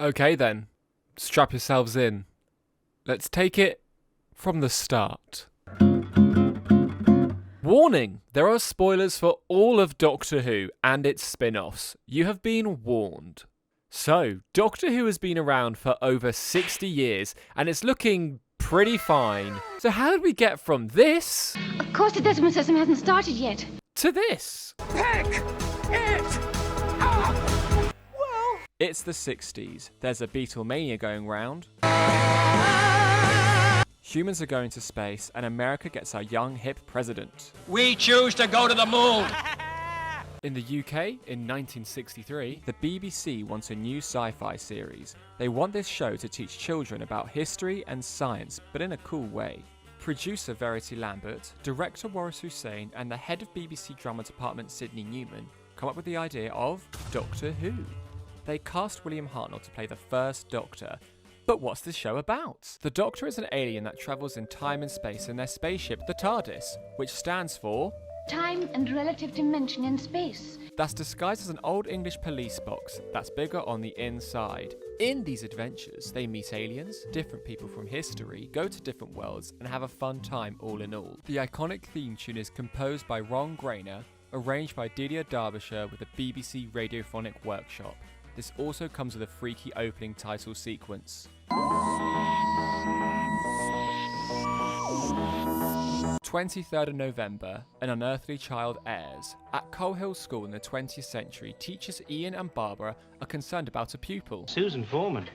Okay then, strap yourselves in. Let's take it from the start. Warning! There are spoilers for all of Doctor Who and its spin-offs. You have been warned. So, Doctor Who has been around for over 60 years and it's looking pretty fine. So how did we get from this Of course the decimal system hasn't started yet. to this? Pick it up! Well, It's the 60s. There's a Beatlemania going round. Humans are going to space and America gets our young hip president. we choose to go to the moon. In the UK, in 1963, the BBC wants a new sci-fi series. They want this show to teach children about history and science, but in a cool way. Producer Verity Lambert, director Waris Hussein, and the head of BBC drama department Sydney Newman come up with the idea of Doctor Who. They cast William Hartnell to play the first Doctor. But what's the show about? The Doctor is an alien that travels in time and space in their spaceship, the TARDIS, which stands for Time and relative dimension in space. that's disguised as an old English police box that's bigger on the inside. In these adventures, they meet aliens, different people from history, go to different worlds, and have a fun time all in all. The iconic theme tune is composed by Ron Grainer, arranged by Didier Derbyshire with a BBC Radiophonic Workshop. This also comes with a freaky opening title sequence. 23rd of November, an unearthly child airs. At Coal Hill School in the 20th century, teachers Ian and Barbara are concerned about a pupil. Susan Foreman.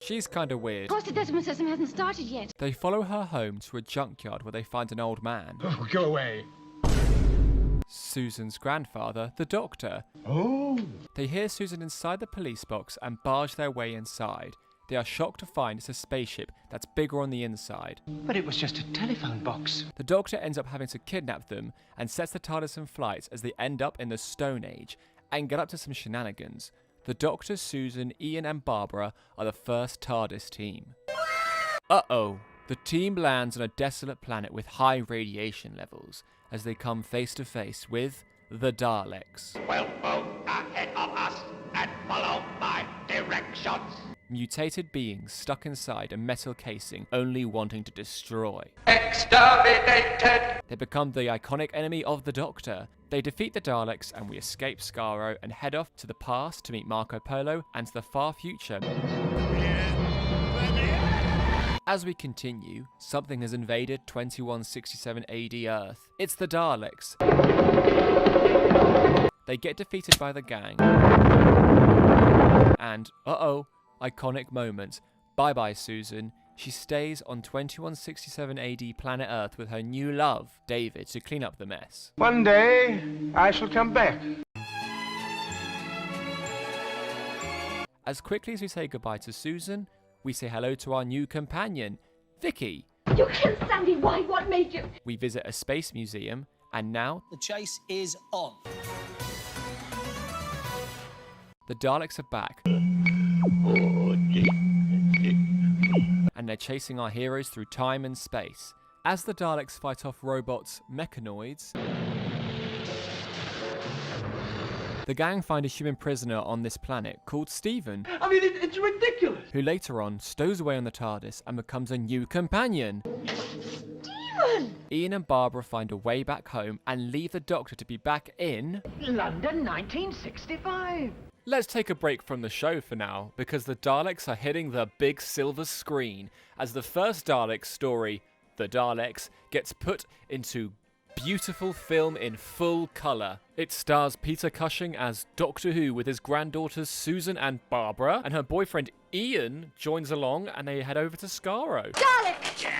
She's kinda weird. Of course the decimal system hasn't started yet. They follow her home to a junkyard where they find an old man. Oh, go away. Susan's grandfather, the Doctor. Oh. They hear Susan inside the police box and barge their way inside. They are shocked to find it's a spaceship that's bigger on the inside. But it was just a telephone box. The Doctor ends up having to kidnap them and sets the TARDIS in flight as they end up in the Stone Age and get up to some shenanigans. The Doctor, Susan, Ian and Barbara are the first TARDIS team. Uh-oh. The team lands on a desolate planet with high radiation levels as they come face to face with the Daleks. Well, move ahead of us and follow my directions. Mutated beings stuck inside a metal casing, only wanting to destroy. Exterminated! They become the iconic enemy of the Doctor. They defeat the Daleks and we escape Skaro and head off to the past to meet Marco Polo and to the far future. As we continue, something has invaded 2167 AD Earth. It's the Daleks. They get defeated by the gang. And, uh-oh, iconic moment. Bye-bye, Susan. She stays on 2167 AD planet Earth with her new love, David, to clean up the mess. One day, I shall come back. As quickly as we say goodbye to Susan, we say hello to our new companion, Vicky. You killed Sandy. Why? What made you? We visit a space museum, and now The chase is on. the Daleks are back. And they're chasing our heroes through time and space. As the Daleks fight off robots, mechanoids, the gang find a human prisoner on this planet called Stephen. I mean, it's ridiculous. Who later on stows away on the TARDIS and becomes a new companion. Stephen! Ian and Barbara find a way back home and leave the Doctor to be back in London 1965. Let's take a break from the show for now, because the Daleks are hitting the big silver screen as the first Dalek story, The Daleks, gets put into beautiful film in full colour. It stars Peter Cushing as Doctor Who with his granddaughters Susan and Barbara, and her boyfriend Ian joins along and they head over to Skaro. Dalek!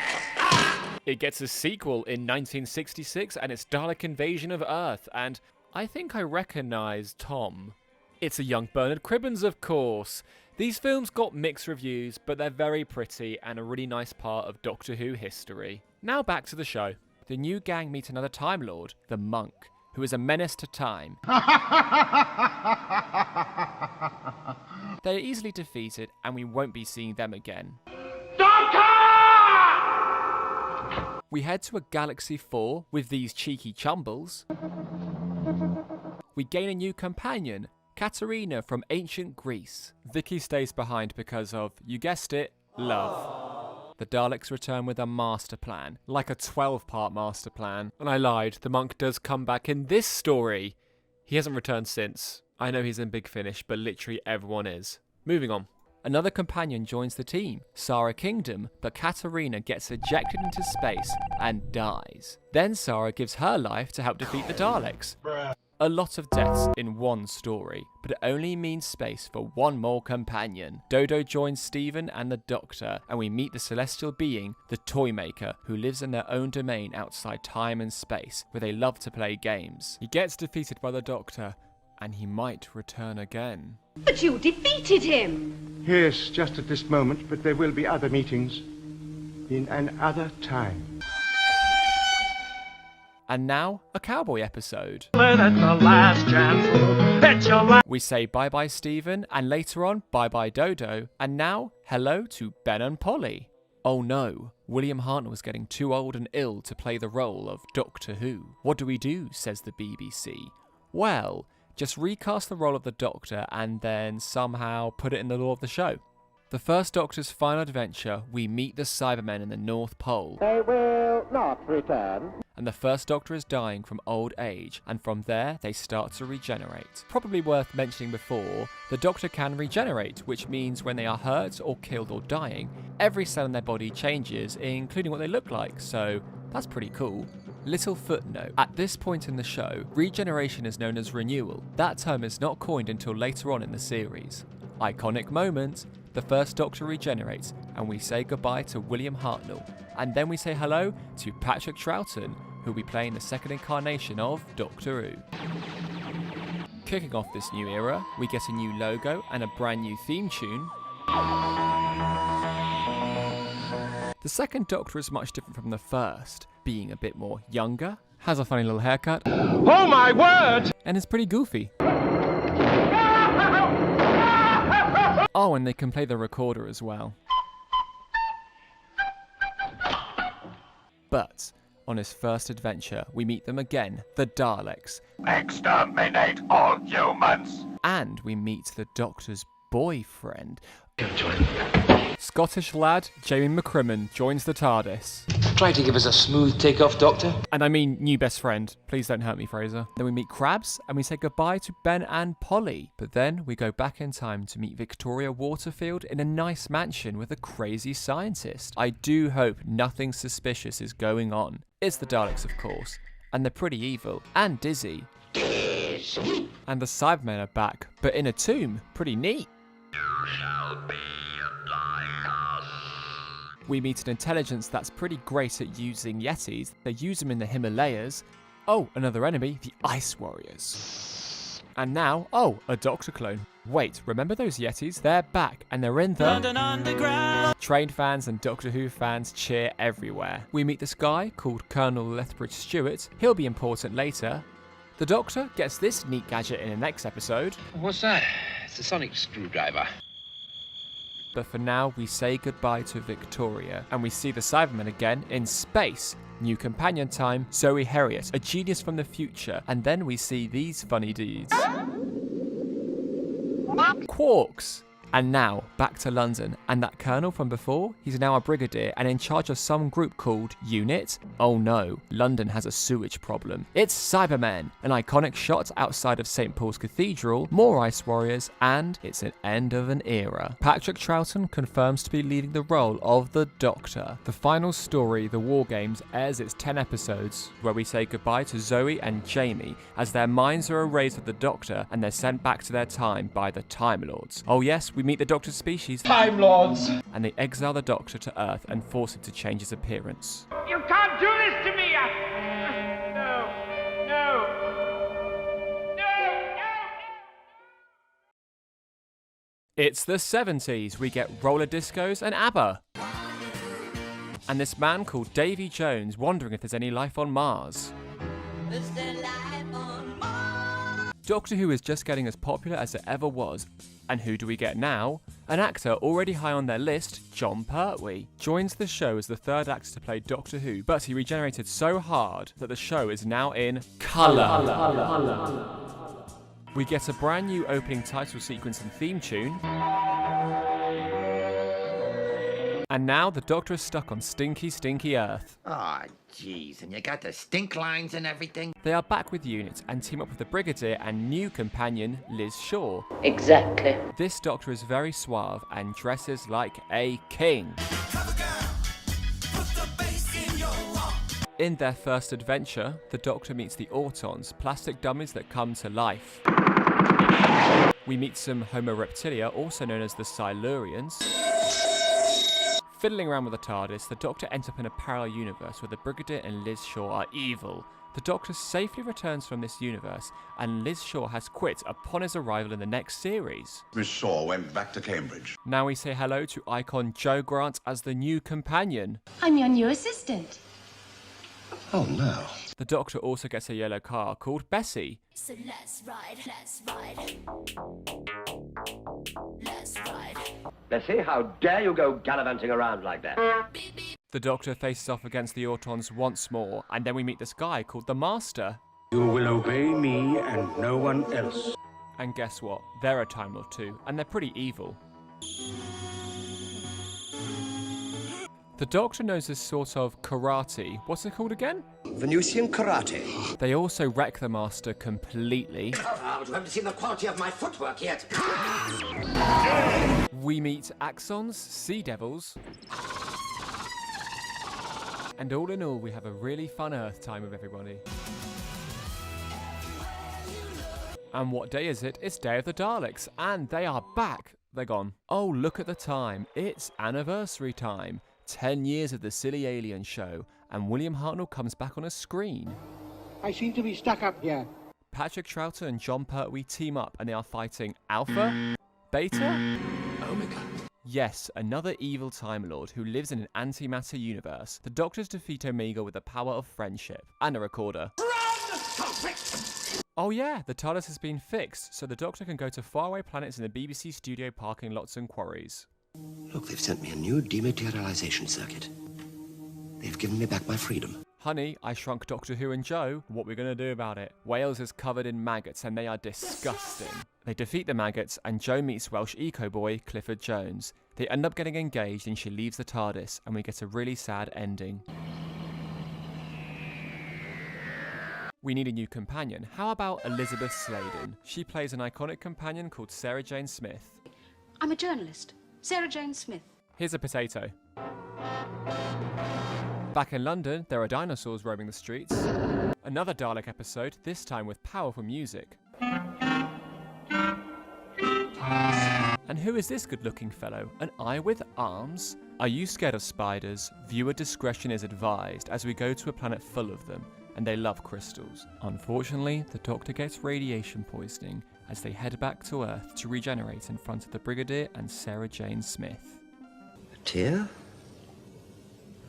It gets a sequel in 1966 and it's Dalek Invasion of Earth, and I think I recognise Tom. It's a young Bernard Cribbins, of course. These films got mixed reviews, but they're very pretty and a really nice part of Doctor Who history. Now back to the show. The new gang meet another Time Lord, the Monk, who is a menace to time. They are easily defeated and we won't be seeing them again. Doctor! We head to a Galaxy 4 with these cheeky chumbles. We gain a new companion, Katerina from ancient Greece. Vicky stays behind because of, you guessed it, love. The Daleks return with a master plan, like a 12-part master plan. And I lied, the monk does come back in this story. He hasn't returned since. I know he's in Big Finish, but literally everyone is. Moving on. Another companion joins the team, Sarah Kingdom, but Katerina gets ejected into space and dies. Then Sarah gives her life to help defeat the Daleks. A lot of deaths in one story, but it only means space for one more companion. Dodo joins Stephen and the Doctor, and we meet the celestial being, the Toymaker, who lives in their own domain outside time and space, where they love to play games. He gets defeated by the Doctor, and he might return again. But you defeated him! Yes, just at this moment, but there will be other meetings in another time. And now, a cowboy episode. At the last chance, bet your life. We say bye-bye Stephen, and later on, bye-bye Dodo, and now, hello to Ben and Polly. Oh no, William Hartnell is getting too old and ill to play the role of Doctor Who. What do we do, says the BBC. Well, just recast the role of the Doctor and then somehow put it in the lore of the show. The first Doctor's final adventure, we meet the Cybermen in the North Pole. They will not return. And the first Doctor is dying from old age, and from there they start to regenerate. Probably worth mentioning before, the Doctor can regenerate, which means when they are hurt or killed or dying, every cell in their body changes, including what they look like, so that's pretty cool. Little footnote, at this point in the show, regeneration is known as renewal. That term is not coined until later on in the series. Iconic moment, the first Doctor regenerates, and we say goodbye to William Hartnell. And then we say hello to Patrick Troughton, who'll be playing the second incarnation of Doctor Who. Kicking off this new era, we get a new logo and a brand new theme tune. The second Doctor is much different from the first, being a bit more younger, has a funny little haircut, Oh my word! and is pretty goofy. Oh, and they can play the recorder as well. But on his first adventure, we meet them again, the Daleks. Exterminate all humans! And we meet the Doctor's boyfriend. Scottish lad Jamie McCrimmon joins the TARDIS. Try to give us a smooth takeoff, Doctor. And I mean new best friend. Please don't hurt me, Fraser. Then we meet Krabs and we say goodbye to Ben and Polly. But then we go back in time to meet Victoria Waterfield in a nice mansion with a crazy scientist. I do hope nothing suspicious is going on. It's the Daleks, of course. And they're pretty evil. And dizzy. And the Cybermen are back, but in a tomb. Pretty neat. We meet an intelligence that's pretty great at using Yetis. They use them in the Himalayas. Oh, another enemy, the Ice Warriors. And now, oh, a Doctor clone. Wait, remember those Yetis? They're back, and they're in the London Underground. Train fans and Doctor Who fans cheer everywhere. We meet this guy called Colonel Lethbridge Stewart. He'll be important later. The Doctor gets this neat gadget in the next episode. What's that? It's a sonic screwdriver. But for now, we say goodbye to Victoria, and we see the Cybermen again in space. New companion time, Zoe Herriot, a genius from the future, and then we see these funny dudes. Quarks! And now, back to London, and that colonel from before, he's now a brigadier and in charge of some group called Unit. Oh no, London has a sewage problem. It's Cybermen, an iconic shot outside of St. Paul's Cathedral, more Ice Warriors, and it's an end of an era. Patrick Troughton confirms to be leading the role of the Doctor. The final story, The War Games, airs its 10 episodes, where we say goodbye to Zoe and Jamie, as their minds are erased with the Doctor and they're sent back to their time by the Time Lords. Oh yes, we meet the Doctor's species, Time Lords, and they exile the Doctor to Earth and force him to change his appearance. You can't do this to me! No! It's the 70s. We get roller discos and ABBA. And this man called Davy Jones wondering if there's any life on Mars. Doctor Who is just getting as popular as it ever was. And who do we get now? An actor already high on their list, John Pertwee, joins the show as the third actor to play Doctor Who, but he regenerated so hard that the show is now in colour. We get a brand new opening title sequence and theme tune. And now the Doctor is stuck on stinky, stinky Earth. Oh, jeez, and you got the stink lines and everything? They are back with units and team up with the Brigadier and new companion Liz Shaw. Exactly. This Doctor is very suave and dresses like a king. In their first adventure, the Doctor meets the Autons, plastic dummies that come to life. We meet some Homo reptilia, also known as the Silurians. Fiddling around with the TARDIS, the Doctor ends up in a parallel universe where the Brigadier and Liz Shaw are evil. The Doctor safely returns from this universe, and Liz Shaw has quit upon his arrival in the next series. Miss Shaw went back to Cambridge. Now we say hello to icon Jo Grant as the new companion. I'm your new assistant. Oh, no. The Doctor also gets a yellow car called Bessie. So let's ride, let's ride. Let's ride. Bessie, how dare you go gallivanting around like that? The Doctor faces off against the Autons once more, and then we meet this guy called the Master. You will obey me and no one else. And guess what? They're a Time Lord too, and they're pretty evil. The Doctor knows this sort of karate. What's it called again? Venusian karate. They also wreck the Master completely. Oh, you haven't seen the quality of my footwork yet. We meet Axons, Sea Devils. And all in all, we have a really fun Earth time with everybody. And what day is it? It's Day of the Daleks, and they are back. They're gone. Oh, look at the time. It's anniversary time. 10 years of the Silly Alien Show, and William Hartnell comes back on a screen. I seem to be stuck up here. Patrick Troughton and John Pertwee team up, and they are fighting Alpha? Beta? Omega. Yes, another evil Time Lord who lives in an antimatter universe. The Doctors defeat Omega with the power of friendship. And a recorder. Oh yeah, the TARDIS has been fixed, so the Doctor can go to faraway planets in the BBC studio parking lots and quarries. Look, they've sent me a new dematerialization circuit. They've given me back my freedom. Honey, I Shrunk Doctor Who and Joe. What we're gonna do about it? Wales is covered in maggots and they are disgusting. They defeat the maggots and Joe meets Welsh eco-boy Clifford Jones. They end up getting engaged and she leaves the TARDIS and we get a really sad ending. We need a new companion. How about Elizabeth Sladen? She plays an iconic companion called Sarah Jane Smith. I'm a journalist. Sarah Jane Smith. Here's a potato. Back in London, there are dinosaurs roaming the streets. Another Dalek episode, this time with powerful music. And who is this good-looking fellow? An eye with arms? Are you scared of spiders? Viewer discretion is advised as we go to a planet full of them, and they love crystals. Unfortunately, the Doctor gets radiation poisoning as they head back to Earth to regenerate in front of the Brigadier and Sarah Jane Smith. A tear?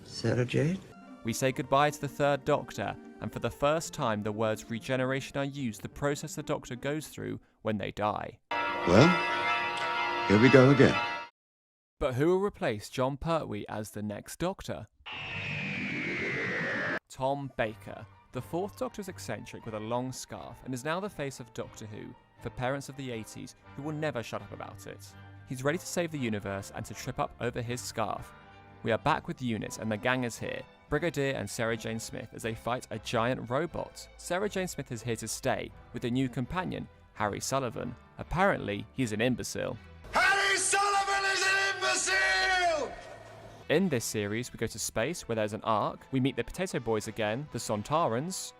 Sarah Jane? We say goodbye to the Third Doctor, and for the first time the words regeneration are used, the process the Doctor goes through when they die. Well, here we go again. But who will replace John Pertwee as the next Doctor? Tom Baker. The Fourth Doctor is eccentric with a long scarf and is now the face of Doctor Who, for parents of the 80s who will never shut up about it. He's ready to save the universe and to trip up over his scarf. We are back with units and the gang is here, Brigadier and Sarah Jane Smith, as they fight a giant robot. Sarah Jane Smith is here to stay with a new companion, Harry Sullivan. Apparently, he's an imbecile. Harry Sullivan is an imbecile! In this series, we go to space where there's an ark. We meet the Potato Boys again, the Sontarans.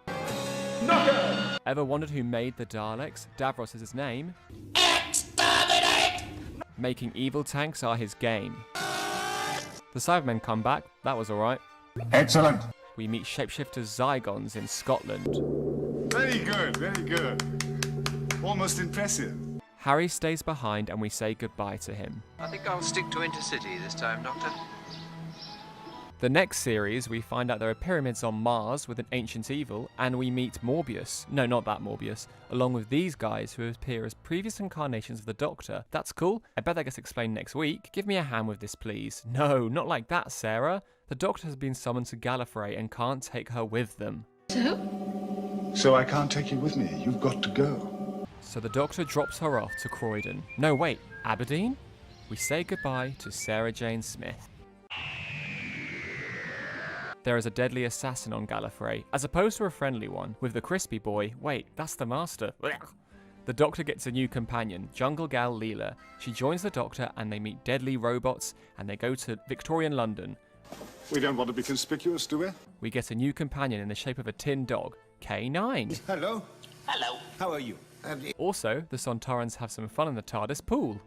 Knocker! Ever wondered who made the Daleks? Davros is his name. Exterminate! Making evil tanks are his game. The Cybermen come back. That was alright. Excellent. We meet shapeshifters Zygons in Scotland. Very good, very good. Almost impressive. Harry stays behind and we say goodbye to him. I think I'll stick to Intercity this time, Doctor. The next series, we find out there are pyramids on Mars with an ancient evil, and we meet Morbius. No, not that Morbius. Along with these guys who appear as previous incarnations of the Doctor. That's cool. I bet that gets explained next week. Give me a hand with this, please. No, not like that, Sarah. The Doctor has been summoned to Gallifrey and can't take her with them. So I can't take you with me. You've got to go. So the Doctor drops her off to Croydon. No, wait, Aberdeen? We say goodbye to Sarah Jane Smith. There is a deadly assassin on Gallifrey, as opposed to a friendly one, with the crispy boy. Wait, that's the Master. The Doctor gets a new companion, Jungle Gal Leela. She joins the Doctor and they meet deadly robots and they go to Victorian London. We don't want to be conspicuous, do we? We get a new companion in the shape of a tin dog, K9. Hello. Hello. How are you? Also, the Sontarans have some fun in the TARDIS pool.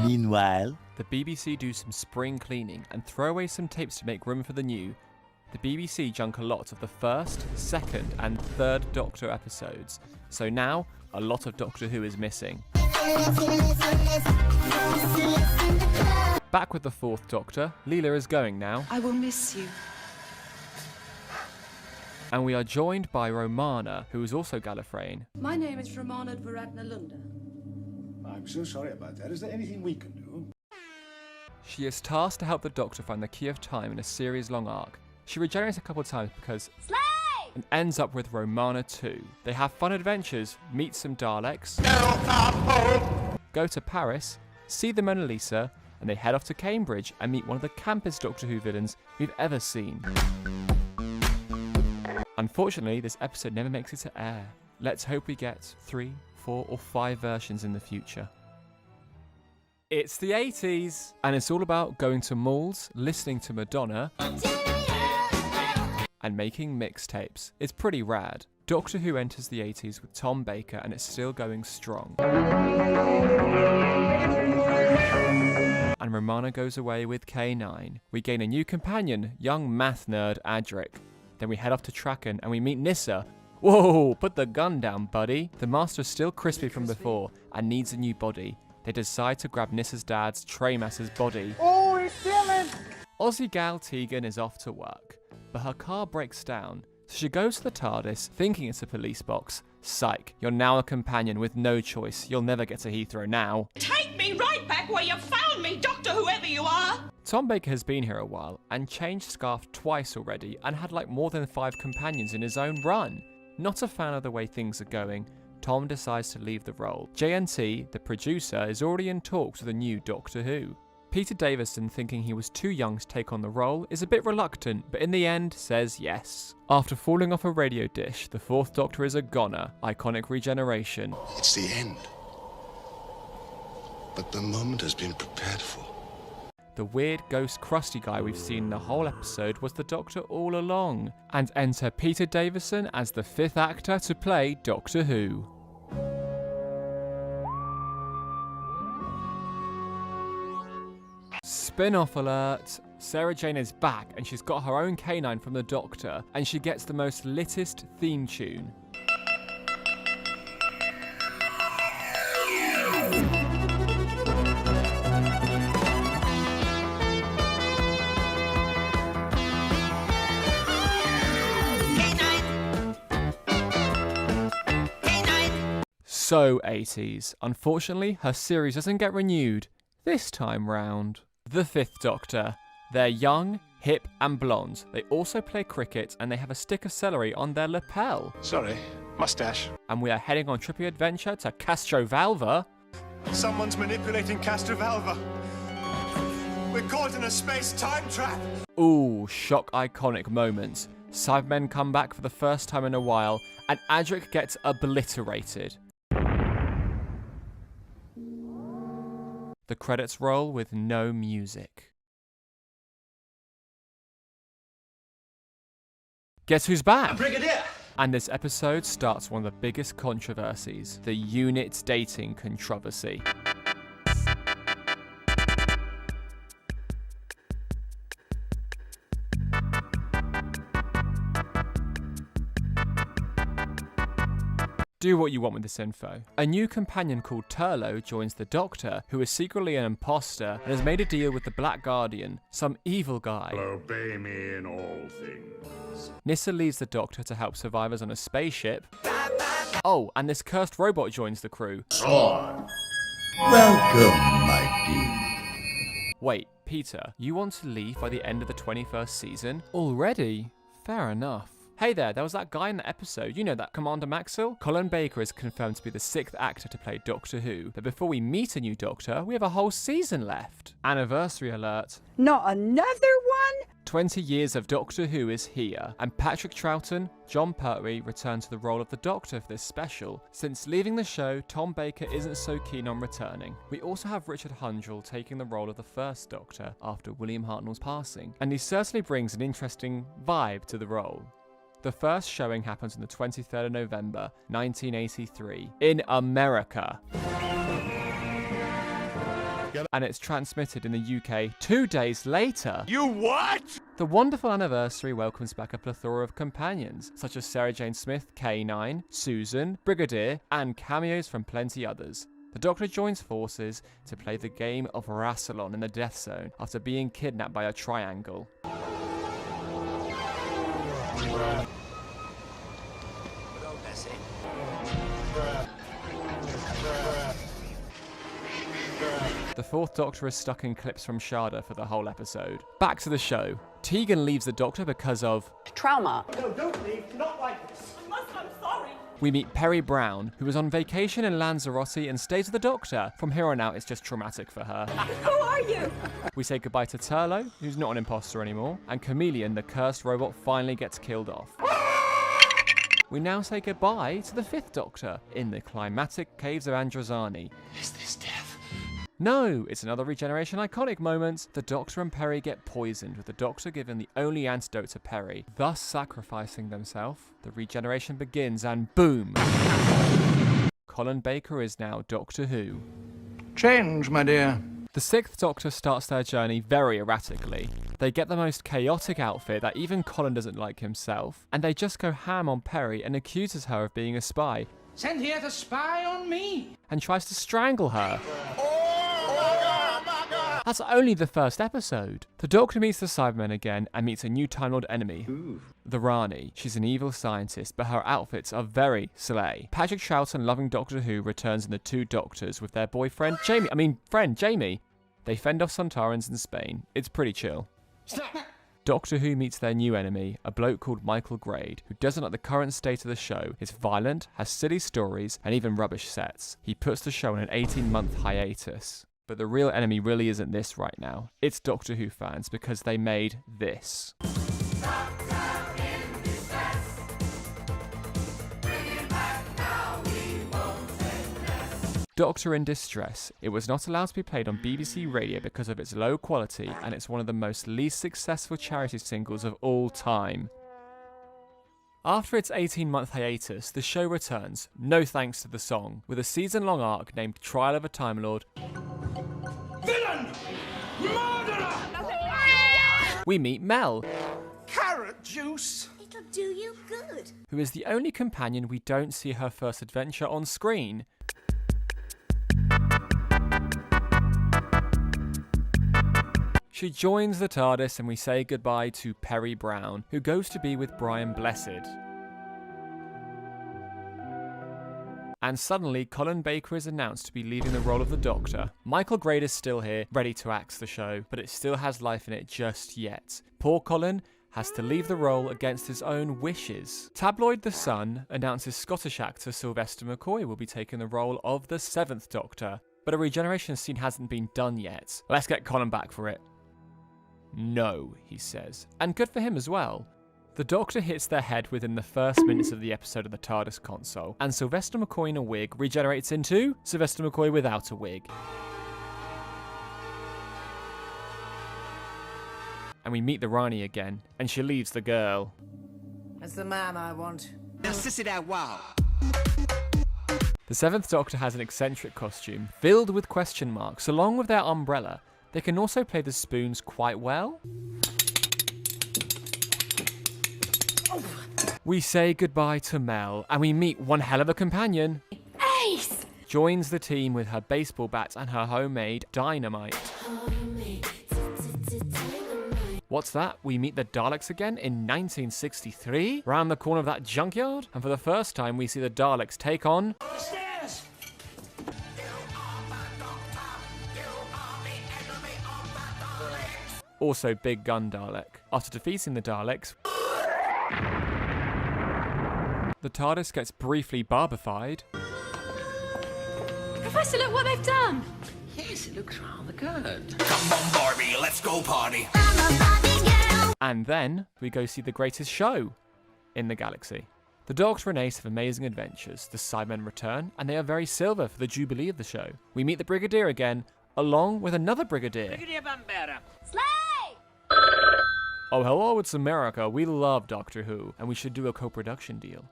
Meanwhile, The BBC do some spring cleaning and throw away some tapes to make room for the new. The BBC junk a lot of the first, second and third Doctor episodes, so now a lot of Doctor Who is missing. Back with the Fourth Doctor, Leela is going now. I will miss you. And we are joined by Romana, who is also Gallifreyan. My name is Romana Dvorakna-Lunda. I'm so sorry about that. Is there anything we can do? She is tasked to help the Doctor find the key of time in a series-long arc. She regenerates a couple of times because... Slay! And ends up with Romana 2. They have fun adventures, meet some Daleks, go to Paris, see the Mona Lisa, and they head off to Cambridge and meet one of the campest Doctor Who villains we've ever seen. Unfortunately, this episode never makes it to air. Let's hope we get 3, 4 or 5 versions in the future. It's the 80s, and it's all about going to malls, listening to Madonna, and making mixtapes. It's pretty rad. Doctor Who enters the 80s with Tom Baker, and it's still going strong. And Romana goes away with K9. We gain a new companion, young math nerd Adric. Then we head off to Traken, and we meet Nyssa. Whoa, put the gun down, buddy. The Master's still crispy from before, and needs a new body. They decide to grab Nyssa's dad's Treymas's body. Oh, he's feeling! Aussie gal Tegan is off to work, but her car breaks down, so she goes to the TARDIS, thinking it's a police box. Psych, you're now a companion with no choice. You'll never get to Heathrow now. Take me right back where you found me, Doctor, whoever you are! Tom Baker has been here a while, and changed Scarf twice already, and had like more than 5 companions in his own run. Not a fan of the way things are going, Tom decides to leave the role. JNT, the producer, is already in talks with a new Doctor Who. Peter Davison, thinking he was too young to take on the role, is a bit reluctant, but in the end says yes. After falling off a radio dish, the Fourth Doctor is a goner, iconic regeneration. It's the end. But the moment has been prepared for. The weird ghost crusty guy we've seen in the whole episode was the Doctor all along. And enter Peter Davison as the 5th actor to play Doctor Who. Spin-off alert! Sarah Jane is back and she's got her own K9 from the Doctor, and she gets the most littest theme tune. So 80s. Unfortunately, her series doesn't get renewed this time round. The 5th Doctor. They're young, hip and blonde. They also play cricket and they have a stick of celery on their lapel. Sorry, mustache. And we are heading on trippy adventure to Castrovalva. Someone's manipulating Castrovalva. We're caught in a space-time trap. Ooh, shock iconic moments. Cybermen come back for the first time in a while, and Adric gets obliterated. The credits roll with no music. Guess who's back? Brigadier! And this episode starts one of the biggest controversies, the unit dating controversy. Do what you want with this info. A new companion called Turlo joins the Doctor, who is secretly an imposter and has made a deal with the Black Guardian, some evil guy. Obey me in all things. Nyssa leaves the Doctor to help survivors on a spaceship. Oh, and this cursed robot joins the crew. welcome, my dear. Wait, Peter, you want to leave by the end of the 21st season? Already? Fair enough. Hey there, was that guy in the episode, you know, that Commander Maxwell? Colin Baker is confirmed to be the 6th actor to play Doctor Who, but before we meet a new Doctor, we have a whole season left. Anniversary alert. Not another one? 20 years of Doctor Who is here, and Patrick Troughton, John Pertwee return to the role of the Doctor for this special. Since leaving the show, Tom Baker isn't so keen on returning. We also have Richard Hundrell taking the role of the First Doctor after William Hartnell's passing, and he certainly brings an interesting vibe to the role. The first showing happens on the 23rd of November, 1983, in America. And it's transmitted in the UK 2 days later. You what? The wonderful anniversary welcomes back a plethora of companions, such as Sarah Jane Smith, K9, Susan, Brigadier, and cameos from plenty others. The Doctor joins forces to play the game of Rassilon in the Death Zone after being kidnapped by a triangle. The Fourth Doctor is stuck in clips from Shada for the whole episode. Back to the show. Tegan leaves the Doctor because of Trauma. No, don't leave. Not like this. I'm sorry. We meet Perry Brown, who is on vacation in Lanzarote and stays with the Doctor. From here on out, it's just traumatic for her. Who are you? We say goodbye to Turlo, who's not an imposter anymore, and Chameleon, the cursed robot, finally gets killed off. We now say goodbye to the Fifth Doctor in the climatic caves of Androzani. Is this death? No, it's another regeneration iconic moment. The Doctor and Perry get poisoned, with the Doctor giving the only antidote to Perry, thus sacrificing themselves. The regeneration begins and boom! Colin Baker is now Doctor Who. Change, my dear. The Sixth Doctor starts their journey very erratically. They get the most chaotic outfit that even Colin doesn't like himself, and they just go ham on Perry and accuses her of being a spy. Sent here to spy on me. And tries to strangle her. That's only the first episode. The Doctor meets the Cybermen again and meets a new Time Lord enemy, the Rani. She's an evil scientist, but her outfits are very slay. Patrick Troughton, loving Doctor Who, returns in the Two Doctors with their friend Jamie. They fend off Sontarans in Spain. It's pretty chill. Stop. Doctor Who meets their new enemy, a bloke called Michael Grade, who doesn't like the current state of the show. It's violent, has silly stories, and even rubbish sets. He puts the show on an 18-month hiatus. But the real enemy really isn't this right now. It's Doctor Who fans, because they made this. Doctor in Distress. It was not allowed to be played on BBC Radio because of its low quality, and it's one of the most least successful charity singles of all time. After its 18-month hiatus, the show returns, no thanks to the song, with a season-long arc named Trial of a Time Lord. Villain! Murderer! We meet Mel, Carrot juice! It'll do you good. who is the only companion we don't see her first adventure on screen. She joins the TARDIS and we say goodbye to Perry Brown, who goes to be with Brian Blessed. And suddenly, Colin Baker is announced to be leaving the role of the Doctor. Michael Grade is still here, ready to axe the show, but it still has life in it just yet. Poor Colin has to leave the role against his own wishes. Tabloid The Sun announces Scottish actor Sylvester McCoy will be taking the role of the Seventh Doctor, but a regeneration scene hasn't been done yet. Let's get Colin back for it. No, he says, and good for him as well. The Doctor hits their head within the first minutes of the episode of the TARDIS console, and Sylvester McCoy in a wig regenerates into Sylvester McCoy without a wig. And we meet the Rani again, and she leaves the girl. That's the man I want. Now, sissy that wow. The Seventh Doctor has an eccentric costume, filled with question marks, along with their umbrella. They can also play the spoons quite well. We say goodbye to Mel, and we meet one hell of a companion. Ace! Joins the team with her baseball bat and her homemade dynamite. What's that? We meet the Daleks again in 1963? Round the corner of that junkyard? And for the first time, we see the Daleks take on... Stairs! Also Big Gun Dalek. After defeating the Daleks, the TARDIS gets briefly barbified. Professor, look what they've done. Yes, it looks rather good. Come on, Barbie, let's go party. I'm a Barbie girl. And then we go see the greatest show in the galaxy. The Doctor and Ace have amazing adventures, the Cybermen return, and they are very silver for the jubilee of the show. We meet the Brigadier again, along with another Brigadier. Brigadier Bambera. Slay! Oh hello, it's America, we love Doctor Who, and we should do a co-production deal.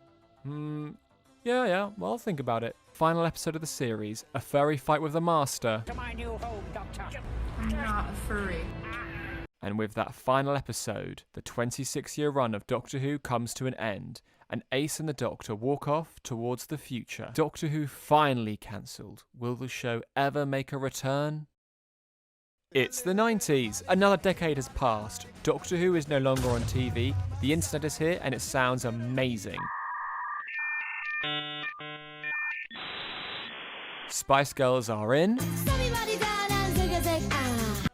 Yeah, well, I'll think about it. Final episode of the series, a furry fight with the Master. To my new home, Doctor. I'm not a furry. And with that final episode, the 26-year run of Doctor Who comes to an end, and Ace and the Doctor walk off towards the future. Doctor Who finally cancelled. Will the show ever make a return? It's the 90s. Another decade has passed. Doctor Who is no longer on TV. The internet is here and it sounds amazing. Spice Girls are in,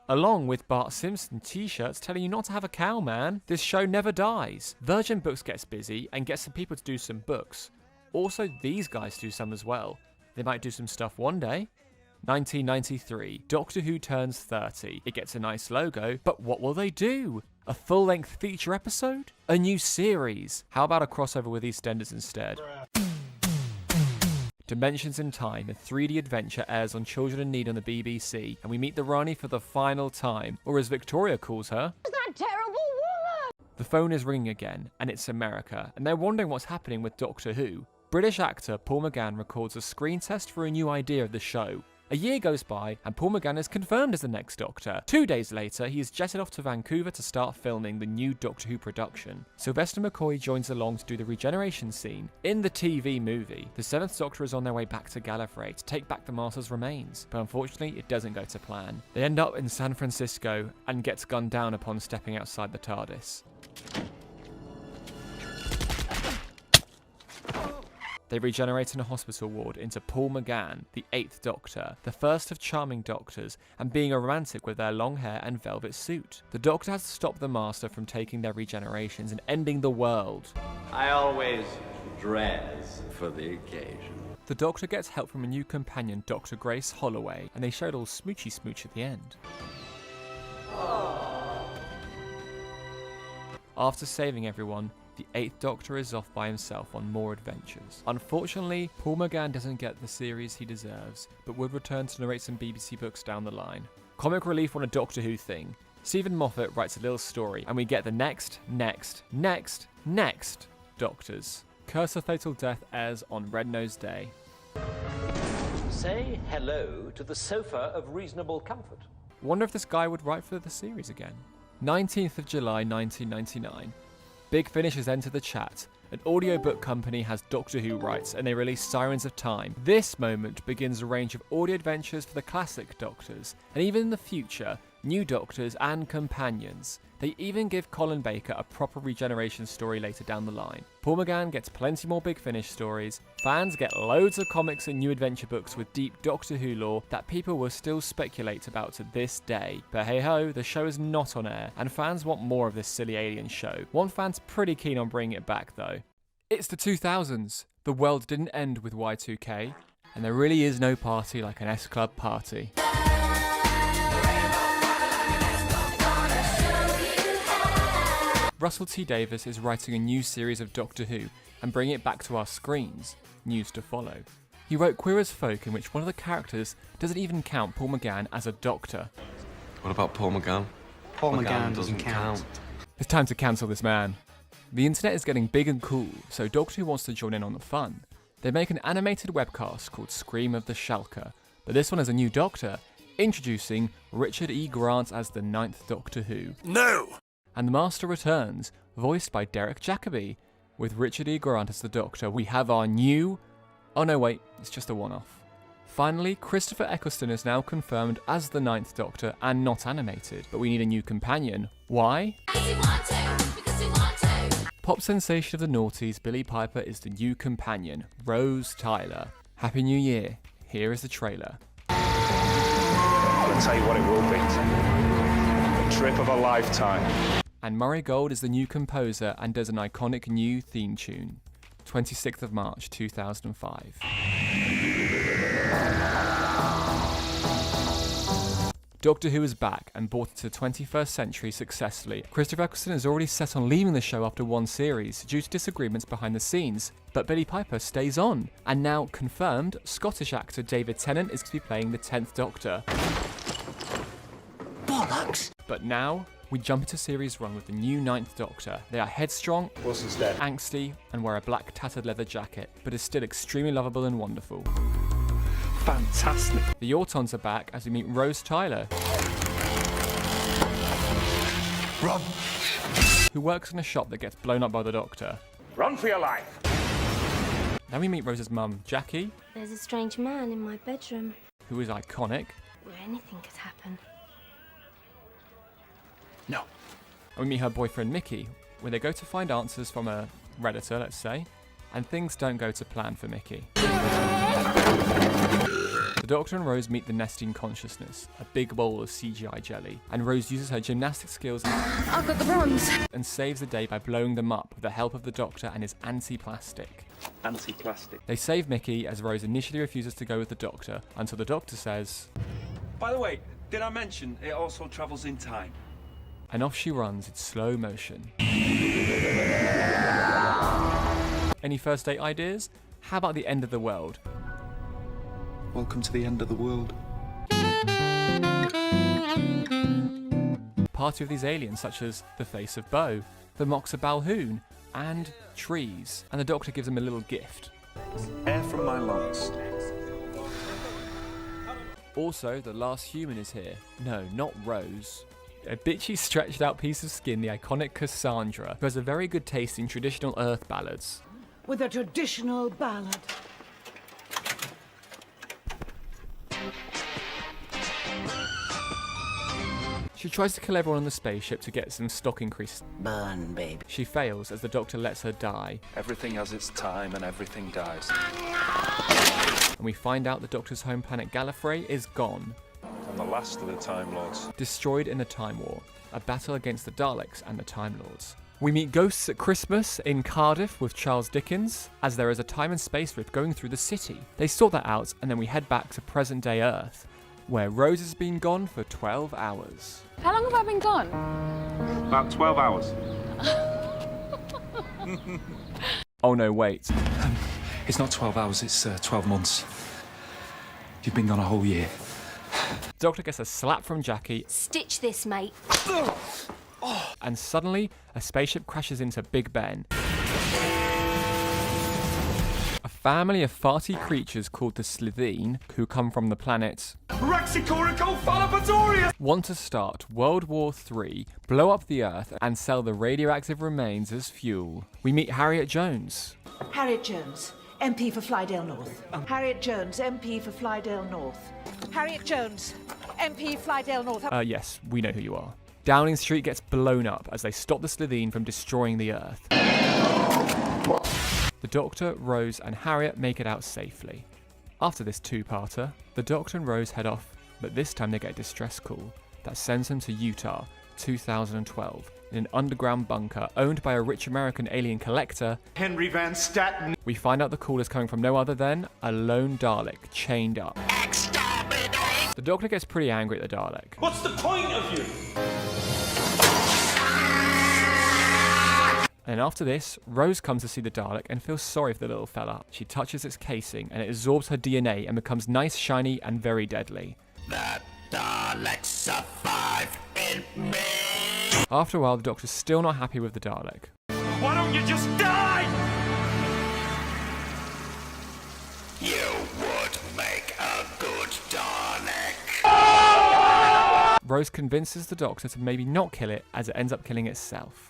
along with Bart Simpson t-shirts telling you not to have a cow, man. This show never dies. Virgin Books gets busy and gets some people to do some books. Also, these guys do some as well. They might do some stuff one day. 1993, Doctor Who turns 30. It gets a nice logo, but what will they do? A full-length feature episode? A new series? How about a crossover with EastEnders instead? Dimensions in Time, a 3D adventure, airs on Children in Need on the BBC, and we meet the Rani for the final time, or as Victoria calls her, That terrible woman! the phone is ringing again, and it's America, and they're wondering what's happening with Doctor Who. British actor Paul McGann records a screen test for a new idea of the show. A year goes by, and Paul McGann is confirmed as the next Doctor. 2 days later, he is jetted off to Vancouver to start filming the new Doctor Who production. Sylvester McCoy joins along to do the regeneration scene. In the TV movie, the 7th Doctor is on their way back to Gallifrey to take back the Master's remains, but unfortunately it doesn't go to plan. They end up in San Francisco and gets gunned down upon stepping outside the TARDIS. They regenerate in a hospital ward into Paul McGann, the 8th Doctor, the first of charming doctors, and being a romantic with their long hair and velvet suit. The Doctor has to stop the Master from taking their regenerations and ending the world. I always dress for the occasion. The Doctor gets help from a new companion, Dr. Grace Holloway, and they showed all smoochy smooch at the end. After saving everyone, the 8th Doctor is off by himself on more adventures. Unfortunately, Paul McGann doesn't get the series he deserves, but would return to narrate some BBC books down the line. Comic Relief on a Doctor Who thing. Stephen Moffat writes a little story, and we get the next Doctors. Curse of Fatal Death airs on Red Nose Day. Say hello to the sofa of reasonable comfort. Wonder if this guy would write for the series again. 19th of July 1999. Big Finish has entered the chat. An audiobook company has Doctor Who rights and they release Sirens of Time. This moment begins a range of audio adventures for the classic Doctors, and even in the future, new Doctors and companions. They even give Colin Baker a proper regeneration story later down the line. Paul McGann gets plenty more Big Finish stories. Fans get loads of comics and new adventure books with deep Doctor Who lore that people will still speculate about to this day. But hey ho, the show is not on air, and fans want more of this silly alien show. One fan's pretty keen on bringing it back though. It's the 2000s. The world didn't end with Y2K, and there really is no party like an S-Club party. Russell T Davies is writing a new series of Doctor Who and bringing it back to our screens. News to follow. He wrote Queer as Folk, in which one of the characters doesn't even count Paul McGann as a doctor. What about Paul McGann? Paul McGann doesn't count. It's time to cancel this man. The internet is getting big and cool, so Doctor Who wants to join in on the fun. They make an animated webcast called Scream of the Shulker, but this one has a new Doctor, introducing Richard E. Grant as the 9th Doctor Who. No! And the Master returns, voiced by Derek Jacobi. With Richard E. Grant as the Doctor, we have our new... Oh no, wait, it's just a one-off. Finally, Christopher Eccleston is now confirmed as the 9th Doctor and not animated, but we need a new companion. Why? Because we want to. Pop sensation of the noughties, Billie Piper is the new companion, Rose Tyler. Happy New Year. Here is the trailer. I'll tell you what it will be. trip of a lifetime. And Murray Gold is the new composer and does an iconic new theme tune. 26th of March 2005. Doctor Who is back and brought it to the 21st century successfully. Christopher Eccleston is already set on leaving the show after one series due to disagreements behind the scenes, but Billie Piper stays on. And now confirmed, Scottish actor David Tennant is to be playing the 10th Doctor. Bollocks! But now, we jump into series 1 with the new 9th Doctor. They are headstrong, angsty, and wear a black tattered leather jacket, but is still extremely lovable and wonderful. Fantastic. The Autons are back as we meet Rose Tyler, Run! who works in a shop that gets blown up by the Doctor. Run for your life. Then we meet Rose's mum, Jackie, There's a strange man in my bedroom who is iconic, where anything could happen. No. and we meet her boyfriend Mickey, where they go to find answers from a Redditor, let's say, and things don't go to plan for Mickey. The Doctor and Rose meet the nesting consciousness, a big bowl of CGI jelly, and Rose uses her gymnastic skills I've got the bronze. and saves the day by blowing them up with the help of the Doctor and his anti-plastic. Anti-plastic. They save Mickey as Rose initially refuses to go with the Doctor until the Doctor says, By the way, did I mention it also travels in time? and off she runs in slow motion. Any first date ideas? How about the end of the world? Welcome to the end of the world. Party of these aliens such as the face of Bo, the Moxa Balhoun, and trees. And the Doctor gives them a little gift. Air from my lungs. Also, the last human is here. No, not Rose. A bitchy stretched out piece of skin, the iconic Cassandra, who has a very good taste in traditional Earth ballads. With a traditional ballad. She tries to kill everyone on the spaceship to get some stock increase. Burn, baby. She fails as the Doctor lets her die, Everything has its time and everything dies. and we find out the Doctor's home planet Gallifrey is gone, And the last of the Time Lords. destroyed in the Time War, a battle against the Daleks and the Time Lords. We meet ghosts at Christmas in Cardiff with Charles Dickens, as there is a time and space rift going through the city. They sort that out, and then we head back to present-day Earth, where Rose has been gone for 12 hours. How long have I been gone? About 12 hours. Oh no, wait. It's not 12 hours, it's 12 months. You've been gone a whole year. Doctor gets a slap from Jackie, Stitch this, mate. and suddenly, a spaceship crashes into Big Ben. A family of farty creatures called the Slitheen, who come from the planet Rexicorico Falapatorius! want to start World War III, blow up the Earth, and sell the radioactive remains as fuel. We meet Harriet Jones. Harriet Jones, MP for Flydale North. Harriet Jones, MP for Flydale North. Harriet Jones, MP Flydale North. Yes, we know who you are. Downing Street gets blown up as they stop the Slitheen from destroying the Earth. The Doctor, Rose, and Harriet make it out safely. After this two-parter, the Doctor and Rose head off, but this time they get a distress call that sends them to Utah, 2012, in an underground bunker owned by a rich American alien collector. Henry Van Staten. We find out the call is coming from no other than a lone Dalek chained up. The Doctor gets pretty angry at the Dalek. What's the point of you? And after this, Rose comes to see the Dalek and feels sorry for the little fella. She touches its casing and it absorbs her DNA and becomes nice, shiny, and very deadly. The Daleks survive in me! After a while, the Doctor's still not happy with the Dalek. Why don't you just die? You would make a good Dalek. Rose convinces the Doctor to maybe not kill it, as it ends up killing itself.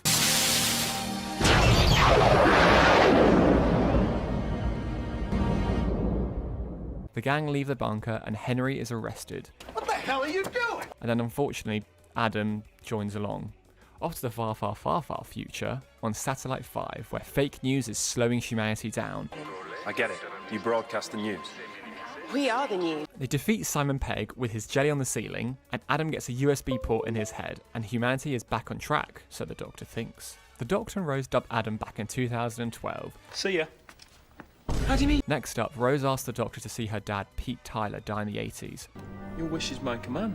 The gang leave the bunker and Henry is arrested. What the hell are you doing? And then unfortunately, Adam joins along. Off to the far, far, far, far future on Satellite 5, where fake news is slowing humanity down. I get it. You broadcast the news. We are the new. They defeat Simon Pegg with his jelly on the ceiling, and Adam gets a USB port in his head, and humanity is back on track, so the Doctor thinks. The Doctor and Rose dub Adam back in 2012. See ya. How do you mean? Next up, Rose asks the Doctor to see her dad, Pete Tyler, die in the 80s. Your wish is my command.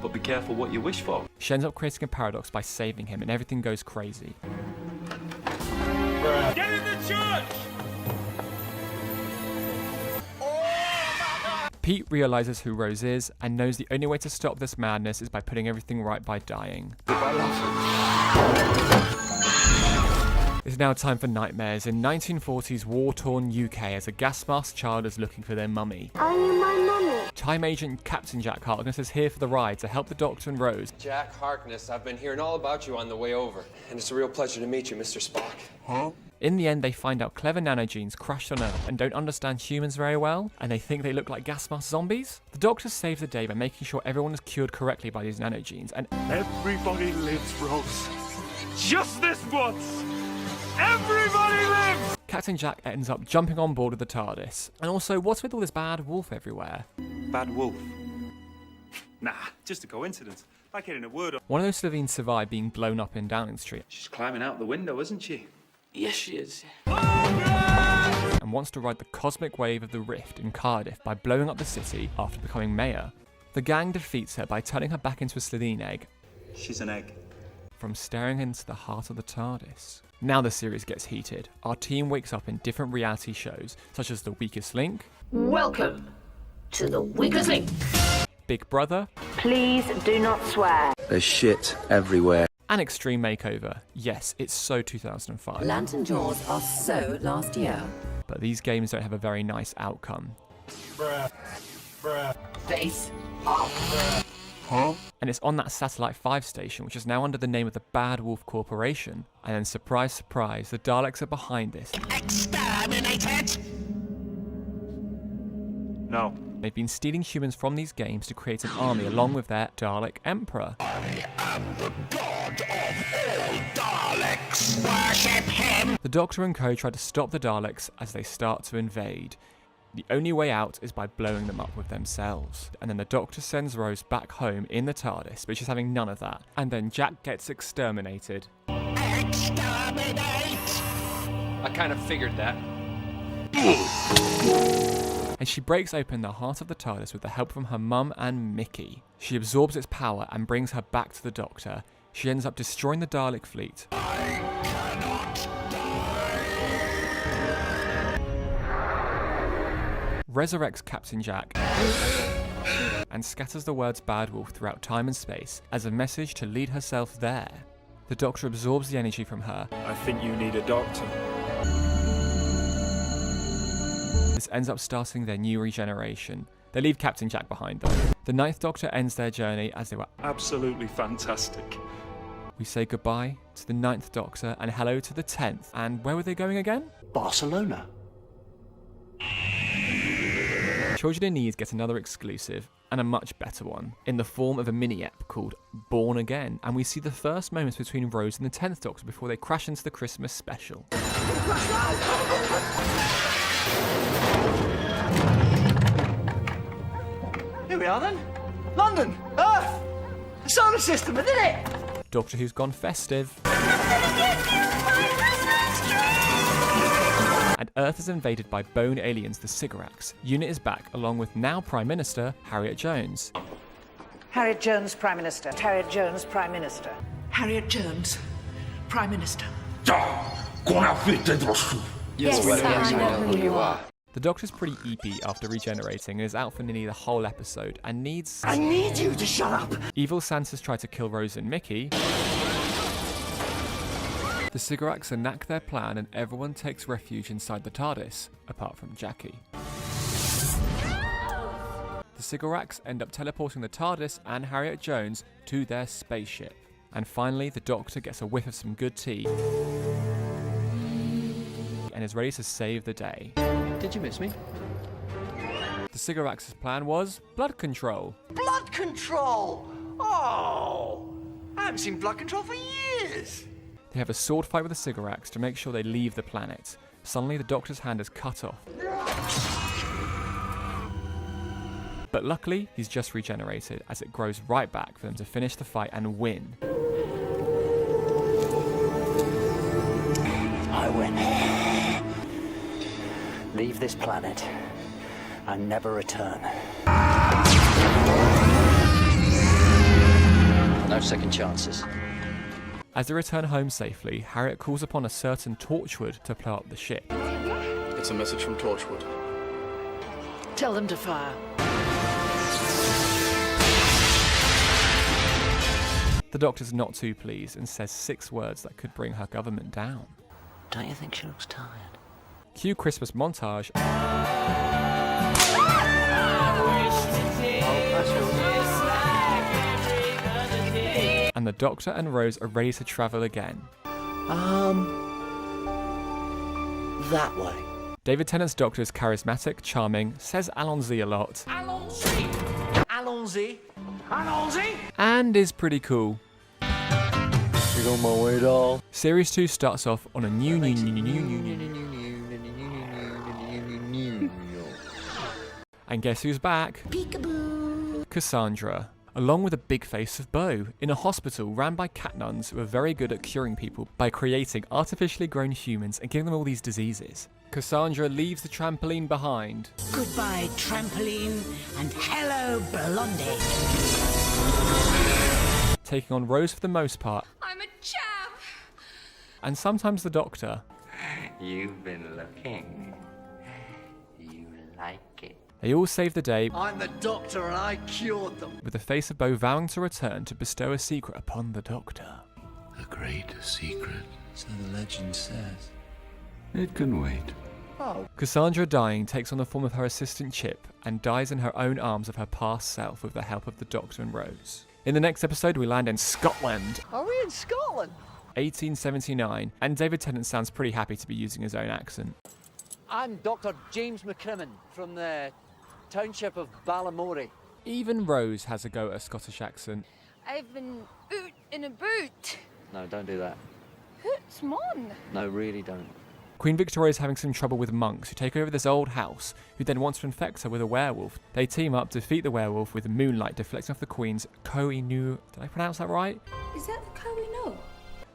But be careful what you wish for. She ends up creating a paradox by saving him, and everything goes crazy. Get in the church! Pete realises who Rose is and knows the only way to stop this madness is by putting everything right by dying. It's now time for nightmares in 1940s war-torn UK as a gas-masked child is looking for their mummy. Are you my mummy? Time agent Captain Jack Harkness is here for the ride to help the Doctor and Rose. Jack Harkness, I've been hearing all about you on the way over, and it's a real pleasure to meet you, Mr. Spock. Huh? In the end, they find out clever nanogenes crashed on Earth and don't understand humans very well, and they think they look like gas mask zombies. The Doctor saves the day by making sure everyone is cured correctly by these nanogenes, and everybody lives, Rose. Just this once! Everybody lives! Captain Jack ends up jumping on board with the TARDIS. And also, what's with all this bad wolf everywhere? Bad wolf? Nah, just a coincidence. Like getting a word on. One of those Slovene survived being blown up in Downing Street. She's climbing out the window, isn't she? Yes, she is. And wants to ride the cosmic wave of the Rift in Cardiff by blowing up the city after becoming mayor. The gang defeats her by turning her back into a Slovene egg. She's an egg. From staring into the heart of the TARDIS. Now the series gets heated. Our team wakes up in different reality shows, such as The Weakest Link. Welcome to The Weakest Link. Big Brother. Please do not swear. There's shit everywhere. And Extreme Makeover. Yes, it's so 2005. Lantern Jaws are so last year. But these games don't have a very nice outcome. Face off. Huh? And it's on that Satellite 5 station, which is now under the name of the Bad Wolf Corporation. And then, surprise, surprise, the Daleks are behind this. Exterminated! No. They've been stealing humans from these games to create an army along with their Dalek Emperor. I am the god of all Daleks! Worship him! The Doctor and co try to stop the Daleks as they start to invade. The only way out is by blowing them up with themselves. And then the Doctor sends Rose back home in the TARDIS, but she's having none of that. And then Jack gets exterminated. Exterminate! I kind of figured that. And she breaks open the heart of the TARDIS with the help from her mum and Mickey. She absorbs its power and brings her back to the Doctor. She ends up destroying the Dalek fleet. Resurrects Captain Jack and scatters the words Bad Wolf throughout time and space as a message to lead herself there. The Doctor absorbs the energy from her. I think you need a doctor. This ends up starting their new regeneration. They leave Captain Jack behind though. The Ninth Doctor ends their journey as they were absolutely fantastic. We say goodbye to the Ninth Doctor and hello to the 10th. And where were they going again? Barcelona. Children in Need get another exclusive, and a much better one, in the form of a mini-ep called Born Again, and we see the first moments between Rose and the 10th Doctor before they crash into the Christmas special. Here we are then. London, Earth, the solar system, I did it! Doctor Who's gone festive. And Earth is invaded by bone aliens, the Cigarettes. Unit is back, along with now Prime Minister Harriet Jones. Harriet Jones, Prime Minister. Harriet Jones, Prime Minister. Harriet Jones, Prime Minister. Yes, I know who you are. The Doctor's pretty eepy after regenerating and is out for nearly the whole episode and needs... I need you to shut up! Evil Santa's try to kill Rose and Mickey. The Cigarettes enact their plan and everyone takes refuge inside the TARDIS, apart from Jackie. The Cigarettes end up teleporting the TARDIS and Harriet Jones to their spaceship. And finally, the Doctor gets a whiff of some good tea and is ready to save the day. Did you miss me? The Cigarettes' plan was blood control. Blood control! Oh! I haven't seen blood control for years! They have a sword fight with the Cigarettes to make sure they leave the planet. Suddenly, the Doctor's hand is cut off. but luckily he's just regenerated as it grows right back for them to finish the fight and win. I win. Leave this planet and never return. No second chances. As they return home safely, Harriet calls upon a certain Torchwood to blow up the ship. It's a message from Torchwood. Tell them to fire. The Doctor's not too pleased and says 6 words that could bring her government down. Don't you think she looks tired? Cue Christmas montage. And the Doctor and Rose are ready to travel again. That way. David Tennant's Doctor is charismatic, charming, says allons-y a lot, Allons-y. Allons-y. and is pretty cool. You on my way, doll? Series 2 starts off on a new. And guess who's back? Peekaboo. Cassandra, along with a big face of Beau, in a hospital ran by cat nuns who are very good at curing people by creating artificially grown humans and giving them all these diseases. Cassandra leaves the trampoline behind. Goodbye, trampoline, and hello, Blondie. Taking on Rose for the most part, I'm a champ. and sometimes the Doctor. You've been looking. You like it. They all save the day, I'm the Doctor and I cured them. with the face of Beau vowing to return to bestow a secret upon the Doctor. A great secret. So the legend says. It can wait. Oh. Cassandra dying takes on the form of her assistant Chip and dies in her own arms of her past self with the help of the Doctor and Rose. In the next episode we land in Scotland, Are we in Scotland? 1879, and David Tennant sounds pretty happy to be using his own accent. I'm Dr. James McCrimmon from the township of Balamory. Even Rose has a go at a Scottish accent. I've been boot in a boot. No, don't do that. Hoots mon. No, really don't. Queen Victoria is having some trouble with monks who take over this old house, who then wants to infect her with a werewolf. They team up to defeat the werewolf with moonlight deflecting off the Queen's Koh-i-Noor. Did I pronounce that right? Is that the Koh-i-Noor?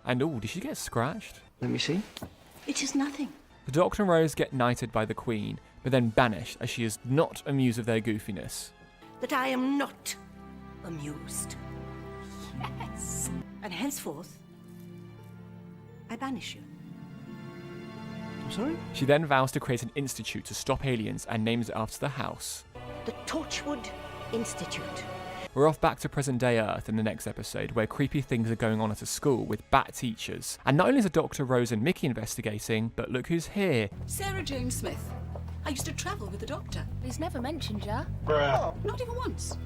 And did she get scratched? Let me see. It is nothing. The Doctor and Rose get knighted by the Queen, but then banished as she is not amused with their goofiness. That I am not amused. Yes. And henceforth, I banish you. I'm sorry? She then vows to create an institute to stop aliens and names it after the house. The Torchwood Institute. We're off back to present day Earth in the next episode, where creepy things are going on at a school with bat teachers. And not only is the Doctor, Rose and Mickey investigating, but look who's here. Sarah Jane Smith. I used to travel with the Doctor. He's never mentioned ya. Not even once.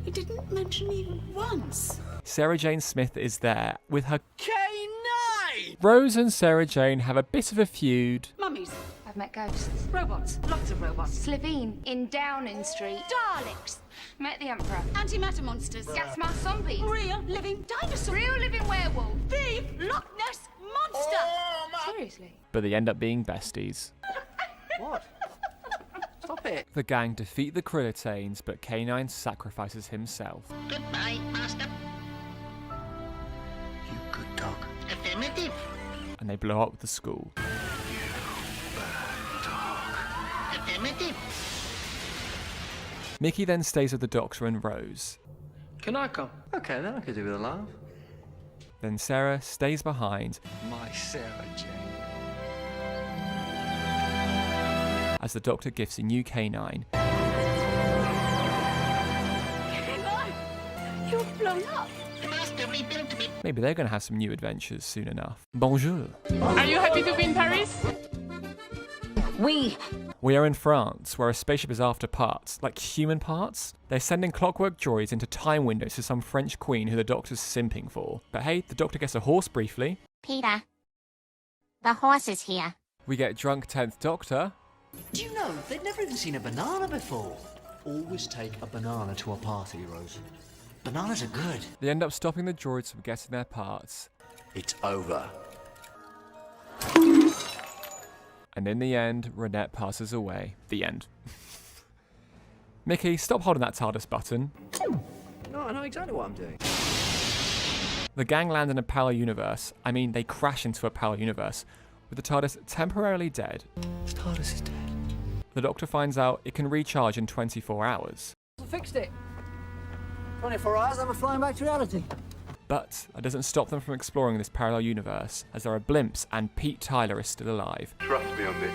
He didn't mention me once. Sarah Jane Smith is there with her K9! Rose and Sarah Jane have a bit of a feud. Mummies. I've met ghosts. Robots. Lots of robots. Slivine in Downing Street. Daleks. Met the Emperor. Antimatter monsters. Gas mask zombies. Real living dinosaurs. Real living werewolf. The Loch Ness Monster. Seriously. But they end up being besties. What? Stop it. The gang defeat the Krillitanes, but K9 sacrifices himself. Goodbye, Master. You good dog. Affirmative. And they blow up the school. Affirmative. Mickey then stays with the Doctor and Rose. Can I come? Okay, then I could do with a laugh. Then Sarah stays behind My Sarah Jane. as the Doctor gifts a new K9. You've blown up. Master rebuilt me. Maybe they're going to have some new adventures soon enough. Bonjour. Are you happy to be in Paris? We are in France, where a spaceship is after parts, like human parts. They're sending clockwork droids into time windows to some French queen who the Doctor's simping for. But hey, the Doctor gets a horse briefly. Peter, the horse is here. We get drunk 10th Doctor. Do you know, they'd never even seen a banana before. Always take a banana to a party, Rose. Bananas are good. They end up stopping the droids from getting their parts. It's over. And in the end, Renette passes away. The end. Mickey, stop holding that TARDIS button. No, I know exactly what I'm doing. The gang land in a parallel universe. I mean, they crash into a parallel universe, with the TARDIS temporarily dead. The TARDIS is dead. The Doctor finds out it can recharge in 24 hours. I fixed it. 24 hours, and we're flying back to reality. But that doesn't stop them from exploring this parallel universe, as there are blimps and Pete Tyler is still alive. Trust me on this.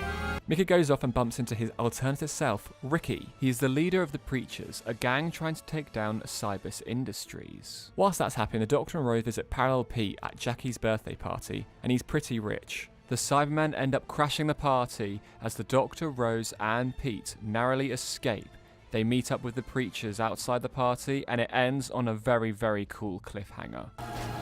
Mickey goes off and bumps into his alternative self, Ricky. He is the leader of the Preachers, a gang trying to take down Cybus Industries. Whilst that's happening, the Doctor and Rose visit Parallel Pete at Jackie's birthday party, and he's pretty rich. The Cybermen end up crashing the party as the Doctor, Rose and Pete narrowly escape. They meet up with the Preachers outside the party, and it ends on a very, very cool cliffhanger.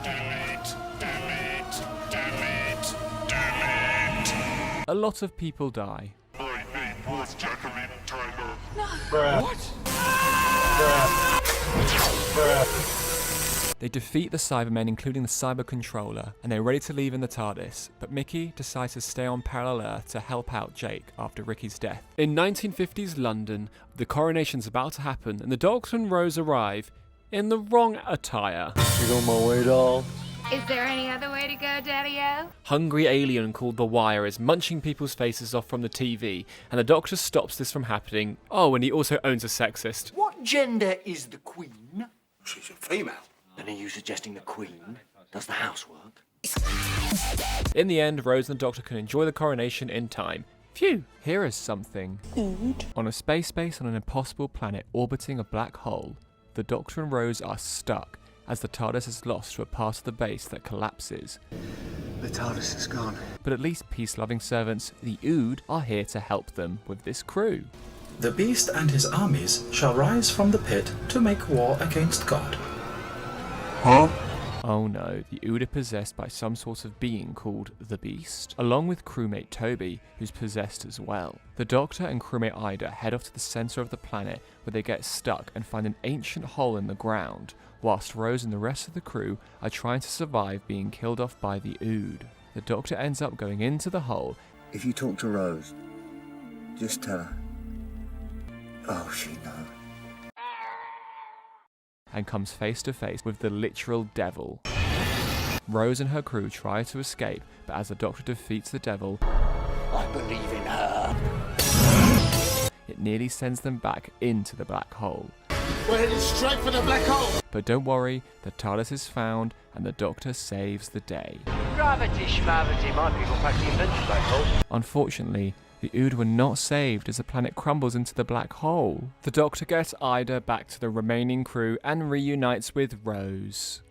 Damn it, damn it, damn it, damn it. A lot of people die. My name was Jacqueline Tyler. No. Bruh. What? Bruh. They defeat the Cybermen, including the Cyber Controller, and they're ready to leave in the TARDIS, but Mickey decides to stay on Parallel Earth to help out Jake after Ricky's death. In 1950s London, the coronation's about to happen, and the Doctor and Rose arrive in the wrong attire. You on my way, doll? Is there any other way to go, Daddy-O? Hungry alien called The Wire is munching people's faces off from the TV, and the Doctor stops this from happening. Oh, and he also owns a sexist. What gender is the Queen? She's a female. Then are you suggesting the Queen does the housework? In the end, Rose and the Doctor can enjoy the coronation in time. Phew! Here is something. On a space base on an impossible planet orbiting a black hole, the Doctor and Rose are stuck as the TARDIS is lost to a part of the base that collapses. The TARDIS is gone. But at least peace-loving servants, the Ood, are here to help them with this crew. The beast and his armies shall rise from the pit to make war against God. Huh? Oh no, the Ood are possessed by some sort of being called the Beast, along with crewmate Toby, who's possessed as well. The Doctor and crewmate Ida head off to the centre of the planet where they get stuck and find an ancient hole in the ground, whilst Rose and the rest of the crew are trying to survive being killed off by the Ood. The Doctor ends up going into the hole. If you talk to Rose, just tell her. Oh, she knows. And comes face to face with the literal devil. Rose and her crew try to escape, but as the Doctor defeats the devil, I believe in her. It nearly sends them back into the black hole. We're headed straight for the black hole. But don't worry, the TARDIS is found and the Doctor saves the day. Gravity schmavity, my people practically invented black holes. Unfortunately, the Ood were not saved as the planet crumbles into the black hole. The Doctor gets Ida back to the remaining crew and reunites with Rose.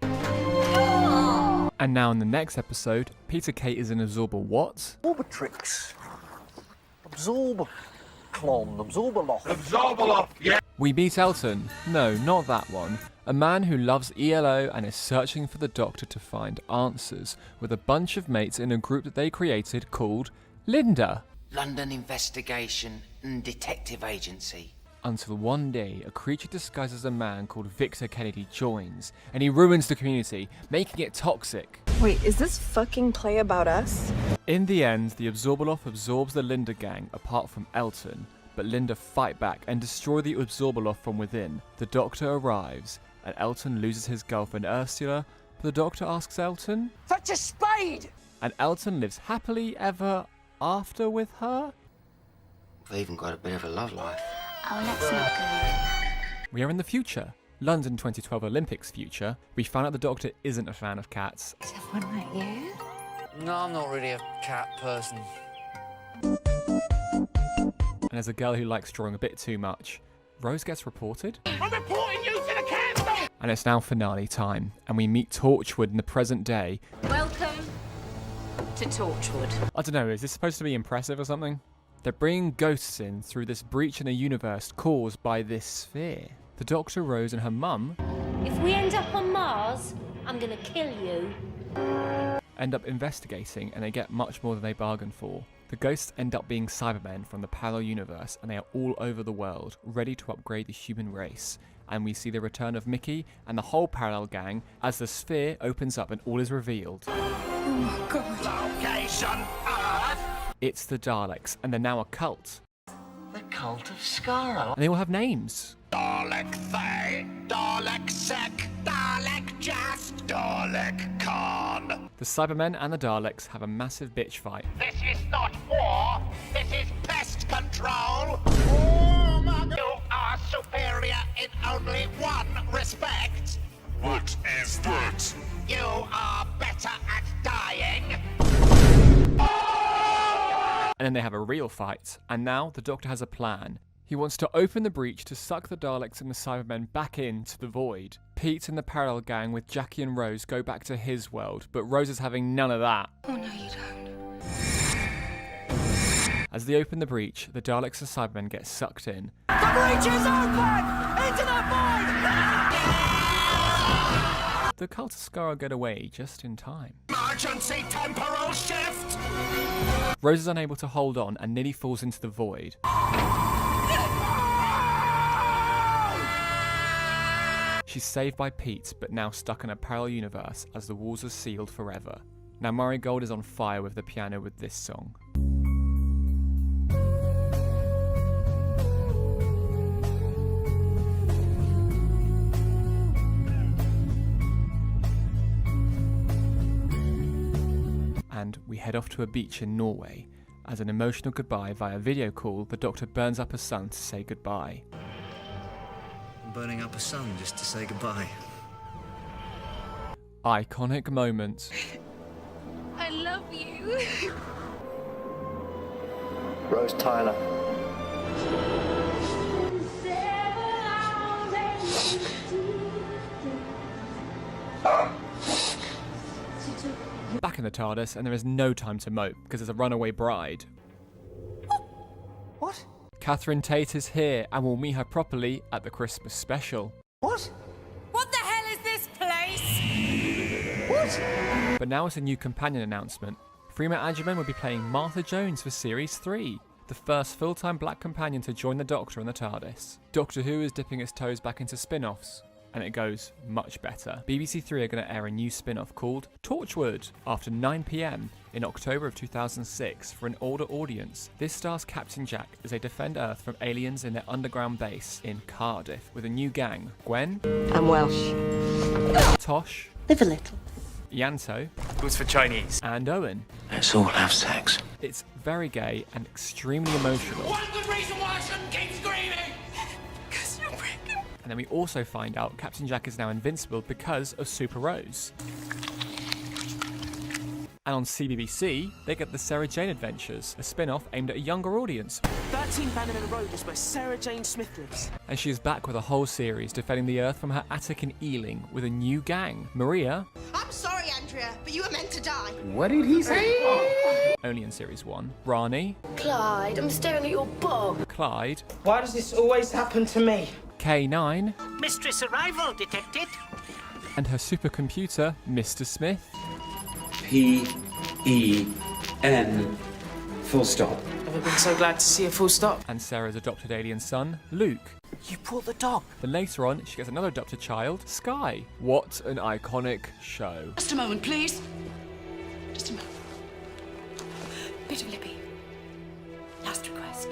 And now in the next episode, Peter Kate is an absorber what? Orbitrix. Absorb. Clon. Absorbaloff. Absorbaloff, yeah. We meet Elton. No, not that one. A man who loves ELO and is searching for the Doctor to find answers with a bunch of mates in a group that they created called Linda. London Investigation and Detective Agency. Until one day, a creature disguised as a man called Victor Kennedy joins, and he ruins the community, making it toxic. Wait, is this fucking play about us? In the end, the Absorbaloff absorbs the Linda gang, apart from Elton, but Linda fight back and destroy the Absorbaloff from within. The Doctor arrives, and Elton loses his girlfriend Ursula, but the Doctor asks Elton, Fetch a spade! And Elton lives happily ever after with her? They've even got a bit of a love life. Oh, let's not go. We are in the future. London 2012 Olympics future. We found out the Doctor isn't a fan of cats. Someone like you? No, I'm not really a cat person. And as a girl who likes drawing a bit too much, Rose gets reported. I'm reporting you to the council! And it's now finale time, and we meet Torchwood in the present day. Welcome to Torchwood. I don't know, is this supposed to be impressive or something? They're bringing ghosts in through this breach in a universe caused by this sphere. The Doctor, Rose, and her mum If we end up on Mars, I'm gonna kill you. end up investigating, and they get much more than they bargained for. The ghosts end up being Cybermen from the parallel universe, and they are all over the world, ready to upgrade the human race. And we see the return of Mickey and the whole parallel gang as the sphere opens up and all is revealed. Oh my god. Location Earth. It's the Daleks, and they're now a cult. They're cult of Skaro. And they all have names. Dalek Thay, Dalek Sek, Dalek Just, Dalek Khan. The Cybermen and the Daleks have a massive bitch fight. This is not war, this is pest control. Oh my God. You are superior in only one respect. What is that? You are better at dying. And then they have a real fight, and now the Doctor has a plan. He wants to open the breach to suck the Daleks and the Cybermen back into the void. Pete and the Parallel Gang with Jackie and Rose go back to his world, but Rose is having none of that. Oh, no, you don't. As they open the breach, the Daleks and Cybermen get sucked in. The breach is open! Into the void! The cult of Skaro get away just in time. Emergency temporal shift! Rose is unable to hold on and nearly falls into the void. She's saved by Pete, but now stuck in a parallel universe as the walls are sealed forever. Now Murray Gold is on fire with the piano with this song. And we head off to a beach in Norway. As an emotional goodbye via video call, the Doctor burns up a sun to say goodbye. I'm burning up a sun just to say goodbye. Iconic moment. I love you. Rose Tyler. Back in the TARDIS, and there is no time to mope, because there's a runaway bride. What? Catherine Tate is here, and we'll meet her properly at the Christmas special. What? What the hell is this place? What? But now it's a new companion announcement. Freema Agyeman will be playing Martha Jones for Series 3, the first full-time black companion to join the Doctor in the TARDIS. Doctor Who is dipping its toes back into spin-offs, and it goes much better. BBC Three are going to air a new spin-off called Torchwood after 9 PM in October of 2006 for an older audience. This stars Captain Jack as they defend Earth from aliens in their underground base in Cardiff with a new gang: Gwen, I'm Welsh. Tosh, Live a little. Yanto, Who's for Chinese? and Owen. Let's all have sex. It's very gay and extremely emotional. One good reason why I shouldn't keep screaming! Because you're pregnant. And then we also find out Captain Jack is now invincible because of Super Rose. And on CBBC, they get the Sarah Jane Adventures, a spin-off aimed at a younger audience. 13 Bannerman Road is where Sarah Jane Smith lives. And she is back with a whole series defending the Earth from her attic in Ealing with a new gang. Maria, I'm sorry, Andrea, but you were meant to die. What did he say? only in Series 1. Rani, Clyde, I'm staring at your bum. Clyde, Why does this always happen to me? K9, Mistress Arrival detected. and her supercomputer, Mr. Smith. P-E-N full stop. Never been so glad to see a full stop. And Sarah's adopted alien son, Luke. You brought the dog. Then later on, she gets another adopted child, Sky. What an iconic show. Just a moment, please. Just a moment. Bit of Libby. Last request.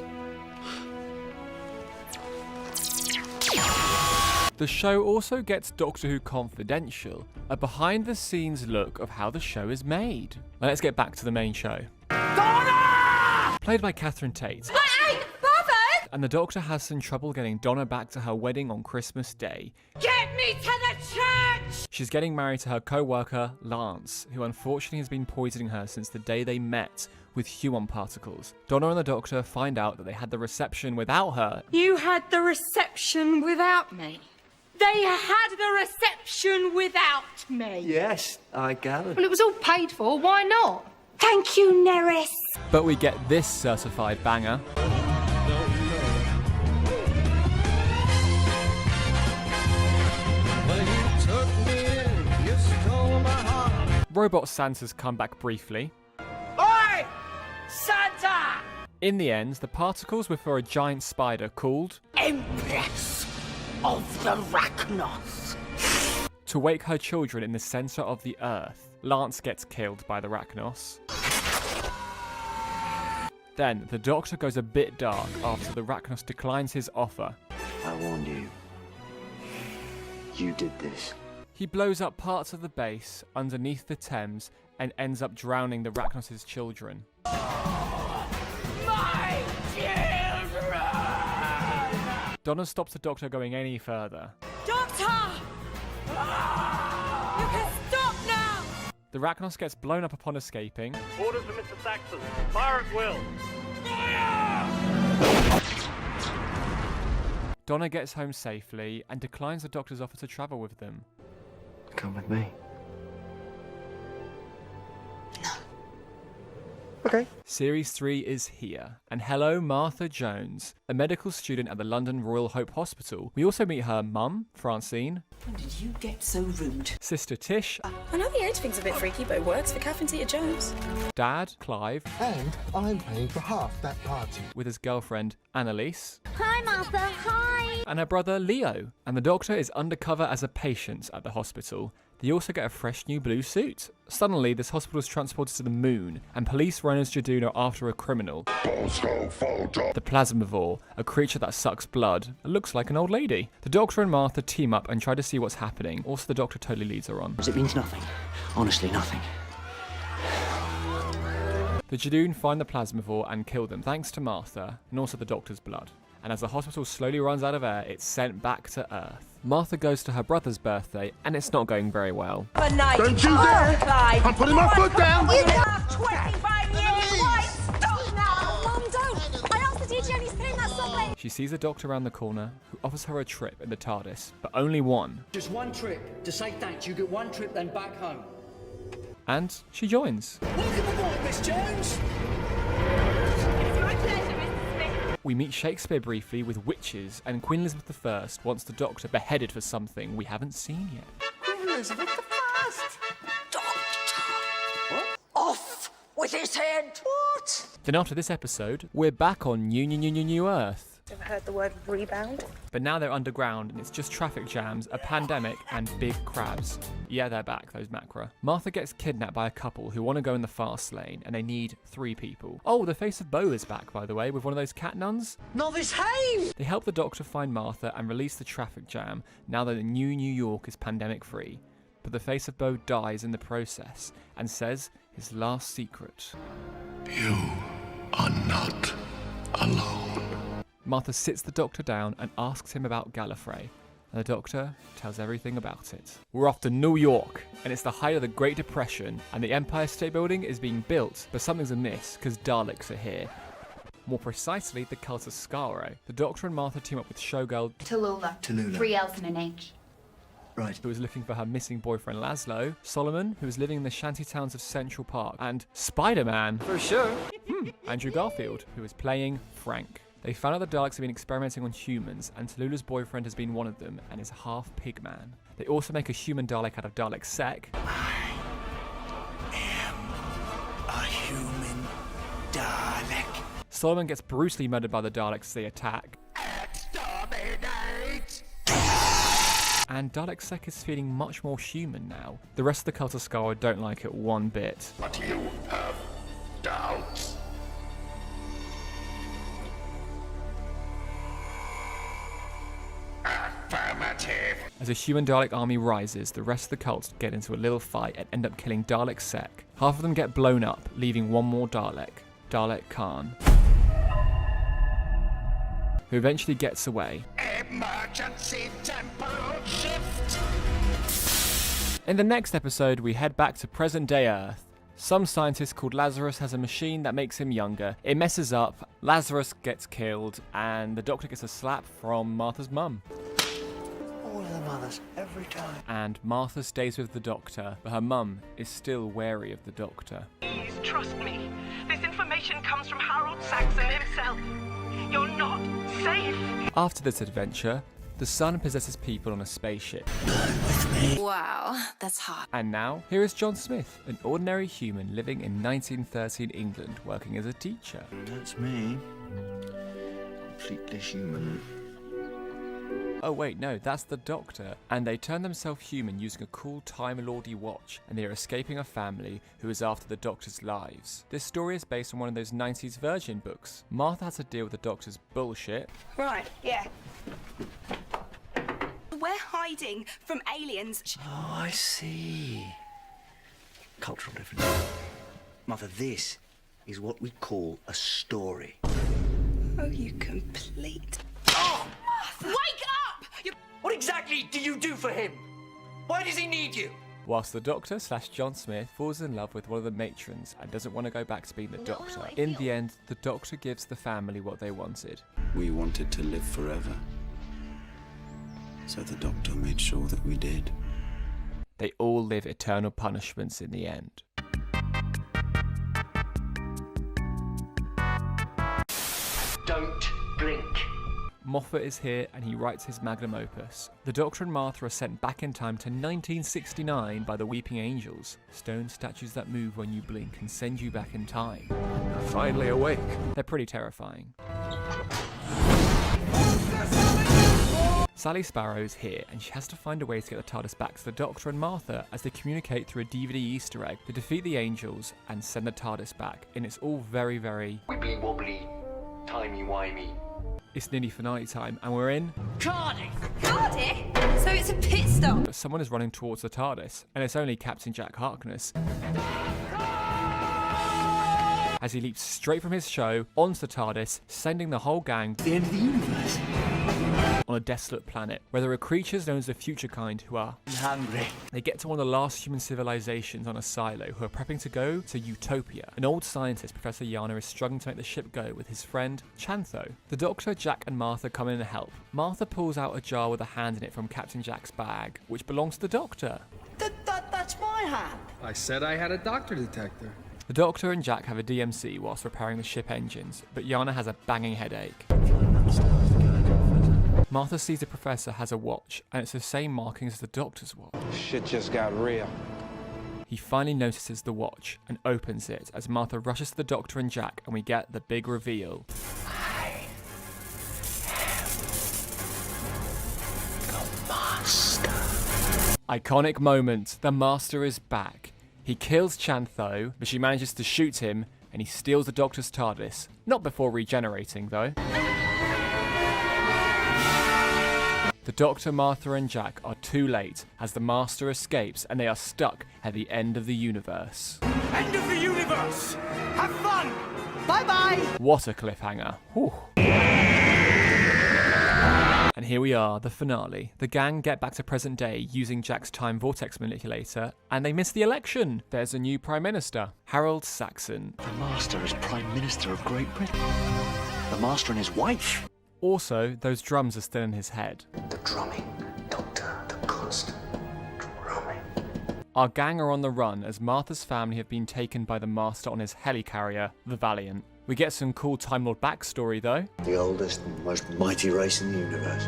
The show also gets Doctor Who Confidential, a behind-the-scenes look of how the show is made. Now let's get back to the main show. Donna! Played by Catherine Tate. I ain't bothered! And the Doctor has some trouble getting Donna back to her wedding on Christmas Day. Get me to the church! She's getting married to her co-worker, Lance, who unfortunately has been poisoning her since the day they met with Huon particles. Donna and the Doctor find out that they had the reception without her. You had the reception without me. They had the reception without me. Yes, I gathered. Well, it was all paid for, why not? Thank you, Neris. But we get this certified banger. Robot Santa's come back briefly. Oi! Santa! In the end, the particles were for a giant spider called Empress of the Rachnos. to wake her children in the centre of the Earth. Lance gets killed by the Rachnos. Then, the Doctor goes a bit dark after the Rachnos declines his offer. I warned you. You did this. He blows up parts of the base underneath the Thames and ends up drowning the Rachnos' children. My children! Donna stops the Doctor going any further. Doctor! You can stop now! The Rachnos gets blown up upon escaping. Orders for Mr. Saxon. Fire at will. Donna gets home safely and declines the Doctor's offer to travel with them. Come with me. Okay. Series 3 is here. And hello, Martha Jones, a medical student at the London Royal Hope Hospital. We also meet her mum, Francine. When did you get so rude? Sister Tish. I know the age thing's a bit freaky, but it works for Catherine Zeta-Jones. Dad, Clive. And I'm paying for half that party. With his girlfriend, Annalise. Hi, Martha. Hi. And her brother, Leo. And the Doctor is undercover as a patient at the hospital. They also get a fresh new blue suit. Suddenly, this hospital is transported to the moon, and police run as Jadun are after a criminal. The Plasmavore, a creature that sucks blood. It looks like an old lady. The Doctor and Martha team up and try to see what's happening. Also, the Doctor totally leads her on. It means nothing. Honestly, nothing. The Jadun find the Plasmavore and kill them, thanks to Martha, and also the Doctor's blood. And as the hospital slowly runs out of air, it's sent back to Earth. Martha goes to her brother's birthday, and it's not going very well. Good night. Don't you dare! I'm putting my foot down! You have 25 years right. Stop now! Mum, don't! I asked the DJ and he's playing that song later. She sees the Doctor around the corner, who offers her a trip in the TARDIS, but only one. Just one trip. To say thanks, you get one trip, then back home. And she joins. Welcome aboard, Miss Jones! It's my pleasure, Mr. Smith. We meet Shakespeare briefly with witches, and Queen Elizabeth I wants the Doctor beheaded for something we haven't seen yet. Queen Elizabeth I. Doctor! Off with his head! What? Then after this episode, we're back on New Earth. Ever heard the word rebound? But now they're underground and it's just traffic jams, a pandemic, and big crabs. Yeah, they're back, those macra. Martha gets kidnapped by a couple who want to go in the fast lane, and they need 3 people. Oh, the face of Bo is back, by the way, with one of those cat nuns. Novice Haim! They help the Doctor find Martha and release the traffic jam now that New York is pandemic free. But the face of Bo dies in the process and says his last secret. You are not alone. Martha sits the Doctor down and asks him about Gallifrey, and the Doctor tells everything about it. We're off to New York, and it's the height of the Great Depression, and the Empire State Building is being built, but something's amiss, because Daleks are here. More precisely, the cult of Skaro. The Doctor and Martha team up with showgirl Tallulah. 3 L's and an H. Right. Who is looking for her missing boyfriend Laszlo, Solomon, who is living in the shanty towns of Central Park, and Spider-Man, for sure, Andrew Garfield, who is playing Frank. They found out the Daleks have been experimenting on humans, and Tallulah's boyfriend has been one of them, and is half pigman. They also make a human Dalek out of Dalek Sec. A human Dalek. Solomon gets brutally murdered by the Daleks as they attack. Exterminate! And Dalek Sec is feeling much more human now. The rest of the cult of Skaro don't like it one bit. But you have doubts. Affirmative. As a human Dalek army rises, the rest of the cult get into a little fight and end up killing Dalek Sec. Half of them get blown up, leaving one more Dalek, Dalek Khan, who eventually gets away. Emergency temporal shift. In the next episode, we head back to present-day Earth. Some scientist called Lazarus has a machine that makes him younger. It messes up, Lazarus gets killed, and the Doctor gets a slap from Martha's mum. All of the mothers, every time. And Martha stays with the Doctor, but her mum is still wary of the Doctor. Please trust me. This information comes from Harold Saxon himself. You're not safe. After this adventure, the Sun possesses people on a spaceship. Wow, that's hot. And now, here is John Smith, an ordinary human living in 1913 England, working as a teacher. That's me. Completely human. Oh wait, no, that's the Doctor. And they turn themselves human using a cool Time Lordy watch, and they are escaping a family who is after the Doctor's lives. This story is based on one of those 90s Virgin books. Martha has to deal with the Doctor's bullshit. Right, yeah. We're hiding from aliens. Oh, I see. Cultural difference. Mother, this is what we call a story. Oh, you complete... Oh! Martha! Wake up! What exactly do you do for him? Why does he need you? Whilst the Doctor / John Smith falls in love with one of the matrons and doesn't want to go back to being the Doctor, in the end, the Doctor gives the family what they wanted. We wanted to live forever. So the Doctor made sure that we did. They all live eternal punishments in the end. Don't blink. Moffat is here and he writes his magnum opus. The Doctor and Martha are sent back in time to 1969 by the Weeping Angels, stone statues that move when you blink and send you back in time. You're finally awake. They're pretty terrifying. Sally Sparrow's here and she has to find a way to get the TARDIS back to the Doctor and Martha as they communicate through a DVD Easter egg to defeat the Angels and send the TARDIS back. And it's all very, very... Wibbly wobbly, timey-wimey. It's nearly finale time and we're in... Cardiff! Cardiff? So it's a pit stop. But someone is running towards the TARDIS and it's only Captain Jack Harkness. As he leaps straight from his show onto the TARDIS, sending the whole gang to the end of the universe. On a desolate planet, where there are creatures known as the Future Kind who are hungry. They get to one of the last human civilizations on a silo who are prepping to go to Utopia. An old scientist, Professor Yana, is struggling to make the ship go with his friend Chantho. The Doctor, Jack and Martha come in to help. Martha pulls out a jar with a hand in it from Captain Jack's bag, which belongs to the Doctor. That's my hand. I said I had a Doctor detector. The Doctor and Jack have a DMC whilst repairing the ship engines, but Yana has a banging headache. Martha sees the Professor has a watch, and it's the same markings as the Doctor's watch. Shit just got real. He finally notices the watch and opens it as Martha rushes to the Doctor and Jack, and we get the big reveal. The Master. Iconic moment, the Master is back. He kills Chantho, but she manages to shoot him, and he steals the Doctor's TARDIS. Not before regenerating, though. The Doctor, Martha and Jack are too late as the Master escapes and they are stuck at the end of the universe. End of the universe! Have fun! Bye-bye! What a cliffhanger. Whew. And here we are, the finale. The gang get back to present day using Jack's time vortex manipulator, and they miss the election. There's a new Prime Minister, Harold Saxon. The Master is Prime Minister of Great Britain. The Master and his wife. Also, those drums are still in his head. The drumming, Doctor, the constant drumming. Our gang are on the run as Martha's family have been taken by the Master on his helicarrier, the Valiant. We get some cool Time Lord backstory though. The oldest and most mighty race in the universe.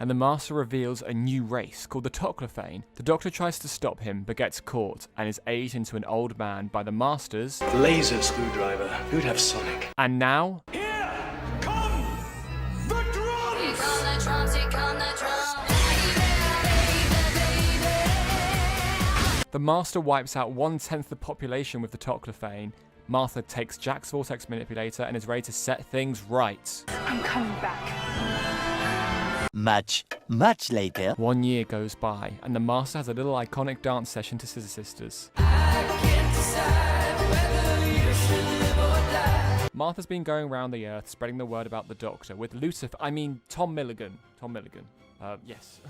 And the Master reveals a new race called the Toclophane. The Doctor tries to stop him but gets caught and is aged into an old man by the Master's laser screwdriver. Who'd have Sonic? And now... The Master wipes out 1/10 the population with the Toclophane. Martha takes Jack's vortex manipulator and is ready to set things right. I'm coming back. Much later. 1 year goes by, and the Master has a little iconic dance session to Scissor Sisters. Martha's been going around the Earth spreading the word about the Doctor with Tom Milligan. Yes.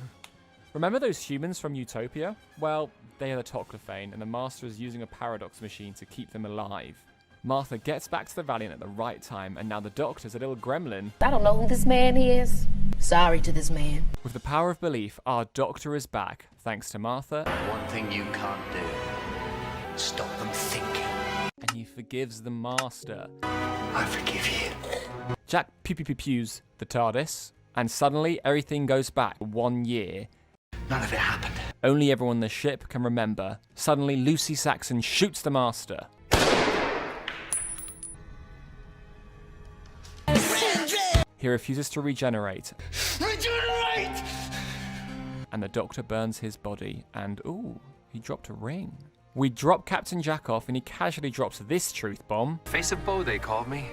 Remember those humans from Utopia? Well, they are the Toclophane, and the Master is using a paradox machine to keep them alive. Martha gets back to the Valiant at the right time, and now the Doctor's a little gremlin. I don't know who this man is. Sorry to this man. With the power of belief, our Doctor is back, thanks to Martha. One thing you can't do. Stop them thinking. And he forgives the Master. I forgive you. Jack pews the TARDIS, and suddenly everything goes back 1 year. None of it happened. Only everyone on the ship can remember. Suddenly, Lucy Saxon shoots the Master. he refuses to regenerate. Regenerate! And the Doctor burns his body, and ooh, he dropped a ring. We drop Captain Jack off, and he casually drops this truth bomb. Face of Bo, they called me.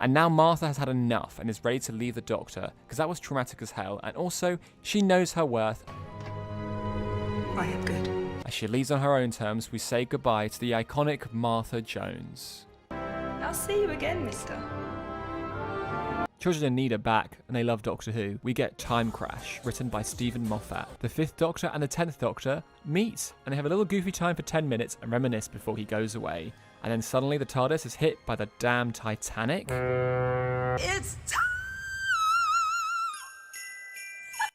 And now Martha has had enough and is ready to leave the Doctor, because that was traumatic as hell, and also, she knows her worth. I am good. As she leaves on her own terms, we say goodbye to the iconic Martha Jones. I'll see you again, mister. Children in need are back, and they love Doctor Who. We get Time Crash, written by Stephen Moffat. The 5th Doctor and the 10th Doctor meet, and they have a little goofy time for 10 minutes and reminisce before he goes away. And then suddenly the TARDIS is hit by the damn Titanic. It's time!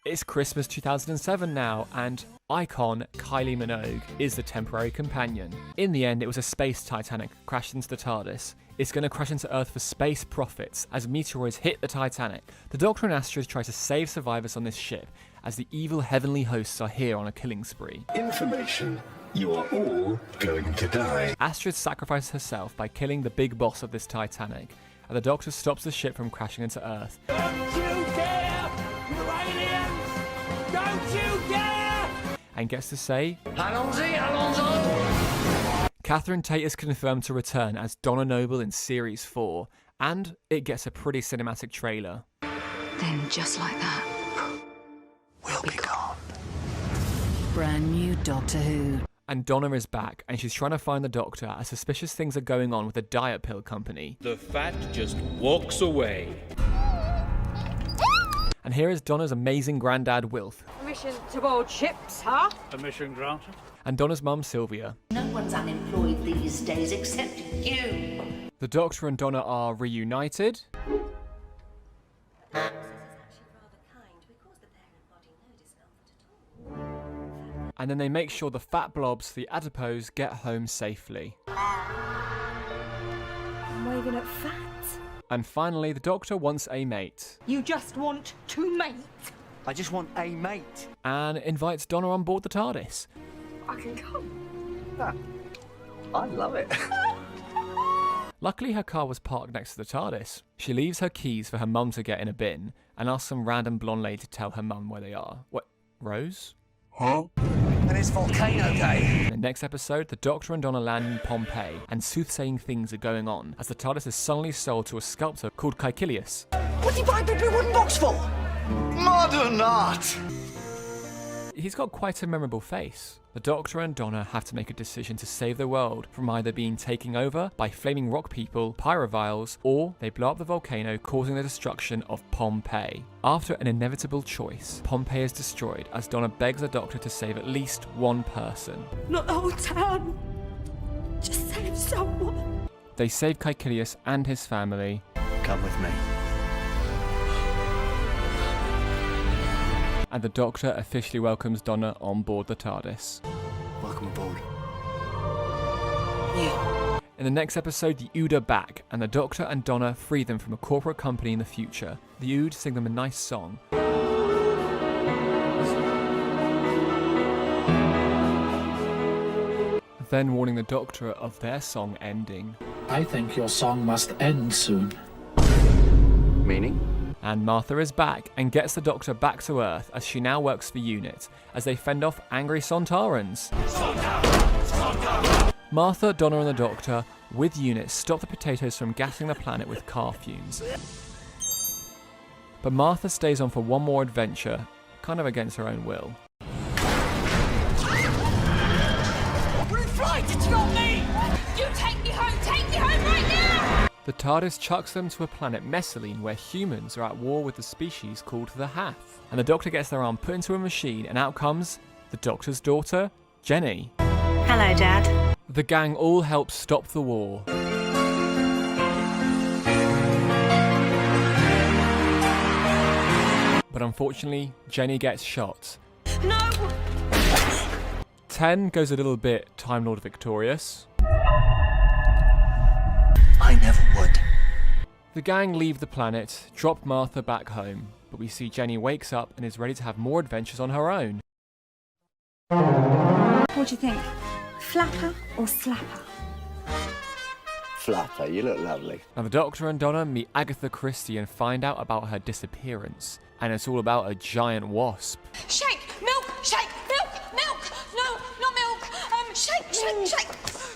It's Christmas 2007 now, and icon Kylie Minogue is the temporary companion. In the end, it was a space Titanic that crashed into the TARDIS. It's going to crash into Earth for space profits as meteoroids hit the Titanic. The Doctor and Astrid try to save survivors on this ship, as the evil heavenly hosts are here on a killing spree. Information. You are all going to die. Astrid sacrifices herself by killing the big boss of this Titanic, and the Doctor stops the ship from crashing into Earth. Don't you dare! You aliens! Don't you dare! And gets to say, Allons-y, allons-y! Catherine Tate is confirmed to return as Donna Noble in Series 4, and it gets a pretty cinematic trailer. Then just like that, We'll be gone. brand new Doctor Who. And Donna is back, and she's trying to find the Doctor as suspicious things are going on with the diet pill company. The fat just walks away. And here is Donna's amazing granddad, Wilf. Permission to board ships, huh? Permission granted. And Donna's mum, Sylvia. No one's unemployed these days except you. The Doctor and Donna are reunited. And then they make sure the fat blobs, the adipose, get home safely. I'm waving at fat. And finally, the Doctor wants a mate. You just want to mate. I just want a mate. And invites Donna on board the TARDIS. I can come. I love it. Luckily, her car was parked next to the TARDIS. She leaves her keys for her mum to get in a bin, and asks some random blonde lady to tell her mum where they are. What, Rose? Huh? And it's volcano day. In the next episode, the Doctor and Donna land in Pompeii, and soothsaying things are going on, as the TARDIS is suddenly sold to a sculptor called Caecilius. What do you buy a big blue wooden box for? Modern art! He's got quite a memorable face. The Doctor and Donna have to make a decision to save the world from either being taken over by flaming rock people, pyroviles, or they blow up the volcano, causing the destruction of Pompeii. After an inevitable choice, Pompeii is destroyed as Donna begs the Doctor to save at least one person. Not the whole town. Just save someone. They save Caecilius and his family. Come with me. And the Doctor officially welcomes Donna on board the TARDIS. Welcome aboard. Yeah. In the next episode, the Ood are back, and the Doctor and Donna free them from a corporate company in the future. The Ood sing them a nice song. Then warning the Doctor of their song ending. I think your song must end soon. Meaning? And Martha is back and gets the Doctor back to Earth as she now works for UNIT as they fend off angry Sontarans. Martha, Donna and the Doctor, with UNIT, stop the potatoes from gassing the planet with car fumes. But Martha stays on for one more adventure, kind of against her own will. We're in flight! It's not me! You take me home! Take me home right now! The TARDIS chucks them to a planet Messaline where humans are at war with a species called the Hath. And the Doctor gets their arm put into a machine and out comes the Doctor's daughter, Jenny. Hello, Dad. The gang all help stop the war. But unfortunately, Jenny gets shot. No! 10 goes a little bit Time Lord victorious. I never would. The gang leave the planet, drop Martha back home, but we see Jenny wakes up and is ready to have more adventures on her own. What do you think? Flapper or slapper? Fluffer, you look lovely. Now the Doctor and Donna meet Agatha Christie and find out about her disappearance. And it's all about a giant wasp. Shake, milk, milk. No, not milk. Shake.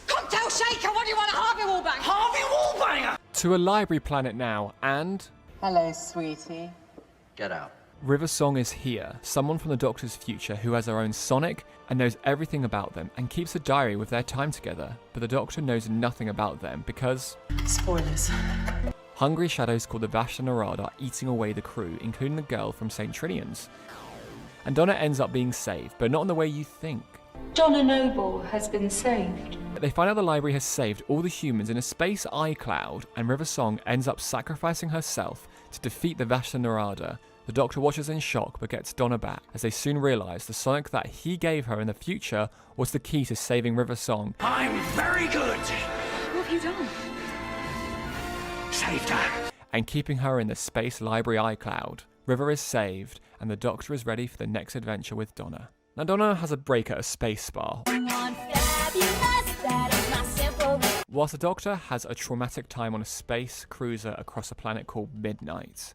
Cocktail shaker. What do you want, a Harvey Wallbanger? Harvey Wallbanger! To a library planet now, and... Hello, sweetie. Get out. River Song is here, someone from the Doctor's future who has her own Sonic and knows everything about them and keeps a diary with their time together. But the Doctor knows nothing about them because... Spoilers. Hungry shadows called the Vashta Nerada are eating away the crew, including the girl from St. Trinian's. And Donna ends up being saved, but not in the way you think. Donna Noble has been saved. They find out the library has saved all the humans in a space iCloud, and River Song ends up sacrificing herself to defeat the Vashta Nerada. The Doctor watches in shock but gets Donna back, as they soon realise the Sonic that he gave her in the future was the key to saving River Song. I'm very good. What have you done? Saved her. And keeping her in the space library iCloud. River is saved, and the Doctor is ready for the next adventure with Donna. Now Donna has a break at a space spa. Whilst the Doctor has a traumatic time on a space cruiser across a planet called Midnight.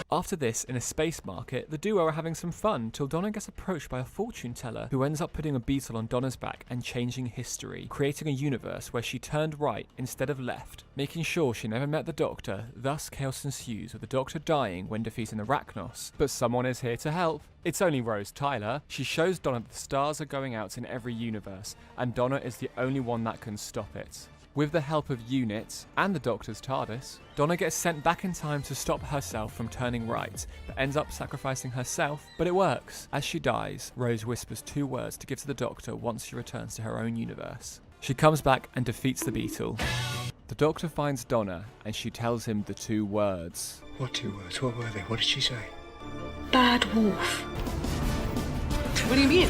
After this, in a space market, the duo are having some fun till Donna gets approached by a fortune teller who ends up putting a beetle on Donna's back and changing history, creating a universe where she turned right instead of left, making sure she never met the Doctor. Thus chaos ensues with the Doctor dying when defeating the Arachnos. But someone is here to help. It's only Rose Tyler. She shows Donna that the stars are going out in every universe, and Donna is the only one that can stop it. With the help of UNIT and the Doctor's TARDIS, Donna gets sent back in time to stop herself from turning right, but ends up sacrificing herself, but it works. As she dies, Rose whispers 2 words to give to the Doctor once she returns to her own universe. She comes back and defeats the beetle. The Doctor finds Donna, and she tells him the 2 words. What 2 words? What were they? What did she say? Bad wolf. What do you mean?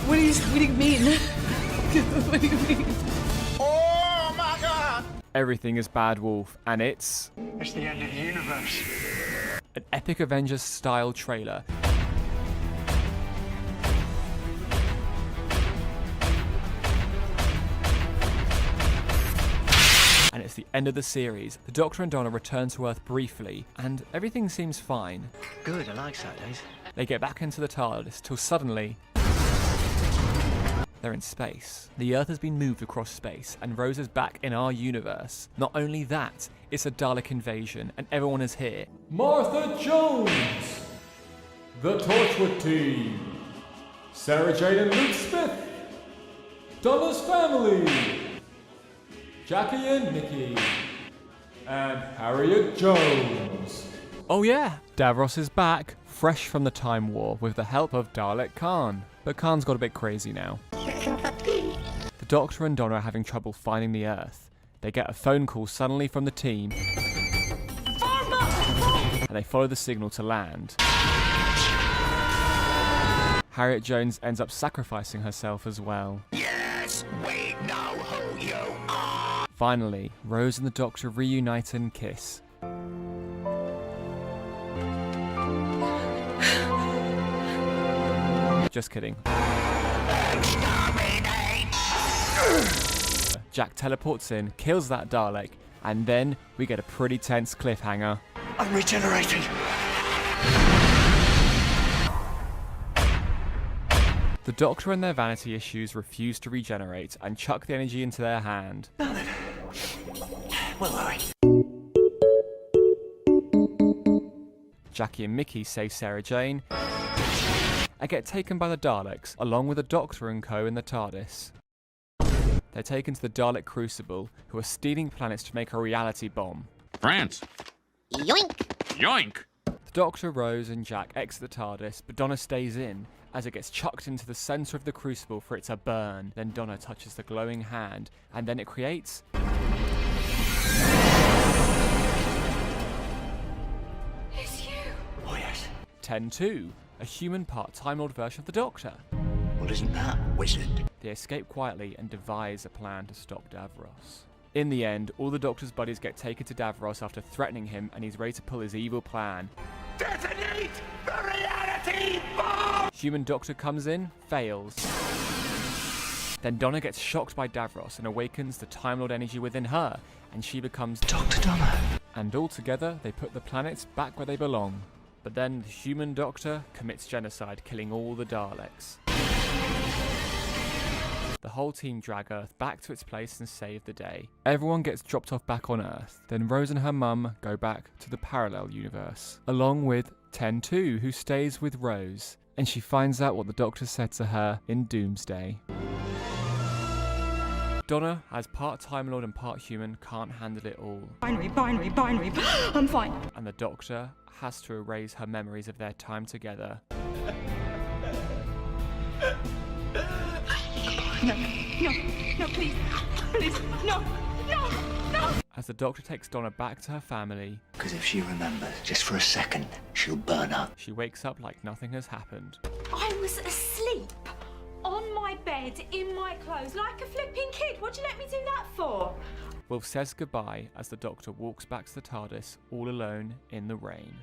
What do you mean? What do you mean? Oh my God! Everything is Bad Wolf, and it's the end of the universe. An epic Avengers-style trailer. And it's the end of the series. The Doctor and Donna return to Earth briefly, and everything seems fine. Good, I like Saturdays. They get back into the TARDIS till suddenly they're in space. The Earth has been moved across space, and Rose is back in our universe. Not only that, it's a Dalek invasion, and everyone is here. Martha Jones! The Torchwood Team! Sarah Jane and Luke Smith! Donna's family! Jackie and Nikki! And Harriet Jones! Oh yeah, Davros is back, fresh from the Time War, with the help of Dalek Khan. But Khan's got a bit crazy now. The Doctor and Donna are having trouble finding the Earth. They get a phone call suddenly from the team, and they follow the signal to land. Harriet Jones ends up sacrificing herself as well. Yes, we know who you are. Finally, Rose and the Doctor reunite and kiss. Just kidding. Jack teleports in, kills that Dalek, and then we get a pretty tense cliffhanger. I'm regenerating. The Doctor and their vanity issues refuse to regenerate and chuck the energy into their hand. Now then, where were we? Jackie and Mickey save Sarah Jane and get taken by the Daleks, along with the Doctor and co in the TARDIS. They're taken to the Dalek Crucible, who are stealing planets to make a reality bomb. France! Yoink! Yoink! The Doctor, Rose and Jack exit the TARDIS, but Donna stays in, as it gets chucked into the centre of the Crucible for it to burn. Then Donna touches the glowing hand, and then it creates... It's you! Oh yes. 10-2, a human part Time Lord version of the Doctor. Well, isn't that wizard? They escape quietly and devise a plan to stop Davros. In the end, all the Doctor's buddies get taken to Davros after threatening him, and he's ready to pull his evil plan. Detonate the reality bomb! human doctor comes in, fails. Then Donna gets shocked by Davros and awakens the Time Lord energy within her, and she becomes Dr. Donna. And all together, they put the planets back where they belong. But then the human doctor commits genocide, killing all the Daleks. The whole team drag Earth back to its place and save the day. Everyone gets dropped off back on Earth. Then Rose and her mum go back to the parallel universe, along with 10-2, who stays with Rose. And she finds out what the Doctor said to her in Doomsday. Donna, as part Time Lord and part human, can't handle it all. Binary. I'm fine. And the Doctor has to erase her memories of their time together. No, please, no. As the Doctor takes Donna back to her family. Because if she remembers, just for a second, she'll burn up. She wakes up like nothing has happened. I was asleep on my bed in my clothes like a flipping kid. What'd you let me do that for? Wilf says goodbye as the Doctor walks back to the TARDIS all alone in the rain.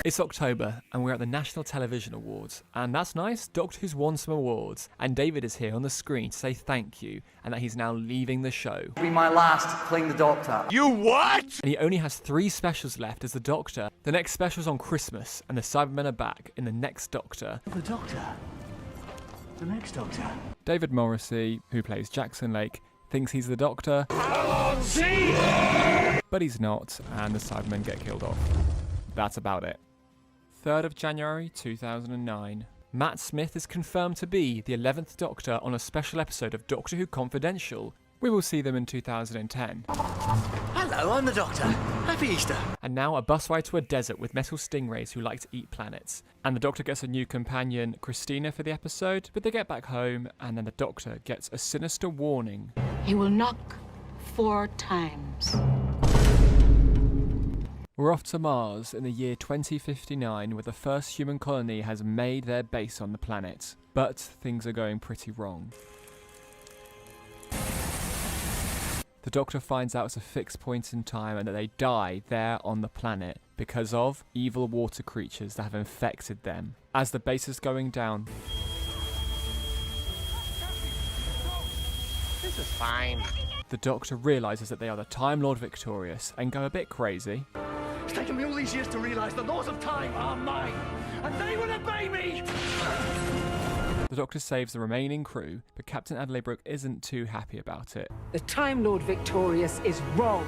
It's October and we're at the National Television Awards, and that's nice, Doctor Who's won some awards, and David is here on the screen to say thank you and that he's now leaving the show. It'll be my last playing the Doctor. You what? And he only has 3 specials left as the Doctor. The next special's on Christmas, and the Cybermen are back in the next Doctor. The Doctor? The next Doctor? David Morrissey, who plays Jackson Lake, thinks he's the Doctor, but he's not, and the Cybermen get killed off. That's about it. 3rd of January 2009. Matt Smith is confirmed to be the 11th Doctor on a special episode of Doctor Who Confidential. We will see them in 2010. Hello, I'm the Doctor. Happy Easter. And now a bus ride to a desert with metal stingrays who like to eat planets. And the Doctor gets a new companion, Christina, for the episode, but they get back home and then the Doctor gets a sinister warning. He will knock 4 times. We're off to Mars in the year 2059, where the first human colony has made their base on the planet. But things are going pretty wrong. The Doctor finds out it's a fixed point in time and that they die there on the planet because of evil water creatures that have infected them. As the base is going down, This is fine. the Doctor realises that they are the Time Lord victorious and go a bit crazy. It's taken me all these years to realise the laws of time are mine, and they will obey me! The Doctor saves the remaining crew, but Captain Adelaide Brooke isn't too happy about it. The Time Lord victorious is wrong.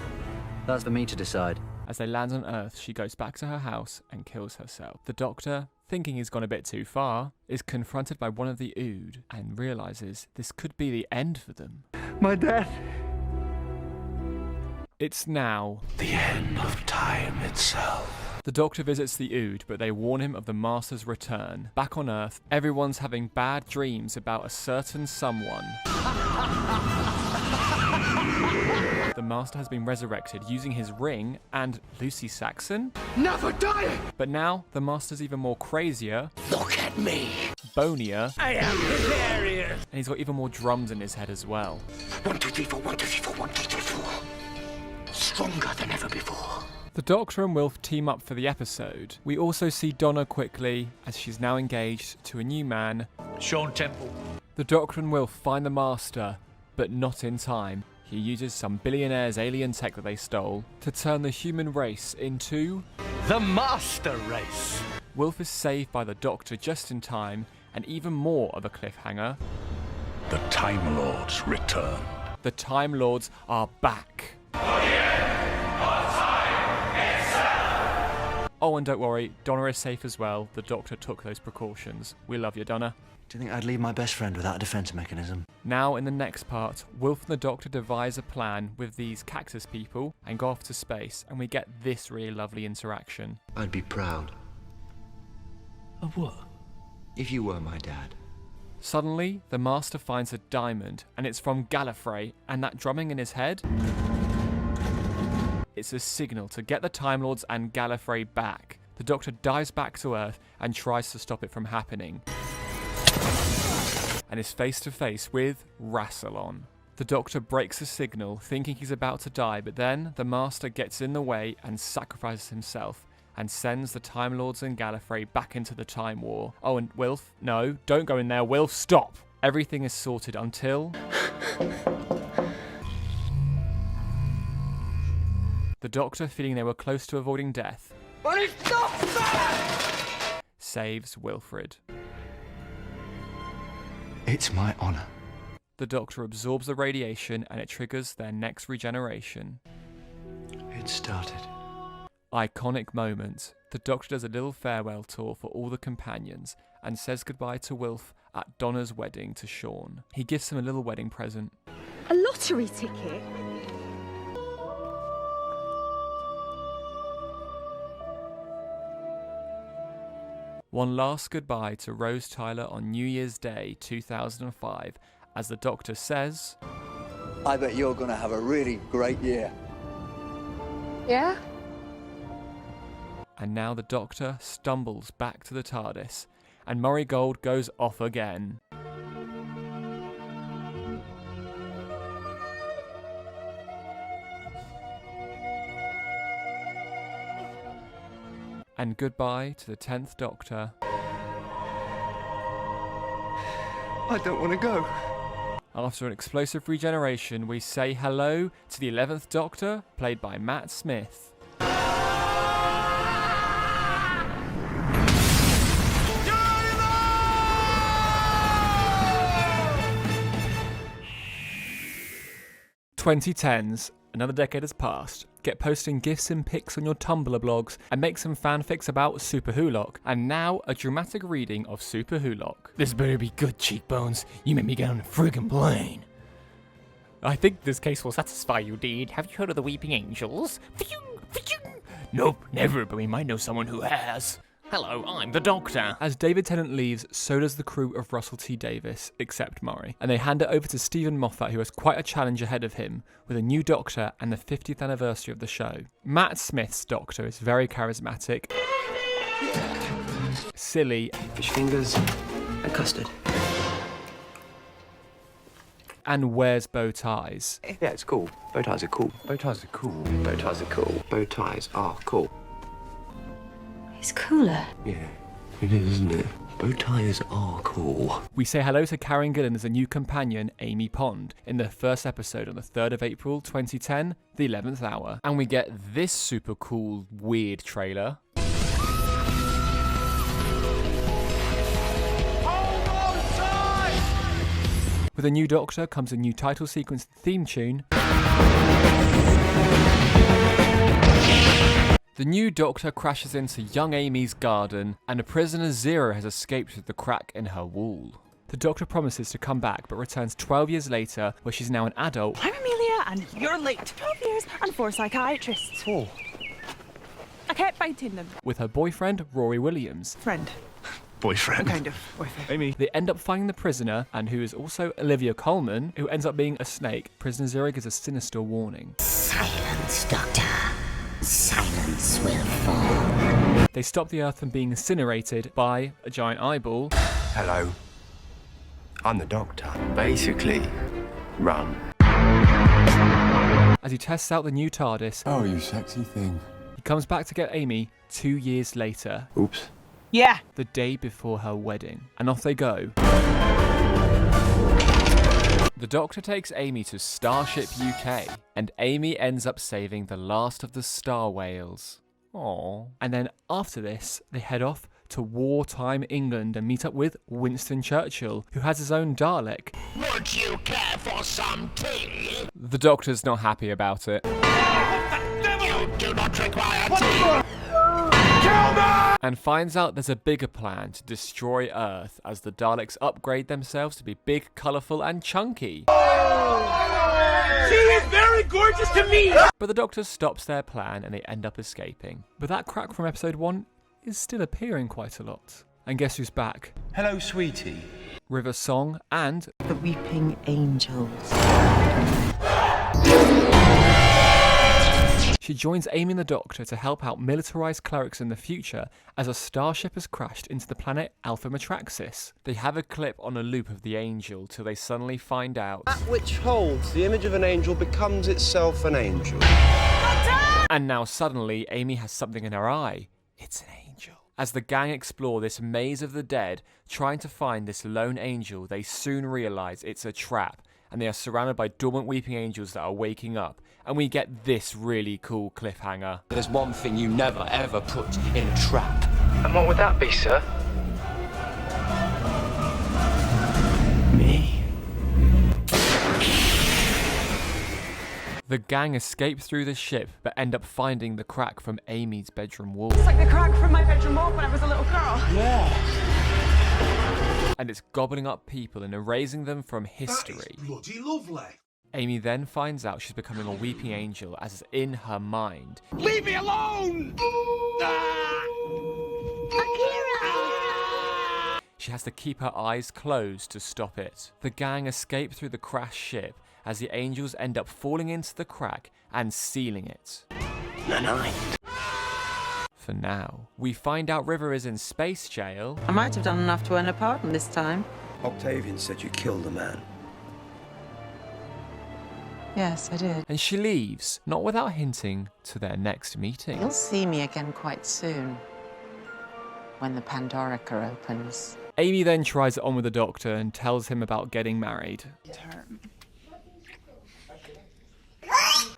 That's for me to decide. As they land on Earth, she goes back to her house and kills herself. The Doctor, thinking he's gone a bit too far, is confronted by one of the Ood and realises this could be the end for them. My death. It's now. The end of time itself. The Doctor visits the Ood, but they warn him of the Master's return. Back on Earth, everyone's having bad dreams about a certain someone. The Master has been resurrected using his ring and Lucy Saxon. Never die! But now, the Master's even more crazier. Look at me! Bonier. I am hilarious! And he's got even more drums in his head as well. 1, 2, 3, 4, 1, 2, 3, 4, 1, 2, 3, 4. Stronger than ever before. The Doctor and Wilf team up for the episode. We also see Donna quickly, as she's now engaged to a new man, Sean Temple. The Doctor and Wilf find the Master, but not in time. He uses some billionaire's alien tech that they stole to turn the human race into the Master Race. Wilf is saved by the Doctor just in time, and even more of a cliffhanger. The Time Lords return. The Time Lords are back. Oh, and don't worry, Donna is safe as well. The Doctor took those precautions. We love you, Donna. Do you think I'd leave my best friend without a defence mechanism? Now, in the next part, Wilf and the Doctor devise a plan with these cactus people and go off to space, and we get this really lovely interaction. I'd be proud. Of what? If you were my dad. Suddenly, the Master finds a diamond, and it's from Gallifrey, and that drumming in his head? It's a signal to get the Time Lords and Gallifrey back. The Doctor dives back to Earth and tries to stop it from happening. And is face to face with Rassilon. The Doctor breaks the signal, thinking he's about to die, but then the Master gets in the way and sacrifices himself, and sends the Time Lords and Gallifrey back into the Time War. Oh, and Wilf, no, don't go in there, Wilf, stop! Everything is sorted until... the Doctor, feeling they were close to avoiding death, But it's not fair! saves Wilfred. It's my honor. The Doctor absorbs the radiation and it triggers their next regeneration. It started. Iconic moment. The Doctor does a little farewell tour for all the companions and says goodbye to Wilf at Donna's wedding to Sean. He gives him a little wedding present. A lottery ticket? One last goodbye to Rose Tyler on New Year's Day 2005 as the Doctor says, I bet you're going to have a really great year. Yeah? and now the Doctor stumbles back to the TARDIS, and Murray Gold goes off again. And goodbye to the 10th Doctor. I don't want to go. After an explosive regeneration, we say hello to the 11th Doctor, played by Matt Smith. "2010s, another decade has passed. Get posting gifs and pics on your Tumblr blogs and make some fanfics about Super Wholock. And now a dramatic reading of Super Wholock. This better be good, Cheekbones. You made me get on the friggin' plane. I think this case will satisfy you, Deed. Have you heard of the Weeping Angels? Nope, never, but we might know someone who has. Hello, I'm the Doctor. As David Tennant leaves, so does the crew of Russell T Davies, except Murray. And they hand it over to Stephen Moffat, who has quite a challenge ahead of him, with a new Doctor and the 50th anniversary of the show. Matt Smith's Doctor is very charismatic, silly, fish fingers, and custard. and wears bow ties. Yeah, it's cool. Bow ties are cool. Bow ties are cool. Bow ties are cool. Bow ties are cool. It's cooler. Yeah, it is, isn't it? Bow ties are cool. We say hello to Karen Gillan as a new companion, Amy Pond, in the first episode on the 3rd of April 2010, the 11th hour. And we get this super cool, weird trailer. With a new Doctor comes a new title sequence and theme tune. The new Doctor crashes into young Amy's garden, and a prisoner Zero has escaped through the crack in her wall. The Doctor promises to come back, but returns 12 years later, where she's now an adult. I'm Amelia, and you're late. 12 years and 4 psychiatrists. Oh. I kept biting them. With her boyfriend, Rory Williams. Friend. Boyfriend. Kind of boyfriend. Amy. They end up finding the prisoner, and who is also Olivia Colman, who ends up being a snake. Prisoner Zero gives a sinister warning. Silence, Doctor. Silence will fall. They stop the Earth from being incinerated by a giant eyeball. Hello. I'm the Doctor. Basically, run. As he tests out the new TARDIS. Oh, you sexy thing. He comes back to get Amy 2 years later. Oops. Yeah. The day before her wedding. And off they go. The Doctor takes Amy to Starship UK, and Amy ends up saving the last of the star whales. Aww. And then after this, they head off to wartime England and meet up with Winston Churchill, who has his own Dalek. Would you care for some tea? The Doctor's not happy about it. You do not require tea. And finds out there's a bigger plan to destroy Earth as the Daleks upgrade themselves to be big, colourful and chunky. She is very gorgeous to me! But the Doctor stops their plan and they end up escaping. But that crack from episode 1 is still appearing quite a lot. And guess who's back? Hello, sweetie. River Song and... The Weeping Angels. She joins Amy and the Doctor to help out militarized clerics in the future as a starship has crashed into the planet Alpha Metraxis. They have a clip on a loop of the angel till they suddenly find out That which holds the image of an angel becomes itself an angel. And now suddenly Amy has something in her eye. It's an angel. As the gang explore this maze of the dead, trying to find this lone angel, they soon realise it's a trap, and they are surrounded by dormant weeping angels that are waking up, and we get this really cool cliffhanger. There's one thing you never ever put in a trap. And what would that be, sir? Me. The gang escape through the ship, but end up finding the crack from Amy's bedroom wall. It's like the crack from my bedroom wall when I was a little girl. Yeah. And it's gobbling up people and erasing them from history. That is bloody lovely. Amy then finds out she's becoming a weeping angel as it's in her mind. Leave me alone! She has to keep her eyes closed to stop it. The gang escape through the crashed ship as the angels end up falling into the crack and sealing it. Night. For now, we find out River is in space jail. I might have done enough to earn a pardon this time. Octavian said you killed a man. Yes, I did. And she leaves, not without hinting to their next meeting. You'll see me again quite soon. When the Pandorica opens. Amy then tries it on with the Doctor and tells him about getting married.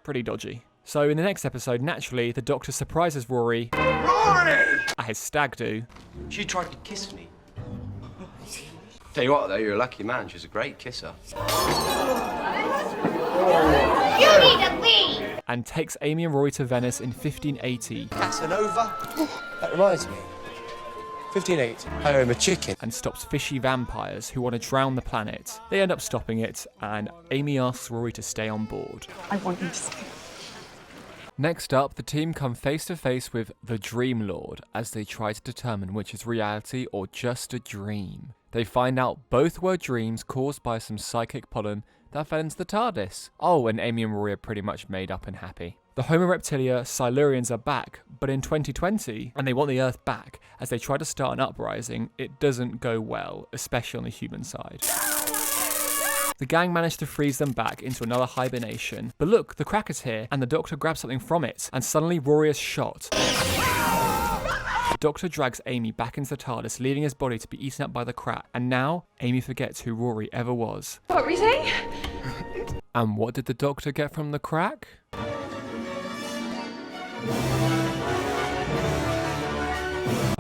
Pretty dodgy. So in the next episode, naturally, the Doctor surprises Rory at his stag do. She tried to kiss me. Tell you what, though, you're a lucky man. She's a great kisser. You need a lead! And takes Amy and Rory to Venice in 1580. Casanova? That reminds me. 1580. I owe him a chicken. And stops fishy vampires who want to drown the planet. They end up stopping it, and Amy asks Rory to stay on board. I want you to stay. Next up, the team come face to face with the Dream Lord as they try to determine which is reality or just a dream. They find out both were dreams caused by some psychic pollen that fell into the TARDIS. Oh, and Amy and Rory are pretty much made up and happy. The Homo Reptilia Silurians are back, but in 2020, and they want the Earth back. As they try to start an uprising, it doesn't go well, especially on the human side. The gang managed to freeze them back into another hibernation. But look, the crack is here, and the Doctor grabs something from it, and suddenly Rory is shot. The Doctor drags Amy back into the TARDIS, leaving his body to be eaten up by the crack. And now, Amy forgets who Rory ever was. What were you saying? And what did the Doctor get from the crack?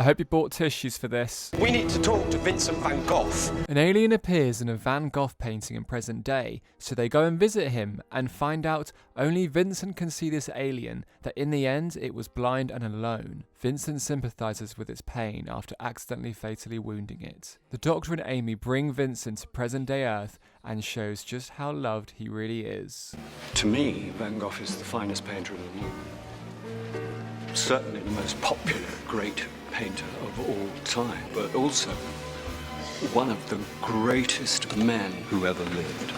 I hope you bought tissues for this. We need to talk to Vincent van Gogh. An alien appears in a Van Gogh painting in present day, so they go and visit him and find out only Vincent can see this alien, that in the end it was blind and alone. Vincent sympathises with its pain after accidentally fatally wounding it. The Doctor and Amy bring Vincent to present day Earth and shows just how loved he really is. To me, Van Gogh is the finest painter of them all. Certainly the most popular great painter of all time, but also one of the greatest men who ever lived.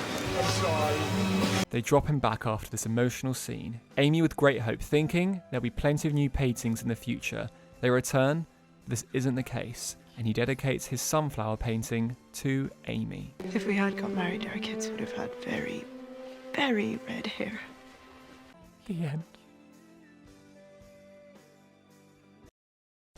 They drop him back after this emotional scene. Amy with great hope, thinking there'll be plenty of new paintings in the future. They return, but this isn't the case, and he dedicates his sunflower painting to Amy. If we had got married, our kids would have had very, very red hair. The end.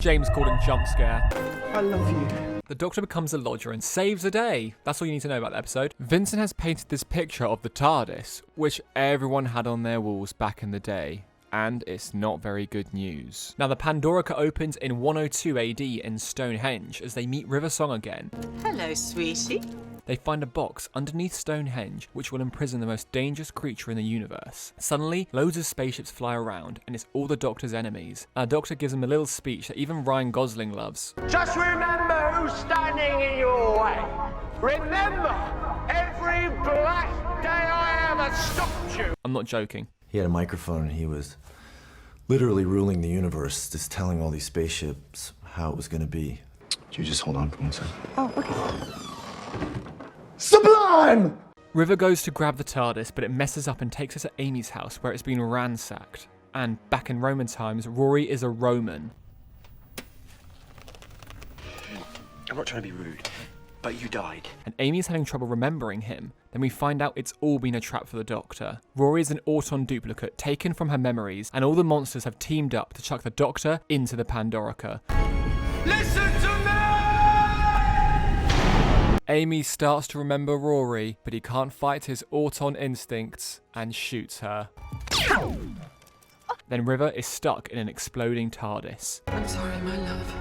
James Corden jump scare. I love you. The Doctor becomes a lodger and saves the day. That's all you need to know about the episode. Vincent has painted this picture of the TARDIS, which everyone had on their walls back in the day. And it's not very good news. Now, the Pandorica opens in 102 AD in Stonehenge as they meet River Song again. Hello, sweetie. They find a box underneath Stonehenge which will imprison the most dangerous creature in the universe. Suddenly, loads of spaceships fly around and it's all the Doctor's enemies. Our Doctor gives them a little speech that even Ryan Gosling loves. Just remember who's standing in your way. Remember, every blessed day I ever stopped you. I'm not joking. He had a microphone and he was literally ruling the universe, just telling all these spaceships how it was going to be. Could you just hold on for 1 second? Oh, okay. Sublime! River goes to grab the TARDIS, but it messes up and takes her to Amy's house where it's been ransacked. And back in Roman times, Rory is a Roman. I'm not trying to be rude, but you died. And Amy's having trouble remembering him. Then we find out it's all been a trap for the Doctor. Rory is an Auton duplicate taken from her memories, and all the monsters have teamed up to chuck the Doctor into the Pandorica. Listen to me! Amy starts to remember Rory, but he can't fight his Auton instincts and shoots her. Then River is stuck in an exploding TARDIS. I'm sorry, my love.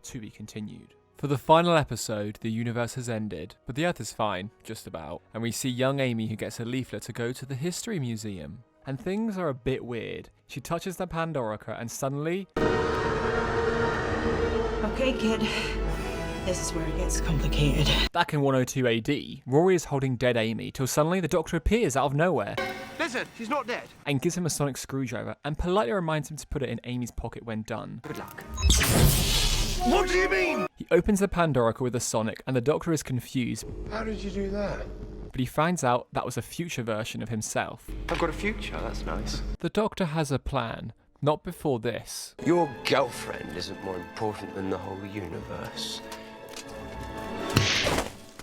To be continued. For the final episode, the universe has ended, but the Earth is fine, just about, and we see young Amy who gets a leaflet to go to the History Museum. And things are a bit weird. She touches the Pandorica and suddenly... Okay, kid. This is where it gets complicated. Back in 102 AD, Rory is holding dead Amy till suddenly the Doctor appears out of nowhere. Listen, she's not dead. And gives him a sonic screwdriver and politely reminds him to put it in Amy's pocket when done. Good luck. What do you mean? He opens the Pandorica with a sonic and the Doctor is confused. How did you do that? But he finds out that was a future version of himself. I've got a future, that's nice. The Doctor has a plan. Not before this. Your girlfriend isn't more important than the whole universe.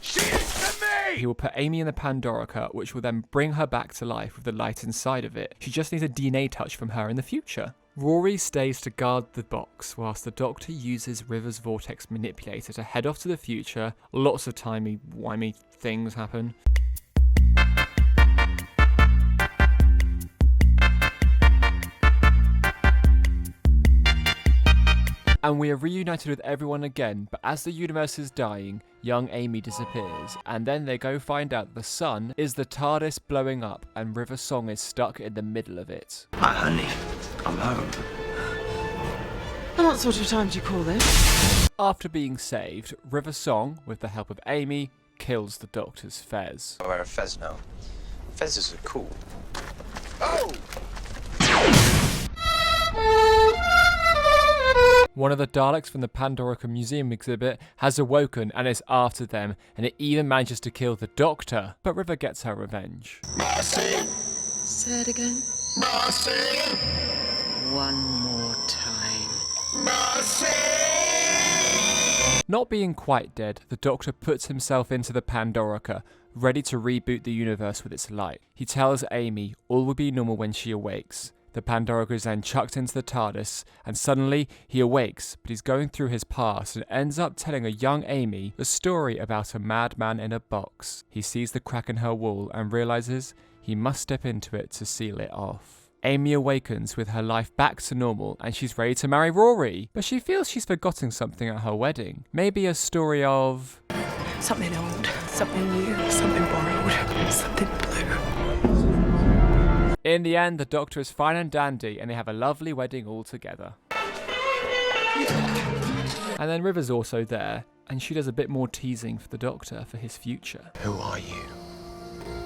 She is to me! He will put Amy in the Pandorica, which will then bring her back to life with the light inside of it. She just needs a DNA touch from her in the future. Rory stays to guard the box, whilst the Doctor uses River's vortex manipulator to head off to the future. Lots of timey-wimey things happen. And we are reunited with everyone again, but as the universe is dying, young Amy disappears, and then they go find out the sun is the TARDIS blowing up, and River Song is stuck in the middle of it. Hi, honey. I'm home. And what sort of time do you call this? After being saved, River Song, with the help of Amy, kills the Doctor's fez. I wear a fez now. Fezzes are cool. Oh! One of the Daleks from the Pandorica Museum exhibit has awoken and is after them, and it even manages to kill the Doctor. But River gets her revenge. Mercy. Say it again. Mercy! One more time. Mercy! Not being quite dead, the Doctor puts himself into the Pandorica, ready to reboot the universe with its light. He tells Amy all will be normal when she awakes. The Pandorica is then chucked into the TARDIS, and suddenly he awakes, but he's going through his past and ends up telling a young Amy a story about a madman in a box. He sees the crack in her wall and realises he must step into it to seal it off. Amy awakens with her life back to normal and she's ready to marry Rory, but she feels she's forgotten something at her wedding. Maybe a story of... Something old, something new, something borrowed, something blue. In the end, the Doctor is fine and dandy and they have a lovely wedding all together. And then River's also there, and she does a bit more teasing for the Doctor for his future. Who are you?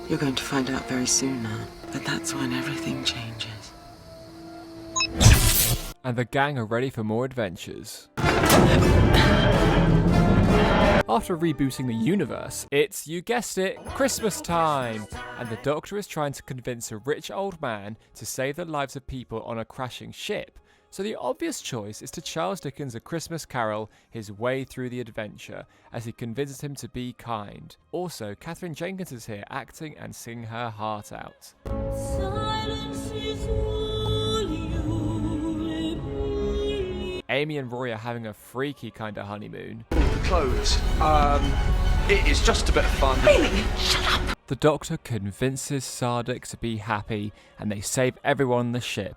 You're going to find out very soon now, but that's when everything changes. And the gang are ready for more adventures. After rebooting the universe, it's, you guessed it, Christmas time! And the Doctor is trying to convince a rich old man to save the lives of people on a crashing ship. So the obvious choice is to Charles Dickens' A Christmas Carol his way through the adventure, as he convinces him to be kind. Also, Catherine Jenkins is here acting and singing her heart out. Amy and Rory are having a freaky kind of honeymoon. Clothes. It is just a bit of fun. Really? Shut up! The Doctor convinces Sardik to be happy, and they save everyone on the ship.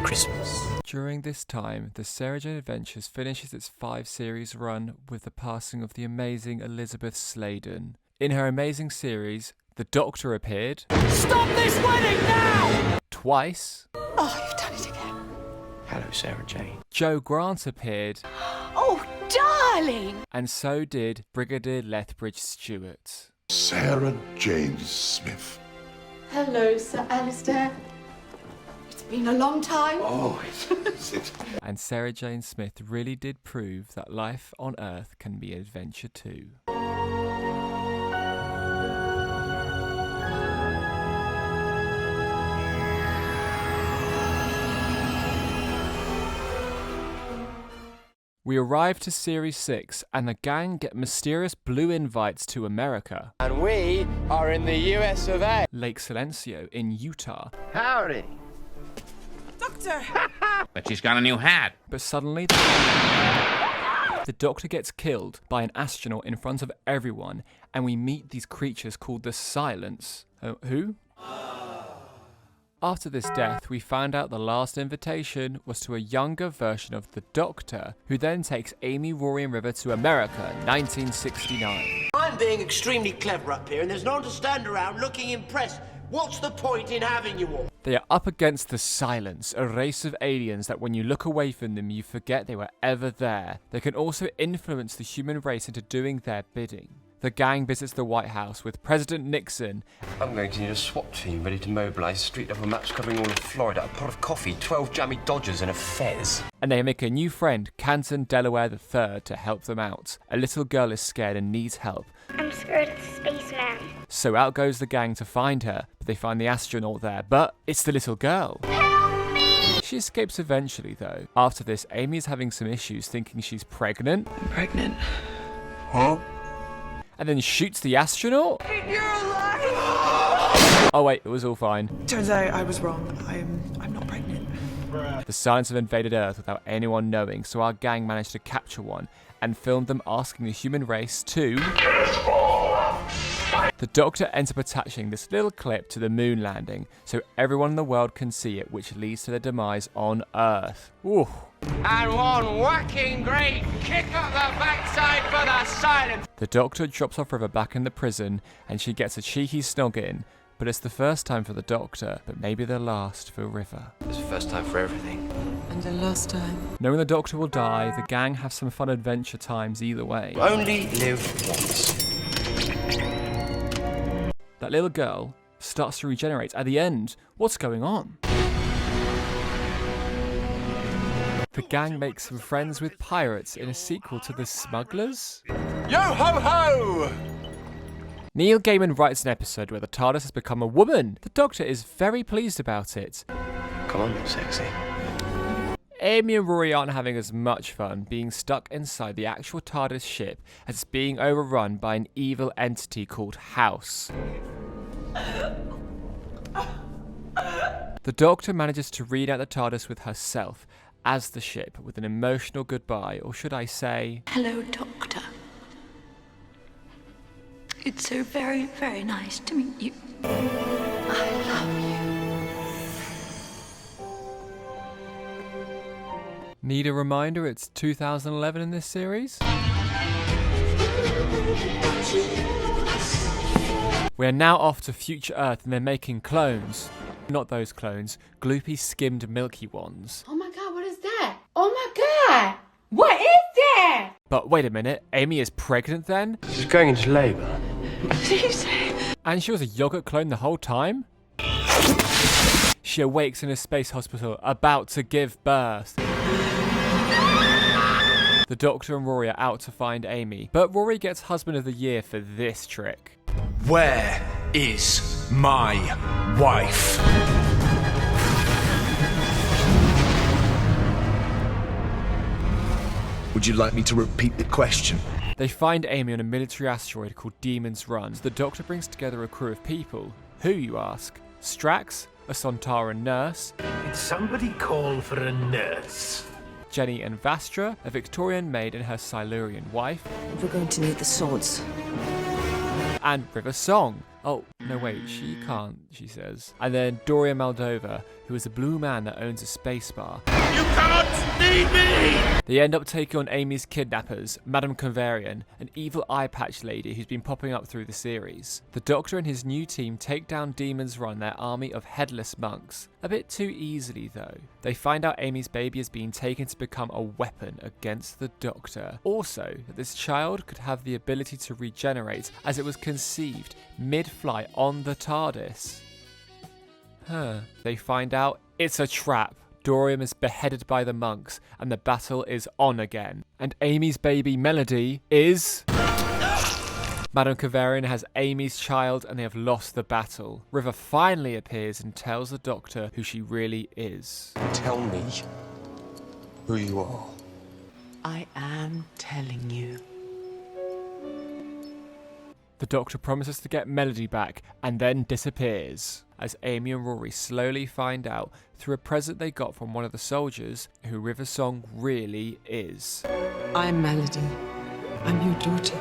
Christmas. During this time, the Sarah Jane Adventures finishes its 5-series run with the passing of the amazing Elizabeth Sladen. In her amazing series, the Doctor appeared... Stop this wedding now! Twice. Oh, you've done it again. Hello, Sarah Jane. Joe Grant appeared... Oh, darling! And so did Brigadier Lethbridge Stewart. Sarah Jane Smith. Hello, Sir Alistair. It's been a long time. Oh, it's... And Sarah Jane Smith really did prove that life on Earth can be adventure too. We arrive to Series 6, and the gang get mysterious blue invites to America. And we are in the US of A. Lake Silencio in Utah. Howdy. Doctor! But she's got a new hat. But suddenly, the Doctor gets killed by an astronaut in front of everyone, and we meet these creatures called the Silence. Who? After this death, we found out the last invitation was to a younger version of the Doctor, who then takes Amy, Rory and River to America, 1969. I'm being extremely clever up here, and there's no one to stand around looking impressed. What's the point in having you all? They are up against the Silence, a race of aliens that when you look away from them, you forget they were ever there. They can also influence the human race into doing their bidding. The gang visits the White House with President Nixon. I'm going to need a SWAT team ready to mobilise, street-level maps covering all of Florida, a pot of coffee, 12 jammy Dodgers and a fez. And they make a new friend, Canton Delaware III, to help them out. A little girl is scared and needs help. I'm scared of the spaceman. So out goes the gang to find her, but they find the astronaut there, but it's the little girl. Help me! She escapes eventually though. After this, Amy is having some issues thinking she's pregnant. I'm pregnant. Huh? And then shoots the astronaut? You're alive! Oh wait, it was all fine. Turns out I was wrong. I'm not pregnant. The Silence have invaded Earth without anyone knowing, so our gang managed to capture one and filmed them asking the human race to... The Doctor ends up attaching this little clip to the moon landing so everyone in the world can see it, which leads to their demise on Earth. Ooh. And one whacking great kick up the backside for the Silence. The Doctor drops off River back in the prison and she gets a cheeky snog in, but it's the first time for the Doctor, but maybe the last for River. It's the first time for everything. And the last time. Knowing the Doctor will die, the gang have some fun adventure times either way. Only live once. That little girl starts to regenerate at the end. What's going on? The gang makes some friends with pirates in a sequel to The Smugglers. Yo ho ho! Neil Gaiman writes an episode where the TARDIS has become a woman. The Doctor is very pleased about it. Come on, sexy. Amy and Rory aren't having as much fun being stuck inside the actual TARDIS ship as it's being overrun by an evil entity called House. The Doctor manages to read out the TARDIS with herself as the ship with an emotional goodbye, or should I say... Hello, Doctor. It's so very, very nice to meet you. I love you. Need a reminder it's 2011 in this series? We're now off to future Earth and they're making clones. Not those clones, gloopy skimmed milky ones. Oh my god, what is that? Oh my god! What is that? But wait a minute, Amy is pregnant then? She's going into labour. And she was a yogurt clone the whole time? She awakes in a space hospital about to give birth. The Doctor and Rory are out to find Amy, but Rory gets Husband of the Year for this trick. Where is my wife? Would you like me to repeat the question? They find Amy on a military asteroid called Demon's Run. The Doctor brings together a crew of people. Who, you ask? Strax, a Sontaran nurse. Did somebody call for a nurse? Jenny and Vastra, a Victorian maid and her Silurian wife. We're going to need the swords. And River Song. Oh, no wait, she can't, she says. And then Doria Moldova, who is a blue man that owns a space bar. You cannot need me! They end up taking on Amy's kidnappers, Madame Convarian, an evil eye patch lady who's been popping up through the series. The Doctor and his new team take down Demon's Run, their army of headless monks. A bit too easily though. They find out Amy's baby is being taken to become a weapon against the Doctor. Also, that this child could have the ability to regenerate as it was conceived mid-flight on the TARDIS. They find out it's a trap. Dorium is beheaded by the monks, and the battle is on again. And Amy's baby Melody is... Madame Kavarian has Amy's child, and they have lost the battle. River finally appears and tells the Doctor who she really is. Tell me who you are. I am telling you. The Doctor promises to get Melody back and then disappears, as Amy and Rory slowly find out through a present they got from one of the soldiers who River Song really is. I'm Melody. I'm your daughter.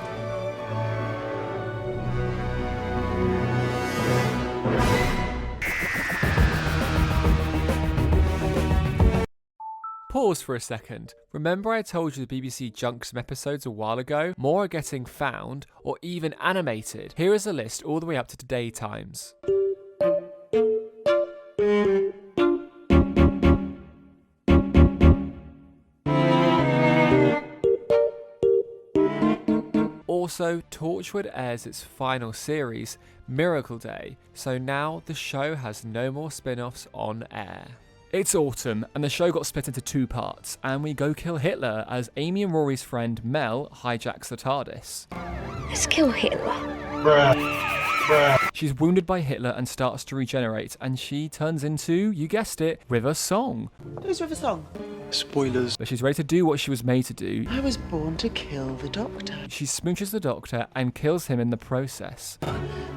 Pause for a second. Remember I told you the BBC junked some episodes a while ago? More are getting found or even animated. Here is a list all the way up to today times. Also, Torchwood airs its final series, Miracle Day, so now the show has no more spin-offs on air. It's autumn, and the show got split into 2 parts, and we go kill Hitler as Amy and Rory's friend Mel hijacks the TARDIS. Let's kill Hitler. She's wounded by Hitler and starts to regenerate, and she turns into, you guessed it, River Song. Who's River Song? Spoilers. But she's ready to do what she was made to do. I was born to kill the Doctor. She smooches the Doctor and kills him in the process.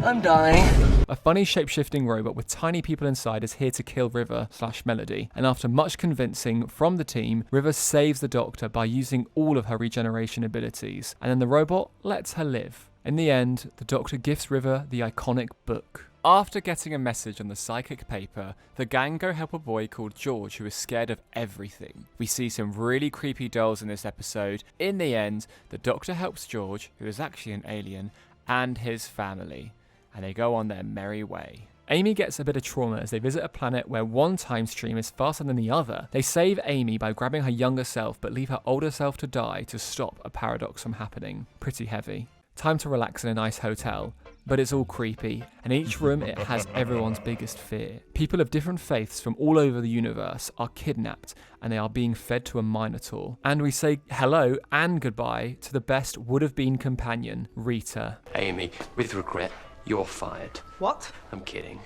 I'm dying. A funny shape-shifting robot with tiny people inside is here to kill River/Melody, and after much convincing from the team, River saves the Doctor by using all of her regeneration abilities, and then the robot lets her live. In the end, the Doctor gifts River the iconic book. After getting a message on the psychic paper, the gang go help a boy called George who is scared of everything. We see some really creepy dolls in this episode. In the end, the Doctor helps George, who is actually an alien, and his family, and they go on their merry way. Amy gets a bit of trauma as they visit a planet where one time stream is faster than the other. They save Amy by grabbing her younger self but leave her older self to die to stop a paradox from happening. Pretty heavy. Time to relax in a nice hotel, but it's all creepy, and each room it has everyone's biggest fear. People of different faiths from all over the universe are kidnapped, and they are being fed to a Minotaur. And we say hello and goodbye to the best would-have-been companion, Rita. Amy, with regret, you're fired. What? I'm kidding.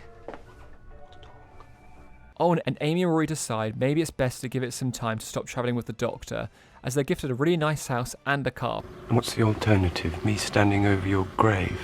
Oh, and Amy and Rory decide maybe it's best to give it some time to stop travelling with the Doctor, as they're gifted a really nice house and a car. And what's the alternative? Me standing over your grave?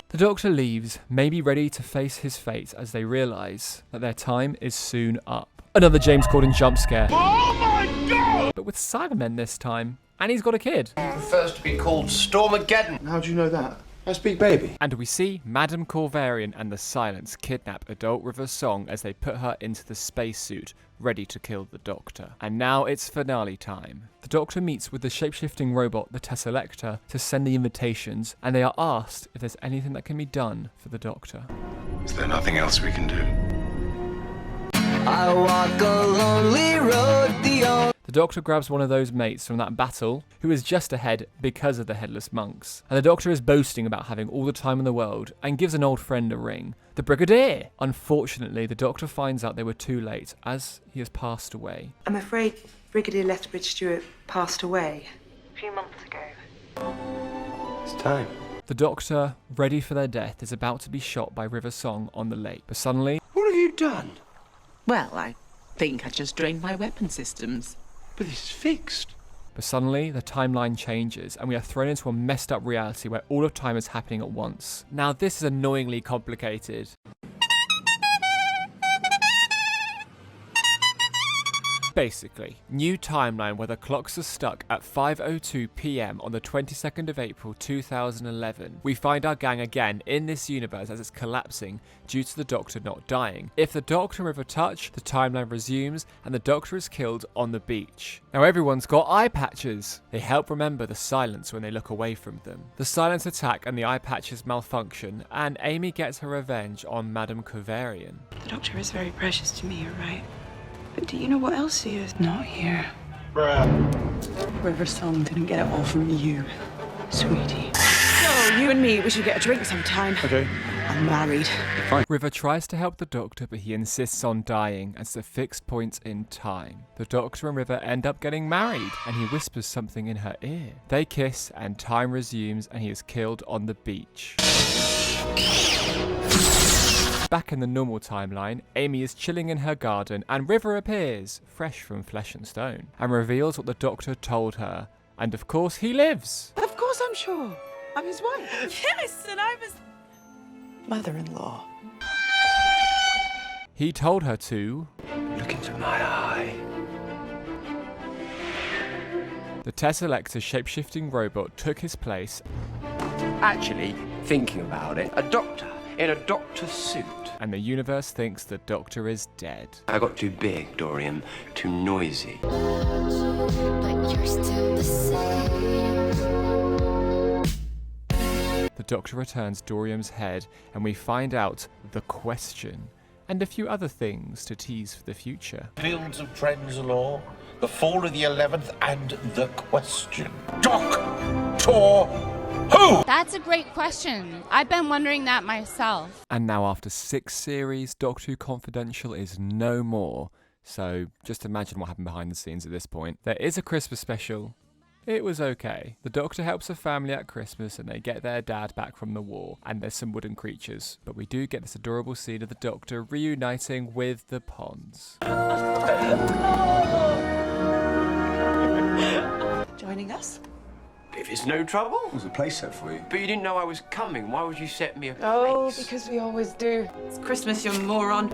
The Doctor leaves, maybe ready to face his fate as they realise that their time is soon up. Another James Corden jump scare. Oh my God! But with Cybermen this time. And he's got a kid. He prefers to be called Stormageddon. How do you know that? I speak baby. And we see Madame Corvarian and the Silence kidnap adult River Song as they put her into the spacesuit, ready to kill the Doctor. And now it's finale time. The Doctor meets with the shape-shifting robot, the Tesselector, to send the invitations, and they are asked if there's anything that can be done for the Doctor. Is there nothing else we can do? I walk a lonely road, The Doctor grabs one of those mates from that battle, who is just ahead because of the Headless Monks. And the Doctor is boasting about having all the time in the world, and gives an old friend a ring. The Brigadier! Unfortunately, the Doctor finds out they were too late, as he has passed away. I'm afraid Brigadier Lethbridge Stewart passed away a few months ago. It's time. The Doctor, ready for their death, is about to be shot by River Song on the lake. But suddenly... What have you done? Well, I think I just drained my weapon systems. But this is fixed. But suddenly, the timeline changes, and we are thrown into a messed up reality where all of time is happening at once. Now, this is annoyingly complicated. Basically, new timeline where the clocks are stuck at 5:02 PM on the 22nd of April 2011. We find our gang again in this universe as it's collapsing due to the Doctor not dying. If the Doctor and River touch, the timeline resumes and the Doctor is killed on the beach. Now everyone's got eye patches. They help remember the Silence when they look away from them. The Silence attack and the eye patches malfunction, and Amy gets her revenge on Madame Corvarian. The Doctor is very precious to me, you're right. But do you know what else he is? Not here. River Song didn't get it all from you, sweetie. So, you and me, we should get a drink sometime. Okay. I'm married. Fine. River tries to help the Doctor, but he insists on dying as the fixed point in time. The Doctor and River end up getting married, and he whispers something in her ear. They kiss, and time resumes, and he is killed on the beach. Back in the normal timeline, Amy is chilling in her garden and River appears, fresh from flesh and stone, and reveals what the Doctor told her. And of course he lives! Of course I'm sure. I'm his wife. Yes, and I'm his mother-in-law. He told her to look into my eye. The Tesselector shape-shifting robot took his place. Actually, thinking about it, a doctor in a doctor's suit. And the universe thinks the Doctor is dead. I got too big, Dorian. Too noisy. But you're still the same. The Doctor returns Dorian's head and we find out the question and a few other things to tease for the future. Fields of Trenzalore, the fall of the 11th, and the question. Doctor who? That's a great question. I've been wondering that myself. And now after 6 series, Doctor Who Confidential is no more. So just imagine what happened behind the scenes at this point. There is a Christmas special. It was okay. The Doctor helps a family at Christmas and they get their dad back from the war, and there's some wooden creatures. But we do get this adorable scene of the Doctor reuniting with the Ponds. Joining us? If it's no trouble. There's a place set for you. But you didn't know I was coming. Why would you set me a place? Oh, because we always do. It's Christmas, you moron.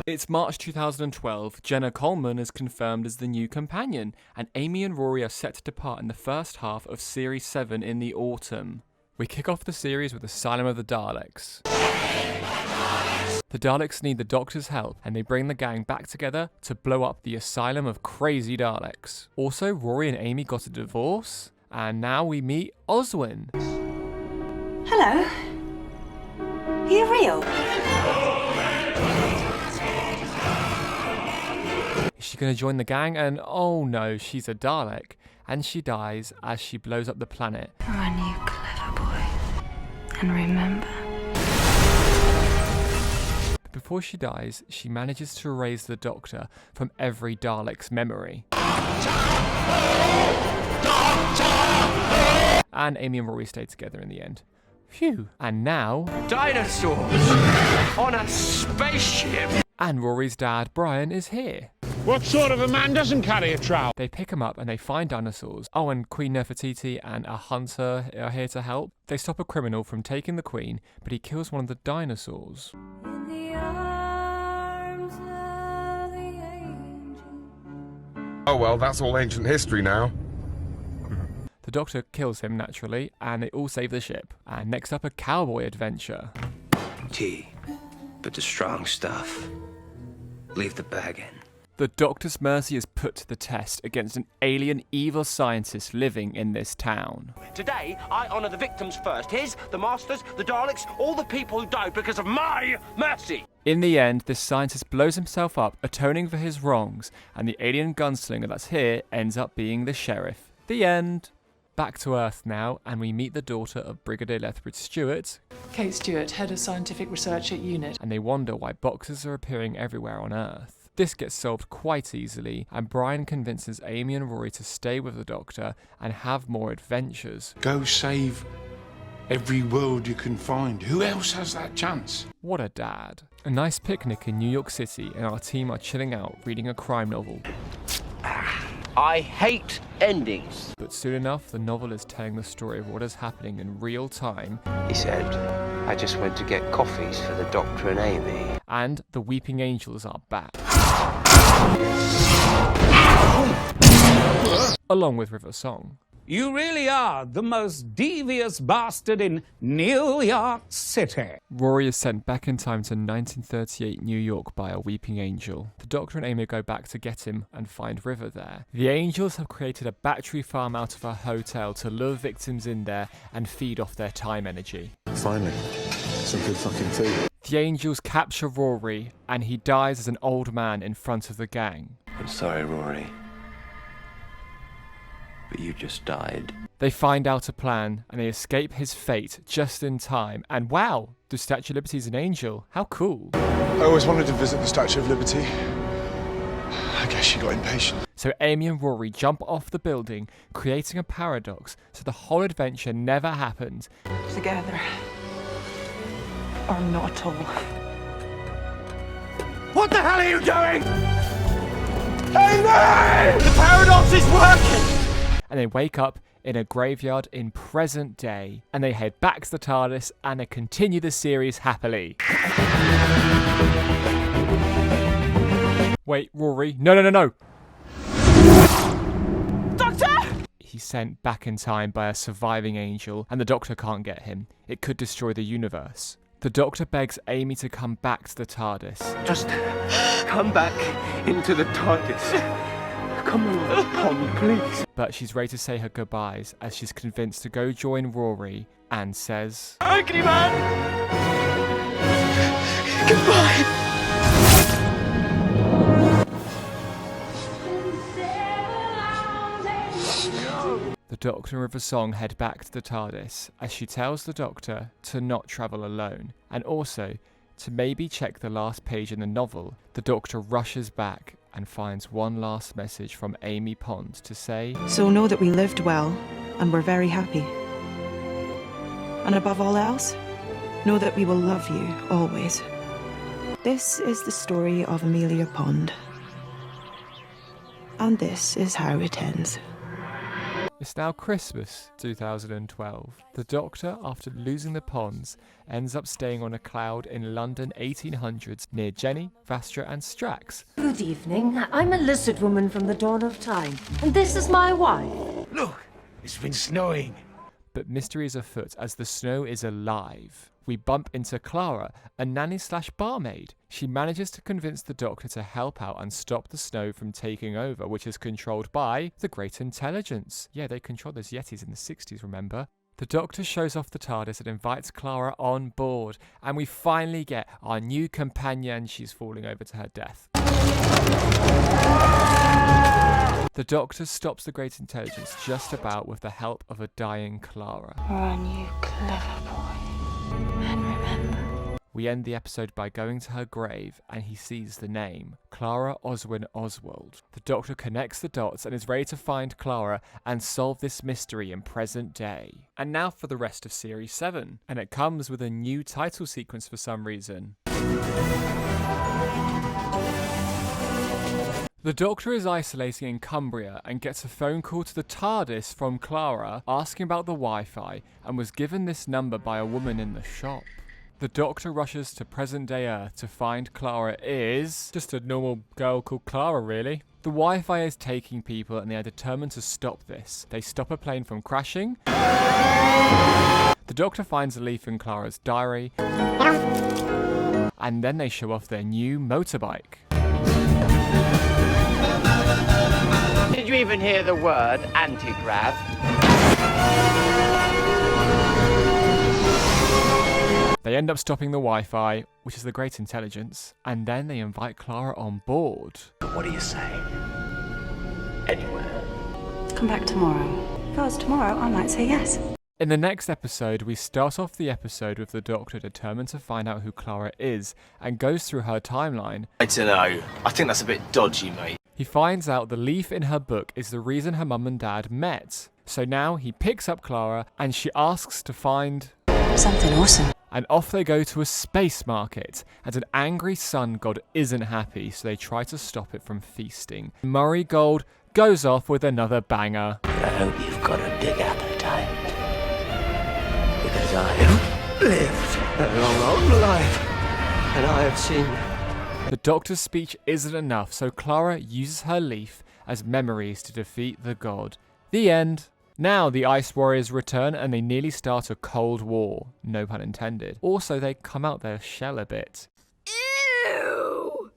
It's March 2012, Jenna Coleman is confirmed as the new companion, and Amy and Rory are set to depart in the first half of Series 7 in the autumn. We kick off the series with Asylum of the Daleks. The Daleks need the Doctor's help, and they bring the gang back together to blow up the Asylum of Crazy Daleks. Also, Rory and Amy got a divorce, and now we meet Oswin. Hello. Are you real? Is she going to join the gang? And oh no, she's a Dalek. And she dies as she blows up the planet. Run, you clever boy. And remember. But before she dies, she manages to erase the Doctor from every Dalek's memory. And Amy and Rory stay together in the end. Phew. And now... dinosaurs! On a spaceship! And Rory's dad, Brian, is here. What sort of a man doesn't carry a trowel? They pick him up and they find dinosaurs. Oh, and Queen Nefertiti and a hunter are here to help. They stop a criminal from taking the Queen, but he kills one of the dinosaurs. In the arms of the angel. Oh well, that's all ancient history now. The Doctor kills him naturally, and they all save the ship. And next up, a cowboy adventure. Tea, but the strong stuff. Leave the bag in. The Doctor's mercy is put to the test against an alien evil scientist living in this town. Today, I honour the victims first. His, the Masters, the Daleks, all the people who died because of my mercy. In the end, this scientist blows himself up, atoning for his wrongs, and the alien gunslinger that's here ends up being the sheriff. The end. Back to Earth now, and we meet the daughter of Brigadier Lethbridge Stewart. Kate Stewart, Head of Scientific Research at UNIT. And they wonder why boxes are appearing everywhere on Earth. This gets solved quite easily, and Brian convinces Amy and Rory to stay with the Doctor and have more adventures. Go save every world you can find. Who else has that chance? What a dad. A nice picnic in New York City, and our team are chilling out reading a crime novel. I hate endings. But soon enough, the novel is telling the story of what is happening in real time. He said, I just went to get coffees for the Doctor and Amy. And the Weeping Angels are back. Along with River Song. You really are the most devious bastard in New York City. Rory is sent back in time to 1938 New York by a weeping angel. The Doctor and Amy go back to get him and find River there. The angels have created a battery farm out of a hotel to lure victims in there and feed off their time energy. Finally, some good fucking food. The angels capture Rory and he dies as an old man in front of the gang. I'm sorry, Rory. But you just died. They find out a plan and they escape his fate just in time. And wow, the Statue of Liberty is an angel. How cool. I always wanted to visit the Statue of Liberty. I guess she got impatient. So Amy and Rory jump off the building, creating a paradox, so the whole adventure never happened. Together. Or not at all. What the hell are you doing? Amy! The paradox is working! And they wake up in a graveyard in present day, and they head back to the TARDIS and they continue the series happily. Wait, Rory, no! Doctor! He's sent back in time by a surviving angel, and the Doctor can't get him. It could destroy the universe. The Doctor begs Amy to come back to the TARDIS. Just come back into the TARDIS. Come along, Pond, please. But she's ready to say her goodbyes as she's convinced to go join Rory and says, Agony man! Goodbye! The Doctor and River Song head back to the TARDIS as she tells the Doctor to not travel alone, and also to maybe check the last page in the novel. The Doctor rushes back and finds one last message from Amy Pond to say, So know that we lived well and were very happy. And above all else, know that we will love you always. This is the story of Amelia Pond. And this is how it ends. It's now Christmas 2012. The Doctor, after losing the Ponds, ends up staying on a cloud in London 1800s near Jenny, Vastra and Strax. Good evening. I'm a lizard woman from the dawn of time, and this is my wife. Look, it's been snowing. But mystery is afoot as the snow is alive. We bump into Clara, a nanny/barmaid. She manages to convince the Doctor to help out and stop the snow from taking over, which is controlled by the Great Intelligence. Yeah, they controlled those Yetis in the 60s, remember? The Doctor shows off the TARDIS and invites Clara on board, and we finally get our new companion. She's falling over to her death. The Doctor stops the Great Intelligence just about with the help of a dying Clara. Run, you clever boy. And remember. We end the episode by going to her grave and he sees the name, Clara Oswin Oswald. The Doctor connects the dots and is ready to find Clara and solve this mystery in present day. And now for the rest of Series 7. And it comes with a new title sequence for some reason. The Doctor is isolating in Cumbria and gets a phone call to the TARDIS from Clara asking about the Wi-Fi and was given this number by a woman in the shop. The Doctor rushes to present-day Earth to find Clara is just a normal girl called Clara, really. The Wi-Fi is taking people and they are determined to stop this. They stop a plane from crashing. The Doctor finds a leaf in Clara's diary. And then they show off their new motorbike. Did you even hear the word anti-grav? They end up stopping the Wi-Fi, which is the Great Intelligence, and then they invite Clara on board. What do you say? Anywhere? Come back tomorrow. Because tomorrow I might say yes. In the next episode, we start off the episode with the Doctor determined to find out who Clara is and goes through her timeline. I don't know. I think that's a bit dodgy, mate. He finds out the leaf in her book is the reason her mum and dad met. So now he picks up Clara and she asks to find something awesome. And off they go to a space market, and an angry sun god isn't happy, so they try to stop it from feasting. Murray Gold goes off with another banger. I hope you've got a big appetite. Because I have lived a long old life, and I have seen... The Doctor's speech isn't enough, so Clara uses her leaf as memories to defeat the god. The end. Now the Ice Warriors return and they nearly start a Cold War. No pun intended. Also, they come out their shell a bit. Ew!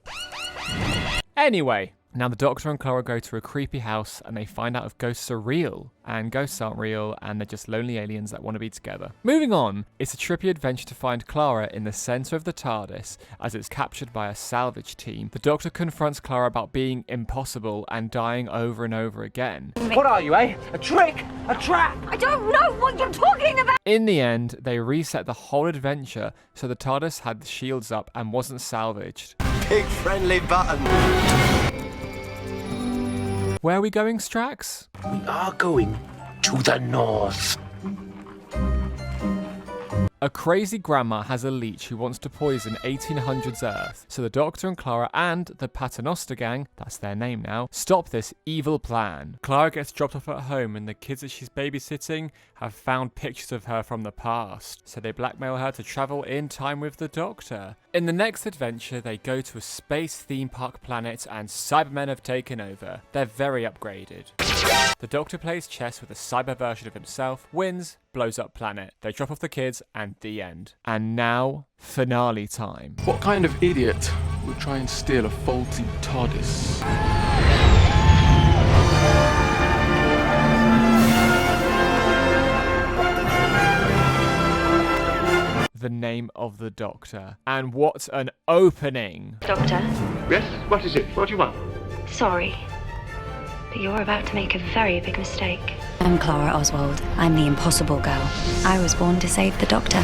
Anyway, now the Doctor and Clara go to a creepy house and they find out if ghosts are real. And ghosts aren't real and they're just lonely aliens that want to be together. Moving on, it's a trippy adventure to find Clara in the centre of the TARDIS as it's captured by a salvage team. The Doctor confronts Clara about being impossible and dying over and over again. What are you, eh? A trick? A trap? I don't know what you're talking about! In the end, they reset the whole adventure so the TARDIS had the shields up and wasn't salvaged. Big friendly button. Where are we going, Strax? We are going to the north. A crazy grandma has a leech who wants to poison 1800s Earth, so the Doctor and Clara and the Paternoster gang, that's their name now, stop this evil plan. Clara gets dropped off at home and the kids that she's babysitting have found pictures of her from the past, so they blackmail her to travel in time with the Doctor. In the next adventure, they go to a space theme park planet and Cybermen have taken over. They're very upgraded. The Doctor plays chess with a cyber version of himself, wins, blows up planet. They drop off the kids, and the end. And now, finale time. What kind of idiot would try and steal a faulty TARDIS? The name of the Doctor. And what an opening! Doctor? Yes? What is it? What do you want? Sorry, but you're about to make a very big mistake. I'm Clara Oswald. I'm the impossible girl. I was born to save the Doctor.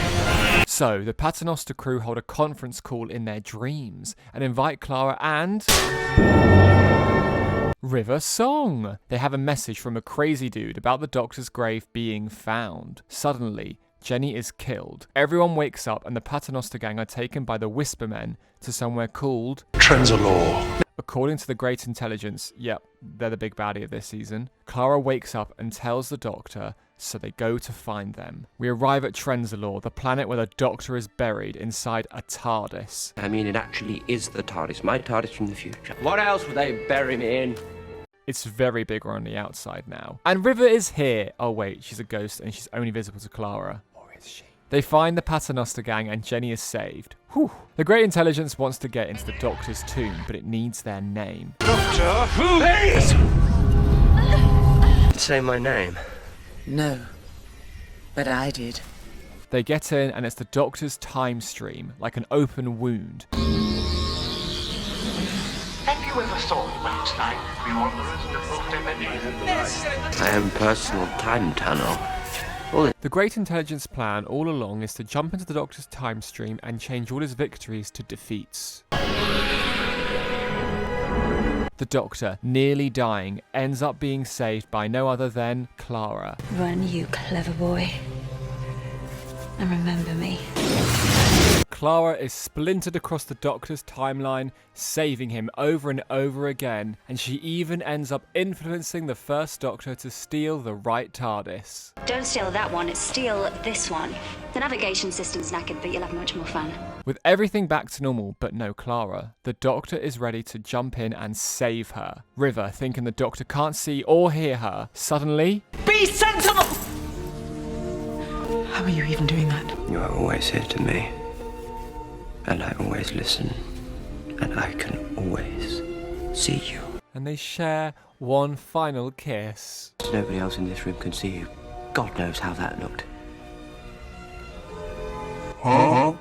So, the Paternoster crew hold a conference call in their dreams and invite Clara and River Song. They have a message from a crazy dude about the Doctor's grave being found. Suddenly, Jenny is killed. Everyone wakes up and the Paternoster gang are taken by the Whispermen to somewhere called Trenzalore. According to the Great Intelligence, yep, they're the big baddie of this season. Clara wakes up and tells the Doctor, so they go to find them. We arrive at Trenzalore, the planet where the Doctor is buried inside a TARDIS. I mean, it actually is the TARDIS, my TARDIS from the future. What else would they bury me in? It's very bigger on the outside now. And River is here. Oh wait, she's a ghost and she's only visible to Clara. Or is she? They find the Paternoster gang and Jenny is saved. Whew. The Great Intelligence wants to get into the Doctor's tomb, but it needs their name. Doctor Who? Please! Say my name. No, but I did. They get in and it's the Doctor's time stream, like an open wound. Have you ever thought about life beyond the fourth dimension? I am personal time tunnel. The Great Intelligence plan all along is to jump into the Doctor's time stream and change all his victories to defeats. The Doctor, nearly dying, ends up being saved by no other than Clara. Run, you clever boy. And remember me. Clara is splintered across the Doctor's timeline, saving him over and over again, and she even ends up influencing the First Doctor to steal the right TARDIS. Don't steal that one, steal this one. The navigation system's knackered, but you'll have much more fun. With everything back to normal, but no Clara, the Doctor is ready to jump in and save her. River, thinking the Doctor can't see or hear her, suddenly... Be sensible! How are you even doing that? You are always here to me. And I always listen. And I can always see you. And they share one final kiss. Nobody else in this room can see you. God knows how that looked. Huh?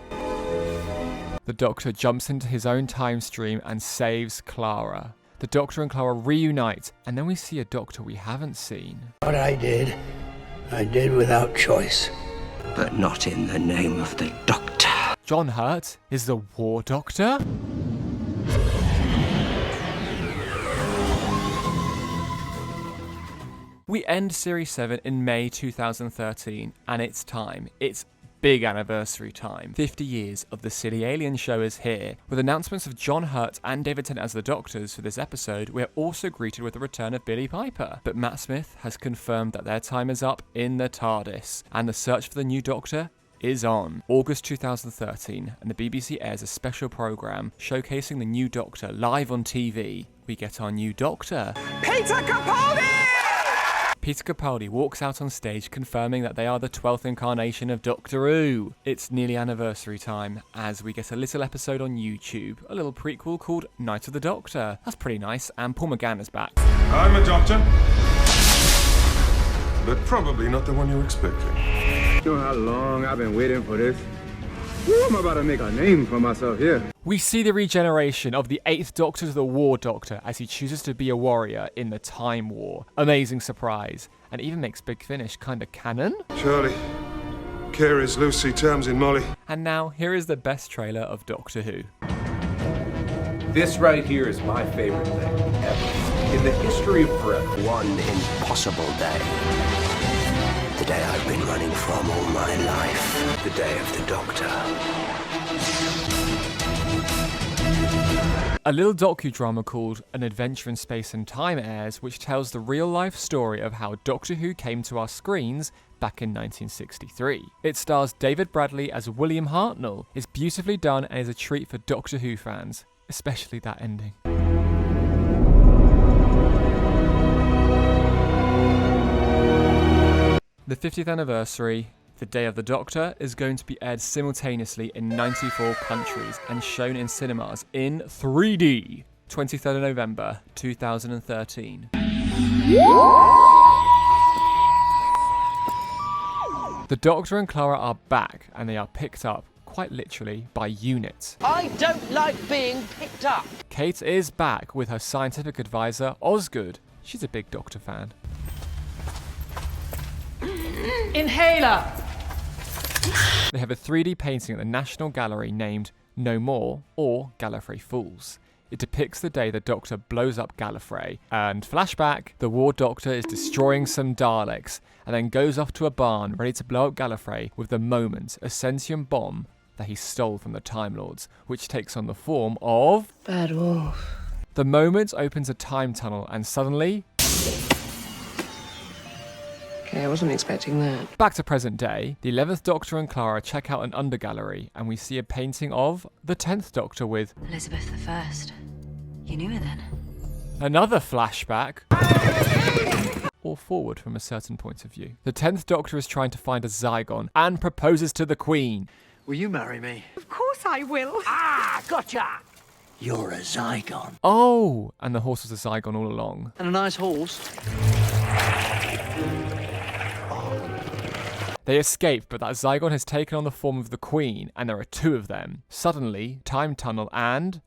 The Doctor jumps into his own time stream and saves Clara. The Doctor and Clara reunite, and then we see a Doctor we haven't seen. What I did without choice. But not in the name of the Doctor. John Hurt is the War Doctor? We end Series 7 in May 2013, and it's time. It's big anniversary time. 50 years of the Silly Alien Show is here. With announcements of John Hurt and David Tennant as the Doctors for this episode, we're also greeted with the return of Billie Piper. But Matt Smith has confirmed that their time is up in the TARDIS, and the search for the new Doctor is on. August 2013, and the BBC airs a special programme showcasing the new Doctor live on TV. We get our new Doctor, Peter Capaldi! Peter Capaldi walks out on stage confirming that they are the 12th incarnation of Doctor Who. It's nearly anniversary time as we get a little episode on YouTube, a little prequel called Night of the Doctor. That's pretty nice, and Paul McGann is back. I'm a doctor, but probably not the one you expected. You know how long I've been waiting for this? Woo, I'm about to make a name for myself here. We see the regeneration of the 8th Doctor to the War Doctor as he chooses to be a warrior in the Time War. Amazing surprise, and even makes Big Finish kinda canon. Charlie, Carey's Lucy, Tamsin, Molly. And now, here is the best trailer of Doctor Who. This right here is my favorite thing ever. In the history of forever, one impossible day. The day I've been running from all my life. The day of the Doctor. A little docudrama called An Adventure in Space and Time airs, which tells the real-life story of how Doctor Who came to our screens back in 1963. It stars David Bradley as William Hartnell. It's beautifully done and is a treat for Doctor Who fans, especially that ending. The 50th anniversary, The Day of the Doctor, is going to be aired simultaneously in 94 countries and shown in cinemas in 3D. 23rd of November 2013. The Doctor and Clara are back, and they are picked up, quite literally, by units. I don't like being picked up. Kate is back with her scientific advisor, Osgood. She's a big Doctor fan. Inhaler! They have a 3D painting at the National Gallery named No More, or Gallifrey Fools. It depicts the day the Doctor blows up Gallifrey, and flashback, the War Doctor is destroying some Daleks, and then goes off to a barn ready to blow up Gallifrey with the Moment, a sentient bomb that he stole from the Time Lords, which takes on the form of... Bad wolf. The Moment opens a time tunnel, and suddenly... Okay, I wasn't expecting that. Back to present day, the 11th Doctor and Clara check out an undergallery, and we see a painting of the 10th Doctor with Elizabeth I. You knew her then? another flashback, or forward from a certain point of view. The 10th Doctor is trying to find a Zygon and proposes to the Queen. Will you marry me? Of course I will. Ah, gotcha! You're a Zygon. Oh, and the horse was a Zygon all along. And a nice horse. They escape, but that Zygon has taken on the form of the Queen, and there are two of them. Suddenly, time tunnel and...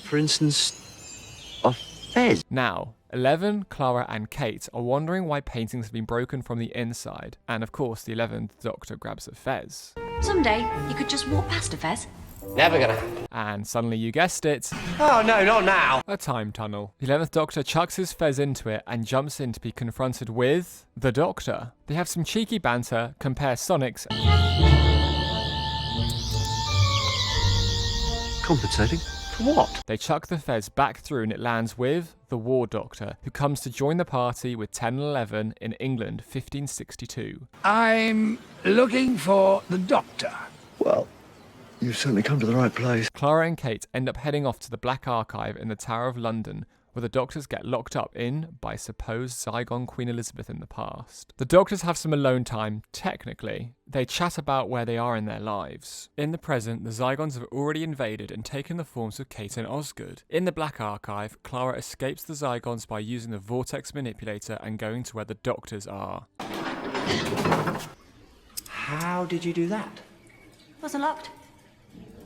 For instance, a fez. Now, 11, Clara and Kate are wondering why paintings have been broken from the inside, and of course the 11th Doctor grabs a fez. Someday, you could just walk past a fez. Never gonna happen. And suddenly, you guessed it, Oh no, not now. a time tunnel. The 11th Doctor chucks his fez into it and jumps in to be confronted with the Doctor. They have some cheeky banter, compare Sonics... Compensating? For what? They chuck the fez back through and it lands with the War Doctor, who comes to join the party with 10 and 11 in England, 1562. I'm looking for the Doctor. Well, you've certainly come to the right place. Clara and Kate end up heading off to the Black Archive in the Tower of London, where the Doctors get locked up in by supposed Zygon Queen Elizabeth in the past. The Doctors have some alone time, technically. They chat about where they are in their lives. In the present, the Zygons have already invaded and taken the forms of Kate and Osgood. In the Black Archive, Clara escapes the Zygons by using the Vortex Manipulator and going to where the Doctors are. How did you do that? Wasn't locked.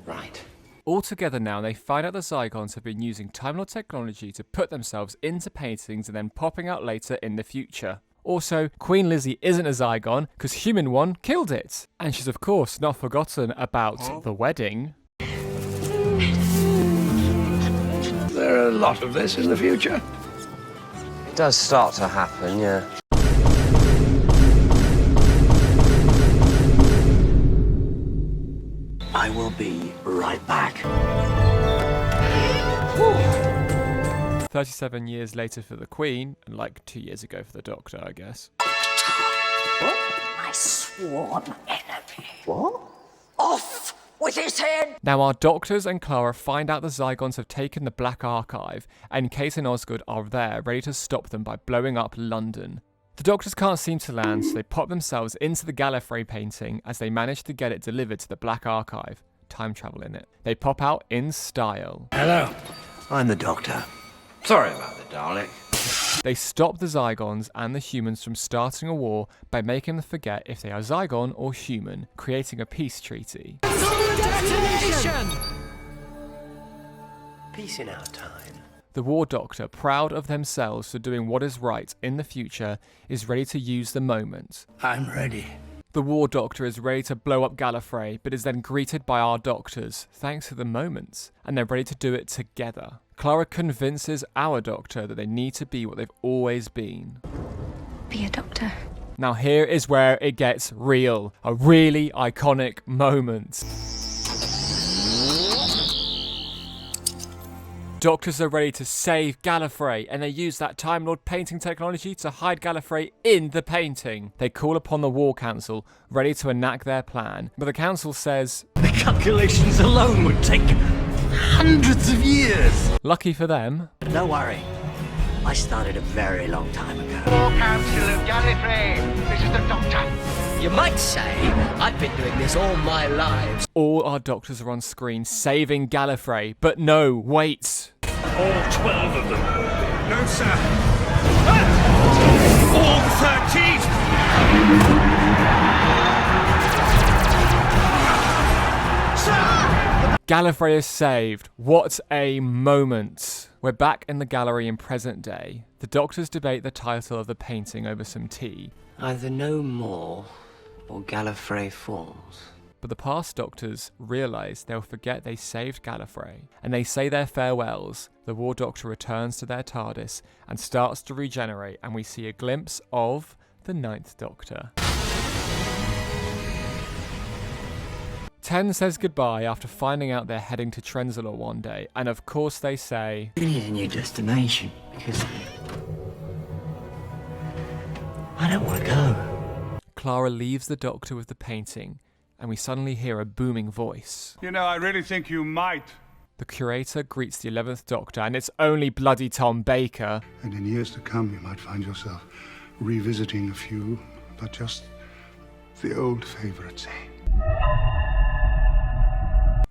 Right. All together now, they find out the Zygons have been using Time Lord technology to put themselves into paintings and then popping out later in the future. Also, Queen Lizzie isn't a Zygon because Human One killed it. And she's of course not forgotten about the wedding. There are a lot of this in the future. It does start to happen, yeah. I will be right back. 37 years later for the Queen, and like 2 years ago for the Doctor, I guess. My sworn enemy. What? Off with his head! Now our Doctors and Clara find out the Zygons have taken the Black Archive, and Kate and Osgood are there, ready to stop them by blowing up London. The Doctors can't seem to land, so they pop themselves into the Gallifrey painting as they manage to get it delivered to the Black Archive. Time travel in it. They pop out in style. Hello. I'm the Doctor. Sorry about the Dalek. They stop the Zygons and the humans from starting a war by making them forget if they are Zygon or human, creating a peace treaty. Peace in our time. The War Doctor, proud of themselves for doing what is right in the future, is ready to use the moment. I'm ready. The War Doctor is ready to blow up Gallifrey, but is then greeted by our doctors, thanks to the moments, and they're ready to do it together. Clara convinces our Doctor that they need to be what they've always been. Be a doctor. Now here is where it gets real. A really iconic moment. Doctors are ready to save Gallifrey, and they use that Time Lord painting technology to hide Gallifrey in the painting. They call upon the War Council, ready to enact their plan, but the Council says, The calculations alone would take hundreds of years. Lucky for them. Don't worry, I started a very long time ago. War Council of Gallifrey, this is the Doctor. You might say I've been doing this all my lives. All our doctors are on screen saving Gallifrey, but no, wait. All 12 of them. No, sir. All 13! Gallifrey is saved. What a moment. We're back in the gallery in present day. The doctors debate the title of the painting over some tea. Either no more, or Gallifrey falls. But the past doctors realise they'll forget they saved Gallifrey, and they say their farewells. The War Doctor returns to their TARDIS and starts to regenerate, and we see a glimpse of the Ninth Doctor. 10 says goodbye after finding out they're heading to Trenzalore one day, and of course they say, We need a new destination, because I don't want to go. Clara leaves the Doctor with the painting, and we suddenly hear a booming voice. You know, I really think you might. The curator greets the 11th Doctor, and it's only bloody Tom Baker. And in years to come, you might find yourself revisiting a few, but just the old favourites, eh?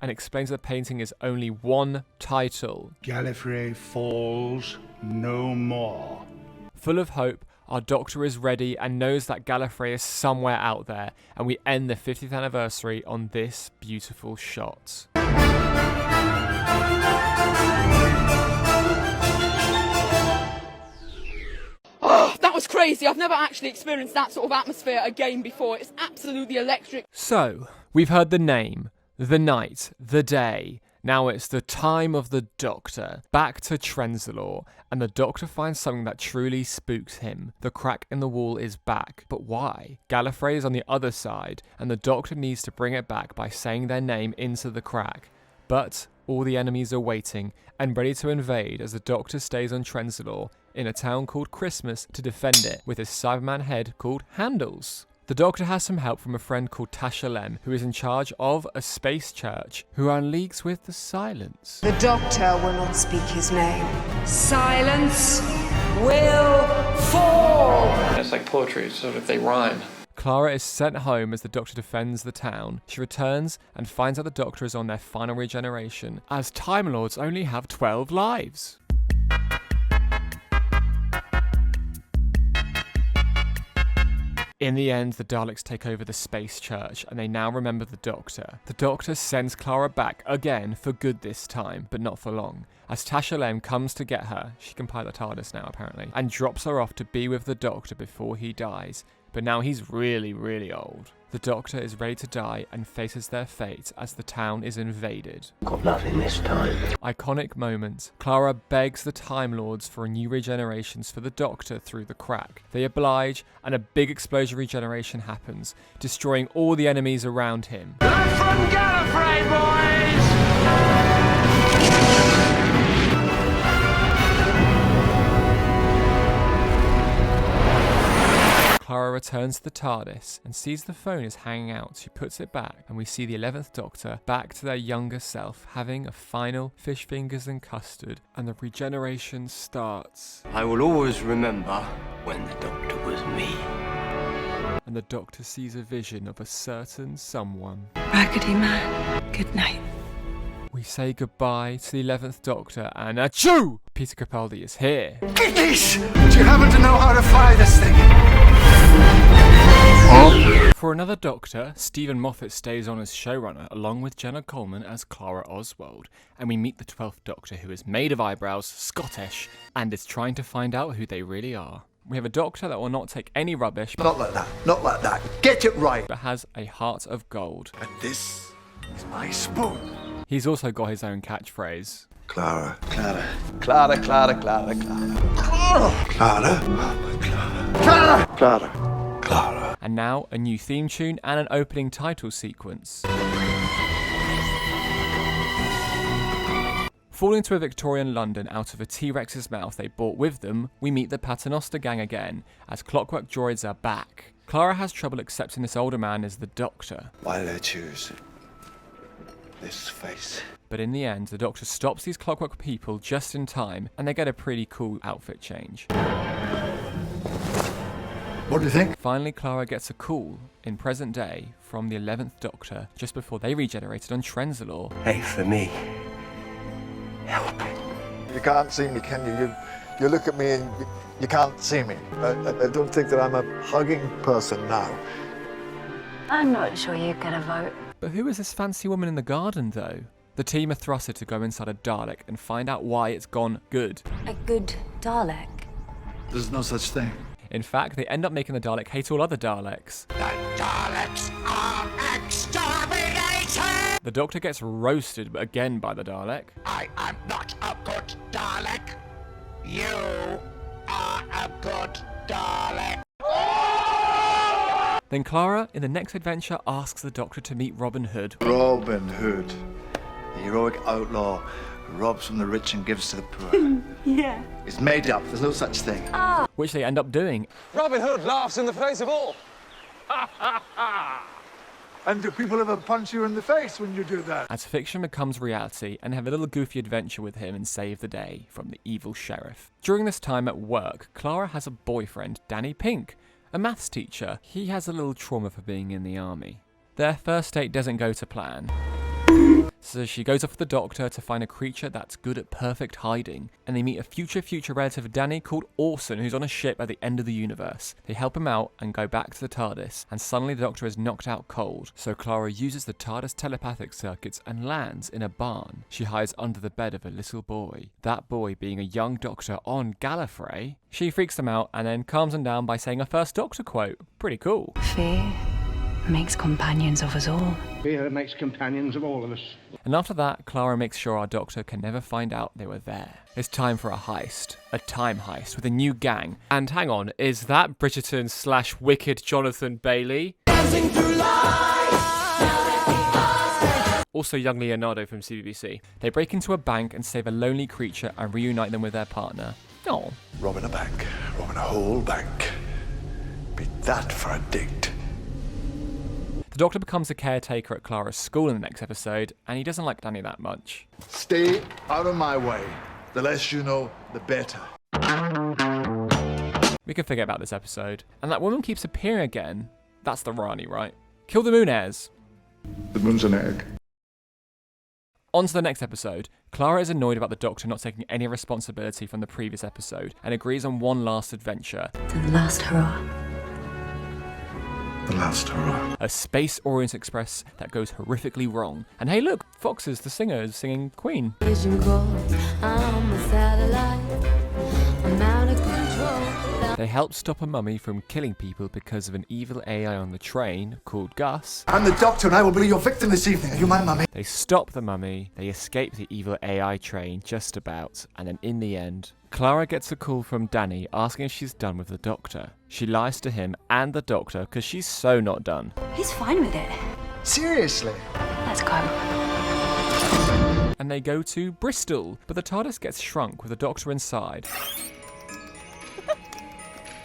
And explains the painting is only one title. Gallifrey falls no more. Full of hope, our Doctor is ready and knows that Gallifrey is somewhere out there, and we end the 50th anniversary on this beautiful shot. Oh, that was crazy. I've never actually experienced that sort of atmosphere again before. It's absolutely electric. So, we've heard the name, the night, the day. Now it's the time of the Doctor, back to Trenzalore, and the Doctor finds something that truly spooks him. The crack in the wall is back, but why? Gallifrey is on the other side, and the Doctor needs to bring it back by saying their name into the crack. But all the enemies are waiting and ready to invade as the Doctor stays on Trenzalore in a town called Christmas to defend it with his Cyberman head called Handles. The Doctor has some help from a friend called Tasha Lem, who is in charge of a space church, who are in leagues with the Silence. The Doctor will not speak his name. Silence will fall! It's like poetry, sort of, they rhyme. Clara is sent home as the Doctor defends the town. She returns and finds out the Doctor is on their final regeneration, as Time Lords only have 12 lives. In the end, the Daleks take over the space church, and they now remember the Doctor. The Doctor sends Clara back again, for good this time, but not for long. As Tasha Lem comes to get her, she can pilot the TARDIS now apparently, and drops her off to be with the Doctor before he dies. But now he's really, really old. The Doctor is ready to die and faces their fate as the town is invaded. Got nothing this time. Iconic moment. Clara begs the Time Lords for new regenerations for the Doctor through the crack. They oblige, and a big explosion regeneration happens, destroying all the enemies around him. Blood from Gallifrey, boys! Clara returns to the TARDIS and sees the phone is hanging out. She puts it back, and we see the 11th Doctor back to their younger self, having a final fish fingers and custard, and the regeneration starts. I will always remember when the Doctor was me. And the Doctor sees a vision of a certain someone. Raggedy Man, good night. We say goodbye to the 11th Doctor, and achoo! Peter Capaldi is here. Goodness! Do you happen to know how to fly this thing? For another Doctor, Stephen Moffat stays on as showrunner along with Jenna Coleman as Clara Oswald, and we meet the 12th Doctor, who is made of eyebrows, Scottish, and is trying to find out who they really are. We have a doctor that will not take any rubbish. Not like that. Not like that. Get it right. But has a heart of gold. And this is my spoon. He's also got his own catchphrase. Clara. Clara. Clara, Clara, Clara, Clara. Clara! Clara. Oh my Clara. Clara! Clara. Clara. And now, a new theme tune and an opening title sequence. Falling to a Victorian London out of a T-Rex's mouth they brought with them, we meet the Paternoster gang again, as clockwork droids are back. Clara has trouble accepting this older man as the Doctor. Why did I choose this face? But in the end, the Doctor stops these clockwork people just in time, and they get a pretty cool outfit change. What do you think? Finally, Clara gets a call, in present day, from the 11th Doctor, just before they regenerated on Trenzalore. Hey, for me. You can't see me, can you? You look at me and you can't see me. I don't think that I'm a hugging person now. I'm not sure you get a vote. But who is this fancy woman in the garden, though? The team are thrusted to go inside a Dalek and find out why it's gone good. A good Dalek? There's no such thing. In fact, they end up making the Dalek hate all other Daleks. The Daleks are exterminated! The Doctor gets roasted again by the Dalek. I am not a good Dalek. You are a good Dalek. Then Clara, in the next adventure, asks the Doctor to meet Robin Hood. Robin Hood, the heroic outlaw who robs from the rich and gives to the poor. Yeah. It's made up. There's no such thing. Which they end up doing. Robin Hood laughs in the face of all. And do people ever punch you in the face when you do that? As fiction becomes reality, and have a little goofy adventure with him and save the day from the evil sheriff. During this time at work, Clara has a boyfriend, Danny Pink, a maths teacher. He has a little trauma for being in the army. Their first date doesn't go to plan. So she goes off with the Doctor to find a creature that's good at perfect hiding, and they meet a future relative of Danny called Orson, who's on a ship at the end of the universe. They help him out and go back to the TARDIS, and suddenly the Doctor is knocked out cold, so Clara uses the TARDIS telepathic circuits and lands in a barn. She hides under the bed of a little boy, that boy being a young Doctor on Gallifrey. She freaks them out and then calms them down by saying a First Doctor quote. Pretty cool. Fear makes companions of us all. Fear makes companions of all of us. And after that, Clara makes sure our Doctor can never find out they were there. It's time for a heist. A time heist with a new gang. And hang on, is that Bridgerton / Wicked Jonathan Bailey? Also young Leonardo from CBBC. They break into a bank and save a lonely creature and reunite them with their partner. Oh. Robbing a bank. Robbing a whole bank. Be that for a date. The Doctor becomes a caretaker at Clara's school in the next episode, and he doesn't like Danny that much. Stay out of my way. The less you know, the better. We can forget about this episode. And that woman keeps appearing again. That's the Rani, right? Kill the moon heirs. The moon's an egg. On to the next episode. Clara is annoyed about the Doctor not taking any responsibility from the previous episode, and agrees on one last adventure. To the last hurrah. The last hurrah. A Space Orient Express that goes horrifically wrong. And hey look, Foxes, the singer, is singing Queen. They help stop a mummy from killing people because of an evil AI on the train called Gus. I'm the Doctor and I will be your victim this evening. Are you my mummy? They stop the mummy, they escape the evil AI train just about, and then in the end, Clara gets a call from Danny asking if she's done with the Doctor. She lies to him and the Doctor because she's so not done. He's fine with it. Seriously? Let's go. And they go to Bristol, but the TARDIS gets shrunk with the Doctor inside.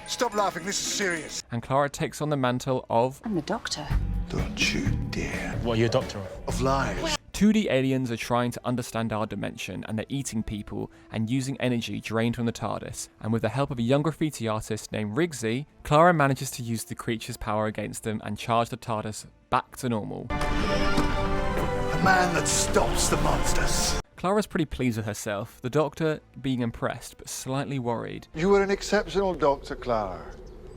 Stop laughing, this is serious. And Clara takes on the mantle of... I'm the Doctor. Don't you dare. What are you a doctor of? Of lies. 2D aliens are trying to understand our dimension, and they're eating people and using energy drained from the TARDIS. And with the help of a young graffiti artist named Riggsy, Clara manages to use the creature's power against them and charge the TARDIS back to normal. A man that stops the monsters. Clara's pretty pleased with herself, the Doctor being impressed but slightly worried. You were an exceptional Doctor, Clara.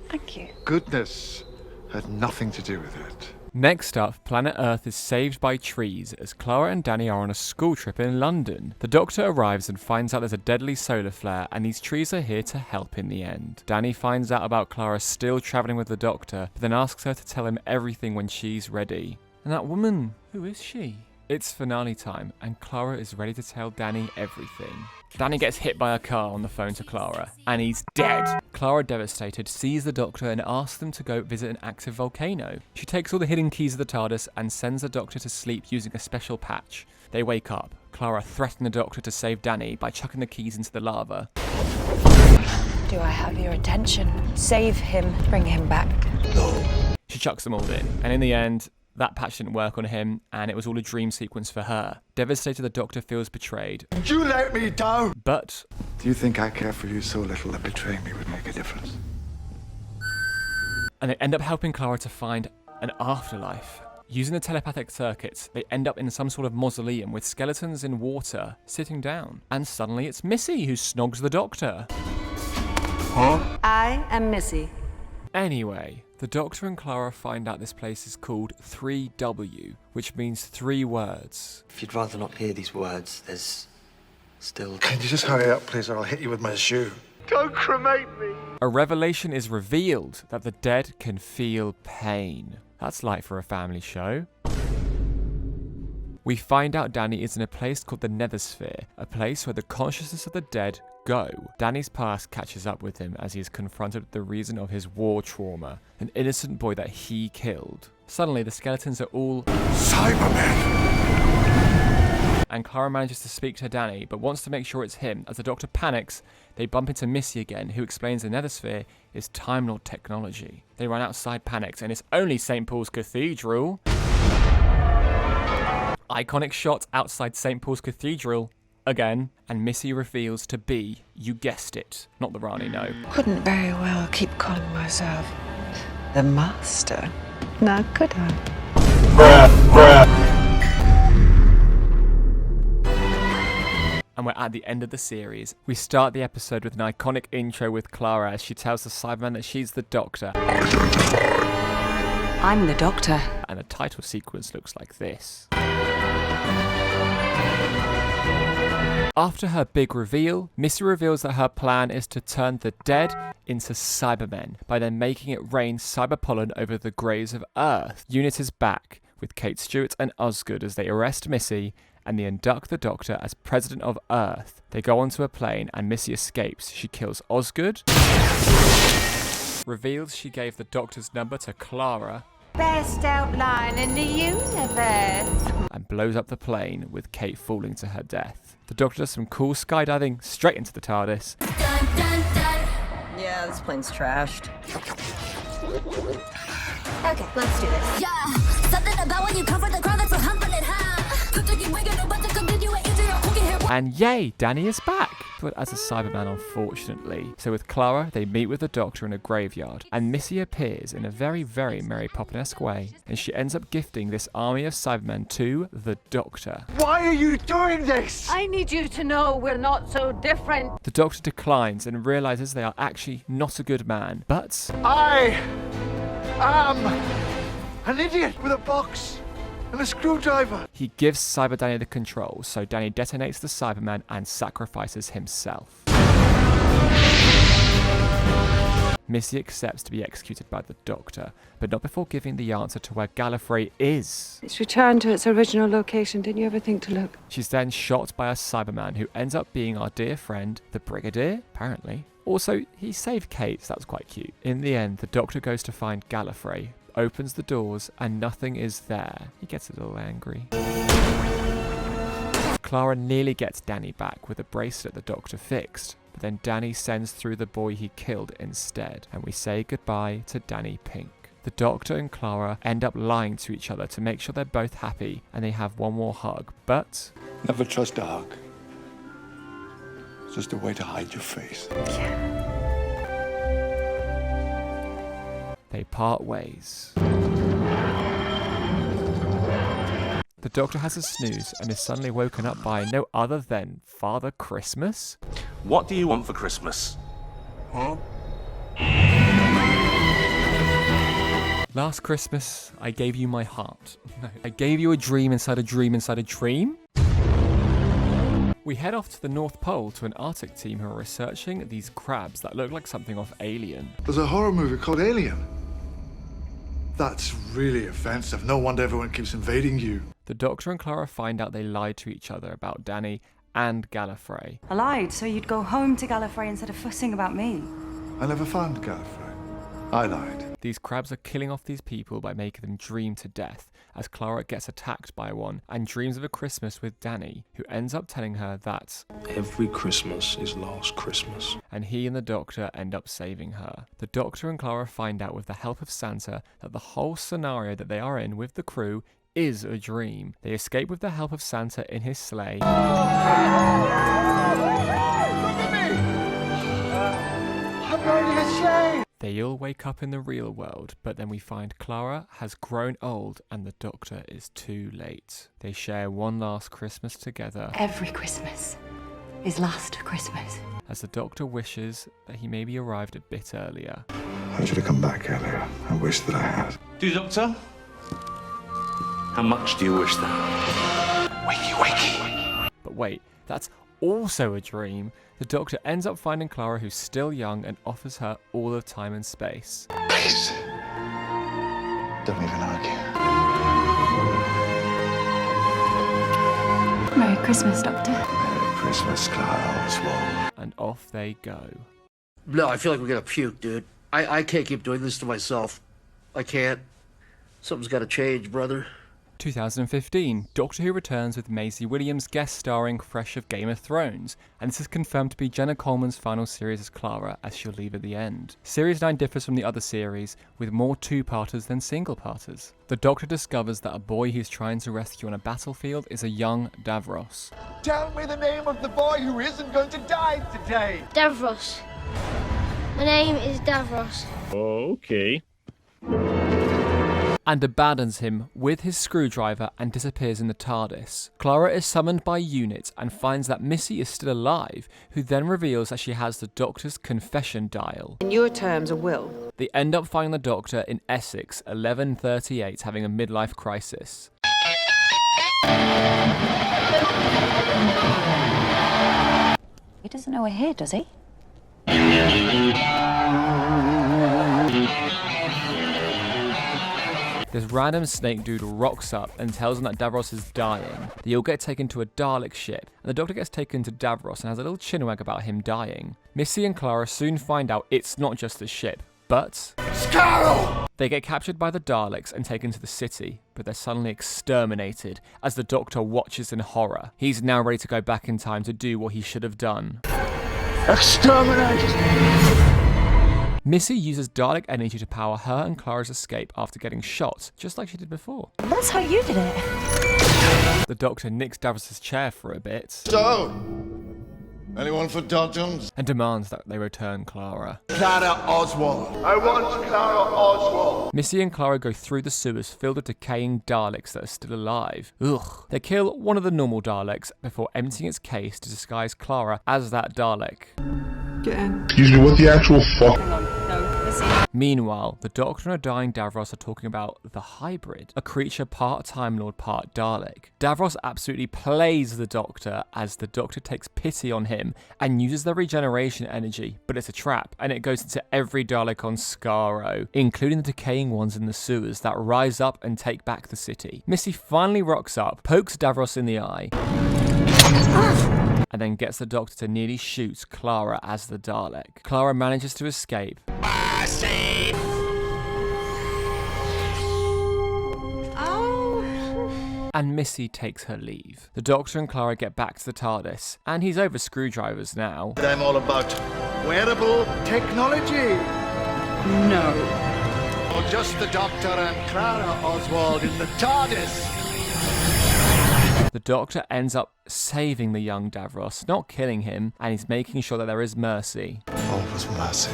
Thank you. Goodness had nothing to do with it. Next up, planet Earth is saved by trees as Clara and Danny are on a school trip in London. The Doctor arrives and finds out there's a deadly solar flare and these trees are here to help in the end. Danny finds out about Clara still travelling with the Doctor, but then asks her to tell him everything when she's ready. And that woman, who is she? It's finale time, and Clara is ready to tell Danny everything. Danny gets hit by a car on the phone to Clara, and he's dead. Clara, devastated, sees the Doctor and asks them to go visit an active volcano. She takes all the hidden keys of the TARDIS and sends the Doctor to sleep using a special patch. They wake up. Clara threatens the Doctor to save Danny by chucking the keys into the lava. Do I have your attention? Save him, bring him back. No. She chucks them all in, and in the end, that patch didn't work on him, and it was all a dream sequence for her. Devastated, the Doctor feels betrayed. You let me down! But do you think I care for you so little that betraying me would make a difference? And they end up helping Clara to find an afterlife. Using the telepathic circuits, they end up in some sort of mausoleum with skeletons in water, sitting down. And suddenly it's Missy who snogs the Doctor. Huh? I am Missy. Anyway, the Doctor and Clara find out this place is called 3W, which means 3 words. If you'd rather not hear these words, there's still... Can you just hurry up, please, or I'll hit you with my shoe. Don't cremate me! A revelation is revealed that the dead can feel pain. That's light for a family show. We find out Danny is in a place called the Nethersphere, a place where the consciousness of the dead go. Danny's past catches up with him as he is confronted with the reason of his war trauma, an innocent boy that he killed. Suddenly, the skeletons are all Cybermen! And Clara manages to speak to Danny, but wants to make sure it's him. As the Doctor panics, they bump into Missy again, who explains the Nethersphere is Time Lord technology. They run outside panicked, and it's only St. Paul's Cathedral. Iconic shot outside St. Paul's Cathedral. Again, and Missy reveals to be, you guessed it, not the Rani, no. Couldn't very well keep calling myself the Master. Now could I? And we're at the end of the series. We start the episode with an iconic intro with Clara as she tells the Cyberman that she's the Doctor. I'm the Doctor. And the title sequence looks like this. After her big reveal, Missy reveals that her plan is to turn the dead into Cybermen by then making it rain cyber pollen over the graves of Earth. Unit is back with Kate Stewart and Osgood as they arrest Missy and they induct the Doctor as President of Earth. They go onto a plane and Missy escapes. She kills Osgood, reveals she gave the Doctor's number to Clara, Best outline in the universe, and blows up the plane with Kate falling to her death. The Doctor does some cool skydiving straight into the TARDIS. Dun, dun, dun. Yeah, this plane's trashed. Okay, let's do this. Yeah, something about when you comfort the crowd that's so humping it, huh? And yay, Danny is back! But as a Cyberman, unfortunately. So with Clara, they meet with the Doctor in a graveyard, and Missy appears in a very, very Mary Poppins-esque way, and she ends up gifting this army of Cybermen to the Doctor. Why are you doing this? I need you to know we're not so different. The Doctor declines and realizes they are actually not a good man, but... I am an idiot with a box and a screwdriver. He gives Cyber Danny the control, so Danny detonates the Cyberman and sacrifices himself. Missy accepts to be executed by the Doctor, but not before giving the answer to where Gallifrey is. It's returned to its original location. Didn't you ever think to look? She's then shot by a Cyberman who ends up being our dear friend, the Brigadier, apparently. Also, he saved Kate, so that was quite cute. In the end, the Doctor goes to find Gallifrey, opens the doors, and nothing is there. He gets a little angry. Clara nearly gets Danny back with a bracelet the Doctor fixed, but then Danny sends through the boy he killed instead, and we say goodbye to Danny Pink. The Doctor and Clara end up lying to each other to make sure they're both happy, and they have one more hug, but... Never trust a hug. It's just a way to hide your face. They part ways. The Doctor has a snooze and is suddenly woken up by no other than Father Christmas. What do you want for Christmas? Huh? Last Christmas, I gave you my heart. No, I gave you a dream inside a dream inside a dream? We head off to the North Pole to an Arctic team who are researching these crabs that look like something off Alien. There's a horror movie called Alien. That's really offensive. No wonder everyone keeps invading you. The Doctor and Clara find out they lied to each other about Danny and Gallifrey. I lied so you'd go home to Gallifrey instead of fussing about me. I never found Gallifrey. I lied. These crabs are killing off these people by making them dream to death, as Clara gets attacked by one and dreams of a Christmas with Danny, who ends up telling her that every Christmas is last Christmas. And he and the Doctor end up saving her. The Doctor and Clara find out with the help of Santa that the whole scenario that they are in with the crew is a dream. They escape with the help of Santa in his sleigh. Look at me! I'm going to the sleigh! They all wake up in the real world, but then we find Clara has grown old and the Doctor is too late. They share one last Christmas together. Every Christmas is last Christmas. As the Doctor wishes that he maybe arrived a bit earlier. I should have come back earlier. I wish that I had. Do you, Doctor? How much do you wish that? Wakey, wakey! But wait, that's also a dream. The Doctor ends up finding Clara, who's still young, and offers her all of time and space. Please, don't even argue. Merry Christmas, Doctor. Merry Christmas, Clara Oswald. And off they go. No, I feel like we're gonna puke, dude. I can't keep doing this to myself. I can't. Something's gotta change, brother. 2015, Doctor Who returns with Maisie Williams guest starring fresh of Game of Thrones, and this is confirmed to be Jenna Coleman's final series as Clara, as she'll leave at the end. Series 9 differs from the other series, with more two-parters than single-parters. The Doctor discovers that a boy he's trying to rescue on a battlefield is a young Davros. Tell me the name of the boy who isn't going to die today! Davros. My name is Davros. Okay. And abandons him with his screwdriver and disappears in the TARDIS. Clara is summoned by UNIT and finds that Missy is still alive, who then reveals that she has the Doctor's confession dial. In your terms, a will. They end up finding the Doctor in Essex, 1138, having a midlife crisis. He doesn't know we're here, does he? This random snake dude rocks up and tells them that Davros is dying. They all get taken to a Dalek ship, and the Doctor gets taken to Davros and has a little chinwag about him dying. Missy and Clara soon find out it's not just the ship, but Scarrow! They get captured by the Daleks and taken to the city, but they're suddenly exterminated as the Doctor watches in horror. He's now ready to go back in time to do what he should have done. Exterminate! Missy uses Dalek energy to power her and Clara's escape after getting shot, just like she did before. That's how you did it. The Doctor nicks Davros' chair for a bit. So, anyone for Dodgems? And demands that they return Clara. Clara Oswald. I want Clara Oswald. Missy and Clara go through the sewers filled with decaying Daleks that are still alive. Ugh. They kill one of the normal Daleks before emptying its case to disguise Clara as that Dalek. Get in. Excuse me, what the actual fuck? Hang on. No, listen. Meanwhile, the Doctor and a dying Davros are talking about the Hybrid, a creature part Time Lord, part Dalek. Davros absolutely plays the Doctor as the Doctor takes pity on him and uses the regeneration energy, but it's a trap, and it goes into every Dalek on Skaro, including the decaying ones in the sewers that rise up and take back the city. Missy finally rocks up, pokes Davros in the eye, and then gets the Doctor to nearly shoot Clara as the Dalek. Clara manages to escape. And Missy takes her leave. The Doctor and Clara get back to the TARDIS, and he's over screwdrivers now. I'm all about wearable technology. No. Or just the Doctor and Clara Oswald in the TARDIS. The Doctor ends up saving the young Davros, not killing him, and he's making sure that there is mercy. Always mercy.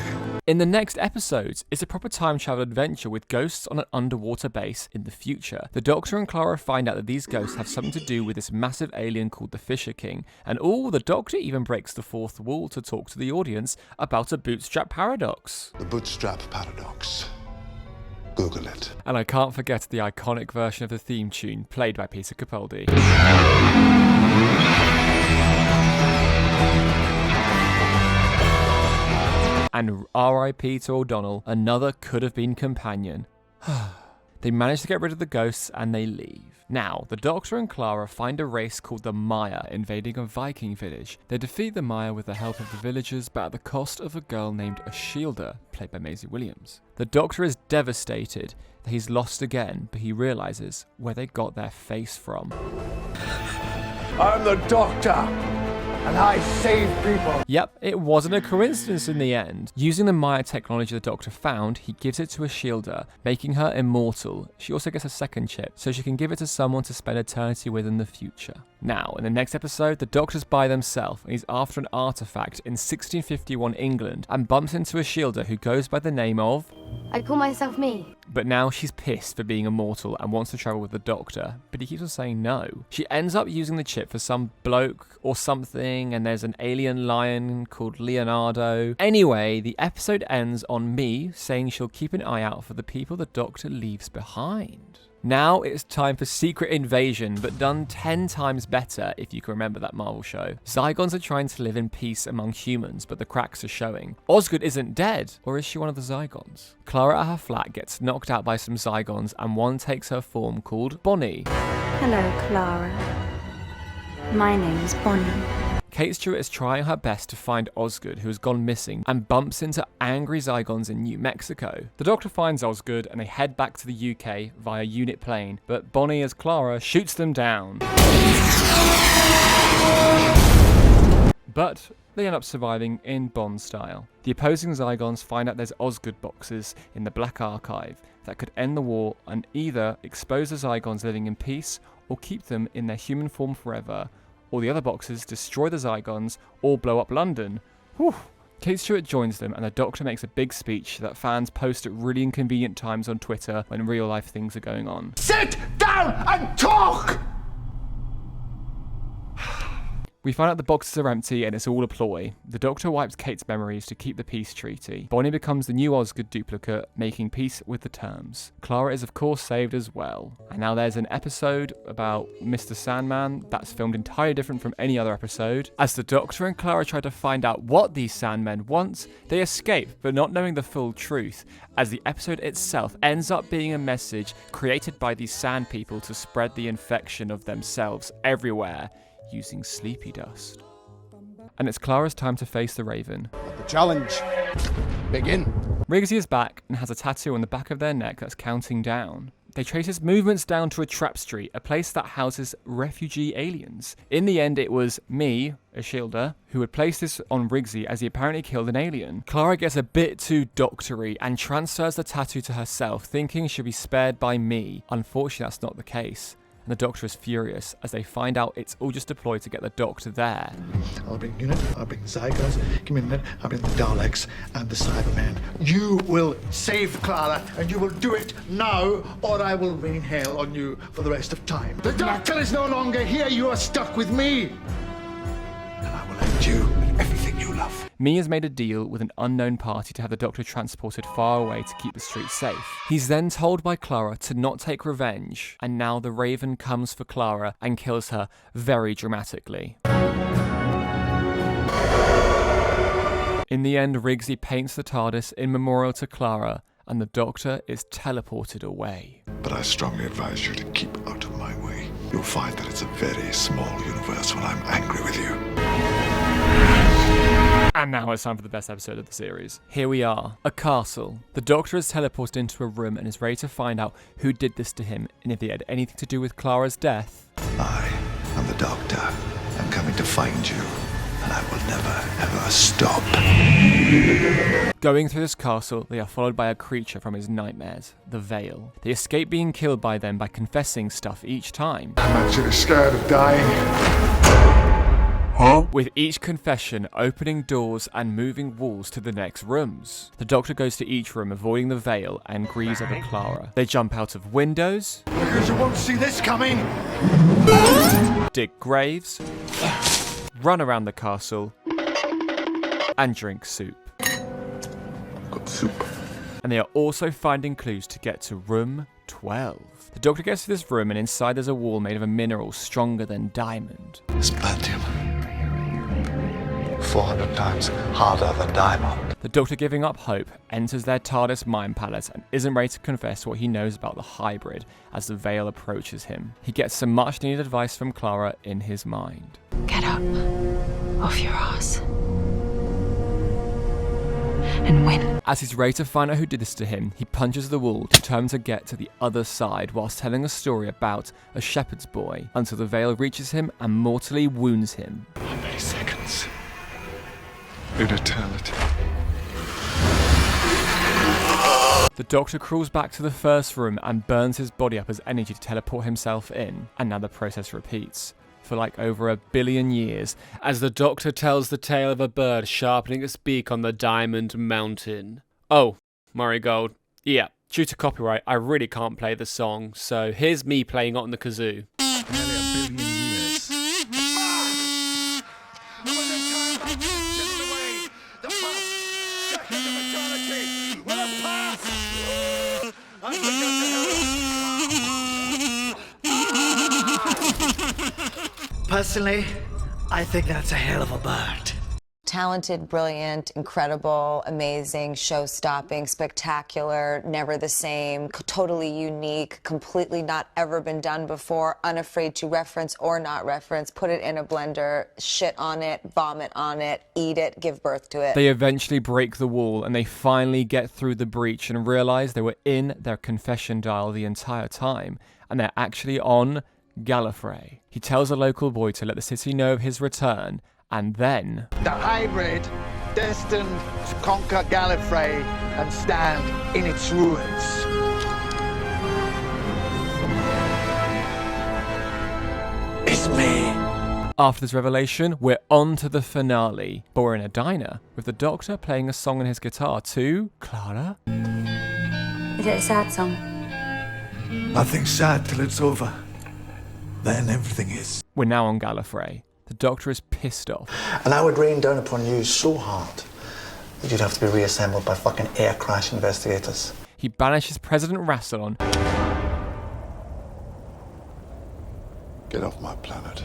In the next episodes, it's a proper time travel adventure with ghosts on an underwater base in the future. The Doctor and Clara find out that these ghosts have something to do with this massive alien called the Fisher King, and the Doctor even breaks the fourth wall to talk to the audience about a bootstrap paradox. The bootstrap paradox. Google it. And I can't forget the iconic version of the theme tune played by Peter Capaldi. And R.I.P. to O'Donnell, another could-have-been companion. They manage to get rid of the ghosts and they leave. Now, the Doctor and Clara find a race called the Maya invading a Viking village. They defeat the Maya with the help of the villagers, but at the cost of a girl named Ashilda, played by Maisie Williams. The Doctor is devastated that he's lost again, but he realises where they got their face from. I'm the Doctor, and I save people. Yep, it wasn't a coincidence in the end. Using the Maya technology the Doctor found, he gives it to Ashilda, making her immortal. She also gets a second chip, so she can give it to someone to spend eternity with in the future. Now, in the next episode, the Doctor's by themselves, and he's after an artifact in 1651 England, and bumps into Ashilda, who goes by the name of... I call myself me. But now she's pissed for being immortal and wants to travel with the Doctor, but he keeps on saying no. She ends up using the chip for some bloke or something, and there's an alien lion called Leonardo. Anyway, the episode ends on me saying she'll keep an eye out for the people the Doctor leaves behind. Now it's time for Secret Invasion, but done 10 times better if you can remember that Marvel show. Zygons are trying to live in peace among humans, but the cracks are showing. Osgood isn't dead, or is she one of the Zygons? Clara at her flat gets knocked out by some Zygons, and one takes her form called Bonnie. Hello, Clara. My name's Bonnie. Kate Stewart is trying her best to find Osgood, who has gone missing, and bumps into angry Zygons in New Mexico. The Doctor finds Osgood, and they head back to the UK via unit plane, but Bonnie as Clara shoots them down. But they end up surviving in Bond style. The opposing Zygons find out there's Osgood boxes in the Black Archive that could end the war and either expose the Zygons living in peace or keep them in their human form forever, or the other boxes destroy the Zygons or blow up London. Whew. Kate Stewart joins them, and the Doctor makes a big speech that fans post at really inconvenient times on Twitter when real life things are going on. Sit down and talk! We find out the boxes are empty and it's all a ploy. The Doctor wipes Kate's memories to keep the peace treaty. Bonnie becomes the new Osgood duplicate, making peace with the terms. Clara is of course saved as well. And now there's an episode about Mr. Sandman that's filmed entirely different from any other episode. As the Doctor and Clara try to find out what these Sandmen want, they escape, but not knowing the full truth, as the episode itself ends up being a message created by these Sand people to spread the infection of themselves everywhere, using sleepy dust. And it's Clara's time to face the Raven. The challenge. Begin. Rigsy is back and has a tattoo on the back of their neck that's counting down. They trace his movements down to a trap street, a place that houses refugee aliens. In the end, it was me, Ashilda, who had placed this on Rigsy as he apparently killed an alien. Clara gets a bit too doctory and transfers the tattoo to herself, thinking she'll be spared by me. Unfortunately, that's not the case. And the Doctor is furious as they find out it's all just deployed to get the Doctor there. I'll bring unit, I'll bring the Zygons, give me a minute, I'll bring the Daleks and the Cybermen. You will save Clara, and you will do it now, or I will rain hell on you for the rest of time. The Doctor is no longer here, you are stuck with me. And I will end you with everything you love. Me has made a deal with an unknown party to have the Doctor transported far away to keep the streets safe. He's then told by Clara to not take revenge, and now the Raven comes for Clara and kills her very dramatically. In the end, Rigsy paints the TARDIS in memorial to Clara, and the Doctor is teleported away. But I strongly advise you to keep out of my way. You'll find that it's a very small universe when I'm angry with you. And now it's time for the best episode of the series. Here we are, a castle. The Doctor is teleported into a room and is ready to find out who did this to him and if he had anything to do with Clara's death. I am the Doctor. I'm coming to find you, and I will never, ever stop. Going through this castle, they are followed by a creature from his nightmares, the Veil. They escape being killed by them by confessing stuff each time. I'm actually scared of dying. With each confession opening doors and moving walls to the next rooms. The Doctor goes to each room, avoiding the Veil, and grieves over Clara. They jump out of windows. Because you won't see this coming. Dig graves. Run around the castle. And drink soup. I've got soup. And they are also finding clues to get to room 12. The Doctor gets to this room and inside there's a wall made of a mineral stronger than diamond. It's platinum. 400 times harder than diamond. The Doctor, giving up hope, enters their TARDIS mind palace and isn't ready to confess what he knows about the hybrid as the Veil approaches him. He gets some much needed advice from Clara in his mind. Get up off your ass and win. As he's ready to find out who did this to him, he punches the wall, determined to get to the other side whilst telling a story about a shepherd's boy until the Veil reaches him and mortally wounds him. How many seconds? In eternity. The Doctor crawls back to the first room and burns his body up as energy to teleport himself in, and now the process repeats for like over 1 billion years, as the Doctor tells the tale of a bird sharpening its beak on the Diamond Mountain. Oh, Murray Gold. Yeah, due to copyright, I really can't play the song, so here's me playing it on the kazoo. Nearly 1 billion years. Personally, I think that's a hell of a bird. Talented, brilliant, incredible, amazing, show-stopping, spectacular, never the same, totally unique, completely not ever been done before, unafraid to reference or not reference, put it in a blender, shit on it, vomit on it, eat it, give birth to it. They eventually break the wall and they finally get through the breach and realise they were in their confession dial the entire time and they're actually on Gallifrey. He tells a local boy to let the city know of his return, and then the hybrid, destined to conquer Gallifrey and stand in its ruins. It's me. After this revelation, we're on to the finale, but we're in a diner with the Doctor playing a song on his guitar to Clara. Is it a sad song? Nothing's sad till it's over. Then everything is. We're now on Gallifrey. The Doctor is pissed off. And I would rain down upon you so hard that you'd have to be reassembled by fucking air crash investigators. He banishes President Rassilon. Get off my planet.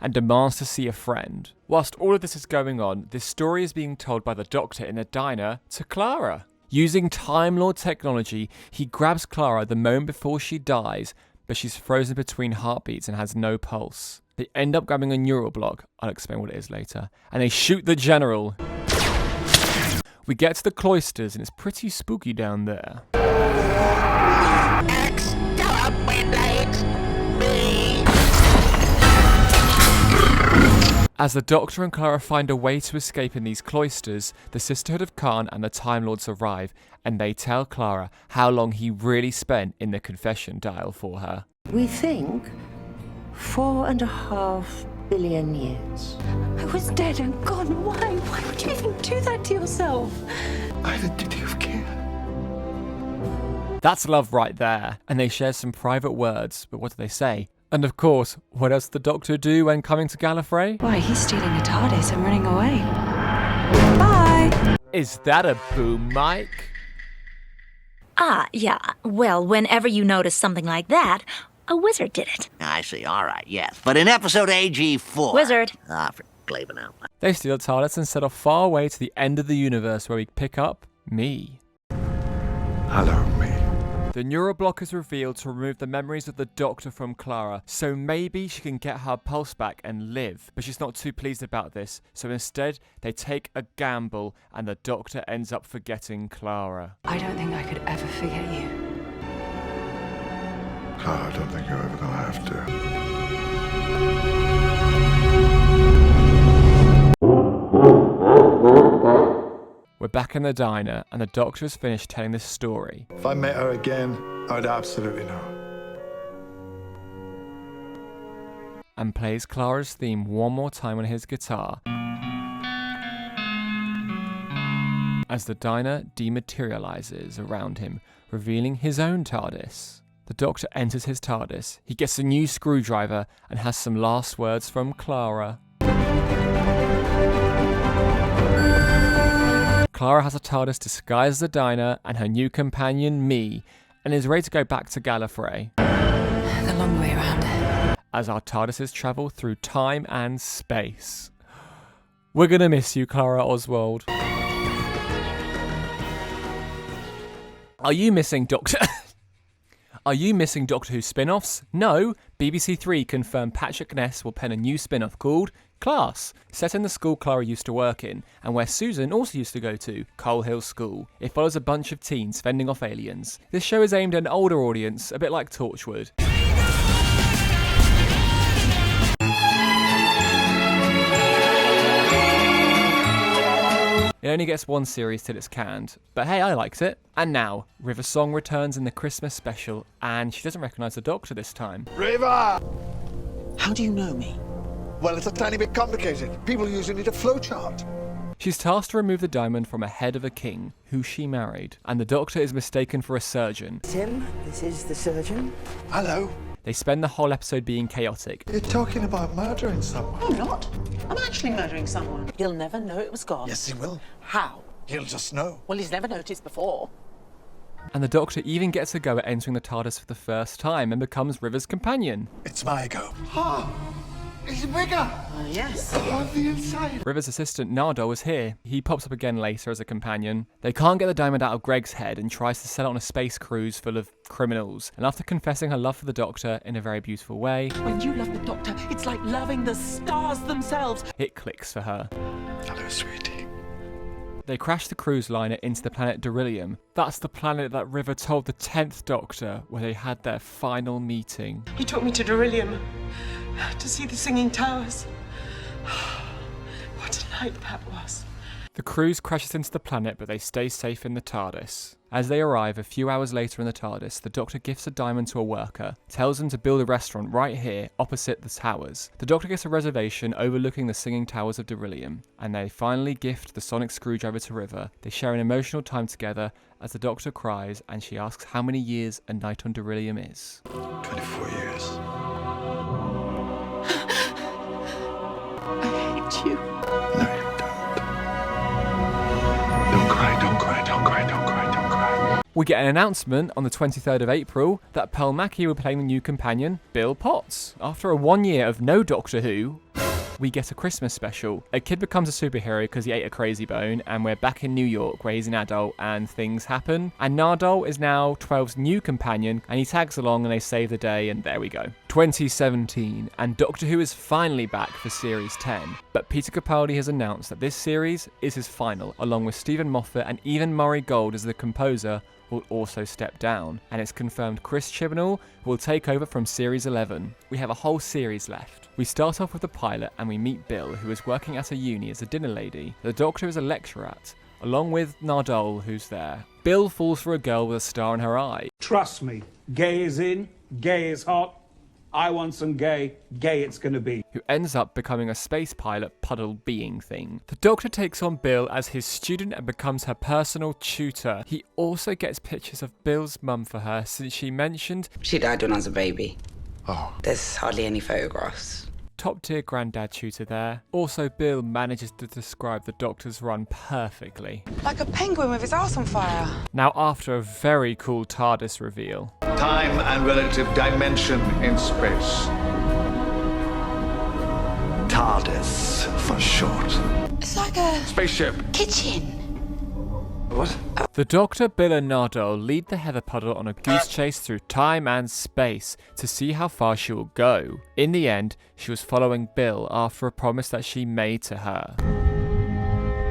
And demands to see a friend. Whilst all of this is going on, this story is being told by the Doctor in a diner to Clara. Using Time Lord technology, he grabs Clara the moment before she dies, but she's frozen between heartbeats and has no pulse. They end up grabbing a neural block, I'll explain what it is later, and they shoot the General. We get to the cloisters and it's pretty spooky down there. As the Doctor and Clara find a way to escape in these cloisters, the Sisterhood of Khan and the Time Lords arrive, and they tell Clara how long he really spent in the confession dial for her. We think 4.5 billion years. I was dead and gone. Why? Why would you even do that to yourself? I had a duty of care. That's love right there. And they share some private words, but what do they say? And of course, what else did the Doctor do when coming to Gallifrey? Why, he's stealing a TARDIS and running away. Bye! Is that a boom mic? Ah, yeah. Well, whenever you notice something like that, a wizard did it. I see, all right, yes. But in episode AG4... Wizard. Ah, for Glaven out. They steal the TARDIS and set off far away to the end of the universe where we pick up me. Hello, me. The neural block is revealed to remove the memories of the Doctor from Clara, so maybe she can get her pulse back and live. But she's not too pleased about this, so instead they take a gamble and the Doctor ends up forgetting Clara. I don't think I could ever forget you. I don't think you're ever gonna have to. We're back in the diner, and the Doctor has finished telling this story. If I met her again, I would absolutely know. And plays Clara's theme one more time on his guitar. As the diner dematerializes around him, revealing his own TARDIS. The Doctor enters his TARDIS. He gets a new screwdriver and has some last words from Clara. Clara has a TARDIS disguised as a diner and her new companion, Me, and is ready to go back to Gallifrey. The long way around. As our TARDISes travel through time and space. We're gonna miss you, Clara Oswald. Are you missing Doctor... Are you missing Doctor Who spin-offs? No, BBC Three confirmed Patrick Ness will pen a new spin-off called Class, set in the school Clara used to work in, and where Susan also used to go to, Coal Hill School. It follows a bunch of teens fending off aliens. This show is aimed at an older audience, a bit like Torchwood. It only gets one series till it's canned, but hey, I liked it. And now, River Song returns in the Christmas special, and she doesn't recognise the Doctor this time. River! How do you know me? Well, it's a tiny bit complicated. People usually need a flowchart. She's tasked to remove the diamond from a head of a king, who she married, and the Doctor is mistaken for a surgeon. Tim, this is the surgeon. Hello. They spend the whole episode being chaotic. You're talking about murdering someone. I'm not. I'm actually murdering someone. He'll never know it was God. Yes, he will. How? He'll just know. Well, he's never noticed before. And the Doctor even gets a go at entering the TARDIS for the first time and becomes River's companion. It's my go. Is it bigger? Yes. On the inside. River's assistant Nardole is here. He pops up again later as a companion. They can't get the diamond out of Greg's head and tries to sell it on a space cruise full of criminals. And after confessing her love for the Doctor in a very beautiful way, When you love the Doctor, it's like loving the stars themselves. it clicks for her. Hello, sweetie. They crash the cruise liner into the planet Beryllium. That's the planet that River told the 10th Doctor where they had their final meeting. He took me to Beryllium to see the Singing Towers. What a night that was. The cruise crashes into the planet, but they stay safe in the TARDIS. As they arrive a few hours later in the TARDIS, the Doctor gifts a diamond to a worker, tells him to build a restaurant right here, opposite the towers. The Doctor gets a reservation overlooking the Singing Towers of Beryllium, and they finally gift the sonic screwdriver to River. They share an emotional time together as the Doctor cries, and she asks how many years a night on Beryllium is. 24 years. I hate you. No, you don't. Don't cry, don't cry, don't cry, don't cry, don't cry. We get an announcement on the 23rd of April that Pearl Mackie will be playing the new companion, Bill Potts. After a 1 year of no Doctor Who, we get a Christmas special. A kid becomes a superhero because he ate a crazy bone, and we're back in New York where he's an adult and things happen. And Nardole is now 12's new companion, and he tags along and they save the day, and there we go. 2017, and Doctor Who is finally back for Series 10. But Peter Capaldi has announced that this series is his final, along with Stephen Moffat and even Murray Gold as the composer will also step down, and it's confirmed Chris Chibnall will take over from Series 11. We have a whole series left. We start off with the pilot and we meet Bill, who is working at a uni as a dinner lady the Doctor is a lecturer at, along with Nardole, who's there. Bill falls for a girl with a star in her eye. Trust me, gay is in, gay is hot. I want some gay, gay it's gonna be. Who ends up becoming a space pilot puddle being thing. The Doctor takes on Bill as his student and becomes her personal tutor. He also gets pictures of Bill's mum for her since she mentioned She died when I was a baby. Oh. There's hardly any photographs. top tier granddad tutor there. Also, Bill manages to describe the Doctor's run perfectly. Like a penguin with his arse on fire. Now, after a very cool TARDIS reveal. Time and relative dimension in space. TARDIS for short. It's like a Spaceship. kitchen. What? The Doctor, Bill and Nardole lead the heather puddle on a goose chase through time and space to see how far she will go. In the end, she was following Bill after a promise that she made to her.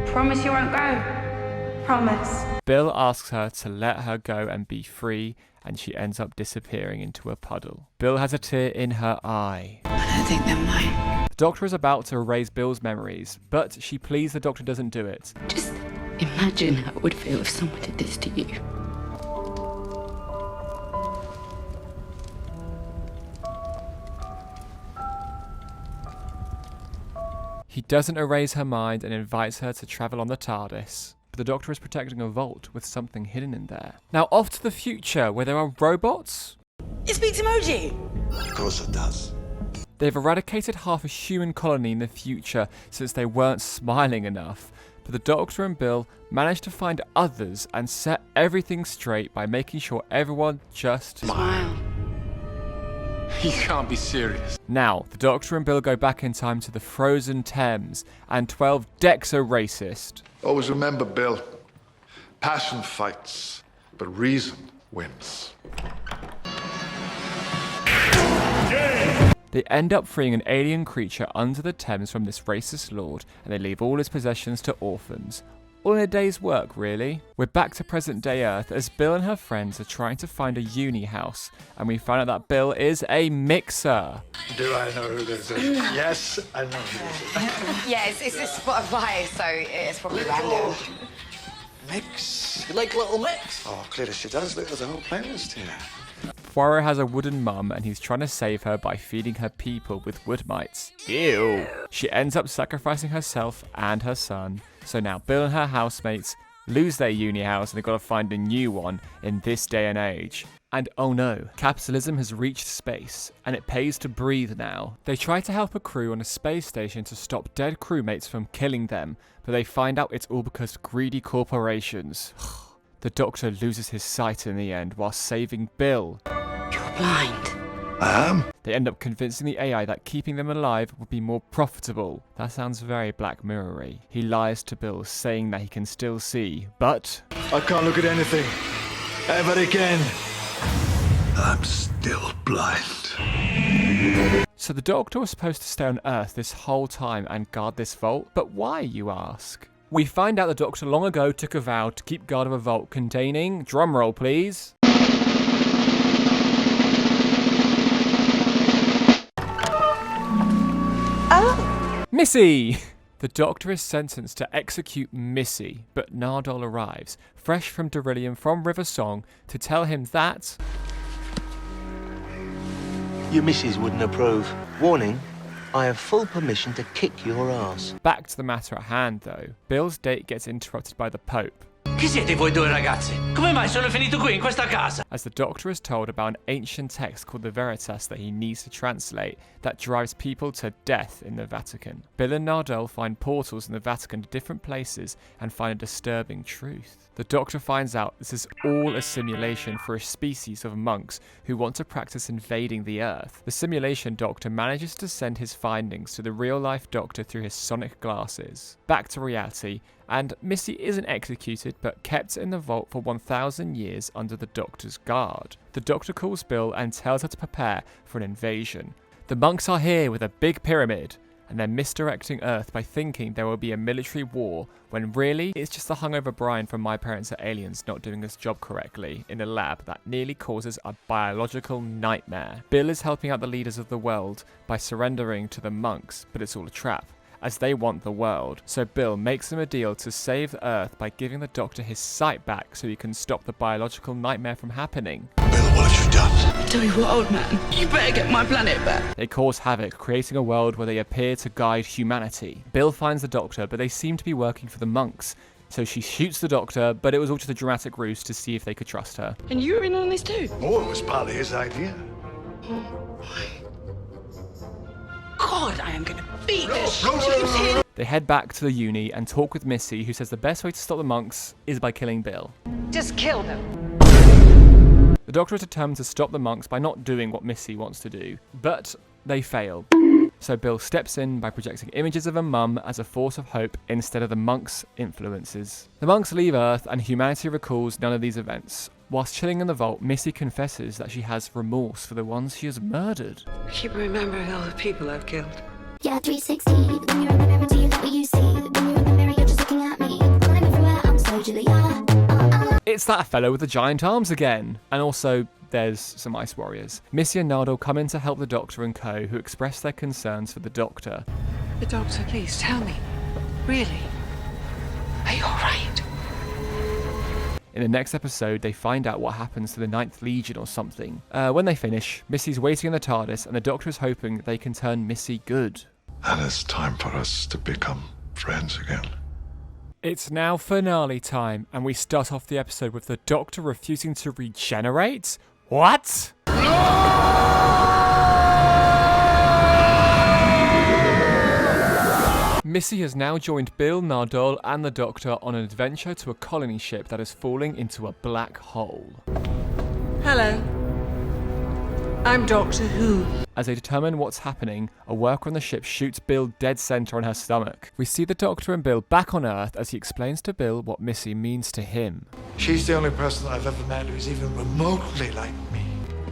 Promise you won't go. Promise. Bill asks her to let her go and be free, and she ends up disappearing into a puddle. Bill has a tear in her eye. I don't think they're mine. The Doctor is about to erase Bill's memories, but she pleads the Doctor doesn't do it. Just imagine how it would feel if someone did this to you. He doesn't erase her mind and invites her to travel on the TARDIS. But the Doctor is protecting a vault with something hidden in there. Now off to the future, where there are robots. It speaks emoji! Of course it does. They've eradicated half a human colony in the future since they weren't smiling enough. but the Doctor and Bill manage to find others and set everything straight by making sure everyone just Smile. You can't be serious. Now, the Doctor and Bill go back in time to the frozen Thames, and 12 decks are racist. Always remember, Bill, passion fights, but reason wins. They end up freeing an alien creature under the Thames from this racist lord, and they leave all his possessions to orphans. All in a day's work, really. We're back to present day Earth as Bill and her friends are trying to find a uni house, and we find out that Bill is a mixer. Do I know who this is? Yes, I know who this is. Yeah, it's Spotify, so it's probably random. Mix. You like Little Mix? Oh, clearly she does. Look, there's a whole playlist here. Poirot has a wooden mum and he's trying to save her by feeding her people with wood mites. Ew. She ends up sacrificing herself and her son. So now Bill and her housemates lose their uni house and they've got to find a new one in this day and age. And oh no, capitalism has reached space and it pays to breathe now. They try to help a crew on a space station to stop dead crewmates from killing them, but they find out it's all because greedy corporations. The Doctor loses his sight in the end while saving Bill. You're blind. I am? They end up convincing the AI that keeping them alive would be more profitable. That sounds very Black Mirror-y. He lies to Bill, saying that he can still see, but I can't look at anything. Ever again. I'm still blind. So the Doctor was supposed to stay on Earth this whole time and guard this vault, but why, you ask? We find out the Doctor long ago took a vow to keep guard of a vault containing, drumroll please, Missy! The Doctor is sentenced to execute Missy, but Nardole arrives, fresh from Darillium from River Song, to tell him that Your missus wouldn't approve. Warning, I have full permission to kick your ass. Back to the matter at hand though, Bill's date gets interrupted by the Pope. Chi siete voi due ragazzi? Come mai sono finito qui in questa casa? As the Doctor is told about an ancient text called the Veritas that he needs to translate that drives people to death in the Vatican. Bill and Nardole find portals in the Vatican to different places and find a disturbing truth. The Doctor finds out this is all a simulation for a species of monks who want to practice invading the Earth. The simulation Doctor manages to send his findings to the real-life Doctor through his sonic glasses. Back to reality, and Missy isn't executed but kept in the vault for 1,000 years under the Doctor's guard. The Doctor calls Bill and tells her to prepare for an invasion. The monks are here with a big pyramid, and they're misdirecting Earth by thinking there will be a military war, when really it's just the hungover Brian from My Parents Are Aliens not doing his job correctly in a lab that nearly causes a biological nightmare. Bill is helping out the leaders of the world by surrendering to the monks, but it's all a trap, as they want the world. So Bill makes them a deal to save Earth by giving the Doctor his sight back so he can stop the biological nightmare from happening. Bill, what have you done? I tell you what, old man, you better get my planet back. They cause havoc, creating a world where they appear to guide humanity. Bill finds the Doctor, but they seem to be working for the monks. So she shoots the Doctor, but it was all just a dramatic ruse to see if they could trust her. And you were in on this too? Oh, it was partly his idea. God, I am gonna beat this shit. They head back to the uni and talk with Missy, who says the best way to stop the monks is by killing Bill. Just kill them. The Doctor is determined to stop the monks by not doing what Missy wants to do, but they fail. So Bill steps in by projecting images of a mum as a force of hope instead of the monks' influences. The monks leave Earth and humanity recalls none of these events. Whilst chilling in the vault, Missy confesses that she has remorse for the ones she has murdered. I keep remembering all the people I've killed. Yeah, 360. When you're in the mirror, do you like what you see? When you're in the mirror, you're just looking at me. I'm everywhere, I'm so Julia. It's that fellow with the giant arms again. And also, there's some ice warriors. Missy and Nardole come in to help the Doctor and co, who express their concerns for the Doctor. The Doctor, please tell me. Really? Are you alright? In the next episode, they find out what happens to the 9th Legion or something. When they finish, Missy's waiting in the TARDIS, and the Doctor is hoping they can turn Missy good. And it's time for us to become friends again. It's now finale time, and we start off the episode with the Doctor refusing to regenerate? What? Missy has now joined Bill, Nardole and the Doctor on an adventure to a colony ship that is falling into a black hole. Hello. I'm Doctor Who. As they determine what's happening, a worker on the ship shoots Bill dead center on her stomach. We see the Doctor and Bill back on Earth as he explains to Bill what Missy means to him. She's the only person I've ever met who's even remotely like me.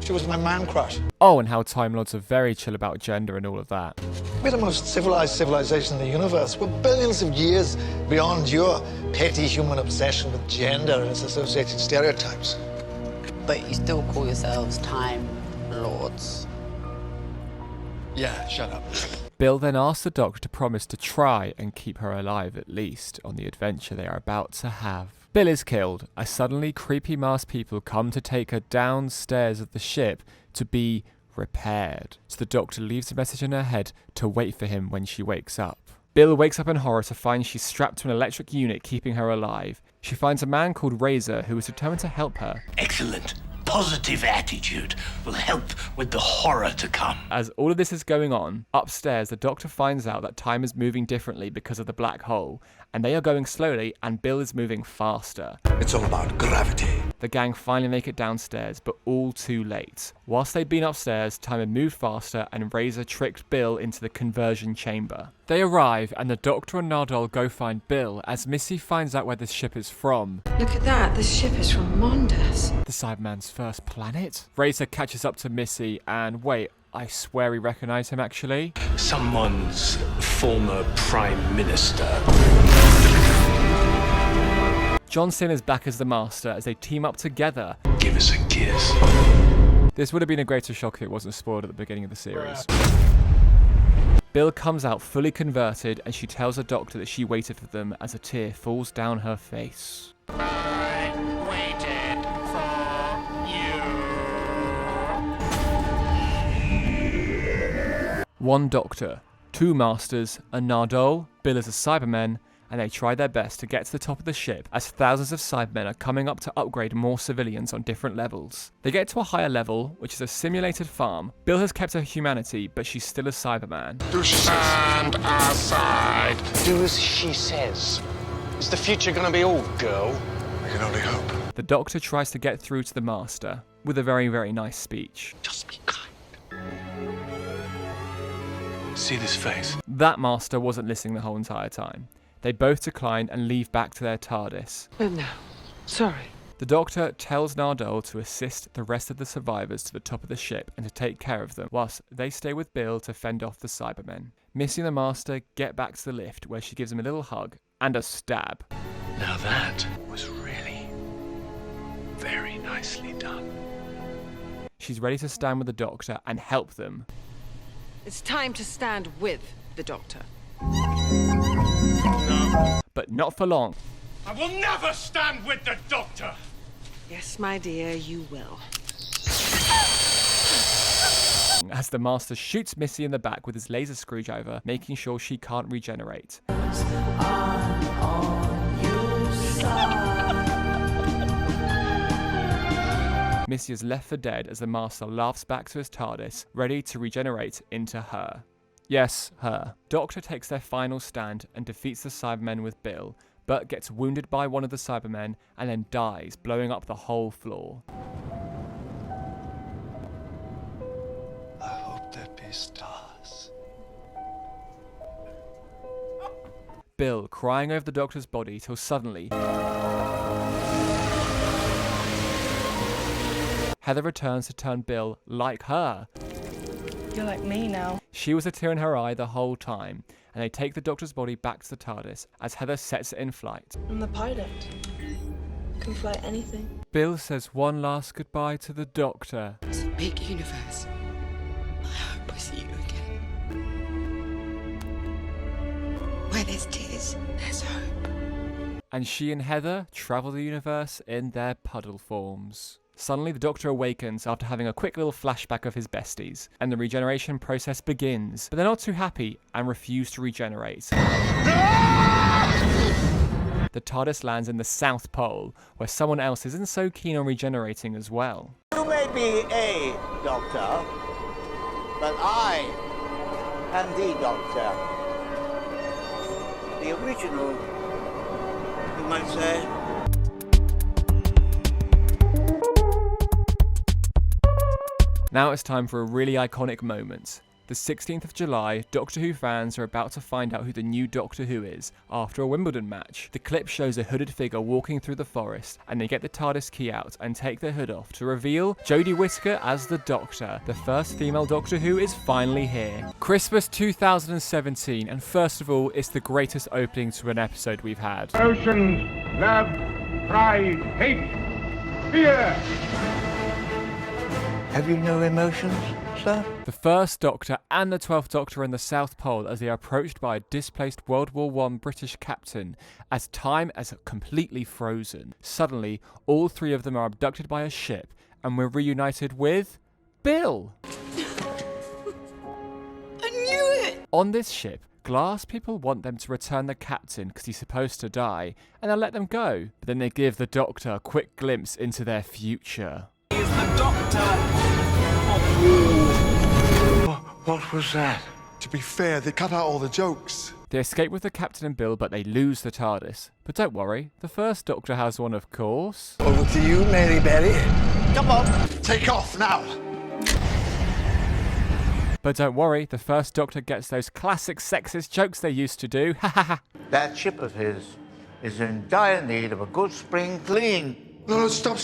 She was my man crush. Oh, and how Time Lords are very chill about gender and all of that. We're the most civilized civilization in the universe. We're billions of years beyond your petty human obsession with gender and its associated stereotypes. But you still call yourselves Time Lords. Yeah, shut up. Bill then asks the Doctor to promise to try and keep her alive at least on the adventure they are about to have. Bill is killed as suddenly creepy masked people come to take her downstairs of the ship to be repaired. So the Doctor leaves a message in her head to wait for him when she wakes up. Bill wakes up in horror to find she's strapped to an electric unit keeping her alive. She finds a man called Razor who is determined to help her. Excellent. Positive attitude will help with the horror to come. As all of this is going on, upstairs the Doctor finds out that time is moving differently because of the black hole, and they are going slowly and Bill is moving faster. It's all about gravity. The gang finally make it downstairs, but all too late. Whilst they'd been upstairs, time had moved faster and Razor tricked Bill into the conversion chamber. They arrive and the Doctor and Nardole go find Bill as Missy finds out where this ship is from. Look at that, this ship is from Mondas. The Cyberman's first planet? Razor catches up to Missy and wait, I swear we recognise him actually. Someone's former Prime Minister. John Cena is back as the Master as they team up together. Give us a kiss. This would have been a greater shock if it wasn't spoiled at the beginning of the series. Bill comes out fully converted and she tells the Doctor that she waited for them as a tear falls down her face. I waited for you. One Doctor, two Masters, a Nardole, Bill is a Cyberman, and they try their best to get to the top of the ship as thousands of Cybermen are coming up to upgrade more civilians on different levels. They get to a higher level, which is a simulated farm. Bill has kept her humanity, but she's still a Cyberman. Do stand aside. Do as she says. Is the future gonna be all girl? I can only hope. The Doctor tries to get through to the Master with a very, very nice speech. Just be kind. See this face? That Master wasn't listening the whole entire time. They both decline and leave back to their TARDIS. No, sorry. The Doctor tells Nardole to assist the rest of the survivors to the top of the ship and to take care of them, whilst they stay with Bill to fend off the Cybermen. Missy and the Master get back to the lift where she gives him a little hug and a stab. Now that was really very nicely done. She's ready to stand with the Doctor and help them. It's time to stand with the Doctor. No. But not for long. I will never stand with the Doctor! Yes, my dear, you will. As the Master shoots Missy in the back with his laser screwdriver, making sure she can't regenerate. Missy is left for dead as the Master laughs back to his TARDIS, ready to regenerate into her. Yes, her. Doctor takes their final stand and defeats the Cybermen with Bill, but gets wounded by one of the Cybermen and then dies, blowing up the whole floor. I hope there be stars. Bill crying over the Doctor's body till suddenly Heather returns to turn Bill like her. You're like me now. She was a tear in her eye the whole time, and they take the Doctor's body back to the TARDIS as Heather sets it in flight. I'm the pilot. Can fly anything. Bill says one last goodbye to the Doctor. It's a big universe. I hope I see you again. Where there's tears, there's hope. And she and Heather travel the universe in their puddle forms. Suddenly, the Doctor awakens after having a quick little flashback of his besties, and the regeneration process begins. But they're not too happy and refuse to regenerate. The TARDIS lands in the South Pole, where someone else isn't so keen on regenerating as well. You may be a doctor, but I am the Doctor. The original, you might say. Now it's time for a really iconic moment. The 16th of July, Doctor Who fans are about to find out who the new Doctor Who is after a Wimbledon match. The clip shows a hooded figure walking through the forest, and they get the TARDIS key out and take their hood off to reveal Jodie Whittaker as the Doctor. The first female Doctor Who is finally here. Christmas 2017, and first of all, it's the greatest opening to an episode we've had. Emotions, love, pride, hate, fear. Have you no emotions, sir? The First Doctor and the 12th Doctor are in the South Pole as they are approached by a displaced World War I British captain as time has completely frozen. Suddenly, all three of them are abducted by a ship and we're reunited with Bill. I knew it! On this ship, Glass people want them to return the captain because he's supposed to die, and they'll let them go. But then they give the Doctor a quick glimpse into their future. Is the Doctor. What was that? To be fair, they cut out all the jokes. They escape with the captain and Bill, but they lose the TARDIS. But don't worry, the First Doctor has one, of course. Over to you, Mary Berry. Come on, take off now. But don't worry, the First Doctor gets those classic sexist jokes they used to do. Ha ha ha. That ship of his is in dire need of a good spring clean. No, stop.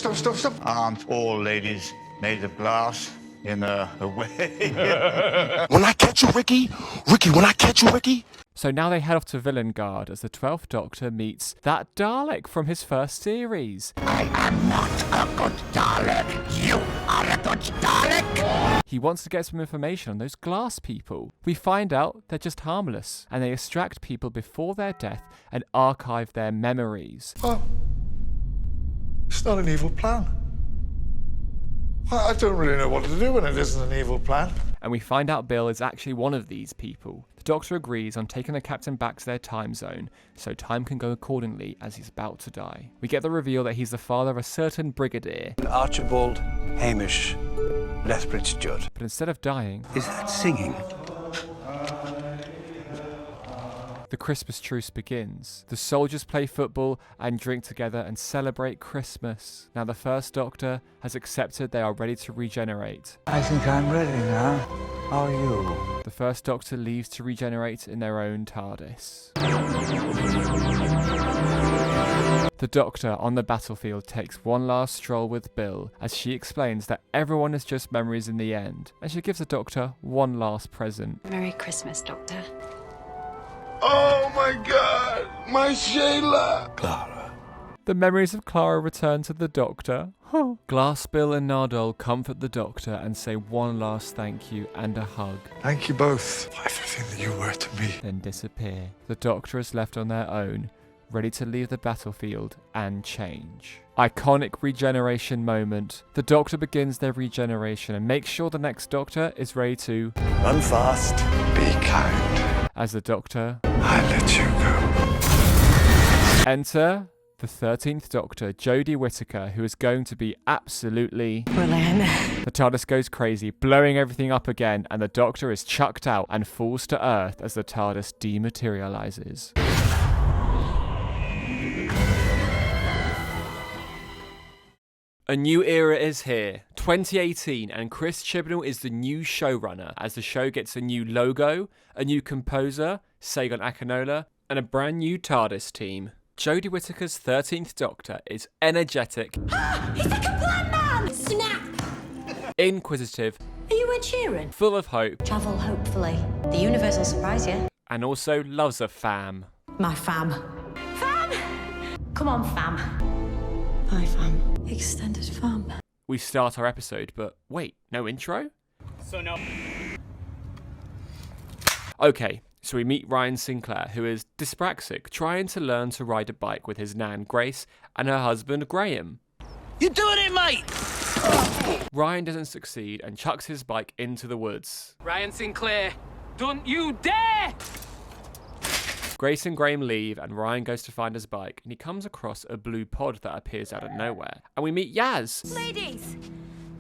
Aren't all ladies made of glass in a way? When I catch you, Ricky, when I catch you, Ricky. So now they head off to Villengard as the 12th Doctor meets that Dalek from his first series. I am not a good Dalek. You are a good Dalek. He wants to get some information on those glass people. We find out they're just harmless, and they extract people before their death and archive their memories. Oh, it's not an evil plan. I don't really know what to do when it isn't an evil plan. And we find out Bill is actually one of these people. The Doctor agrees on taking the captain back to their time zone, so time can go accordingly as he's about to die. We get the reveal that he's the father of a certain brigadier. Archibald Hamish Lethbridge Judd. But instead of dying... Is that singing? The Christmas truce begins. The soldiers play football and drink together and celebrate Christmas. Now the First Doctor has accepted they are ready to regenerate. I think I'm ready now. Are you? The First Doctor leaves to regenerate in their own TARDIS. The Doctor on the battlefield takes one last stroll with Bill as she explains that everyone is just memories in the end, and she gives the Doctor one last present. Merry Christmas, Doctor. Oh my God, my Shayla! Clara. The memories of Clara return to the Doctor. Glass, Bill and Nardole comfort the Doctor and say one last thank you and a hug. Thank you both for everything that you were to me. Then disappear. The Doctor is left on their own, ready to leave the battlefield and change. Iconic regeneration moment. The Doctor begins their regeneration and makes sure the next Doctor is ready to Run fast. Be kind. As the Doctor, I let you go. Enter the 13th Doctor, Jodie Whittaker, who is going to be absolutely brilliant. The TARDIS goes crazy, blowing everything up again, and the Doctor is chucked out and falls to Earth as the TARDIS dematerializes. A new era is here, 2018, and Chris Chibnall is the new showrunner as the show gets a new logo, a new composer, Sagan Akinola, and a brand new TARDIS team. Jodie Whittaker's 13th Doctor is energetic, He's like a blind man! Snap! inquisitive, Are you Ed Sheeran? full of hope, Travel hopefully. The universe will surprise you. and also loves a fam. My fam. Fam! Come on, fam. Hi, fam. Extended fam. We start our episode, but wait, no intro? So now... Okay, so we meet Ryan Sinclair, who is dyspraxic, trying to learn to ride a bike with his nan Grace and her husband Graham. You doing it, mate? Ryan doesn't succeed and chucks his bike into the woods. Ryan Sinclair, don't you dare! Grace and Graham leave and Ryan goes to find his bike and he comes across a blue pod that appears out of nowhere. And we meet Yaz, Ladies,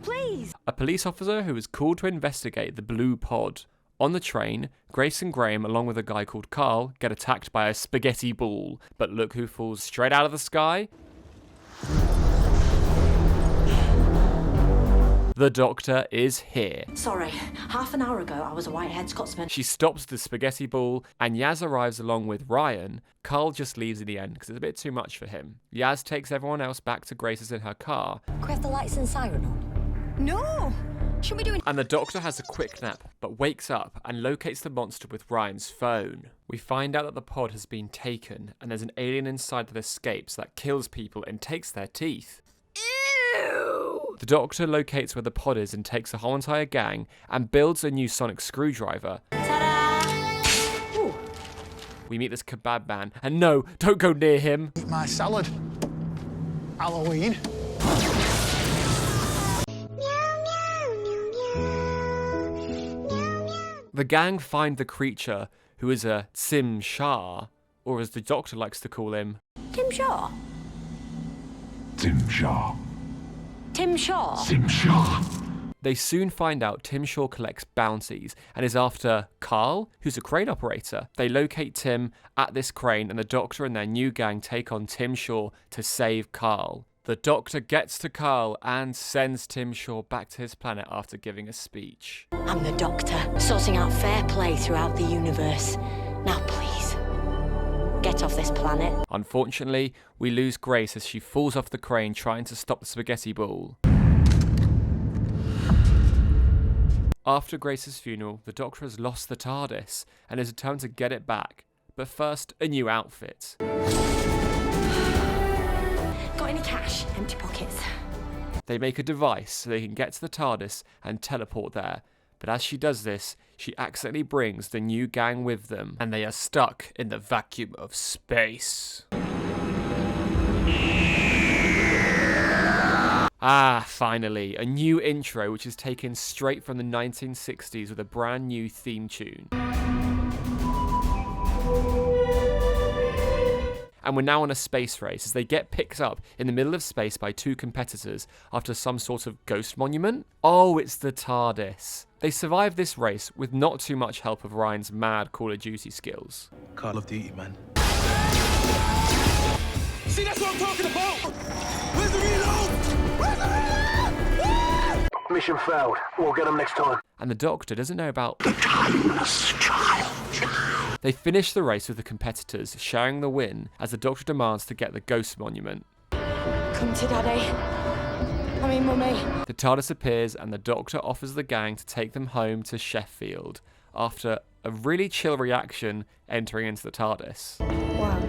please. a police officer who is called to investigate the blue pod. On the train, Grace and Graham, along with a guy called Carl, get attacked by a spaghetti ball. But look who falls straight out of the sky. The Doctor is here. Sorry, half an hour ago I was a Whitehead Scotsman. She stops the spaghetti ball, and Yaz arrives along with Ryan. Carl just leaves in the end because it's a bit too much for him. Yaz takes everyone else back to Grace's in her car. Can we have the lights and siren on? No! Should we do it? And the Doctor has a quick nap, but wakes up and locates the monster with Ryan's phone. We find out that the pod has been taken, and there's an alien inside that escapes that kills people and takes their teeth. Ew! The Doctor locates where the pod is and takes the whole entire gang and builds a new sonic screwdriver. Ta-da! Ooh. We meet this kebab man, and no, don't go near him. Eat my salad. Halloween. The gang find the creature, who is a Sim Shah, or as the Doctor likes to call him, Tim Shaw? Tim Shaw. Tim Shaw? Tim Shaw. They soon find out Tim Shaw collects bounties and is after Carl, who's a crane operator. They locate Tim at this crane, and the Doctor and their new gang take on Tim Shaw to save Carl. The Doctor gets to Carl and sends Tim Shaw back to his planet after giving a speech. I'm the Doctor, sorting out fair play throughout the universe. Now please, get off this planet. Unfortunately, we lose Grace as she falls off the crane trying to stop the spaghetti ball. After Grace's funeral, the Doctor has lost the TARDIS and is determined to get it back. But first, a new outfit. Got any cash? Empty pockets. They make a device so they can get to the TARDIS and teleport there. But as she does this, she accidentally brings the new gang with them, and they are stuck in the vacuum of space. Ah, finally, a new intro which is taken straight from the 1960s with a brand new theme tune. And we're now on a space race as they get picked up in the middle of space by two competitors after some sort of ghost monument. Oh, it's the TARDIS. They survive this race with not too much help of Ryan's mad Call of Duty skills. Call of Duty, man. See, that's what I'm talking about! Where's the reload? Where's the reload? Mission failed. We'll get them next time. And the Doctor doesn't know about The timeless child. They finish the race with the competitors sharing the win as the Doctor demands to get the ghost monument. Come to Daddy. I mean, Mummy. The TARDIS appears and the Doctor offers the gang to take them home to Sheffield after a really chill reaction entering into the TARDIS. Wow.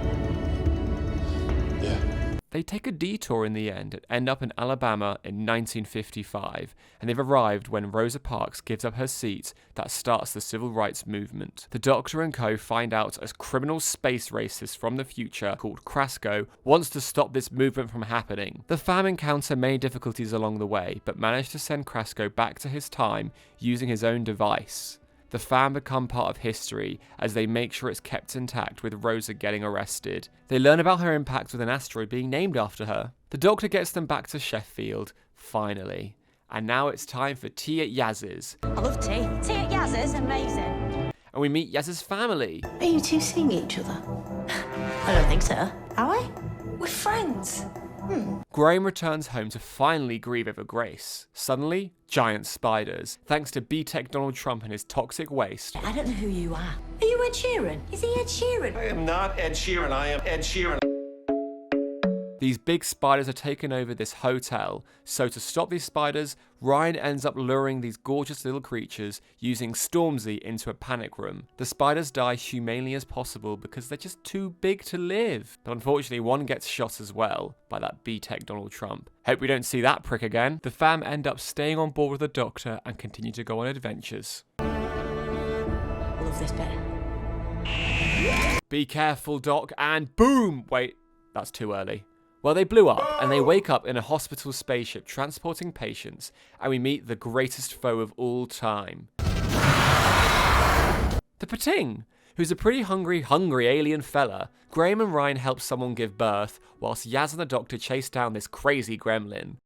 Yeah. They take a detour in the end and end up in Alabama in 1955, and they've arrived when Rosa Parks gives up her seat that starts the civil rights movement. The Doctor and co find out a criminal space racist from the future called Krasko wants to stop this movement from happening. The fam encounter many difficulties along the way, but manage to send Krasko back to his time using his own device. The fam become part of history as they make sure it's kept intact with Rosa getting arrested. They learn about her impact with an asteroid being named after her. The Doctor gets them back to Sheffield, finally. And now it's time for tea at Yaz's. I love tea. Tea at Yaz's, amazing. And we meet Yaz's family. Are you two seeing each other? I don't think so. Are we? We're friends. Graham returns home to finally grieve over Grace. Suddenly, giant spiders, thanks to B-Tech Donald Trump and his toxic waste. I don't know who you are. Are you Ed Sheeran? Is he Ed Sheeran? I am not Ed Sheeran, I am Ed Sheeran. These big spiders are taking over this hotel, so to stop these spiders, Ryan ends up luring these gorgeous little creatures using Stormzy into a panic room. The spiders die humanely as possible because they're just too big to live. But unfortunately, one gets shot as well by that B-Tech Donald Trump. Hope we don't see that prick again. The fam end up staying on board with the Doctor and continue to go on adventures. I love this bit. Be careful, Doc, and boom! Wait, that's too early. Well, they blew up, and they wake up in a hospital spaceship transporting patients, and we meet the greatest foe of all time. The Pating, who's a pretty hungry alien fella. Graham and Ryan help someone give birth, whilst Yaz and the Doctor chase down this crazy gremlin.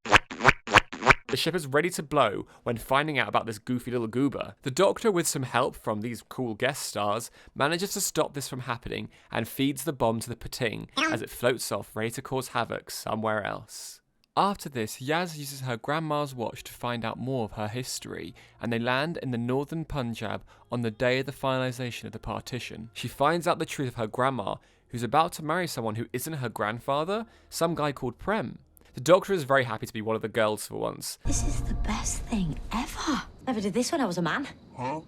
The ship is ready to blow when finding out about this goofy little goober. The Doctor, with some help from these cool guest stars, manages to stop this from happening and feeds the bomb to the Pating as it floats off, ready to cause havoc somewhere else. After this, Yaz uses her grandma's watch to find out more of her history, and they land in the northern Punjab on the day of the finalisation of the partition. She finds out the truth of her grandma, who's about to marry someone who isn't her grandfather, some guy called Prem. The Doctor is very happy to be one of the girls for once. This is the best thing ever. Never did this when I was a man. Huh?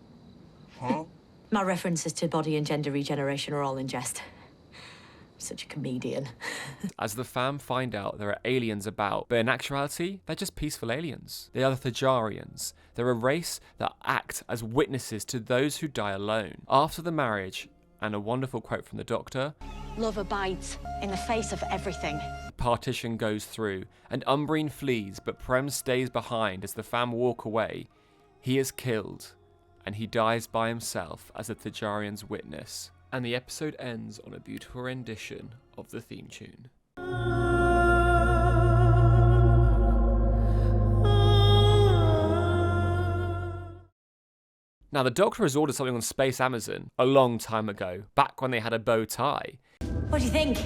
Huh? My references to body and gender regeneration are all in jest. Such a comedian. As the fam find out there are aliens about, but in actuality, they're just peaceful aliens. They are the Thajarians. They're a race that act as witnesses to those who die alone. After the marriage, and a wonderful quote from the Doctor, Love abides in the face of everything. the partition goes through, and Umbreen flees, but Prem stays behind as the fam walk away. He is killed, and he dies by himself as the Thajarians witness. And the episode ends on a beautiful rendition of the theme tune. Now, the Doctor has ordered something on Space Amazon a long time ago, back when they had a bow tie. What do you think?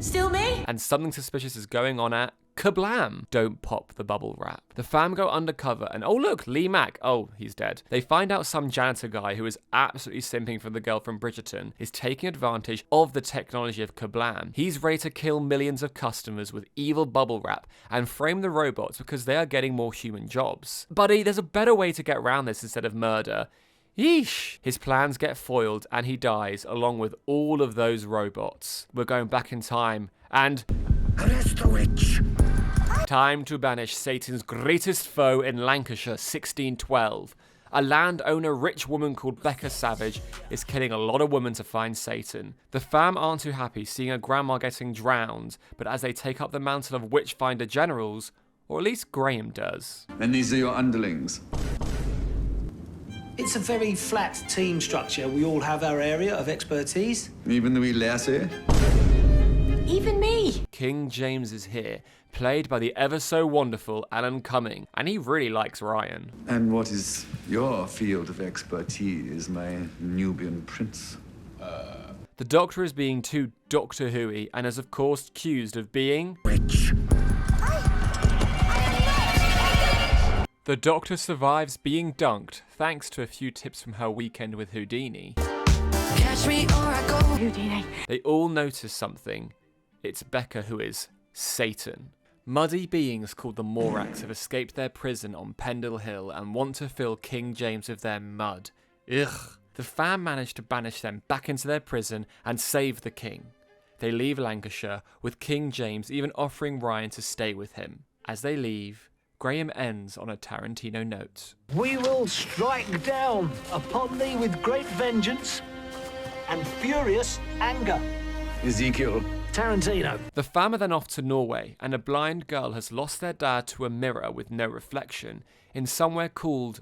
Still me? And something suspicious is going on at Kablam! Don't pop the bubble wrap. The fam go undercover and oh look, Lee Mack. Oh, he's dead. They find out some janitor guy who is absolutely simping for the girl from Bridgerton is taking advantage of the technology of Kablam. He's ready to kill millions of customers with evil bubble wrap and frame the robots because they are getting more human jobs. Buddy, there's a better way to get around this instead of murder. Yeesh! His plans get foiled and he dies along with all of those robots. We're going back in time and... Arrest the witch! Time to banish Satan's greatest foe in Lancashire, 1612. A landowner rich woman called Becca Savage is killing a lot of women to find Satan. The fam aren't too happy seeing a grandma getting drowned, but as they take up the mantle of Witchfinder generals, or at least Graham does. And these are your underlings? It's a very flat team structure. We all have our area of expertise. Even the wee lassie? Even me. King James is here, played by the ever so wonderful Alan Cumming, and he really likes Ryan. And what is your field of expertise, my Nubian prince? The Doctor is being too Doctor Who-y and is of course accused of being... Witch! The Doctor survives being dunked thanks to a few tips from her weekend with Houdini. Catch me or I go. Houdini. They all notice something. It's Becca who is Satan. Muddy beings called the Moraks have escaped their prison on Pendle Hill and want to fill King James with their mud. Ugh. The fam managed to banish them back into their prison and save the king. They leave Lancashire, with King James even offering Ryan to stay with him. As they leave, Graham ends on a Tarantino note. We will strike down upon thee with great vengeance and furious anger. Ezekiel. Tarantino. The fam are then off to Norway, and a blind girl has lost their dad to a mirror with no reflection in somewhere called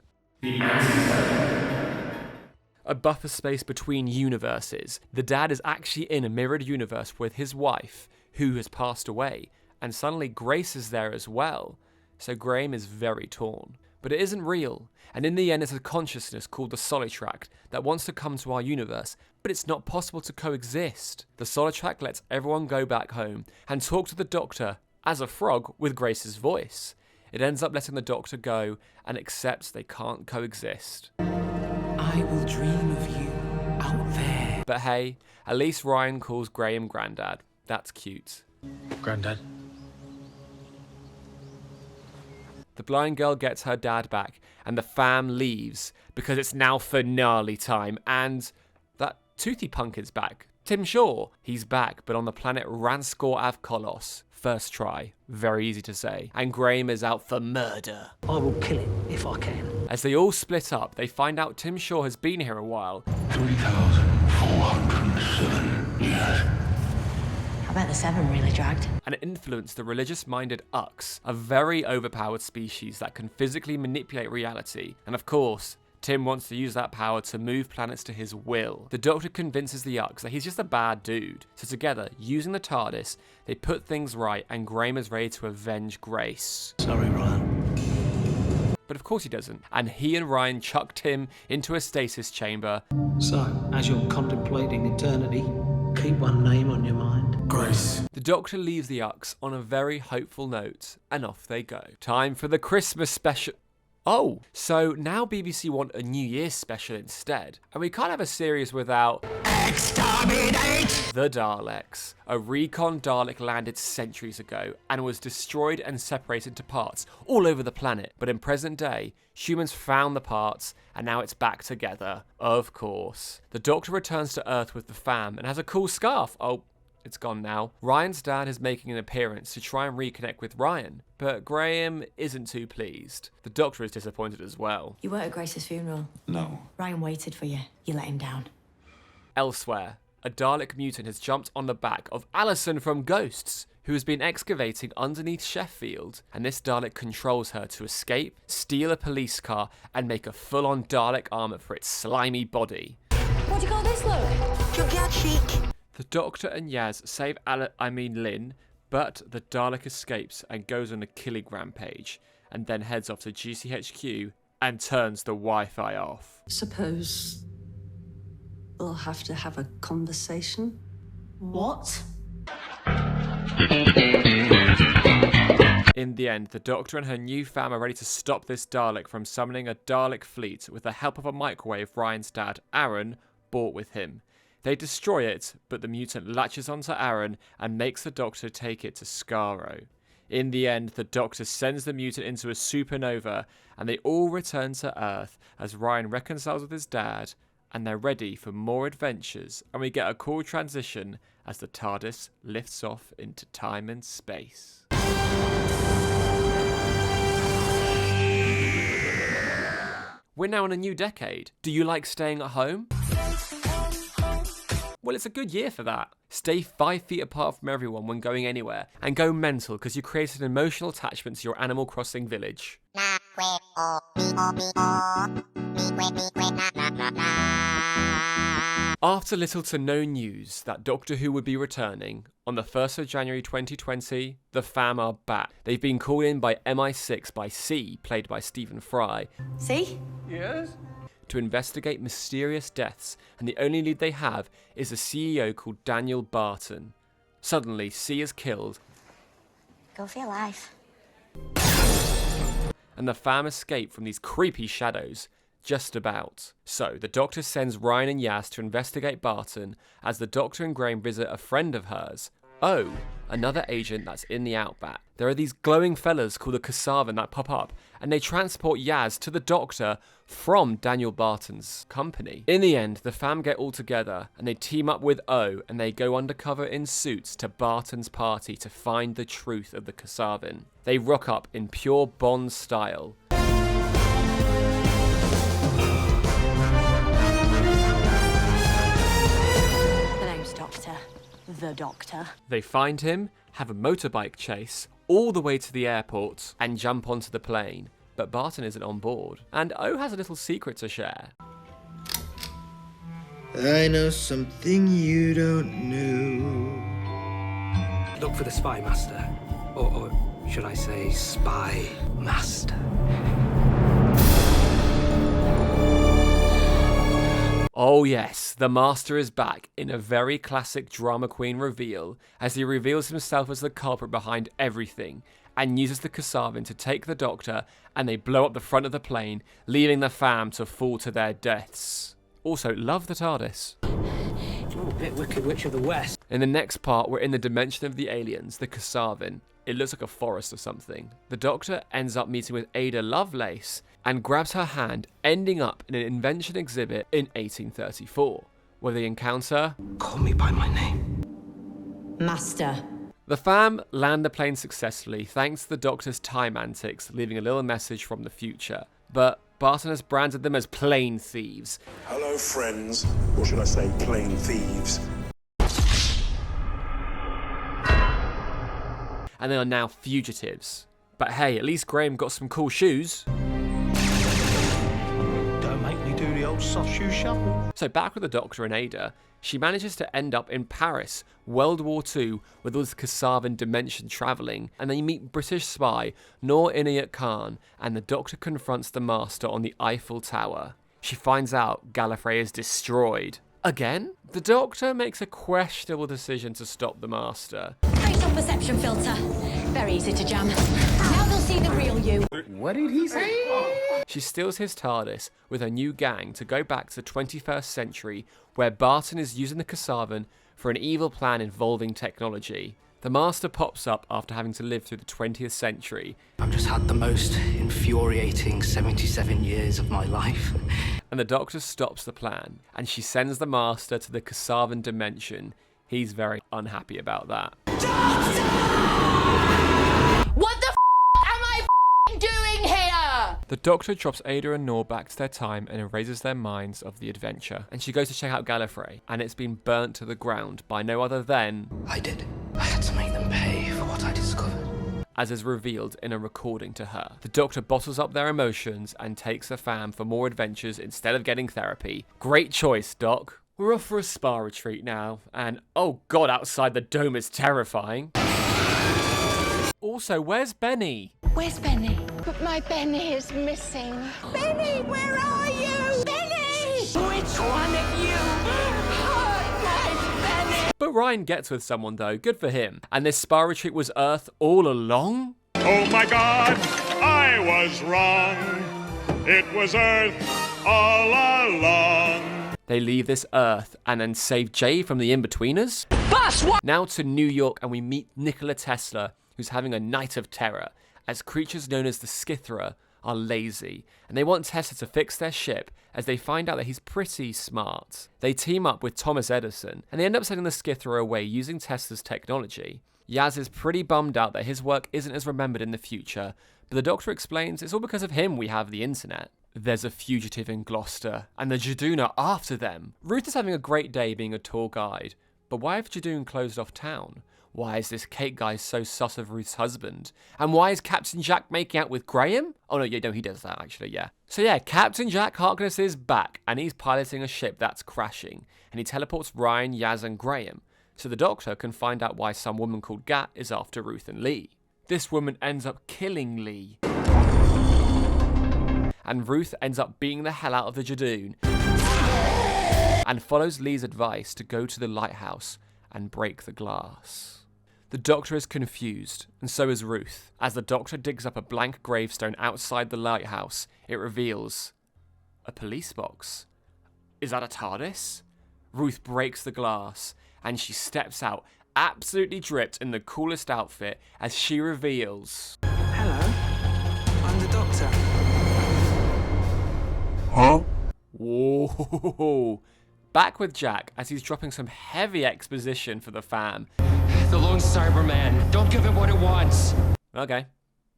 a buffer space between universes. The dad is actually in a mirrored universe with his wife, who has passed away, and suddenly Grace is there as well. So Graham is very torn. But it isn't real, and in the end it's a consciousness called the Solitract that wants to come to our universe, but it's not possible to coexist. The Solitract lets everyone go back home and talk to the Doctor as a frog with Grace's voice. It ends up letting the Doctor go and accepts they can't coexist. I will dream of you out there. But hey, at least Ryan calls Graham Grandad. That's cute. Grandad? The blind girl gets her dad back, and the fam leaves, because it's now finale time, and that toothy pumpkin's back. Tim Shaw, he's back, but on the planet Ranskor Avkolos. First try, very easy to say. And Graham is out for murder. I will kill it if I can. As they all split up, they find out Tim Shaw has been here a while. 3,407 years. I bet the 7 really dragged. And influenced the religious-minded Ux, a very overpowered species that can physically manipulate reality. And of course, Tim wants to use that power to move planets to his will. The Doctor convinces the Ux that he's just a bad dude. So together, using the TARDIS, they put things right and Graham is ready to avenge Grace. Sorry, Ryan. But of course he doesn't, and he and Ryan chuck Tim into a stasis chamber. So, as you're contemplating eternity, keep one name on your mind. Grace. The Doctor leaves the Ux on a very hopeful note, and off they go. Time for the Christmas special. Oh, so now BBC want a New Year's special instead, and we can't have a series without Exterminate the Daleks. A recon Dalek landed centuries ago and was destroyed and separated into parts all over the planet. But in present day, humans found the parts and now it's back together. Of course. The Doctor returns to Earth with the fam and has a cool scarf. Oh, it's gone now. Ryan's dad is making an appearance to try and reconnect with Ryan, but Graham isn't too pleased. The Doctor is disappointed as well. You weren't at Grace's funeral. No. Ryan waited for you. You let him down. Elsewhere, a Dalek mutant has jumped on the back of Alison from Ghosts, who has been excavating underneath Sheffield, and this Dalek controls her to escape, steal a police car, and make a full-on Dalek armour for its slimy body. What do you call this look? Junkyard chic. The Doctor and Yaz save Lynn, but the Dalek escapes and goes on a killing rampage, and then heads off to GCHQ and turns the Wi-Fi off. Suppose we'll have to have a conversation. What? In the end, the Doctor and her new fam are ready to stop this Dalek from summoning a Dalek fleet with the help of a microwave Ryan's dad, Aaron, brought with him. They destroy it, but the mutant latches onto Aaron and makes the Doctor take it to Skaro. In the end, the Doctor sends the mutant into a supernova, and they all return to Earth as Ryan reconciles with his dad, and they're ready for more adventures, and we get a cool transition as the TARDIS lifts off into time and space. We're now in a new decade. Do you like staying at home? Well, it's a good year for that. Stay 5 feet apart from everyone when going anywhere, and go mental because you create an emotional attachment to your Animal Crossing village. After little to no news that Doctor Who would be returning, on the 1st of January 2020, the fam are back. They've been called in by MI6 by C, played by Stephen Fry. See? Yes? To investigate mysterious deaths, and the only lead they have is a CEO called Daniel Barton. Suddenly, C is killed. Go for your life. And the fam escape from these creepy shadows. Just about. So, the Doctor sends Ryan and Yaz to investigate Barton as the Doctor and Graham visit a friend of hers. Oh, another agent that's in the Outback. There are these glowing fellas called the Kasavan that pop up, and they transport Yaz to the Doctor from Daniel Barton's company. In the end, the fam get all together, and they team up with O, and they go undercover in suits to Barton's party to find the truth of the Kasavan. They rock up in pure Bond style. The Doctor. They find him, have a motorbike chase, all the way to the airport, and jump onto the plane. But Barton isn't on board, and O has a little secret to share. I know something you don't know. Look for the spy master. Or should I say, spy master. Oh yes, the Master is back in a very classic drama queen reveal, as he reveals himself as the culprit behind everything, and uses the Kasavan to take the Doctor, and they blow up the front of the plane, leaving the fam to fall to their deaths. Also, love the TARDIS. Oh, a bit Wicked Witch of the West. In the next part, we're in the dimension of the aliens, the Kasavan. It looks like a forest or something. The Doctor ends up meeting with Ada Lovelace and grabs her hand, ending up in an invention exhibit in 1834, where they encounter... Call me by my name. Master. The fam land the plane successfully thanks to the Doctor's time antics, leaving a little message from the future. But Barton has branded them as plane thieves. Hello, friends. Or should I say, plane thieves. And they are now fugitives. But hey, at least Graham got some cool shoes. Don't make Saussure shuffle. So back with the Doctor and Ada, she manages to end up in Paris, World War II, with all this Kasavan dimension travelling, and they meet British spy Noor Inayat Khan, and the Doctor confronts the Master on the Eiffel Tower. She finds out Gallifrey is destroyed. Again? The Doctor makes a questionable decision to stop the Master. Facial perception filter. Very easy to jam. Now they'll see the real you. What did he say? She steals his TARDIS with her new gang to go back to the 21st century, where Barton is using the Kasavan for an evil plan involving technology. The Master pops up after having to live through the 20th century. I've just had the most infuriating 77 years of my life. And the Doctor stops the plan, and she sends the Master to the Kasavan dimension. He's very unhappy about that. What the am I doing here? The Doctor drops Ada and Noor back to their time and erases their minds of the adventure. And she goes to check out Gallifrey, and it's been burnt to the ground by no other than... I did. I had to make them pay for what I discovered. As is revealed in a recording to her. The Doctor bottles up their emotions and takes the fam for more adventures instead of getting therapy. Great choice, Doc. We're off for a spa retreat now, and oh god, outside the dome is terrifying. Also, where's Benny? Where's Benny? But my Benny is missing. Benny, where are you? Benny! Which one of you hurt my Benny? But Ryan gets with someone though, good for him. And this spa retreat was Earth all along? Oh my God, I was wrong. It was Earth all along. They leave this Earth and then save Jay from the In-Betweeners? Boss, what? Now to New York, and we meet Nikola Tesla, who's having a night of terror, as creatures known as the Scythera are lazy, and they want Tesla to fix their ship as they find out that he's pretty smart. They team up with Thomas Edison, and they end up sending the Scythera away using Tesla's technology. Yaz is pretty bummed out that his work isn't as remembered in the future, but the Doctor explains it's all because of him we have the internet. There's a fugitive in Gloucester, and the Jadoon are after them. Ruth is having a great day being a tour guide, but why have Jadoon closed off town? Why is this cake guy so sus of Ruth's husband? And why is Captain Jack making out with Graham? Oh no, yeah, no, he does that actually, yeah. So yeah, Captain Jack Harkness is back, and he's piloting a ship that's crashing, and he teleports Ryan, Yaz, and Graham, so the Doctor can find out why some woman called Gat is after Ruth and Lee. This woman ends up killing Lee. And Ruth ends up beating the hell out of the Jadoon, and follows Lee's advice to go to the lighthouse and break the glass. The Doctor is confused, and so is Ruth. As the Doctor digs up a blank gravestone outside the lighthouse, it reveals a police box. Is that a TARDIS? Ruth breaks the glass, and she steps out, absolutely dripped in the coolest outfit, as she reveals... Hello, I'm the Doctor. Huh? Whoa. Back with Jack as he's dropping some heavy exposition for the fam. The lone Cyberman. Don't give it what it wants. Okay.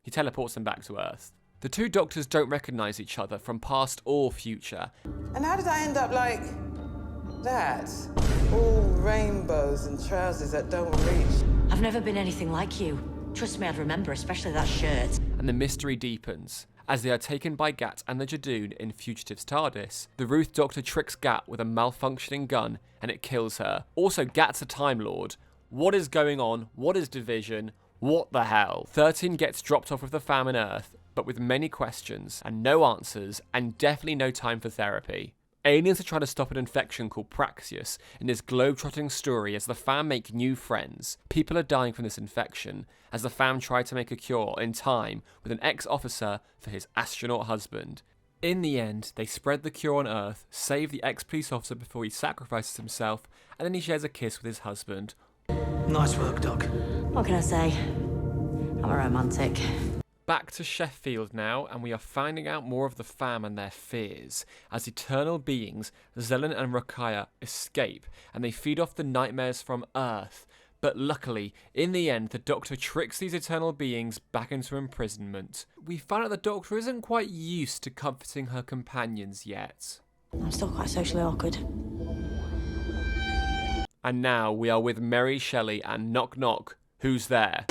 He teleports them back to Earth. The two Doctors don't recognize each other from past or future. And how did I end up like that? All rainbows and trousers that don't reach. I've never been anything like you. Trust me, I'd remember, especially that shirt. And the mystery deepens. As they are taken by Gat and the Jadoon in Fugitive's TARDIS, the Ruth Doctor tricks Gat with a malfunctioning gun, and it kills her. Also, Gat's a Time Lord. What is going on? What is division? What the hell? 13 gets dropped off with the fam on Earth, but with many questions, and no answers, and definitely no time for therapy. Aliens are trying to stop an infection called Praxeus in this globe-trotting story as the fam make new friends. People are dying from this infection as the fam try to make a cure in time with an ex-officer for his astronaut husband. In the end, they spread the cure on Earth, save the ex-police officer before he sacrifices himself, and then he shares a kiss with his husband. Nice work, Doc. What can I say? I'm a romantic. Back to Sheffield now, and we are finding out more of the fam and their fears. As eternal beings, Zelen and Rakaya escape, and they feed off the nightmares from Earth. But luckily, in the end, the Doctor tricks these eternal beings back into imprisonment. We find out the Doctor isn't quite used to comforting her companions yet. I'm still quite socially awkward. And now we are with Mary Shelley and Knock Knock. Who's there?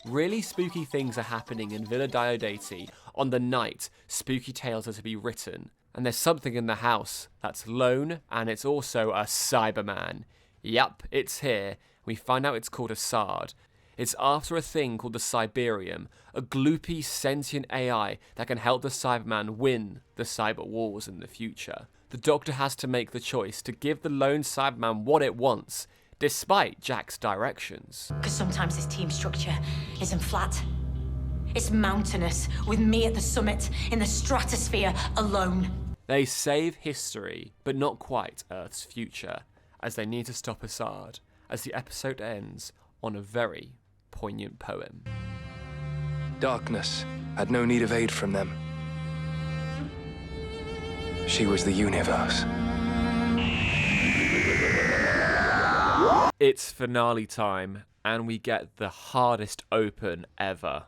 Really spooky things are happening in Villa Diodati on the night spooky tales are to be written. And there's something in the house that's lone, and it's also a Cyberman. Yup, it's here. We find out it's called a Sard. It's after a thing called the Cyberium, a gloopy sentient AI that can help the Cyberman win the cyber wars in the future. The Doctor has to make the choice to give the lone Cyberman what it wants, despite Jack's directions. Because sometimes this team structure isn't flat. It's mountainous, with me at the summit, in the stratosphere, alone. They save history, but not quite Earth's future, as they need to stop Assad, as the episode ends on a very poignant poem. Darkness had no need of aid from them. She was the universe. It's finale time, and we get the hardest open ever.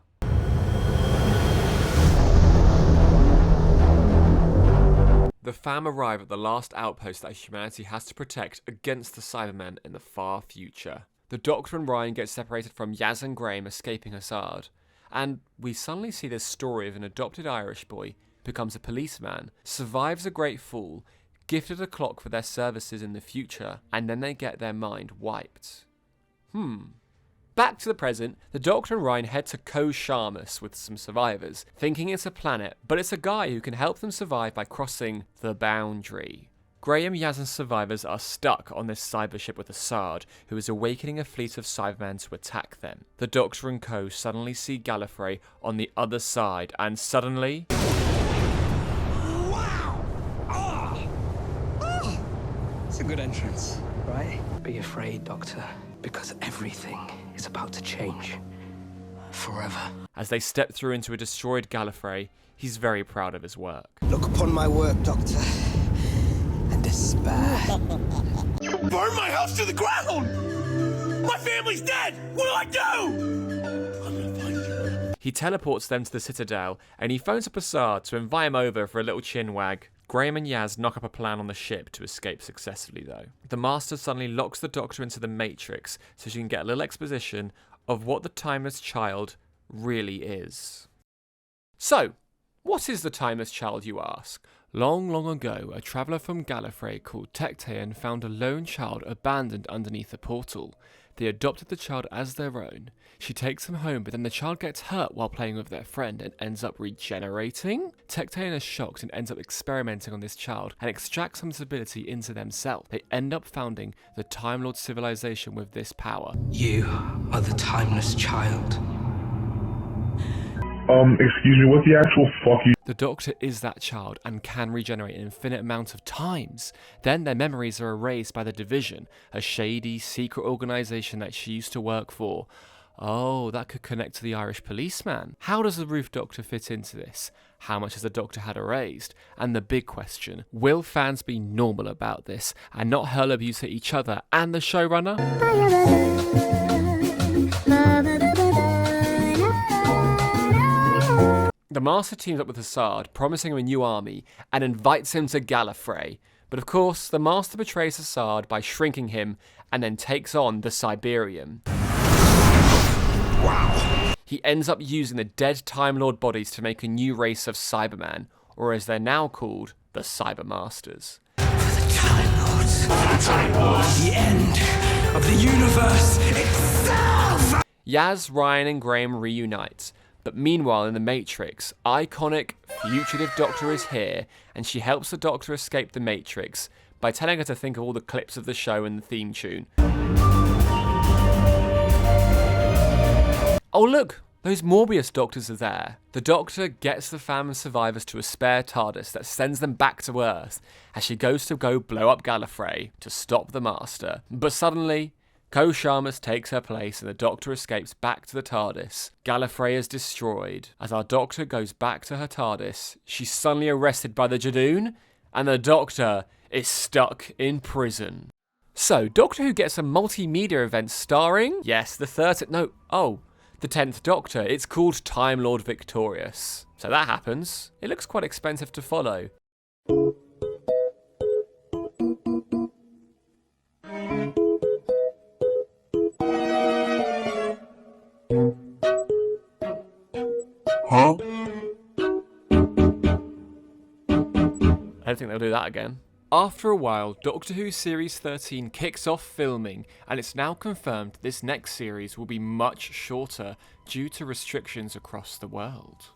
The fam arrive at the last outpost that humanity has to protect against the Cybermen in the far future. The Doctor and Ryan get separated from Yaz and Graham escaping Assad, and we suddenly see this story of an adopted Irish boy, becomes a policeman, survives a great fall, gifted a clock for their services in the future, and then they get their mind wiped. Back to the present, the Doctor and Ryan head to Ko-Shamus with some survivors, thinking it's a planet, but it's a guy who can help them survive by crossing the boundary. Graham, Yaz and survivors are stuck on this cyber ship with Assad, who is awakening a fleet of Cybermen to attack them. The Doctor and Co suddenly see Gallifrey on the other side, and suddenly... It's a good entrance, right? Be afraid, Doctor, because everything is about to change. Forever. As they step through into a destroyed Gallifrey, he's very proud of his work. Look upon my work, Doctor, and despair. You burned my house to the ground! My family's dead! What do I do? I'm gonna find you. He teleports them to the Citadel, and he phones up Assad to invite him over for a little chin wag. Graham and Yaz knock up a plan on the ship to escape successfully, though. The Master suddenly locks the Doctor into the Matrix so she can get a little exposition of what the Timeless Child really is. So, what is the Timeless Child, you ask? Long, long ago, a traveller from Gallifrey called Tectean found a lone child abandoned underneath a portal. They adopted the child as their own. She takes him home, but then the child gets hurt while playing with their friend and ends up regenerating? Tectean is shocked and ends up experimenting on this child and extracts some of its ability into themselves. They end up founding the Time Lord civilization with this power. You are the Timeless Child. Excuse me, what the actual fuck you... The Doctor is that child and can regenerate an infinite amount of times. Then their memories are erased by the Division, a shady, secret organisation that she used to work for. Oh, that could connect to the Irish policeman. How does the Roof Doctor fit into this? How much has the Doctor had erased? And the big question, will fans be normal about this and not hurl abuse at each other and the showrunner? The Master teams up with Assad, promising him a new army, and invites him to Gallifrey. But of course, the Master betrays Assad by shrinking him, and then takes on the Cyberium. Wow. He ends up using the dead Time Lord bodies to make a new race of Cyberman, or as they're now called, the Cybermasters. The end of the universe itself! Yaz, Ryan and Graham reunite. But meanwhile in the Matrix, iconic Fugitive Doctor is here, and she helps the Doctor escape the Matrix by telling her to think of all the clips of the show and the theme tune. Oh look, those Morbius Doctors are there. The Doctor gets the fam and survivors to a spare TARDIS that sends them back to Earth as she goes to go blow up Gallifrey to stop the Master. But suddenly, Ko-Shamus takes her place and the Doctor escapes back to the TARDIS. Gallifrey is destroyed. As our Doctor goes back to her TARDIS, she's suddenly arrested by the Jadoon, and the Doctor is stuck in prison. So, Doctor Who gets a multimedia event starring, yes, the 10th Doctor. It's called Time Lord Victorious. So that happens. It looks quite expensive to follow. Huh? don't think they'll do that again. After a while, Doctor Who Series 13 kicks off filming, and it's now confirmed this next series will be much shorter due to restrictions across the world.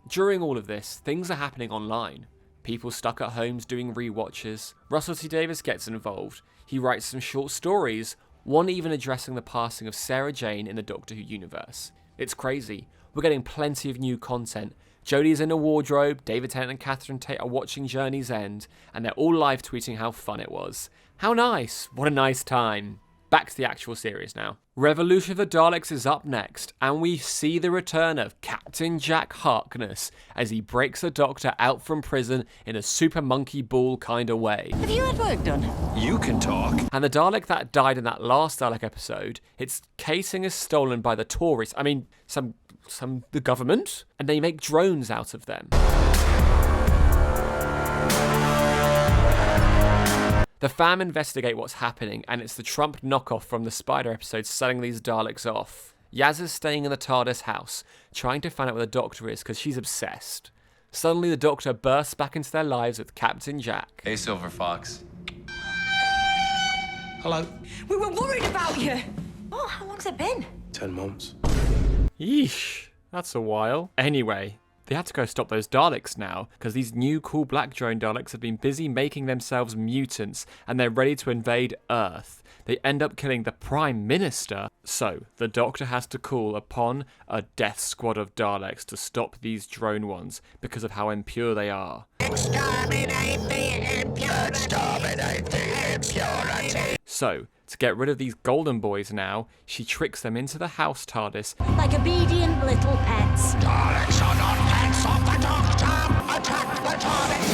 During all of this, things are happening online. People stuck at homes doing rewatches. Russell T Davies gets involved. He writes some short stories, one even addressing the passing of Sarah Jane in the Doctor Who universe. It's crazy. We're getting plenty of new content. Jodie's in a wardrobe, David Tennant and Catherine Tate are watching Journey's End, and they're all live tweeting how fun it was. How nice! What a nice time. Back to the actual series now. Revolution of the Daleks is up next, and we see the return of Captain Jack Harkness as he breaks the Doctor out from prison in a super monkey ball kind of way. Have you had work done? You can talk. And the Dalek that died in that last Dalek episode, its casing is stolen by the tourists. I mean, the government, and they make drones out of them. The fam investigate what's happening, and it's the Trump knockoff from the Spider episode selling these Daleks off. Yaz is staying in the TARDIS house, trying to find out where the Doctor is because she's obsessed. Suddenly the Doctor bursts back into their lives with Captain Jack. Hey, Silver Fox. Hello. We were worried about you. Oh, how long's it been? 10 months. Yeesh, that's a while. Anyway, they had to go stop those Daleks now, because these new cool black drone Daleks have been busy making themselves mutants, and they're ready to invade Earth. They end up killing the Prime Minister, so the Doctor has to call upon a death squad of Daleks to stop these drone ones, because of how impure they are. Exterminate the impurity! Exterminate the impurity! So, to get rid of these golden boys now, she tricks them into the house TARDIS. Like obedient little pets. Daleks are not pets of the Doctor! Attack the TARDIS!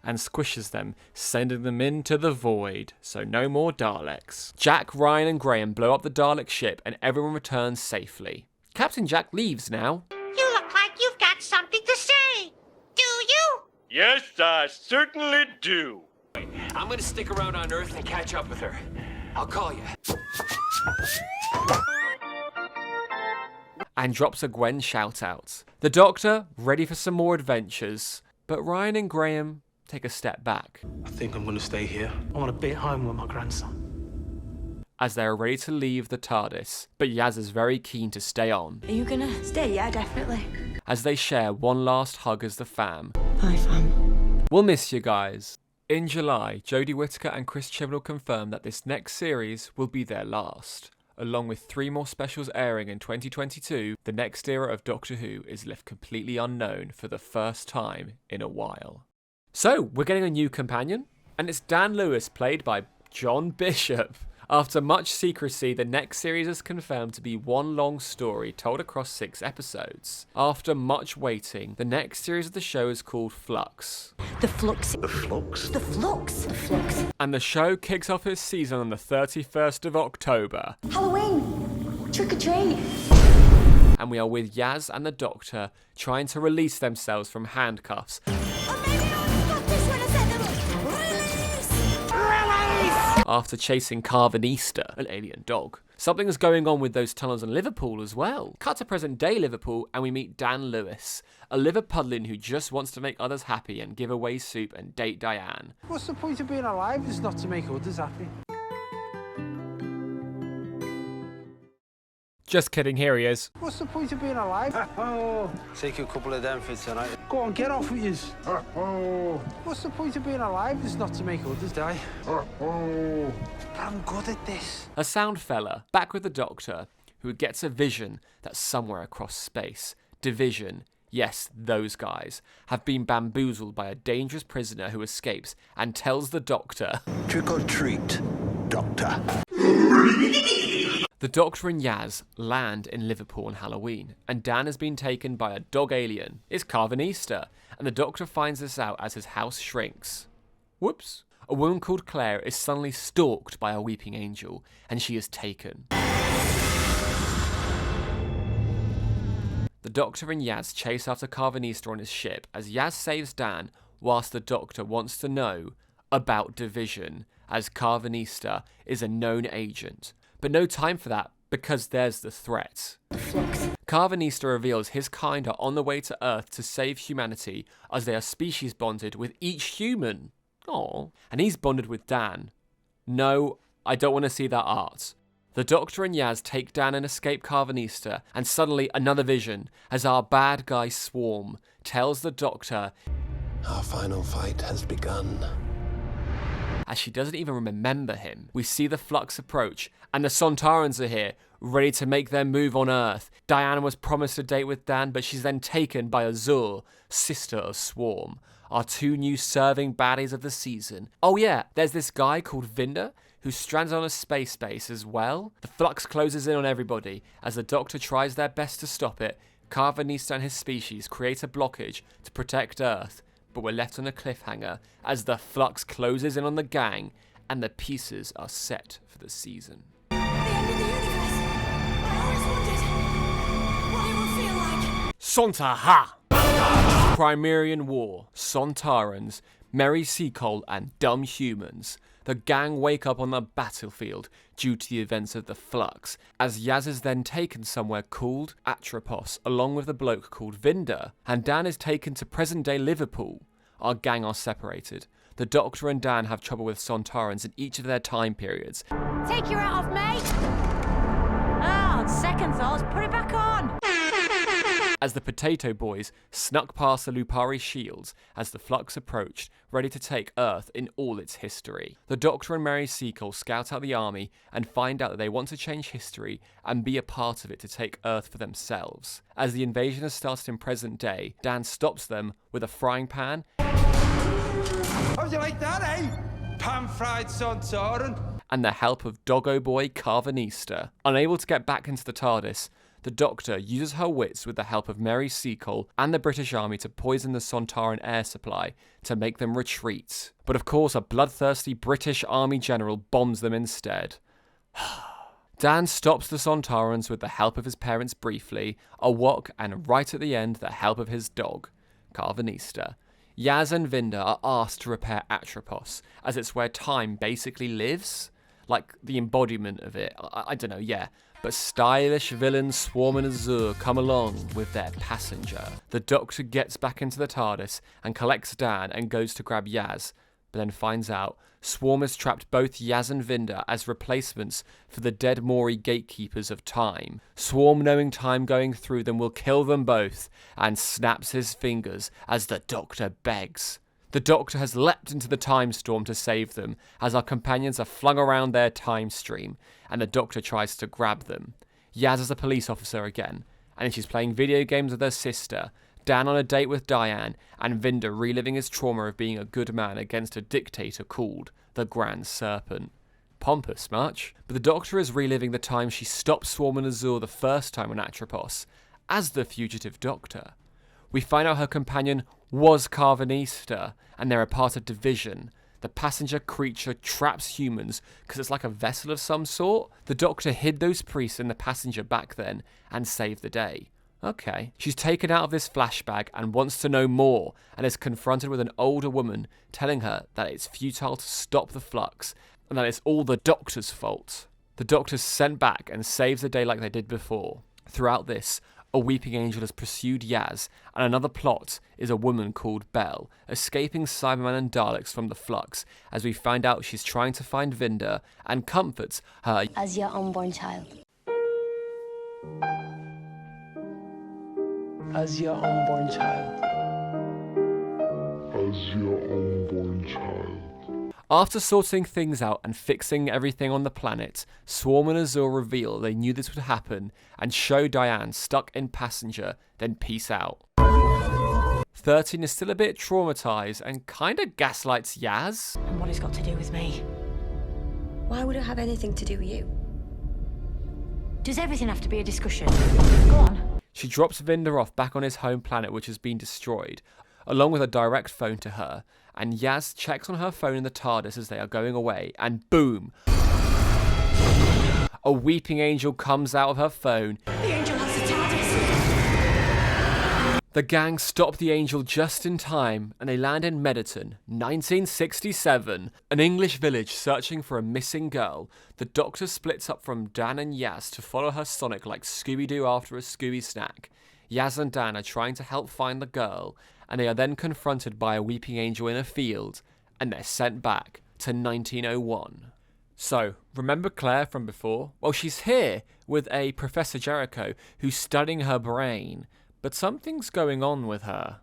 And squishes them, sending them into the void. So no more Daleks. Jack, Ryan and Graham blow up the Dalek ship and everyone returns safely. Captain Jack leaves now. You look like you've got something to say. Do you? Yes, I certainly do. I'm gonna stick around on Earth and catch up with her. I'll call you. And drops a Gwen shout out. The Doctor, ready for some more adventures. But Ryan and Graham take a step back. I think I'm gonna stay here. I want to be at home with my grandson. As they are ready to leave the TARDIS, but Yaz is very keen to stay on. Are you gonna stay? Yeah, definitely. As they share one last hug as the fam. Bye, fam. We'll miss you guys. In July, Jodie Whittaker and Chris Chibnall confirmed that this next series will be their last. Along with 3 more specials airing in 2022, the next era of Doctor Who is left completely unknown for the first time in a while. So, we're getting a new companion, and it's Dan Lewis, played by John Bishop. After much secrecy, the next series is confirmed to be one long story told across 6 episodes. After much waiting, the next series of the show is called Flux. The Flux. The Flux? The Flux. The Flux. And the show kicks off its season on the 31st of October. Halloween. Trick or treat. And we are with Yaz and the Doctor trying to release themselves from handcuffs. After chasing Carvanista, an alien dog. Something is going on with those tunnels in Liverpool as well. Cut to present day Liverpool and we meet Dan Lewis, a Liverpudlian who just wants to make others happy and give away soup and date Diane. What's the point of being alive is not to make others happy? Just kidding, here he is. What's the point of being alive? Take a couple of them for tonight. Go on, get off with yous. What's the point of being alive is not to make others die? I'm good at this. A sound fella, back with the Doctor, who gets a vision that somewhere across space, Division, yes, those guys, have been bamboozled by a dangerous prisoner who escapes and tells the Doctor, Trick or treat, Doctor. The Doctor and Yaz land in Liverpool on Halloween, and Dan has been taken by a dog alien. It's Carvanista, and the Doctor finds this out as his house shrinks. Whoops. A woman called Claire is suddenly stalked by a weeping angel, and she is taken. The Doctor and Yaz chase after Carvanista on his ship as Yaz saves Dan, whilst the Doctor wants to know about Division, as Carvanista is a known agent. But no time for that, because there's the threat. Carvanista reveals his kind are on the way to Earth to save humanity as they are species bonded with each human. Aww. And he's bonded with Dan. No, I don't want to see that art. The Doctor and Yaz take Dan and escape Carvanista, and suddenly another vision as our bad guy Swarm tells the Doctor, "Our final fight has begun." As she doesn't even remember him. We see the Flux approach, and the Sontarans are here, ready to make their move on Earth. Diana was promised a date with Dan, but she's then taken by Azur, sister of Swarm, our two new serving baddies of the season. Oh yeah, there's this guy called Vinder, who's stranded on a space base as well. The Flux closes in on everybody, as the Doctor tries their best to stop it. Carvanista and his species create a blockage to protect Earth, but we're left on a cliffhanger as the Flux closes in on the gang, and the pieces are set for the season. Sontaha! Primerian War, Sontarans, Merry Seacoal and dumb humans. The gang wake up on the battlefield due to the events of the Flux, as Yaz is then taken somewhere called Atropos along with a bloke called Vinder, and Dan is taken to present-day Liverpool. Our gang are separated. The Doctor and Dan have trouble with Sontarans in each of their time periods. Take your hat off, mate! On second thoughts, put it back on! As the Potato Boys snuck past the Lupari shields as the Flux approached, ready to take Earth in all its history. The Doctor and Mary Seacoal scout out the army and find out that they want to change history and be a part of it to take Earth for themselves. As the invasion has started in present day, Dan stops them with a frying pan. How'd you like that, eh? Pan-fried Sontaran. And the help of Doggo Boy Carvanista. Unable to get back into the TARDIS, the Doctor uses her wits with the help of Mary Seacoal and the British Army to poison the Sontaran air supply to make them retreat. But of course, a bloodthirsty British Army general bombs them instead. Dan stops the Sontarans with the help of his parents briefly, a wok, and right at the end, the help of his dog, Carvanista. Yaz and Vinder are asked to repair Atropos, as it's where time basically lives. Like the embodiment of it. I don't know, yeah. But stylish villains Swarm and Azur come along with their passenger. The Doctor gets back into the TARDIS and collects Dan and goes to grab Yaz, but then finds out Swarm has trapped both Yaz and Vinder as replacements for the dead Maury gatekeepers of time. Swarm, knowing time going through them, will kill them both and snaps his fingers as the Doctor begs. The Doctor has leapt into the time storm to save them, as our companions are flung around their time stream, and the Doctor tries to grab them. Yaz is a police officer again, and she's playing video games with her sister, Dan on a date with Diane, and Vinder reliving his trauma of being a good man against a dictator called the Grand Serpent. Pompous much? But the Doctor is reliving the time she stopped Swarm and Azur the first time on Atropos, as the fugitive Doctor. We find out her companion was Carvanista, and they're a part of Division. The passenger creature traps humans because it's like a vessel of some sort. The Doctor hid those priests in the passenger back then and saved the day. Okay. She's taken out of this flashback and wants to know more, and is confronted with an older woman telling her that it's futile to stop the Flux and that it's all the Doctor's fault. The Doctor's sent back and saves the day like they did before. Throughout this, a weeping angel has pursued Yaz, and another plot is a woman called Belle, escaping Cybermen and Daleks from the Flux, as we find out she's trying to find Vinder and comforts her as your unborn child. As your unborn child. As your unborn child. After sorting things out and fixing everything on the planet, Swarm and Azur reveal they knew this would happen and show Diane stuck in passenger, then peace out. 13 is still a bit traumatized and kinda gaslights Yaz. And what it's got to do with me? Why would it have anything to do with you? Does everything have to be a discussion? Go on. She drops Vinder off back on his home planet, which has been destroyed, along with a direct phone to her, and Yaz checks on her phone in the TARDIS as they are going away, and boom! A weeping angel comes out of her phone. The angel has the TARDIS! The gang stop the Angel just in time, and they land in Mediton, 1967, an English village searching for a missing girl. The Doctor splits up from Dan and Yaz to follow her Sonic like Scooby-Doo after a Scooby snack. Yaz and Dan are trying to help find the girl, and they are then confronted by a weeping angel in a field, and they're sent back to 1901. So, remember Claire from before? Well, she's here with a Professor Jericho who's studying her brain. But something's going on with her.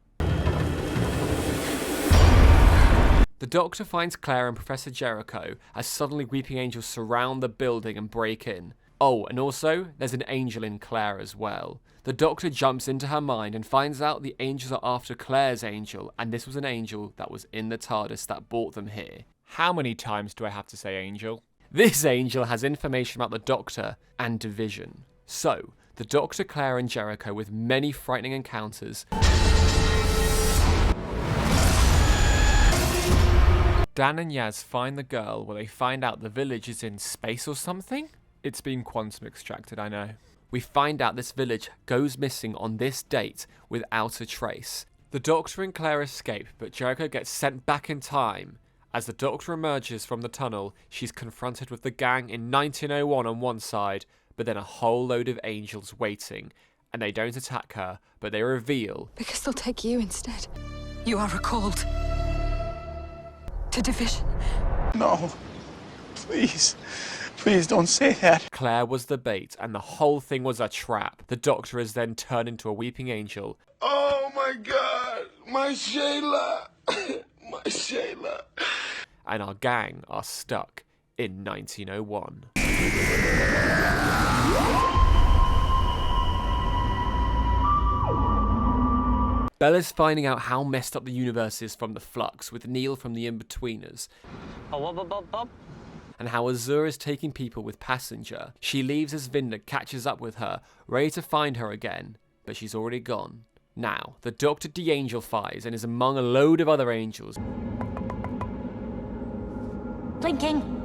The Doctor finds Claire and Professor Jericho as suddenly weeping angels surround the building and break in. Oh, and also, there's an angel in Claire as well. The Doctor jumps into her mind and finds out the angels are after Claire's angel, and this was an angel that was in the TARDIS that brought them here. How many times do I have to say angel? This angel has information about the Doctor and Division. So, the Doctor, Claire and Jericho with many frightening encounters. Dan and Yaz find the girl where they find out the village is in space or something? It's been quantum extracted, I know. We find out this village goes missing on this date without a trace. The Doctor and Claire escape, but Jericho gets sent back in time. As the Doctor emerges from the tunnel, she's confronted with the gang in 1901 on one side, but then a whole load of angels waiting, and they don't attack her, but they reveal... Because they'll take you instead. You are recalled. To Division. No. Please. Please don't say that. Claire was the bait, and the whole thing was a trap. The Doctor is then turned into a weeping angel. Oh my God. My Shayla. My Shayla. And our gang are stuck in 1901. Bella's finding out how messed up the universe is from the Flux, with Neil from the In-Betweeners. And how Azure is taking people with Passenger. She leaves as Vinda catches up with her, ready to find her again, but she's already gone. Now, the Doctor de-angelifies and is among a load of other angels. Blinking.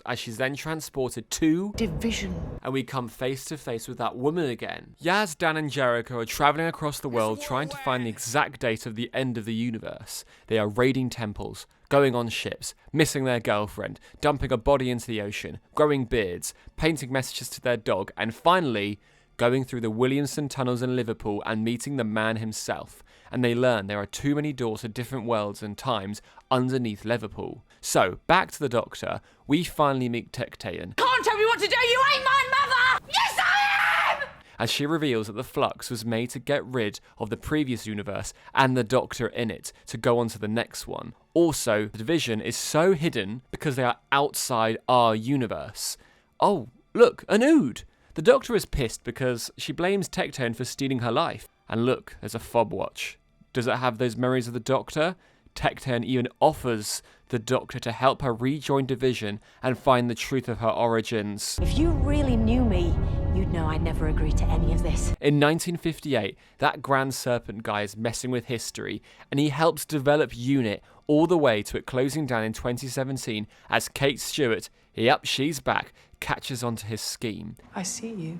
As she's then transported to Division. And we come face to face with that woman again. Yaz, Dan and Jericho are travelling across the world trying to find the exact date of the end of the universe. They are raiding temples, going on ships, missing their girlfriend, dumping a body into the ocean, growing beards, painting messages to their dog, and finally going through the Williamson tunnels in Liverpool and meeting the man himself. And they learn there are too many doors to different worlds and times underneath Liverpool. So, back to the Doctor, we finally meet Tectean. Can't tell me what to do, you ain't my mother! Yes, I am! As she reveals that the Flux was made to get rid of the previous universe and the Doctor in it to go on to the next one. Also, the Division is so hidden because they are outside our universe. Oh, look, an Ood! The Doctor is pissed because she blames Tectean for stealing her life. And look, there's a fob watch. Does it have those memories of the Doctor? Tectean even offers the Doctor to help her rejoin Division and find the truth of her origins. If you really knew me, you'd know I'd never agree to any of this. In 1958, that Grand Serpent guy is messing with history, and he helps develop UNIT all the way to it closing down in 2017 as Kate Stewart, yep, she's back, catches onto his scheme. I see you.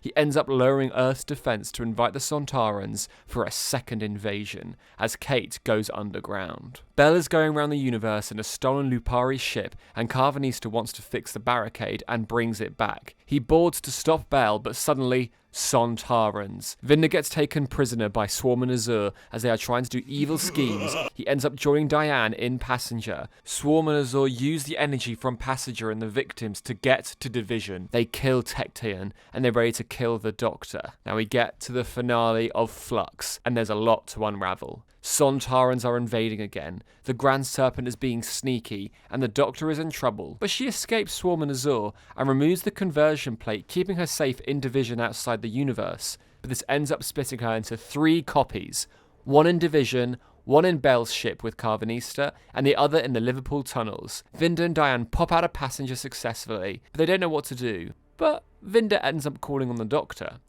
He ends up lowering Earth's defense to invite the Sontarans for a second invasion, as Kate goes underground. Bella's going around the universe in a stolen Lupari ship, and Carvanista wants to fix the barricade and brings it back. He boards to stop Bell, but suddenly, Sontarans. Vinda gets taken prisoner by Swarm and Azure as they are trying to do evil schemes. He ends up joining Diane in Passenger. Swarm and Azure use the energy from Passenger and the victims to get to Division. They kill Tectean, and they're ready to kill the Doctor. Now we get to the finale of Flux, and there's a lot to unravel. Sontarans are invading again, the Grand Serpent is being sneaky, and the Doctor is in trouble. But she escapes Swarm and Azure and removes the conversion plate, keeping her safe in Division outside the universe. But this ends up splitting her into 3 copies. One in Division, one in Bell's ship with Carvanista, and the other in the Liverpool tunnels. Vinda and Diane pop out a Passenger successfully, but they don't know what to do. But Vinda ends up calling on the Doctor.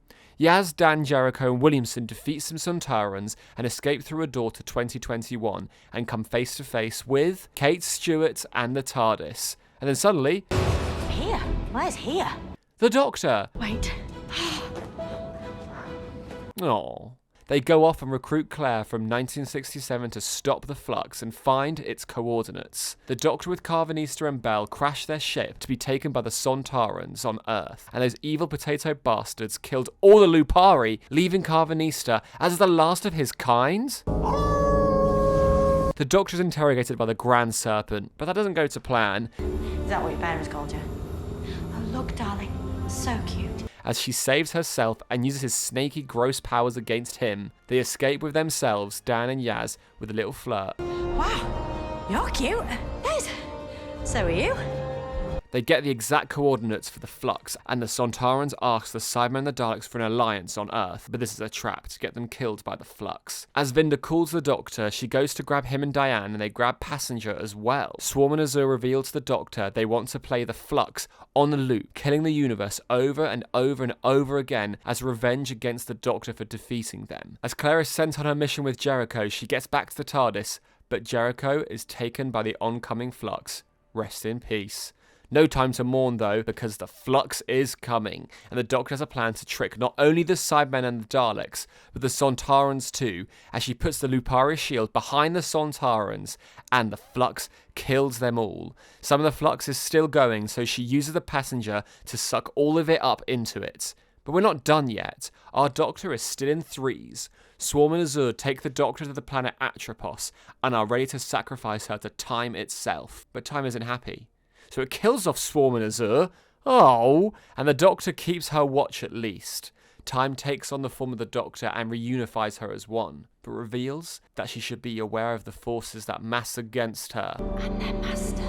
Yaz, Dan, Jericho and Williamson defeat some Sontarans and escape through a door to 2021 and come face to face with Kate Stewart and the TARDIS. And then suddenly... Here? Where's here? The Doctor! Wait. Aww. They go off and recruit Claire from 1967 to stop the flux and find its coordinates. The Doctor with Carvanista and Bell crash their ship to be taken by the Sontarans on Earth, and those evil potato bastards killed all the Lupari, leaving Carvanista as the last of his kind? The Doctor's interrogated by the Grand Serpent, but that doesn't go to plan. Is that what your parents called you? Oh, look, darling. So cute. As she saves herself and uses his snaky, gross powers against him, they escape with themselves, Dan and Yaz, with a little flirt. Wow, you're cute. Yes. So are you. They get the exact coordinates for the flux, and the Sontarans ask the Cybermen and the Daleks for an alliance on Earth, but this is a trap to get them killed by the flux. As Vinda calls the Doctor, she goes to grab him and Diane, and they grab Passenger as well. Swarm and Azure reveal to the Doctor they want to play the flux on the loop, killing the universe over and over and over again as revenge against the Doctor for defeating them. As Claire is sent on her mission with Jericho, she gets back to the TARDIS, but Jericho is taken by the oncoming flux. Rest in peace. No time to mourn though, because the flux is coming, and the Doctor has a plan to trick not only the Cybermen and the Daleks, but the Sontarans too, as she puts the Lupari shield behind the Sontarans, and the flux kills them all. Some of the flux is still going, so she uses the Passenger to suck all of it up into it. But we're not done yet. Our Doctor is still in threes. Swarm and Azure take the Doctor to the planet Atropos, and are ready to sacrifice her to time itself. But time isn't happy. So it kills off Swarm and Azure. Oh! And the Doctor keeps her watch at least. Time takes on the form of the Doctor and reunifies her as one, but reveals that she should be aware of the forces that mass against her. And their master.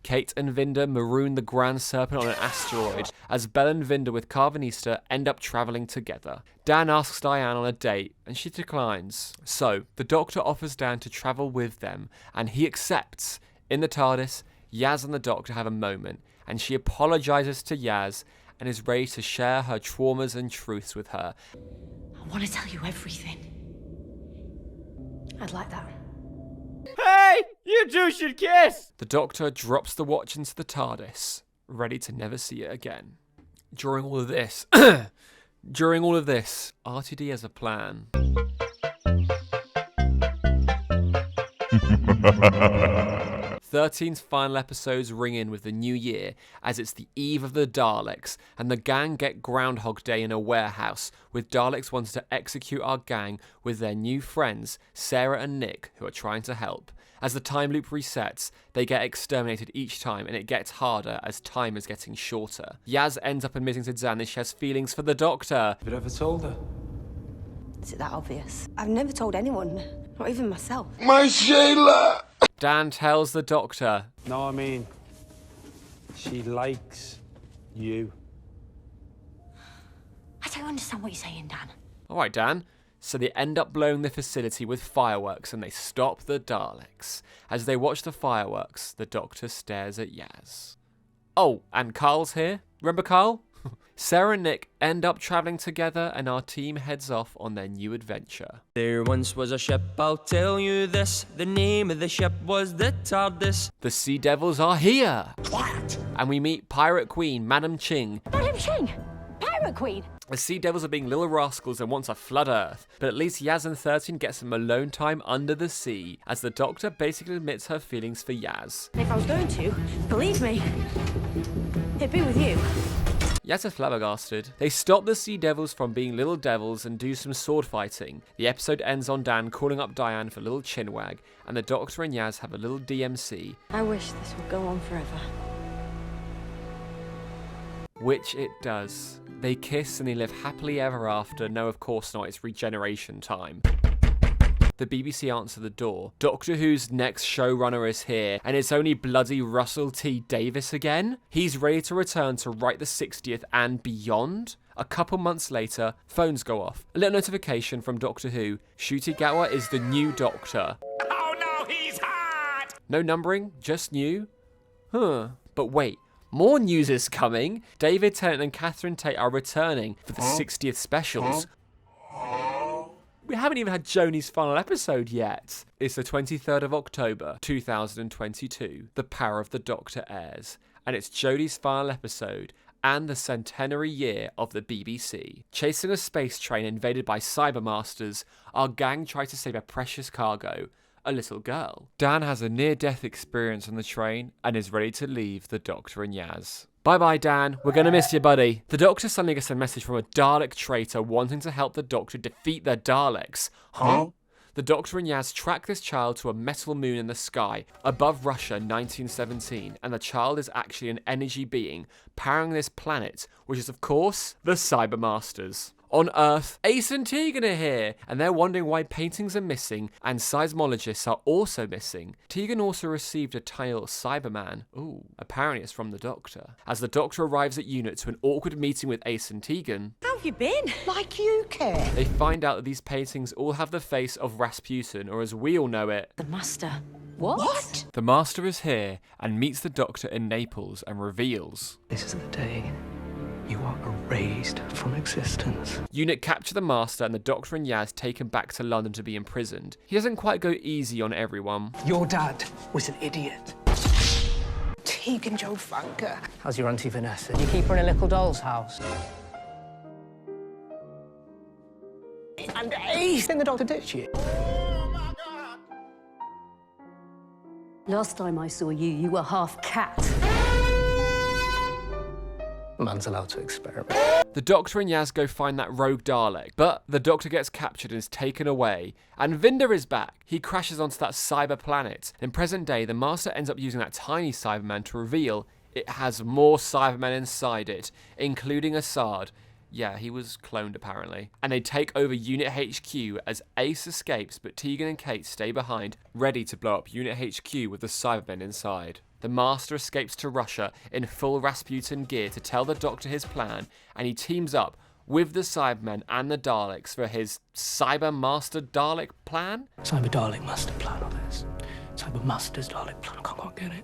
Kate and Vinda maroon the Grand Serpent on an asteroid, as Belle and Vinda with Carvanista end up travelling together. Dan asks Diane on a date, and she declines. So, the Doctor offers Dan to travel with them, and he accepts. In the TARDIS, Yaz and the Doctor have a moment, and she apologises to Yaz and is ready to share her traumas and truths with her. I want to tell you everything. I'd like that. Hey! You two should kiss! The Doctor drops the watch into the TARDIS, ready to never see it again. During all of this, RTD has a plan. 13th final episodes ring in with the new year, as it's the eve of the Daleks, and the gang get Groundhog Day in a warehouse, with Daleks wanting to execute our gang with their new friends, Sarah and Nick, who are trying to help. As the time loop resets, they get exterminated each time, and it gets harder as time is getting shorter. Yaz ends up admitting to Dan that she has feelings for the Doctor. Have you ever told her? Is it that obvious? I've never told anyone, not even myself. My Shayla! Dan tells the Doctor. No, I mean, she likes you. I don't understand what you're saying, Dan. Alright, Dan. So they end up blowing the facility with fireworks and they stop the Daleks. As they watch the fireworks, the Doctor stares at Yaz. Oh, and Carl's here. Remember Carl? Sarah and Nick end up travelling together and our team heads off on their new adventure. There once was a ship, I'll tell you this. The name of the ship was the TARDIS. The Sea Devils are here! What? And we meet Pirate Queen, Madam Ching. Madam Ching! Pirate Queen! The Sea Devils are being little rascals and want to flood Earth, but at least Yaz and 13 get some alone time under the sea, as the Doctor basically admits her feelings for Yaz. If I was going to, believe me, it'd be with you. Yaz is flabbergasted. They stop the Sea Devils from being little devils and do some sword fighting. The episode ends on Dan calling up Diane for a little chinwag, and the Doctor and Yaz have a little DMC. I wish this would go on forever. Which it does. They kiss and they live happily ever after. No, of course not, it's regeneration time. The BBC answer the door. Doctor Who's next showrunner is here, and it's only bloody Russell T Davies again? He's ready to return to write the 60th and beyond? A couple months later, phones go off. A little notification from Doctor Who. Ncuti Gatwa is the new Doctor. Oh no, he's hot! No numbering, just new? Huh. But wait. More news is coming. David Tennant and Catherine Tate are returning for the 60th specials. We haven't even had Joni's final episode yet. It's the 23rd of October, 2022. The Power of the Doctor airs. And it's Jodie's final episode. and the centenary year of the BBC. Chasing a space train invaded by cybermasters, our gang try to save a precious cargo, a little girl. Dan has a near-death experience on the train and is ready to leave the Doctor and Yaz. Bye-bye, Dan. We're gonna miss you, buddy. The Doctor suddenly gets a message from a Dalek traitor wanting to help the Doctor defeat the Daleks. Huh? The Doctor and Yaz track this child to a metal moon in the sky above Russia 1917, and the child is actually an energy being powering this planet, which is of course the Cybermasters. On Earth, Ace and Tegan are here, and they're wondering why paintings are missing and seismologists are also missing. Tegan also received a tiny little Cyberman. Ooh, apparently it's from the Doctor. As the Doctor arrives at unit to an awkward meeting with Ace and Tegan, how have you been? Like you care. They find out that these paintings all have the face of Rasputin, or as we all know it, The Master. What? The Master is here and meets the Doctor in Naples and reveals, This is the day you are erased from existence. Unit capture the Master and the Doctor and Yaz take him back to London to be imprisoned. He doesn't quite go easy on everyone. Your dad was an idiot. Tegan Joe Funker. How's your Auntie Vanessa? You keep her in a little doll's house. And Ace! Then the Doctor ditched you. Last time I saw you, you were half cat. Man's allowed to experiment. The Doctor and Yaz go find that rogue Dalek, but the Doctor gets captured and is taken away, and Vinder is back. He crashes onto that cyber planet. In present day, the Master ends up using that tiny Cyberman to reveal it has more Cybermen inside it, including Assad. Yeah, he was cloned apparently. And they take over Unit HQ as Ace escapes, but Tegan and Kate stay behind, ready to blow up Unit HQ with the Cybermen inside. The Master escapes to Russia in full Rasputin gear to tell the Doctor his plan, and he teams up with the Cybermen and the Daleks for his Cyber Master Dalek plan? Cyber Dalek Master Plan on this. Cyber Master's Dalek Plan, I can't quite get it.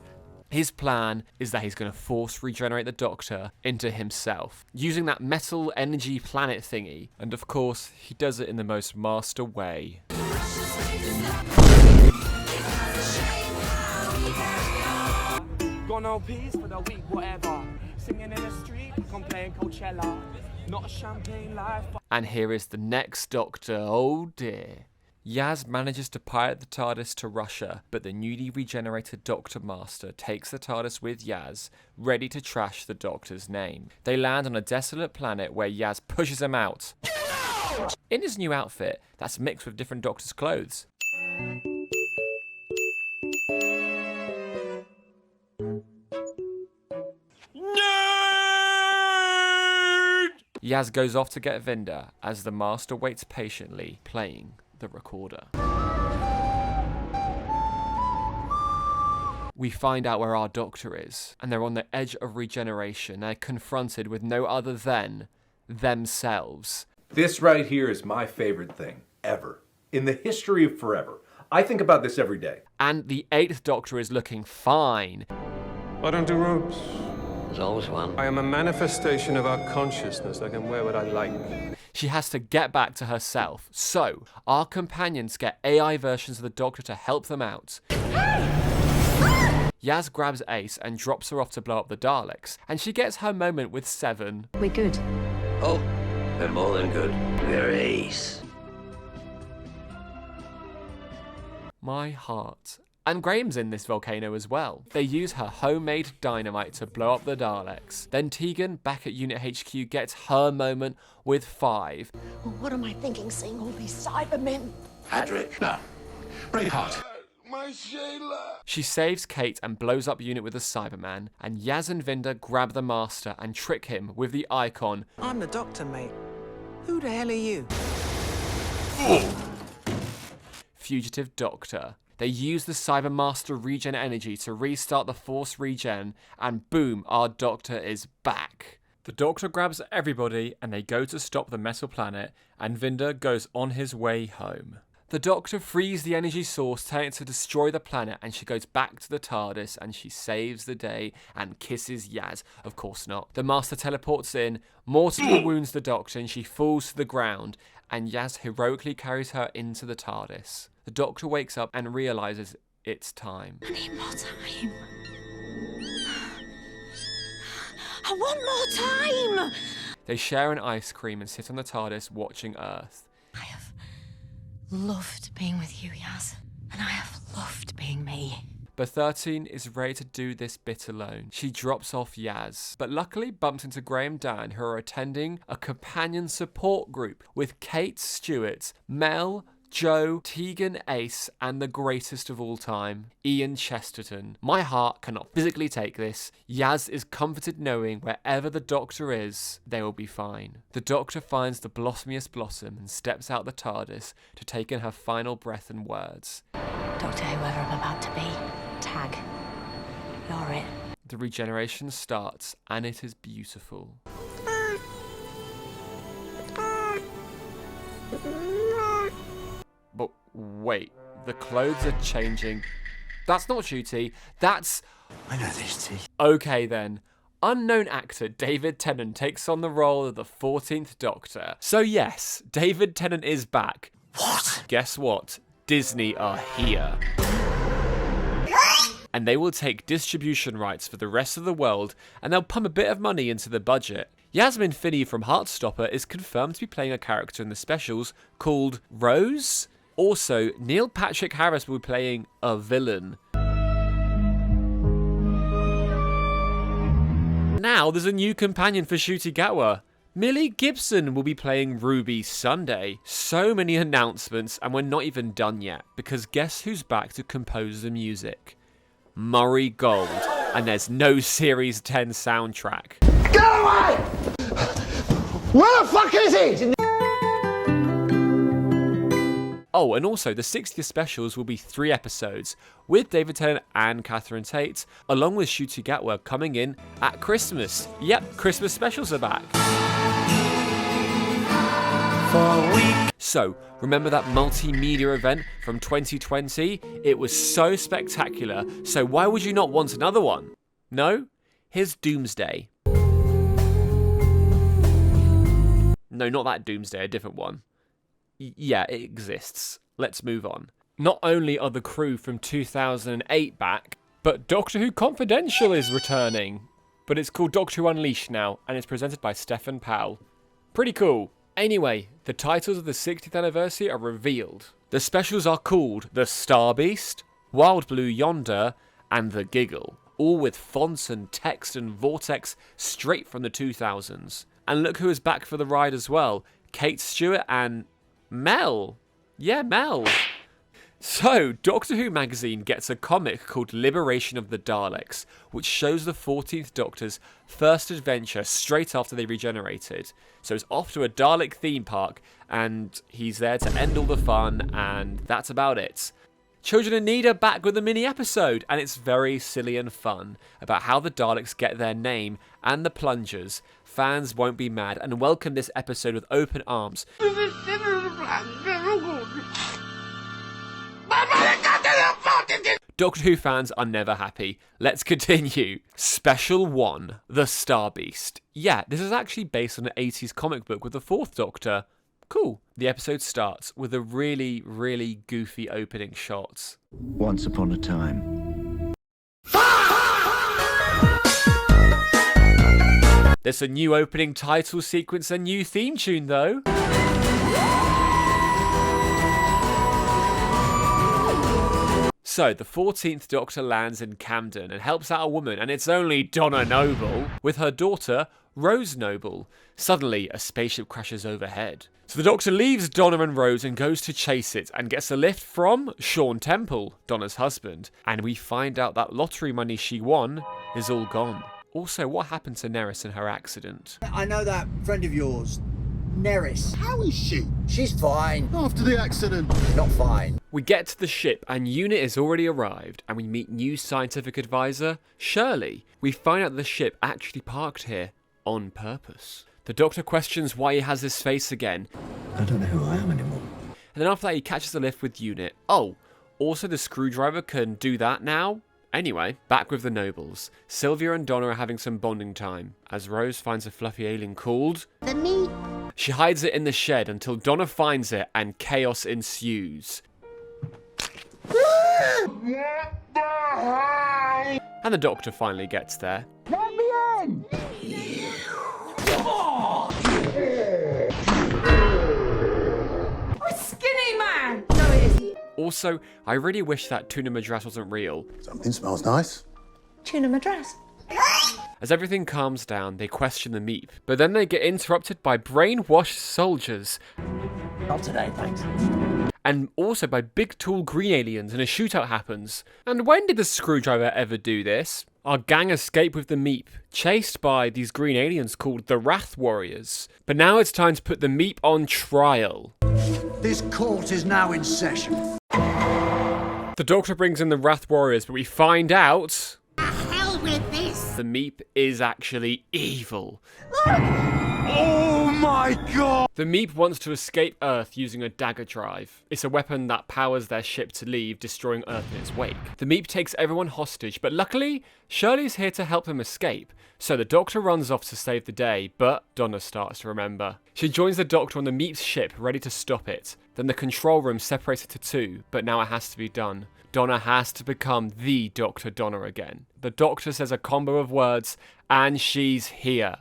His plan is that he's going to force regenerate the Doctor into himself, using that metal energy planet thingy. And of course, he does it in the most master way. Got no peace for the week, whatever. Singing in the street, I'm playing Coachella. Not a champagne life. And here is the next Doctor, oh dear. Yaz manages to pirate the TARDIS to Russia, but the newly regenerated Doctor Master takes the TARDIS with Yaz, ready to trash the Doctor's name. They land on a desolate planet where Yaz pushes him out. In his new outfit, that's mixed with different Doctor's clothes. Yaz goes off to get Vinder, as the Master waits patiently, playing the recorder. We find out where our Doctor is, and they're on the edge of regeneration. They're confronted with no other than themselves. This right here is my favorite thing, ever. In the history of forever. I think about this every day. And the 8th Doctor is looking fine. I don't do robes. There's always one. I am a manifestation of our consciousness. I can wear what I like. She has to get back to herself. So, our companions get AI versions of the Doctor to help them out. Yaz grabs Ace and drops her off to blow up the Daleks, and she gets her moment with Seven. We're good. Oh, we're more than good. We're Ace. My heart. And Graham's in this volcano as well. They use her homemade dynamite to blow up the Daleks. Then Tegan, back at Unit HQ, gets her moment with 5. What am I thinking, seeing all these Cybermen? Adric, no. Braveheart. My Shayla. She saves Kate and blows up Unit with a Cyberman, and Yaz and Vinder grab the Master and trick him with the icon. I'm the Doctor, mate. Who the hell are you? Fugitive Doctor. They use the Cybermaster regen energy to restart the Force regen, and boom, our Doctor is back. The Doctor grabs everybody, and they go to stop the metal planet, and Vinder goes on his way home. The Doctor frees the energy source, telling it to destroy the planet, and she goes back to the TARDIS, and she saves the day and kisses Yaz. Of course not. The Master teleports in, mortally wounds the Doctor, and she falls to the ground, and Yaz heroically carries her into the TARDIS. The Doctor wakes up and realises it's time. I need more time. I want more time! They share an ice cream and sit on the TARDIS watching Earth. Loved being with you, Yaz. And I have loved being me. But 13 is ready to do this bit alone. She drops off Yaz, but luckily bumps into Graham and Dan, who are attending a companion support group with Kate Stewart, Mel, Joe, Tegan Ace, and the greatest of all time, Ian Chesterton. My heart cannot physically take this. Yaz is comforted knowing wherever the Doctor is, they will be fine. The Doctor finds the blossomiest blossom and steps out the TARDIS to take in her final breath and words. Doctor, whoever I'm about to be, tag. You're it. The regeneration starts, and it is beautiful. But wait, the clothes are changing. That's not Shooty, that's... I know these teeth. Okay then. Unknown actor David Tennant takes on the role of the 14th Doctor. So yes, David Tennant is back. What? Guess what? Disney are here. And they will take distribution rights for the rest of the world, and they'll pump a bit of money into the budget. Yasmin Finney from Heartstopper is confirmed to be playing a character in the specials called Rose. Also, Neil Patrick Harris will be playing a villain. Now there's a new companion for Ncuti Gatwa. Millie Gibson will be playing Ruby Sunday. So many announcements, and we're not even done yet, because guess who's back to compose the music? Murray Gold. And there's no Series 10 soundtrack. Go away! Where the fuck is it? Oh, and also, the 60th specials will be 3 episodes, with David Tennant and Catherine Tate, along with Ncuti Gatwa coming in at Christmas. Yep, Christmas specials are back. So, remember that multimedia event from 2020? It was so spectacular, so why would you not want another one? No? Here's Doomsday. No, not that Doomsday, a different one. Yeah, it exists. Let's move on. Not only are the crew from 2008 back, but Doctor Who Confidential is returning. But it's called Doctor Who Unleashed now, and it's presented by Stefan Powell. Pretty cool. Anyway, the titles of the 60th anniversary are revealed. The specials are called The Star Beast, Wild Blue Yonder, and The Giggle. All with fonts and text and vortex straight from the 2000s. And look who is back for the ride as well. Kate Stewart and... Mel. Yeah, Mel. So, Doctor Who magazine gets a comic called Liberation of the Daleks, which shows the 14th Doctor's first adventure straight after they regenerated. So it's off to a Dalek theme park, and he's there to end all the fun, and that's about it. Children in Need are back with a mini episode, and it's very silly and fun, about how the Daleks get their name and the plungers. Fans won't be mad, and welcome this episode with open arms. Doctor Who fans are never happy. Let's continue. Special 1, The Star Beast. Yeah, this is actually based on an 80s comic book with the 4th Doctor. Cool. The episode starts with a really, really goofy opening shot. Once upon a time. There's a new opening title sequence and new theme tune though. So, the 14th Doctor lands in Camden and helps out a woman, and it's only Donna Noble, with her daughter, Rose Noble. Suddenly, a spaceship crashes overhead. So the Doctor leaves Donna and Rose and goes to chase it, and gets a lift from Sean Temple, Donna's husband. And we find out that lottery money she won is all gone. Also, what happened to Neris in her accident? I know that friend of yours, Neris. How is she? She's fine. After the accident. Not fine. We get to the ship and Unit has already arrived, and we meet new scientific advisor, Shirley. We find out the ship actually parked here on purpose. The Doctor questions why he has this face again. I don't know who I am anymore. And then after that he catches a lift with Unit. Oh, also the screwdriver can do that now? Anyway, back with the Nobles. Sylvia and Donna are having some bonding time, as Rose finds a fluffy alien called... The meat. She hides it in the shed until Donna finds it and chaos ensues. What the hell? And the Doctor finally gets there. Let me again! A skinny man! No, it isn't. Also, I really wish that tuna madras wasn't real. Something smells nice. Tuna madras. As everything calms down, they question the Meep, but then they get interrupted by brainwashed soldiers. Not today, thanks. And also by big tall green aliens, and a shootout happens. And when did the Screwdriver ever do this? Our gang escape with the Meep, chased by these green aliens called the Wrath Warriors. But now it's time to put the Meep on trial. This court is now in session. The Doctor brings in the Wrath Warriors, but we find out Hell with this! the Meep is actually evil. Oh my god! The Meep wants to escape Earth using a dagger drive. It's a weapon that powers their ship to leave, destroying Earth in its wake. The Meep takes everyone hostage, but luckily, Shirley's here to help them escape. So the Doctor runs off to save the day, but Donna starts to remember. She joins the Doctor on the Meep's ship, ready to stop it. Then the control room separates into two, but now it has to be done. Donna has to become the Dr. Donna again. The Doctor says a combo of words, and she's here.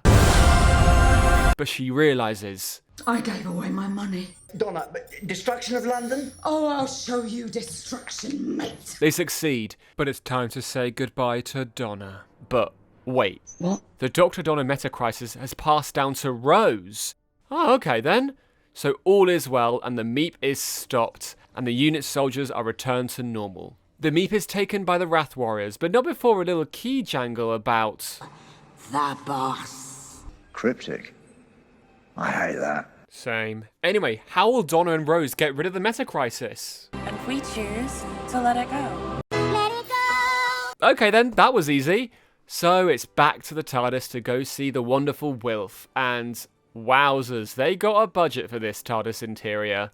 But she realises I gave away my money. Donna, destruction of London? Oh, I'll show you destruction, mate. they succeed, but it's time to say goodbye to Donna. But wait. What? The Dr. Donna meta-crisis has passed down to Rose. Oh, okay then. So all is well, and the Meep is stopped, and the unit soldiers are returned to normal. The Meep is taken by the Wrath Warriors, but not before a little key jangle about The boss. Cryptic. I hate that. Same. Anyway, how will Donna and Rose get rid of the meta-crisis? And we choose to let it go. Okay then, that was easy. So it's back to the TARDIS to go see the wonderful Wilf, and wowzers, they got a budget for this TARDIS interior.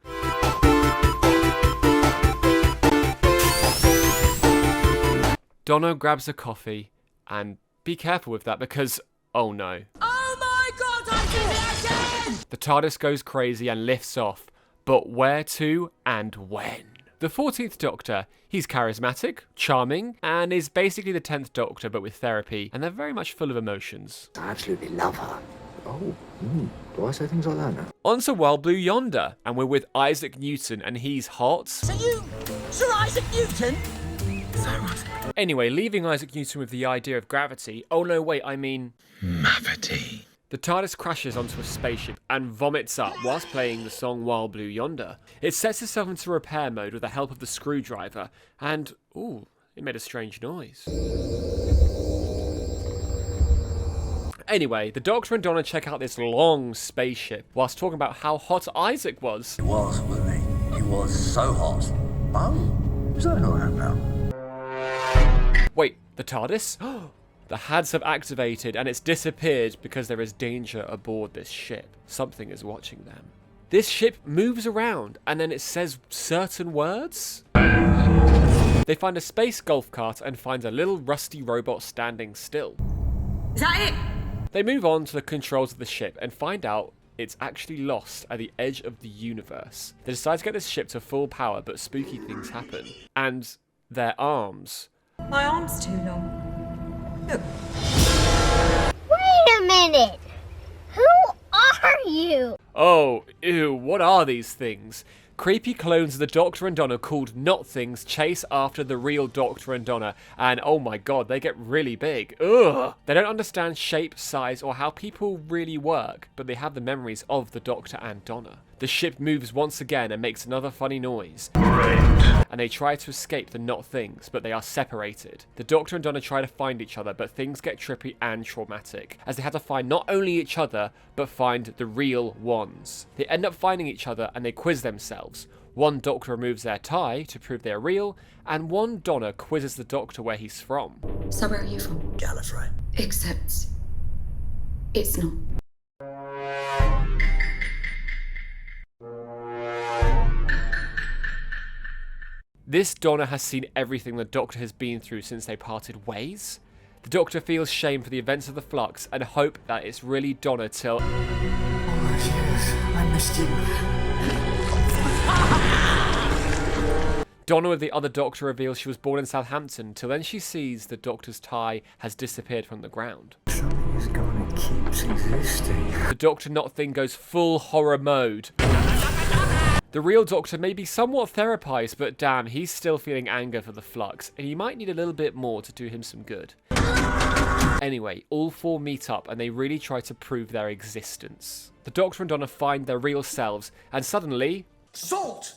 Donna grabs a coffee, and be careful with that because, oh no. Oh my god, I did it again! The TARDIS goes crazy and lifts off, but where to and when? The 14th Doctor, he's charismatic, charming, and is basically the 10th Doctor but with therapy, and they're very much full of emotions. I absolutely love her. Oh, do I say things like that now? On to Wild Blue Yonder, and we're with Isaac Newton, and he's hot. So you, Sir Isaac Newton? Anyway, leaving Isaac Newton with the idea of gravity, oh no wait, I mean Mavity. the TARDIS crashes onto a spaceship and vomits up whilst playing the song Wild Blue Yonder. It sets itself into repair mode with the help of the screwdriver, and ooh, it made a strange noise. Anyway, the Doctor and Donna check out this long spaceship whilst talking about how hot Isaac was. He was, wasn't he? He was so hot. Oh, is that all right now? Wait, the TARDIS? The HADs have activated and it's disappeared because there is danger aboard this ship. Something is watching them. This ship moves around and then it says certain words. They find a space golf cart and find a little rusty robot standing still. Is that it? They move on to the controls of the ship and find out it's actually lost at the edge of the universe. They decide to get this ship to full power, but spooky things happen. And their arms. My arm's too long. Look. Wait a minute! Who are you? Oh, ew, what are these things? Creepy clones of the Doctor and Donna called Not Things chase after the real Doctor and Donna, and oh my god, they get really big. Ugh! They don't understand shape, size, or how people really work, but they have the memories of the Doctor and Donna. The ship moves once again and makes another funny noise. And they try to escape the Not Things, but they are separated. The Doctor and Donna try to find each other, but things get trippy and traumatic, as they have to find not only each other, but find the real ones. They end up finding each other and they quiz themselves. One Doctor removes their tie to prove they're real, and one Donna quizzes the Doctor where he's from. So where are you from? Gallifrey. Except it's not. This Donna has seen everything the Doctor has been through since they parted ways. The Doctor feels shame for the events of the Flux and hope that it's really Donna till... Oh, yes, I missed you. Donna with the other Doctor reveals she was born in Southampton, till then she sees the Doctor's tie has disappeared from the ground. Something is What's existing? The Doctor Not Thing goes full horror mode. The real Doctor may be somewhat therapized, but damn, he's still feeling anger for the flux, and he might need a little bit more to do him some good. Anyway, all four meet up and they really try to prove their existence. The Doctor and Donna find their real selves, and suddenly... Salt!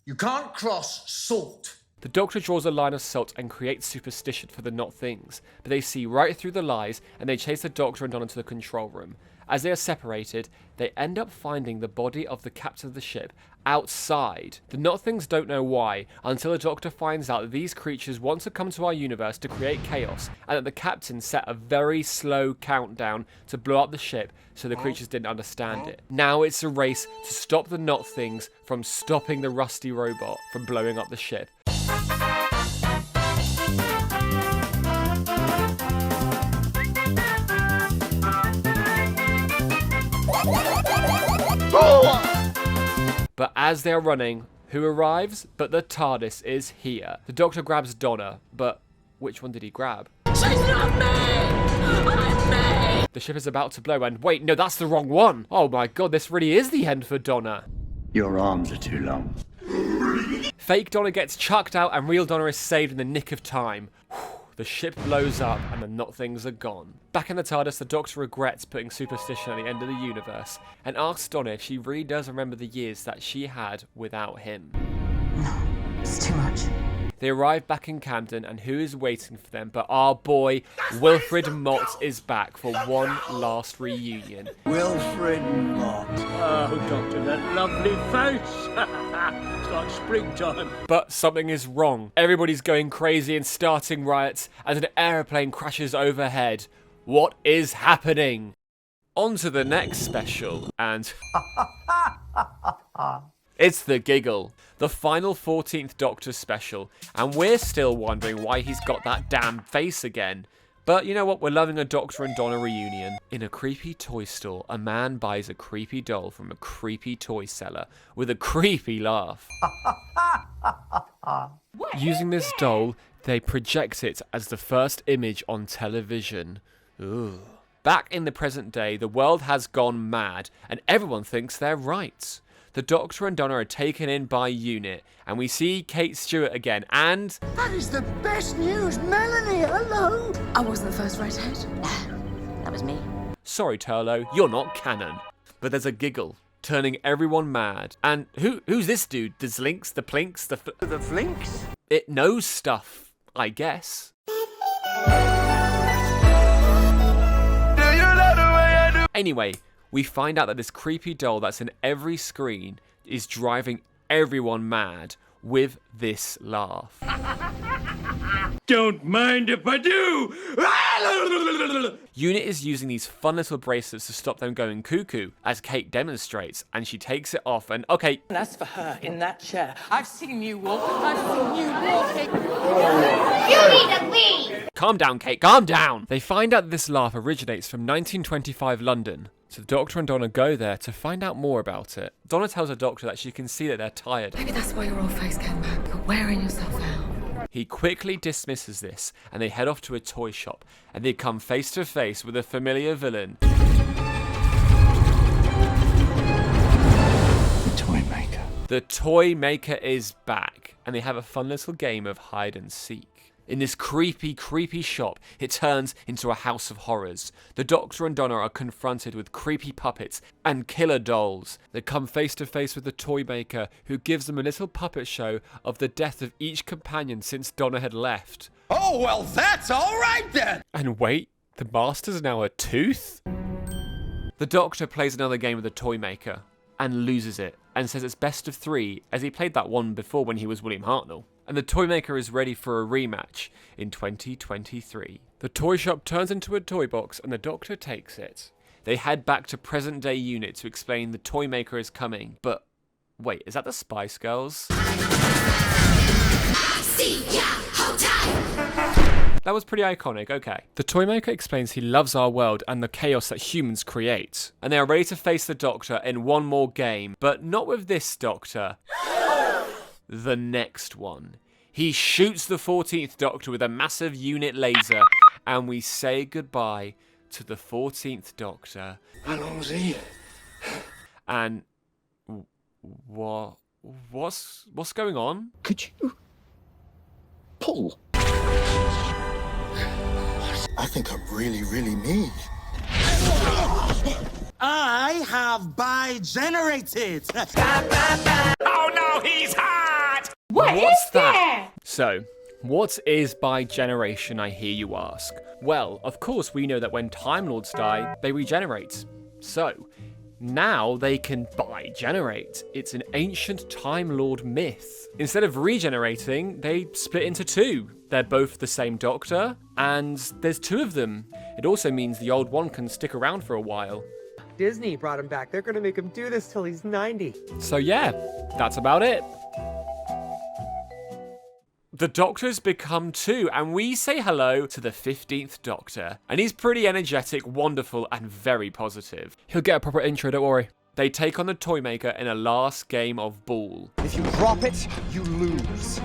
You can't cross salt. The Doctor draws a line of salt and creates superstition for the Not Things, but they see right through the lies and they chase the Doctor and Donna to the control room. As they are separated, they end up finding the body of the captain of the ship outside. The Not Things don't know why, until the Doctor finds out that these creatures want to come to our universe to create chaos, and that the captain set a very slow countdown to blow up the ship so the creatures didn't understand it. Now it's a race to stop the Not Things from stopping the rusty robot from blowing up the ship. But as they're running, who arrives? But the TARDIS is here. The Doctor grabs Donna, but which one did he grab? She's not me! I'm me! The ship is about to blow, and wait, no, that's the wrong one! Oh my god, this really is the end for Donna. Your arms are too long. Fake Donna gets chucked out, and real Donna is saved in the nick of time. The ship blows up and the Not Things are gone. Back in the TARDIS, the Doctor regrets putting superstition at the end of the universe and asks Donna if she really does remember the years that she had without him. No, it's too much. They arrive back in Camden, and who is waiting for them but our boy Wilfred Mott is back for one last reunion. Wilfred Mott. Oh, Doctor, that lovely face. It's like springtime. But something is wrong. Everybody's going crazy and starting riots as an aeroplane crashes overhead. What is happening? On to the next special, and... it's the giggle. The final 14th Doctor special, and we're still wondering why he's got that damn face again. But you know what, we're loving a Doctor and Donna reunion. In a creepy toy store, a man buys a creepy doll from a creepy toy seller with a creepy laugh. Using this doll, they project it as the first image on television. Ooh. Back in the present day, the world has gone mad, and everyone thinks they're right. The Doctor and Donna are taken in by UNIT, and we see Kate Stewart again, and... That is the best news, Melanie! Hello! I wasn't the first redhead. That was me. Sorry, Turlo, you're not canon. But there's a giggle, turning everyone mad. And who's this dude? The Zlinks, the Plinks, the Flinks? It knows stuff, I guess. Anyway, we find out that this creepy doll that's in every screen is driving everyone mad with this laugh. Don't mind if I do! UNIT is using these fun little bracelets to stop them going cuckoo, as Kate demonstrates, and she takes it off and, okay... That's for her in that chair. I've seen you walk. I've seen you walking. You need to leave! Calm down, Kate, calm down! They find out that this laugh originates from 1925 London, so the Doctor and Donna go there to find out more about it. Donna tells the Doctor that she can see that they're tired. Maybe that's why your old face came back. You're wearing yourself out. He quickly dismisses this, and they head off to a toy shop, and they come face to face with a familiar villain. The Toy Maker. The Toy Maker is back, and they have a fun little game of hide and seek. In this creepy, creepy shop, it turns into a house of horrors. The Doctor and Donna are confronted with creepy puppets and killer dolls. They come face to face with the Toy Maker, who gives them a little puppet show of the death of each companion since Donna had left. Oh, well, that's all right then! And wait, the Master's now a tooth? The Doctor plays another game with the Toy Maker and loses it, and says it's best of 3, as he played that one before when he was William Hartnell. And the Toy Maker is ready for a rematch in 2023. The toy shop turns into a toy box and the Doctor takes it. They head back to present day UNIT to explain the Toy Maker is coming. But wait, is that the Spice Girls? That was pretty iconic, okay. The Toy Maker explains he loves our world and the chaos that humans create. And they are ready to face the Doctor in one more game, but not with this Doctor. The next one. He shoots the 14th Doctor with a massive UNIT laser, and we say goodbye to the 14th Doctor. How long was he? And what's going on? Could you pull? I think I'm really, really mean. I have bi-generated. Oh no, he's hot! What's that? So, what is bi-generation, I hear you ask? Well, of course we know that when Time Lords die, they regenerate. So, now they can bi-generate. It's an ancient Time Lord myth. Instead of regenerating, they split into two. They're both the same Doctor, and there's two of them. It also means the old one can stick around for a while. Disney brought him back. They're gonna make him do this till he's 90. So yeah, that's about it. The Doctors become two, and we say hello to the 15th Doctor. And he's pretty energetic, wonderful, and very positive. He'll get a proper intro, don't worry. They take on the Toymaker in a last game of Ball. If you drop it, you lose.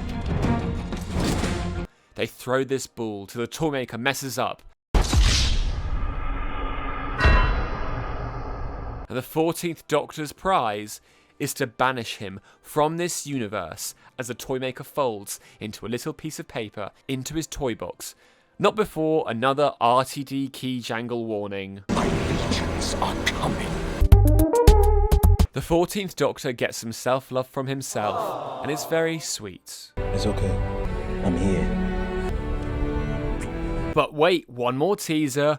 They throw this ball till the Toymaker messes up. And the 14th Doctor's prize is to banish him from this universe as the Toymaker folds into a little piece of paper into his toy box. Not before another RTD key jangle warning. My legions are coming. The 14th Doctor gets some self-love from himself, and it's very sweet. It's okay. I'm here. But wait, one more teaser.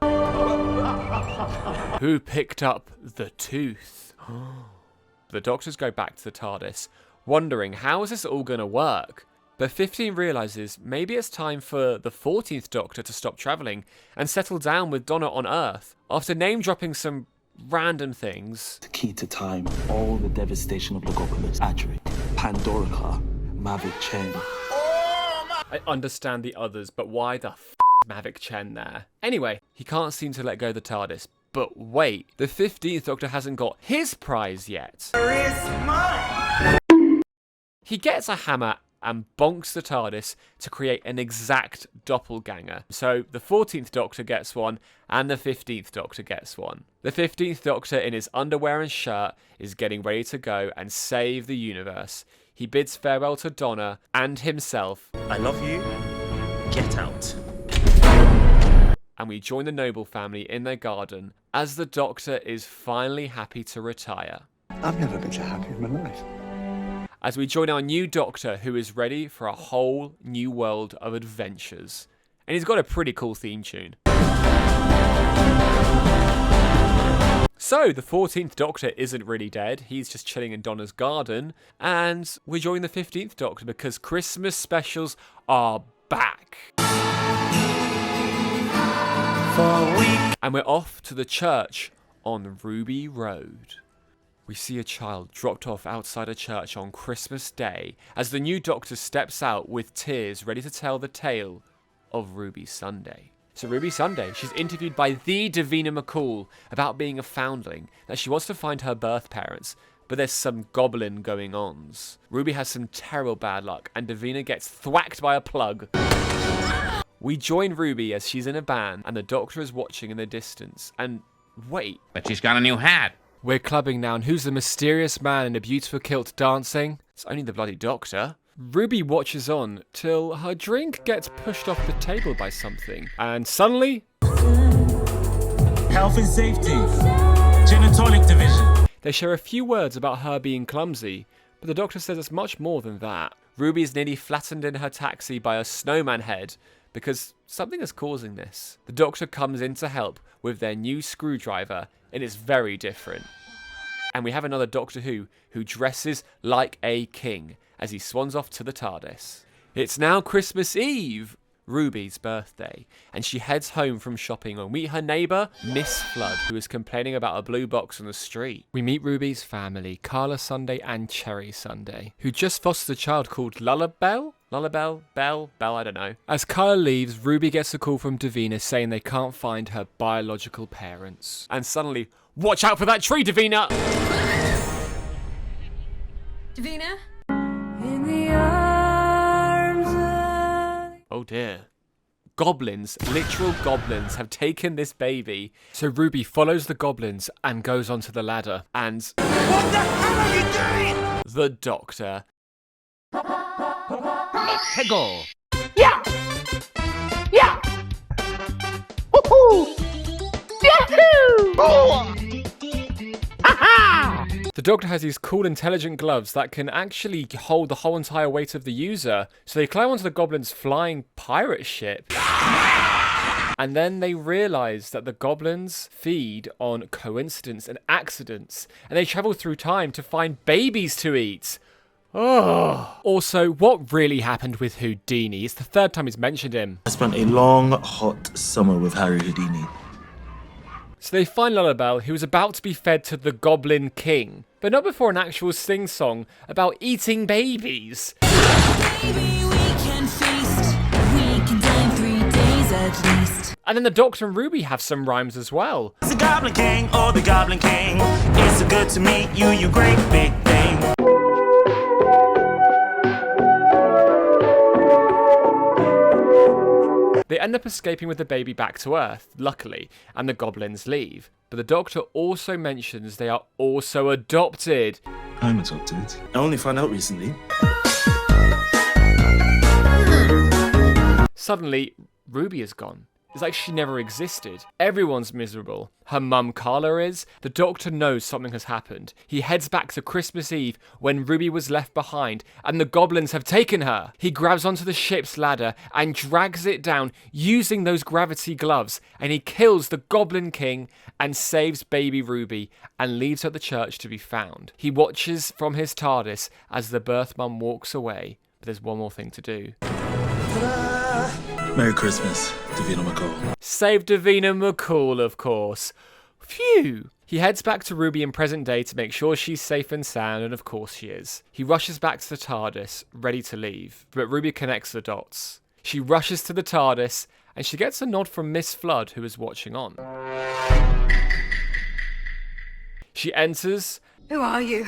Who picked up the tooth? The Doctors go back to the TARDIS, wondering how is this all going to work? But 15 realises maybe it's time for the 14th Doctor to stop travelling and settle down with Donna on Earth. After name-dropping some random things. The key to time, all the devastation of Logopolis, Adric, Pandorica, Mavic Chen. I understand the others, but why the Mavic Chen there? Anyway, he can't seem to let go of the TARDIS. But wait, the 15th Doctor hasn't got his prize yet. Where is mine? He gets a hammer and bonks the TARDIS to create an exact doppelganger. So the 14th Doctor gets one, and the 15th Doctor gets one. The 15th Doctor, in his underwear and shirt, is getting ready to go and save the universe. He bids farewell to Donna and himself. I love you. Get out. And we join the Noble family in their garden as the Doctor is finally happy to retire. I've never been so happy in my life. As we join our new Doctor, who is ready for a whole new world of adventures. And he's got a pretty cool theme tune. So, the 14th Doctor isn't really dead, he's just chilling in Donna's garden, and we're joining the 15th Doctor because Christmas specials are back. And we're off to the church on Ruby Road. We see a child dropped off outside a church on Christmas Day as the new Doctor steps out with tears ready to tell the tale of Ruby Sunday. So Ruby Sunday, she's interviewed by the Davina McCall about being a foundling, that she wants to find her birth parents, but there's some goblin going ons. Ruby has some terrible bad luck and Davina gets thwacked by a plug. We join Ruby as she's in a band and the Doctor is watching in the distance. And wait. But she's got a new hat. We're clubbing now, and who's the mysterious man in a beautiful kilt dancing? It's only the bloody Doctor. Ruby watches on till her drink gets pushed off the table by something. And suddenly... Health and safety. Gin and tonic division. They share a few words about her being clumsy, but the Doctor says it's much more than that. Ruby is nearly flattened in her taxi by a snowman head, because something is causing this. The Doctor comes in to help with their new screwdriver, and it's very different. And we have another Doctor Who dresses like a king as he swans off to the TARDIS. It's now Christmas Eve, Ruby's birthday, and she heads home from shopping and meet her neighbour, Miss Flood, who is complaining about a blue box on the street. We meet Ruby's family, Carla Sunday and Cherry Sunday, who just fostered a child called Lullabelle? Bell, I don't know. As Carla leaves, Ruby gets a call from Davina saying they can't find her biological parents. And suddenly, watch out for that tree, Davina! Davina? Oh dear. Goblins, literal goblins, have taken this baby. So Ruby follows the goblins and goes onto the ladder. And... what the hell are you doing? The Doctor. Let's go. Yeah! Yeah! Woohoo! Yahoo! Ha-ha! The Doctor has these cool intelligent gloves that can actually hold the whole entire weight of the user. So they climb onto the Goblin's flying pirate ship. And then they realise that the goblins feed on coincidence and accidents. And they travel through time to find babies to eat. Oh. Also, what really happened with Houdini? It's the third time he's mentioned him. I spent a long, hot summer with Harry Houdini. So they find Lullabelle, who is about to be fed to the Goblin King. But not before an actual sing-song about eating babies. Baby, we can feast. We can dine 3 days at least. And then the Doctor and Ruby have some rhymes as well. It's the Goblin King, oh the Goblin King. It's so good to meet you, you great big thing. They end up escaping with the baby back to Earth, luckily, and the goblins leave. But the Doctor also mentions they are also adopted. I'm adopted. I only found out recently. Suddenly, Ruby is gone. It's like she never existed. Everyone's miserable. Her mum Carla is. The Doctor knows something has happened. He heads back to Christmas Eve when Ruby was left behind and the goblins have taken her. He grabs onto the ship's ladder and drags it down using those gravity gloves, and he kills the Goblin King and saves baby Ruby and leaves her at the church to be found. He watches from his TARDIS as the birth mum walks away, but there's one more thing to do. Merry Christmas, Davina McCall. Save Davina McCall, of course. Phew! He heads back to Ruby in present day to make sure she's safe and sound, and of course she is. He rushes back to the TARDIS, ready to leave, but Ruby connects the dots. She rushes to the TARDIS, and she gets a nod from Miss Flood, who is watching on. She enters. Who are you?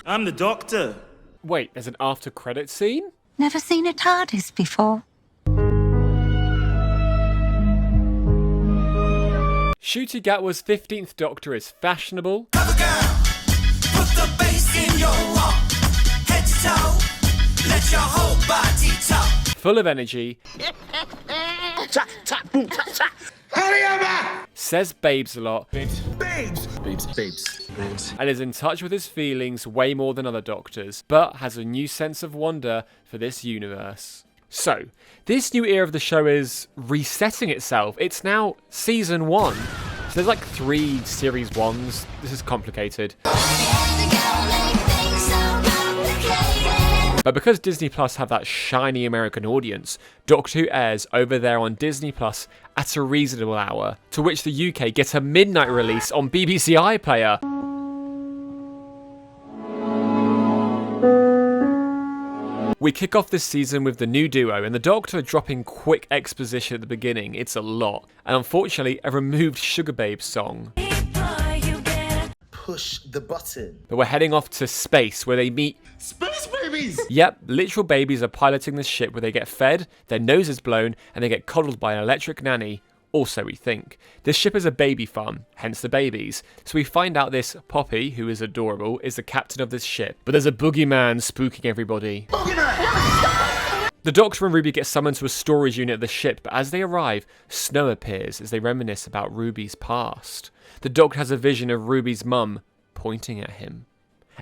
I'm the Doctor. Wait, there's an after-credit scene? Never seen a TARDIS before. Ncuti Gatwa's 15th Doctor is fashionable. Put the bass in your walk. Head to toe. Let your whole body talk. Full of energy. Hurry up! Says babes a lot. Babes. And is in touch with his feelings way more than other Doctors, but has a new sense of wonder for this universe. So, this new era of the show is resetting itself. It's now season 1. So there's like 3 series 1s. This is complicated. But because Disney Plus have that shiny American audience, Doctor Who airs over there on Disney Plus at a reasonable hour, to which the UK gets a midnight release on BBC iPlayer. We kick off this season with the new duo, and the Doctor dropping quick exposition at the beginning. It's a lot. And unfortunately, a removed Sugar Babe song. Push the button. But we're heading off to space, where they meet... Space babies! Yep, literal babies are piloting this ship where they get fed, their nose is blown, and they get coddled by an electric nanny. Also, we think. This ship is a baby farm, hence the babies. So we find out this Poppy, who is adorable, is the captain of this ship. But there's a boogeyman spooking everybody. The Doctor and Ruby get summoned to a storage unit of the ship, but as they arrive, Snow appears as they reminisce about Ruby's past. The Doctor has a vision of Ruby's mum pointing at him.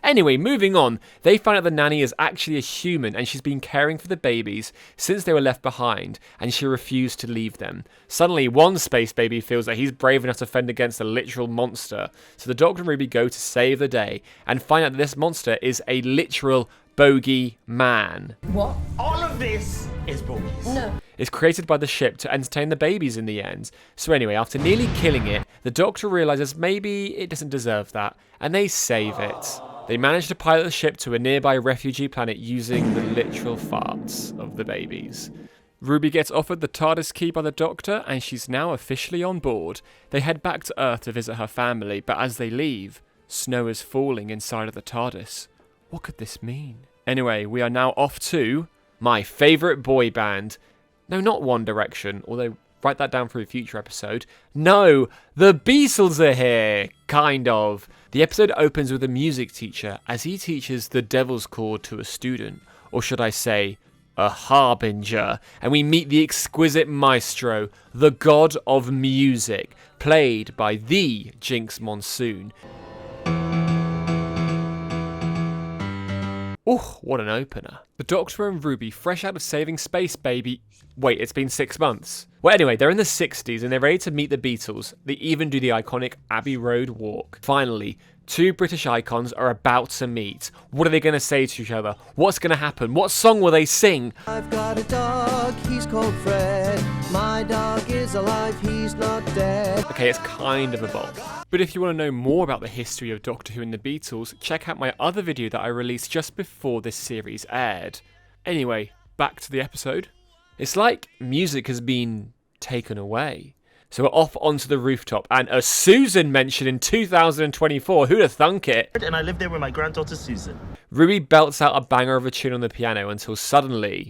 Anyway, moving on, they find out the nanny is actually a human and she's been caring for the babies since they were left behind, and she refused to leave them. Suddenly, one space baby feels that he's brave enough to fend against a literal monster, so the Doctor and Ruby go to save the day and find out that this monster is a literal bogey man. What? All of this is bogies. No. It's created by the ship to entertain the babies in the end. So anyway, after nearly killing it, the Doctor realises maybe it doesn't deserve that, and they save it. They manage to pilot the ship to a nearby refugee planet using the literal farts of the babies. Ruby gets offered the TARDIS key by the Doctor, and she's now officially on board. They head back to Earth to visit her family, but as they leave, snow is falling inside of the TARDIS. What could this mean? Anyway, we are now off to my favourite boy band, No, not One Direction, although write that down for a future episode. No, the Beatles are here! Kind of. The episode opens with a music teacher as he teaches the Devil's Chord to a student, or should I say, a harbinger, and we meet the exquisite maestro, the god of music, played by the Jinx Monsoon. Oh, what an opener. The Doctor and Ruby, fresh out of Saving Space, baby. Wait, it's been 6 months. Well, anyway, they're in the 60s and they're ready to meet the Beatles. They even do the iconic Abbey Road walk. Finally, two British icons are about to meet. What are they going to say to each other? What's going to happen? What song will they sing? I've got a dog, he's called Fred. My dog is alive, he's not dead. Okay, it's kind of a bop. But if you want to know more about the history of Doctor Who and the Beatles, check out my other video that I released just before this series aired. Anyway, back to the episode. It's like music has been taken away. So we're off onto the rooftop, and a Susan mentioned in 2024, who'd have thunk it? And I lived there with my granddaughter Susan. Ruby belts out a banger of a tune on the piano until suddenly...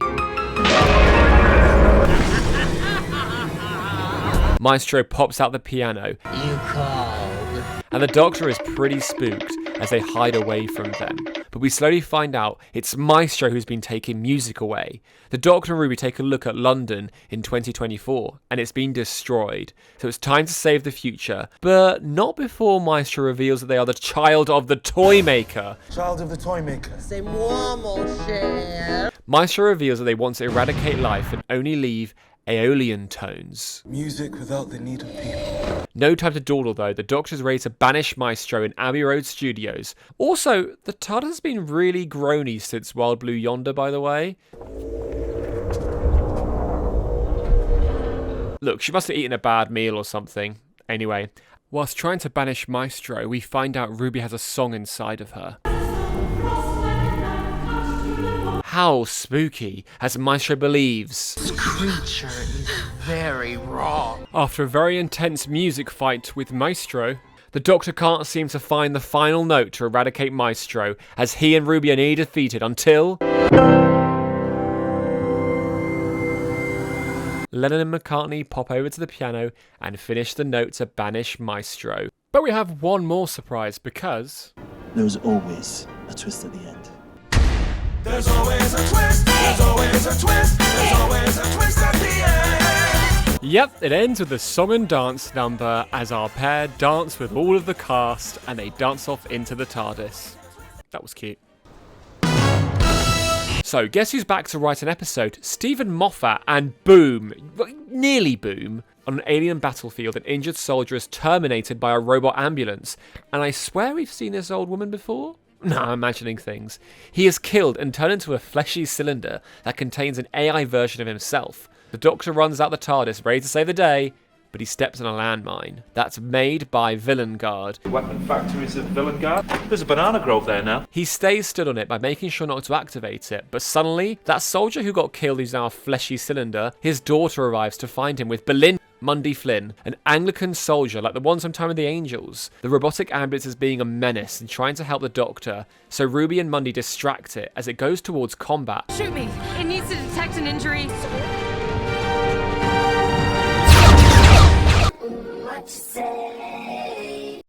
Maestro pops out the piano. You called. And the Doctor is pretty spooked as they hide away from them. But we slowly find out it's Maestro who's been taking music away. The Doctor and Ruby take a look at London in 2024 and it's been destroyed. So it's time to save the future, but not before Maestro reveals that they are the child of the toy maker. Child of the toy maker. C'est moi, mon cher. Maestro reveals that they want to eradicate life and only leave Aeolian tones. Music without the need of people. No time to dawdle though, the Doctor's ready to banish Maestro in Abbey Road Studios. Also, the TARDIS has been really groany since Wild Blue Yonder, by the way. Look, she must have eaten a bad meal or something. Anyway, whilst trying to banish Maestro, we find out Ruby has a song inside of her. How spooky, as Maestro believes. This creature is very wrong. After a very intense music fight with Maestro, the Doctor can't seem to find the final note to eradicate Maestro, as he and Ruby are nearly defeated until... Lennon and McCartney pop over to the piano and finish the note to banish Maestro. But we have one more surprise because... There's always a twist at the end. There's always a twist, there's always a twist, there's always a twist at the end. Yep, it ends with the song and dance number as our pair dance with all of the cast and they dance off into the TARDIS. That was cute. So, guess who's back to write an episode? Stephen Moffat, and boom, nearly boom. On an alien battlefield, an injured soldier is terminated by a robot ambulance. And I swear we've seen this old woman before? No, I'm imagining things. He is killed and turned into a fleshy cylinder that contains an AI version of himself. The Doctor runs out the TARDIS, ready to save the day, but he steps on a landmine. That's made by Villain Guard. Weapon factories of Villain Guard? There's a banana grove there now. He stays stood on it by making sure not to activate it, but suddenly, that soldier who got killed who's now a fleshy cylinder, his daughter arrives to find him with Belinda Mundy Flynn, an Anglican soldier like the one from Time of the Angels. The robotic ambulance is being a menace and trying to help the Doctor, so Ruby and Mundy distract it as it goes towards combat. Shoot me. It needs to detect an injury.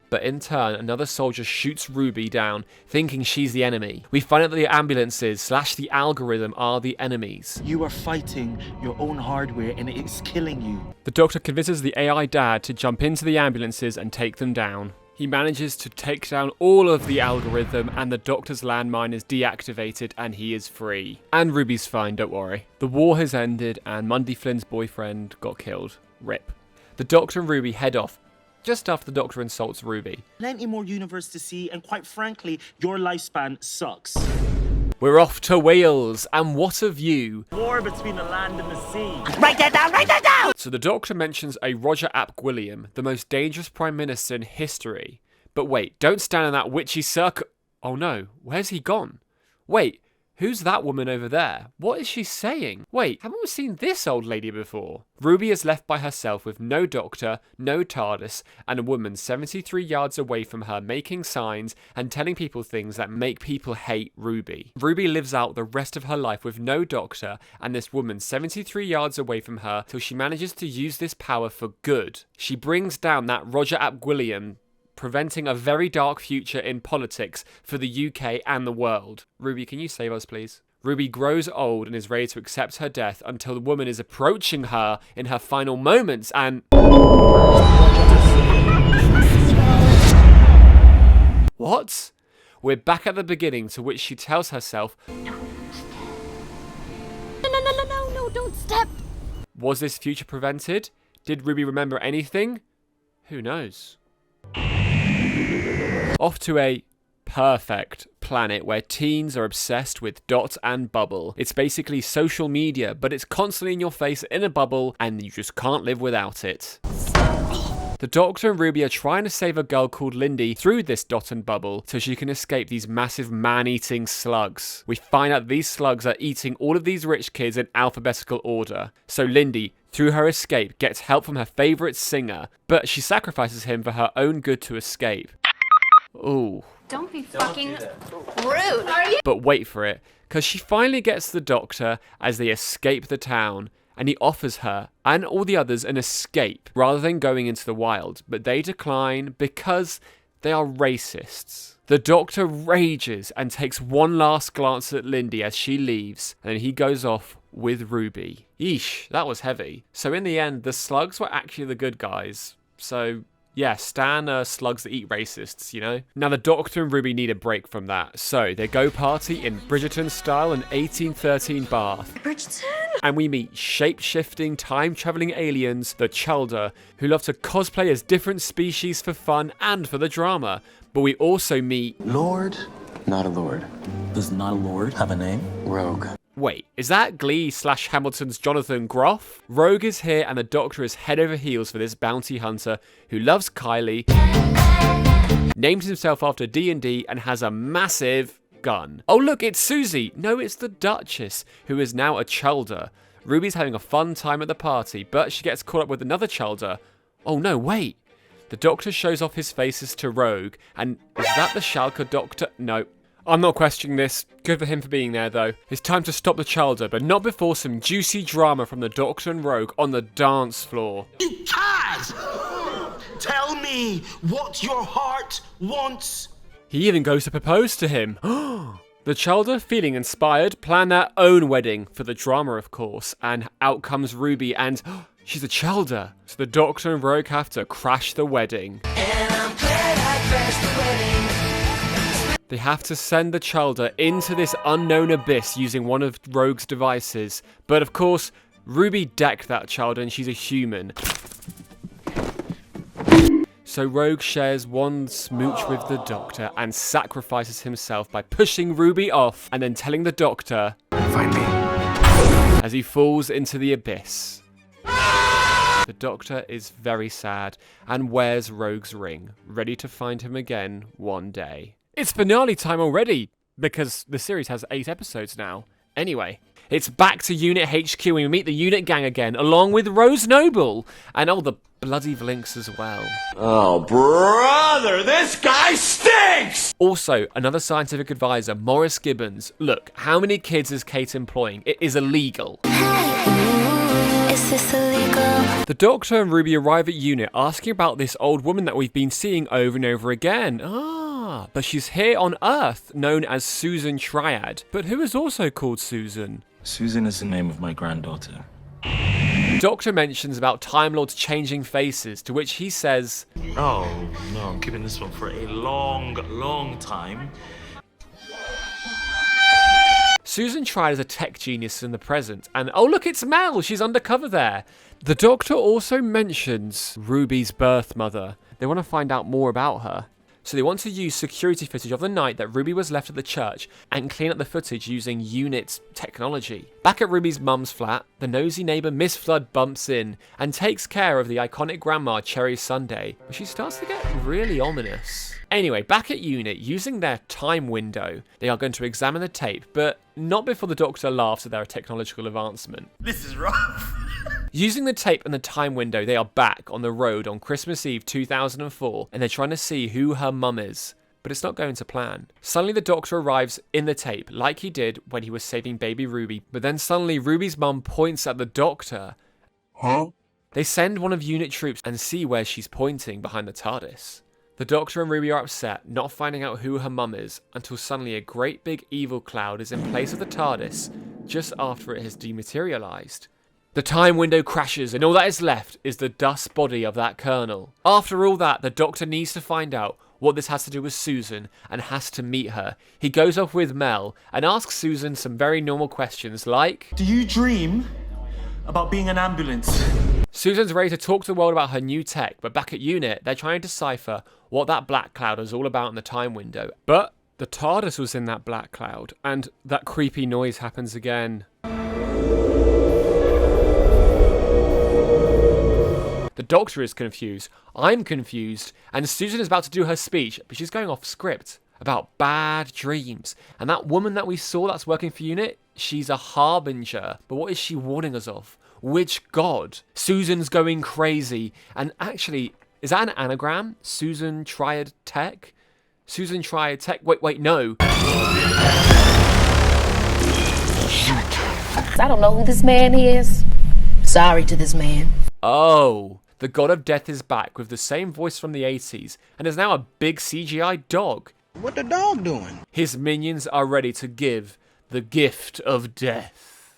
But in turn, another soldier shoots Ruby down, thinking she's the enemy. We find out that the ambulances / the algorithm are the enemies. You are fighting your own hardware and it's killing you. The Doctor convinces the AI dad to jump into the ambulances and take them down. He manages to take down all of the algorithm and the Doctor's landmine is deactivated and he is free. And Ruby's fine, don't worry. The war has ended and Mundy Flynn's boyfriend got killed. RIP. The Doctor and Ruby head off just after the Doctor insults Ruby. Plenty more universe to see, and quite frankly, your lifespan sucks. We're off to Wales, and what of you? War between the land and the sea. Write that down, write that down! So the Doctor mentions a Roger Ap Gwilliam, the most dangerous Prime Minister in history. But wait, don't stand in that witchy circle. Oh no, where's he gone? Wait, Who's that woman over there? What is she saying? Wait, haven't we seen this old lady before? Ruby is left by herself with no doctor, no TARDIS, and a woman 73 yards away from her making signs and telling people things that make people hate Ruby. Ruby lives out the rest of her life with no doctor and this woman 73 yards away from her till she manages to use this power for good. She brings down that Roger Ap Gwilliam, preventing a very dark future in politics for the UK and the world. Ruby, can you save us, please? Ruby grows old and is ready to accept her death until the woman is approaching her in her final moments and... What? We're back at the beginning, to which she tells herself... No, don't step! Was this future prevented? Did Ruby remember anything? Who knows? Off to a perfect planet where teens are obsessed with Dot and Bubble. It's basically social media, but it's constantly in your face in a bubble and you just can't live without it. The Doctor and Ruby are trying to save a girl called Lindy through this Dot and Bubble so she can escape these massive man-eating slugs. We find out these slugs are eating all of these rich kids in alphabetical order. So Lindy, through her escape, gets help from her favourite singer, but she sacrifices him for her own good to escape. Ooh. Don't be fucking rude, are you? But wait for it, because she finally gets the Doctor as they escape the town, and he offers her and all the others an escape rather than going into the wild, but they decline because they are racists. The Doctor rages and takes one last glance at Lindy as she leaves, and then he goes off with Ruby. Yeesh, that was heavy. So in the end, the slugs were actually the good guys. So... yeah, stan slugs that eat racists, you know? Now, the Doctor and Ruby need a break from that, so they go party in Bridgerton-style and 1813 Bath. Bridgerton? And we meet shape-shifting, time-travelling aliens, the Chulder, who love to cosplay as different species for fun and for the drama. But we also meet... Lord? Not a lord. Does not a lord have a name? Rogue. Wait, is that Glee/Hamilton's Jonathan Groff? Rogue is here and the Doctor is head over heels for this bounty hunter who loves Kylie, names himself after D&D and has a massive gun. Oh look, it's Susie! No, it's the Duchess, who is now a Chulder. Ruby's having a fun time at the party, but she gets caught up with another Chulder. Oh no, wait! The Doctor shows off his faces to Rogue, and is that the Schalke Doctor? No. I'm not questioning this. Good for him for being there, though. It's time to stop the Chulder, but not before some juicy drama from the Doctor and Rogue on the dance floor. You can't! Tell me what your heart wants. He even goes to propose to him. The Chulder, feeling inspired, plan their own wedding, for the drama of course, and out comes Ruby and she's a Chulder. So the Doctor and Rogue have to crash the wedding. And I'm glad I crashed the wedding. They have to send the Chulder into this unknown abyss using one of Rogue's devices. But of course, Ruby decked that Chulder and she's a human. So Rogue shares one smooch with the Doctor and sacrifices himself by pushing Ruby off and then telling the Doctor, "Find me," as he falls into the abyss. The Doctor is very sad and wears Rogue's ring, ready to find him again one day. It's finale time already, because the series has 8 episodes now. Anyway, it's back to Unit HQ and we meet the Unit gang again, along with Rose Noble, and all the bloody Blinks as well. Oh, brother, this guy stinks! Also, another scientific advisor, Maurice Gibbons. Look, how many kids is Kate employing? It is illegal. Is this illegal? The Doctor and Ruby arrive at Unit asking about this old woman that we've been seeing over and over again. But she's here on Earth, known as Susan Triad. But who is also called Susan? Susan is the name of my granddaughter. The Doctor mentions about Time Lords changing faces, to which he says, Oh, no, I'm keeping this one for a long, long time. Susan Triad is a tech genius in the present, and oh look, it's Mel, she's undercover there. The Doctor also mentions Ruby's birth mother. They want to find out more about her. So they want to use security footage of the night that Ruby was left at the church and clean up the footage using UNIT technology. Back at Ruby's mum's flat, the nosy neighbour Miss Flood bumps in and takes care of the iconic grandma Cherry Sundae, but she starts to get really ominous. Anyway, back at UNIT, using their time window, they are going to examine the tape, but not before the Doctor laughs at their technological advancement. This is rough. Using the tape and the time window, they are back on the road on Christmas Eve 2004, and they're trying to see who her mum is. But it's not going to plan. Suddenly the Doctor arrives in the tape, like he did when he was saving baby Ruby, but then suddenly Ruby's mum points at the Doctor. Huh? They send one of UNIT troops and see where she's pointing behind the TARDIS. The Doctor and Ruby are upset, not finding out who her mum is, until suddenly a great big evil cloud is in place of the TARDIS, just after it has dematerialised. The time window crashes, and all that is left is the dust body of that colonel. After all that, the Doctor needs to find out what this has to do with Susan, and has to meet her. He goes off with Mel, and asks Susan some very normal questions like, do you dream about being an ambulance? Susan's ready to talk to the world about her new tech, but back at UNIT, they're trying to decipher what that black cloud is all about in the time window. But the TARDIS was in that black cloud, and that creepy noise happens again. The Doctor is confused, I'm confused, and Susan is about to do her speech, but she's going off script about bad dreams. And that woman that we saw that's working for UNIT, she's a harbinger. But what is she warning us of? Which god? Susan's going crazy. And actually, is that an anagram? Susan Triad Tech? Susan Triad Tech? Wait, no. I don't know who this man is. Sorry to this man. Oh, the god of death is back with the same voice from the 80s and is now a big CGI dog. What the dog doing? His minions are ready to give the gift of death.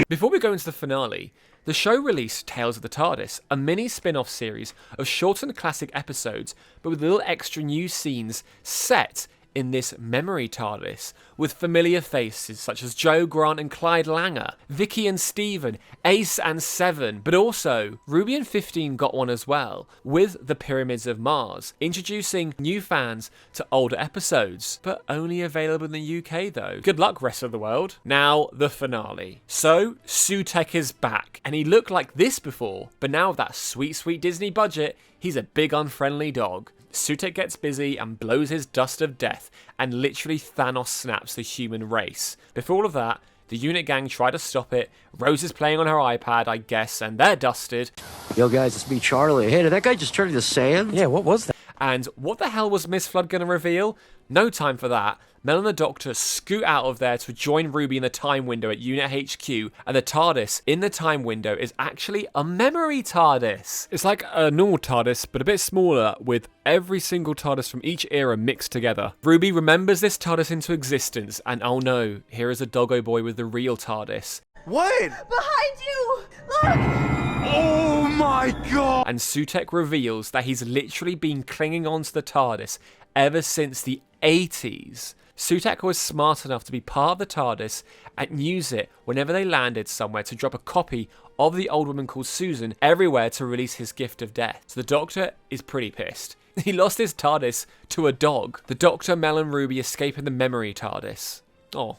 Before we go into the finale, the show released Tales of the TARDIS, a mini spin-off series of shortened classic episodes, but with little extra new scenes set in this memory TARDIS, with familiar faces such as Joe Grant and Clyde Langer, Vicky and Stephen, Ace and Seven, but also Ruby and 15 got one as well, with the Pyramids of Mars, introducing new fans to older episodes, but only available in the UK though. Good luck, rest of the world. Now, the finale. So, Sutekh is back, and he looked like this before, but now with that sweet, sweet Disney budget, he's a big unfriendly dog. Sutekh gets busy and blows his dust of death, and literally Thanos snaps the human race. Before all of that, the UNIT gang try to stop it. Rose is playing on her iPad, I guess, and they're dusted. Yo guys, it's me, Charlie. Hey, did that guy just turn into sand? Yeah, what was that? And what the hell was Miss Flood gonna reveal? No time for that. Mel and the Doctor scoot out of there to join Ruby in the time window at UNIT HQ, and the TARDIS in the time window is actually a memory TARDIS. It's like a normal TARDIS, but a bit smaller, with every single TARDIS from each era mixed together. Ruby remembers this TARDIS into existence, and oh no, here is a doggo boy with the real TARDIS. What? Behind you! Look! Oh my god! And Sutekh reveals that he's literally been clinging onto the TARDIS ever since the 80s. Sutekh was smart enough to be part of the TARDIS and use it whenever they landed somewhere to drop a copy of the old woman called Susan everywhere to release his gift of death. So the Doctor is pretty pissed. He lost his TARDIS to a dog. The Doctor, Mel and Ruby escape in the memory TARDIS. Oh,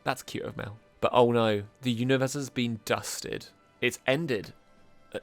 that's cute of Mel. But oh no, the universe has been dusted. It's ended.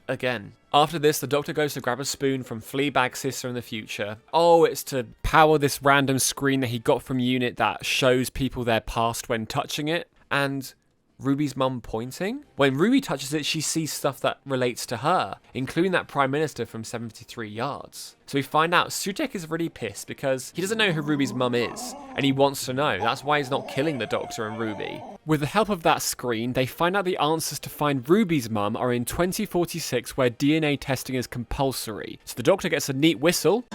Again. After this, the Doctor goes to grab a spoon from Fleabag's sister in the future. Oh, it's to power this random screen that he got from UNIT that shows people their past when touching it. And Ruby's mum pointing? When Ruby touches it, she sees stuff that relates to her, including that Prime Minister from 73 Yards. So we find out Sutekh is really pissed because he doesn't know who Ruby's mum is, and he wants to know. That's why he's not killing the Doctor and Ruby. With the help of that screen, they find out the answers to find Ruby's mum are in 2046, where DNA testing is compulsory. So the Doctor gets a neat whistle.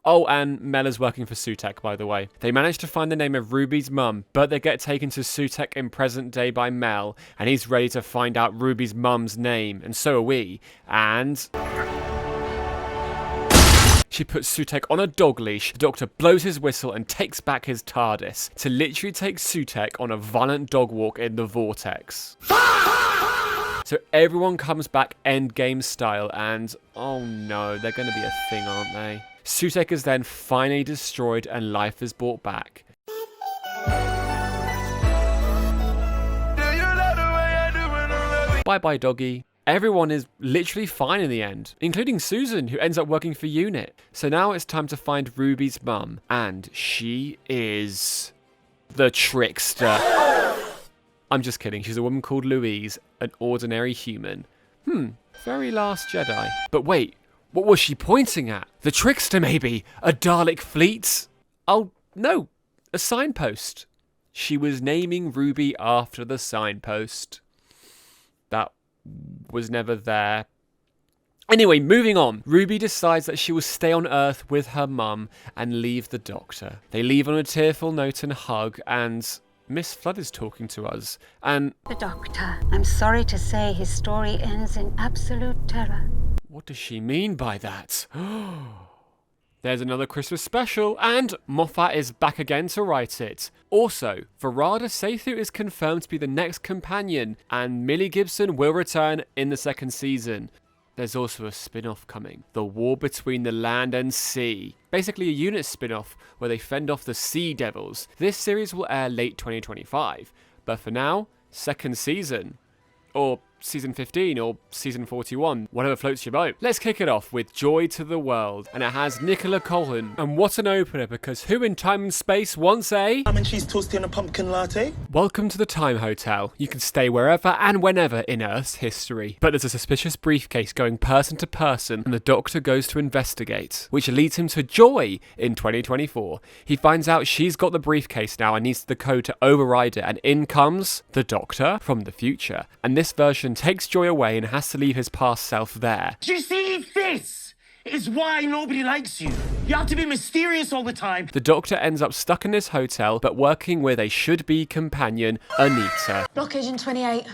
Oh, and Mel is working for Sutekh, by the way. They manage to find the name of Ruby's mum, but they get taken to Sutekh in present day by Mel, and he's ready to find out Ruby's mum's name, and so are we. And she puts Sutekh on a dog leash. The Doctor blows his whistle and takes back his TARDIS to literally take Sutekh on a violent dog walk in the vortex. So everyone comes back Endgame style, and oh no, they're going to be a thing, aren't they? Sutek is then finally destroyed and life is brought back. Bye bye doggy. Everyone is literally fine in the end, including Susan, who ends up working for UNIT. So now it's time to find Ruby's mum, and she is the trickster. I'm just kidding, she's a woman called Louise, an ordinary human. Very Last Jedi. But wait, what was she pointing at? The trickster maybe? A Dalek fleet? Oh, no, a signpost. She was naming Ruby after the signpost. That was never there. Anyway, moving on. Ruby decides that she will stay on Earth with her mum and leave the Doctor. They leave on a tearful note and hug, and Miss Flood is talking to us, and... The Doctor. I'm sorry to say his story ends in absolute terror. What does she mean by that? There's another Christmas special, and Moffat is back again to write it. Also, Varada Sethu is confirmed to be the next companion, and Millie Gibson will return in the second season. There's also a spin-off coming, The War Between the Land and Sea. Basically a UNIT spin-off where they fend off the Sea Devils. This series will air late 2025, but for now, second season. Or season 15 or season 41, whatever floats your boat. Let's kick it off with Joy to the World, and it has Nicola Colton. And what an opener, because who in time and space wants a Ham and cheese toasty and a pumpkin latte? Welcome to the Time Hotel. You can stay wherever and whenever in Earth's history. But there's a suspicious briefcase going person to person, and the Doctor goes to investigate, which leads him to Joy in 2024. He finds out she's got the briefcase now and needs the code to override it, and in comes the Doctor from the future. And this version takes Joy away and has to leave his past self there. Do you see, this is why nobody likes you. You have to be mysterious all the time. The Doctor ends up stuck in this hotel, but working with a should-be companion, Anita. Blockage in 28.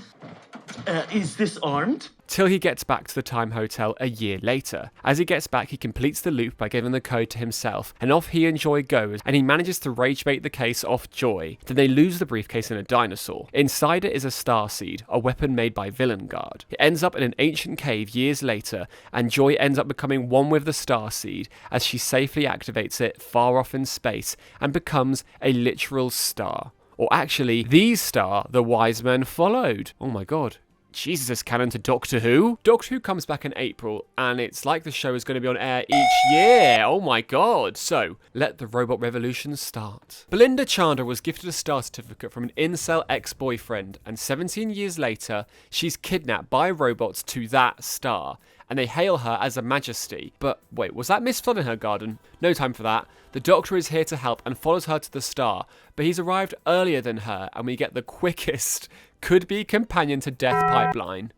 Is this armed? Till he gets back to the Time Hotel a year later. As he gets back, he completes the loop by giving the code to himself, and off he and Joy goes, and he manages to rage bait the case off Joy. Then they lose the briefcase in a dinosaur. Inside it is a starseed, a weapon made by Villainguard. It ends up in an ancient cave years later, and Joy ends up becoming one with the starseed as she safely activates it far off in space and becomes a literal star. Or actually, the star the wise men followed. Oh my god. Jesus, it's canon to Doctor Who. Doctor Who comes back in April, and it's like the show is going to be on air each year. Oh my god. So, let the robot revolution start. Belinda Chandra was gifted a star certificate from an incel ex-boyfriend, and 17 years later, she's kidnapped by robots to that star, and they hail her as a majesty. But wait, was that Miss Flood in her garden? No time for that. The Doctor is here to help and follows her to the star, but he's arrived earlier than her, and we get the quickest could-be companion to death pipeline.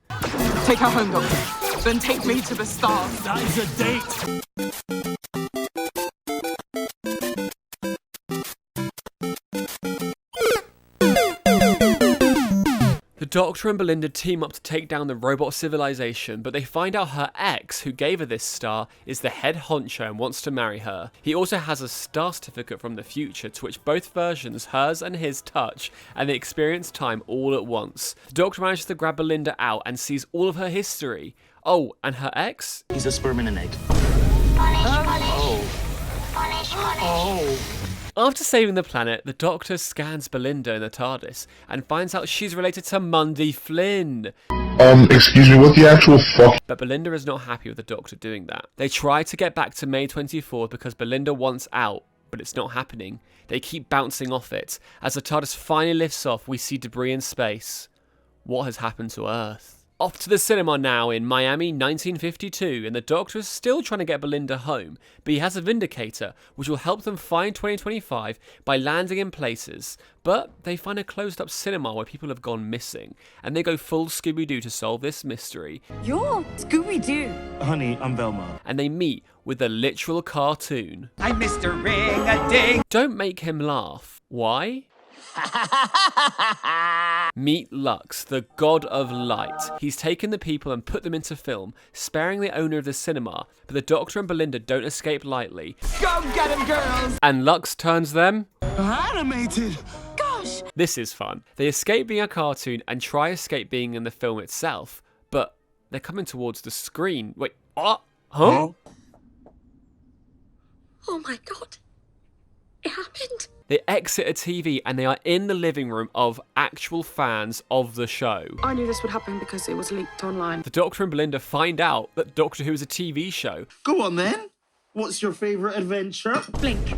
Take her home, Doctor. Then take me to the stars. That is a date. The Doctor and Belinda team up to take down the robot civilization, but they find out her ex, who gave her this star, is the head honcho and wants to marry her. He also has a star certificate from the future, to which both versions, hers and his, touch, and they experience time all at once. The Doctor manages to grab Belinda out and sees all of her history. Oh, and her ex? He's a sperm and an egg. After saving the planet, the Doctor scans Belinda in the TARDIS and finds out she's related to Mundy Flynn. Excuse me, what the actual fuck? But Belinda is not happy with the Doctor doing that. They try to get back to May 24th because Belinda wants out, but it's not happening. They keep bouncing off it. As the TARDIS finally lifts off, we see debris in space. What has happened to Earth? Off to the cinema now in Miami 1952, and the Doctor is still trying to get Belinda home, but he has a Vindicator, which will help them find 2025 by landing in places. But they find a closed-up cinema where people have gone missing, and they go full Scooby-Doo to solve this mystery. You're Scooby-Doo. Honey, I'm Velma. And they meet with the literal cartoon. I'm Mr. Ring-a-Ding. Don't make him laugh. Why? Meet Lux, the god of light. He's taken the people and put them into film, sparing the owner of the cinema, but the Doctor and Belinda don't escape lightly. Go get him, girls! And Lux turns them Animated! Gosh, This is fun. They escape being a cartoon and try escape being in the film itself, but they're coming towards the screen. Wait, what? Huh? Oh my god. It happened. They exit a TV and they are in the living room of actual fans of the show. I knew this would happen because it was leaked online. The Doctor and Belinda find out that Doctor Who is a TV show. Go on then. What's your favourite adventure? Blink.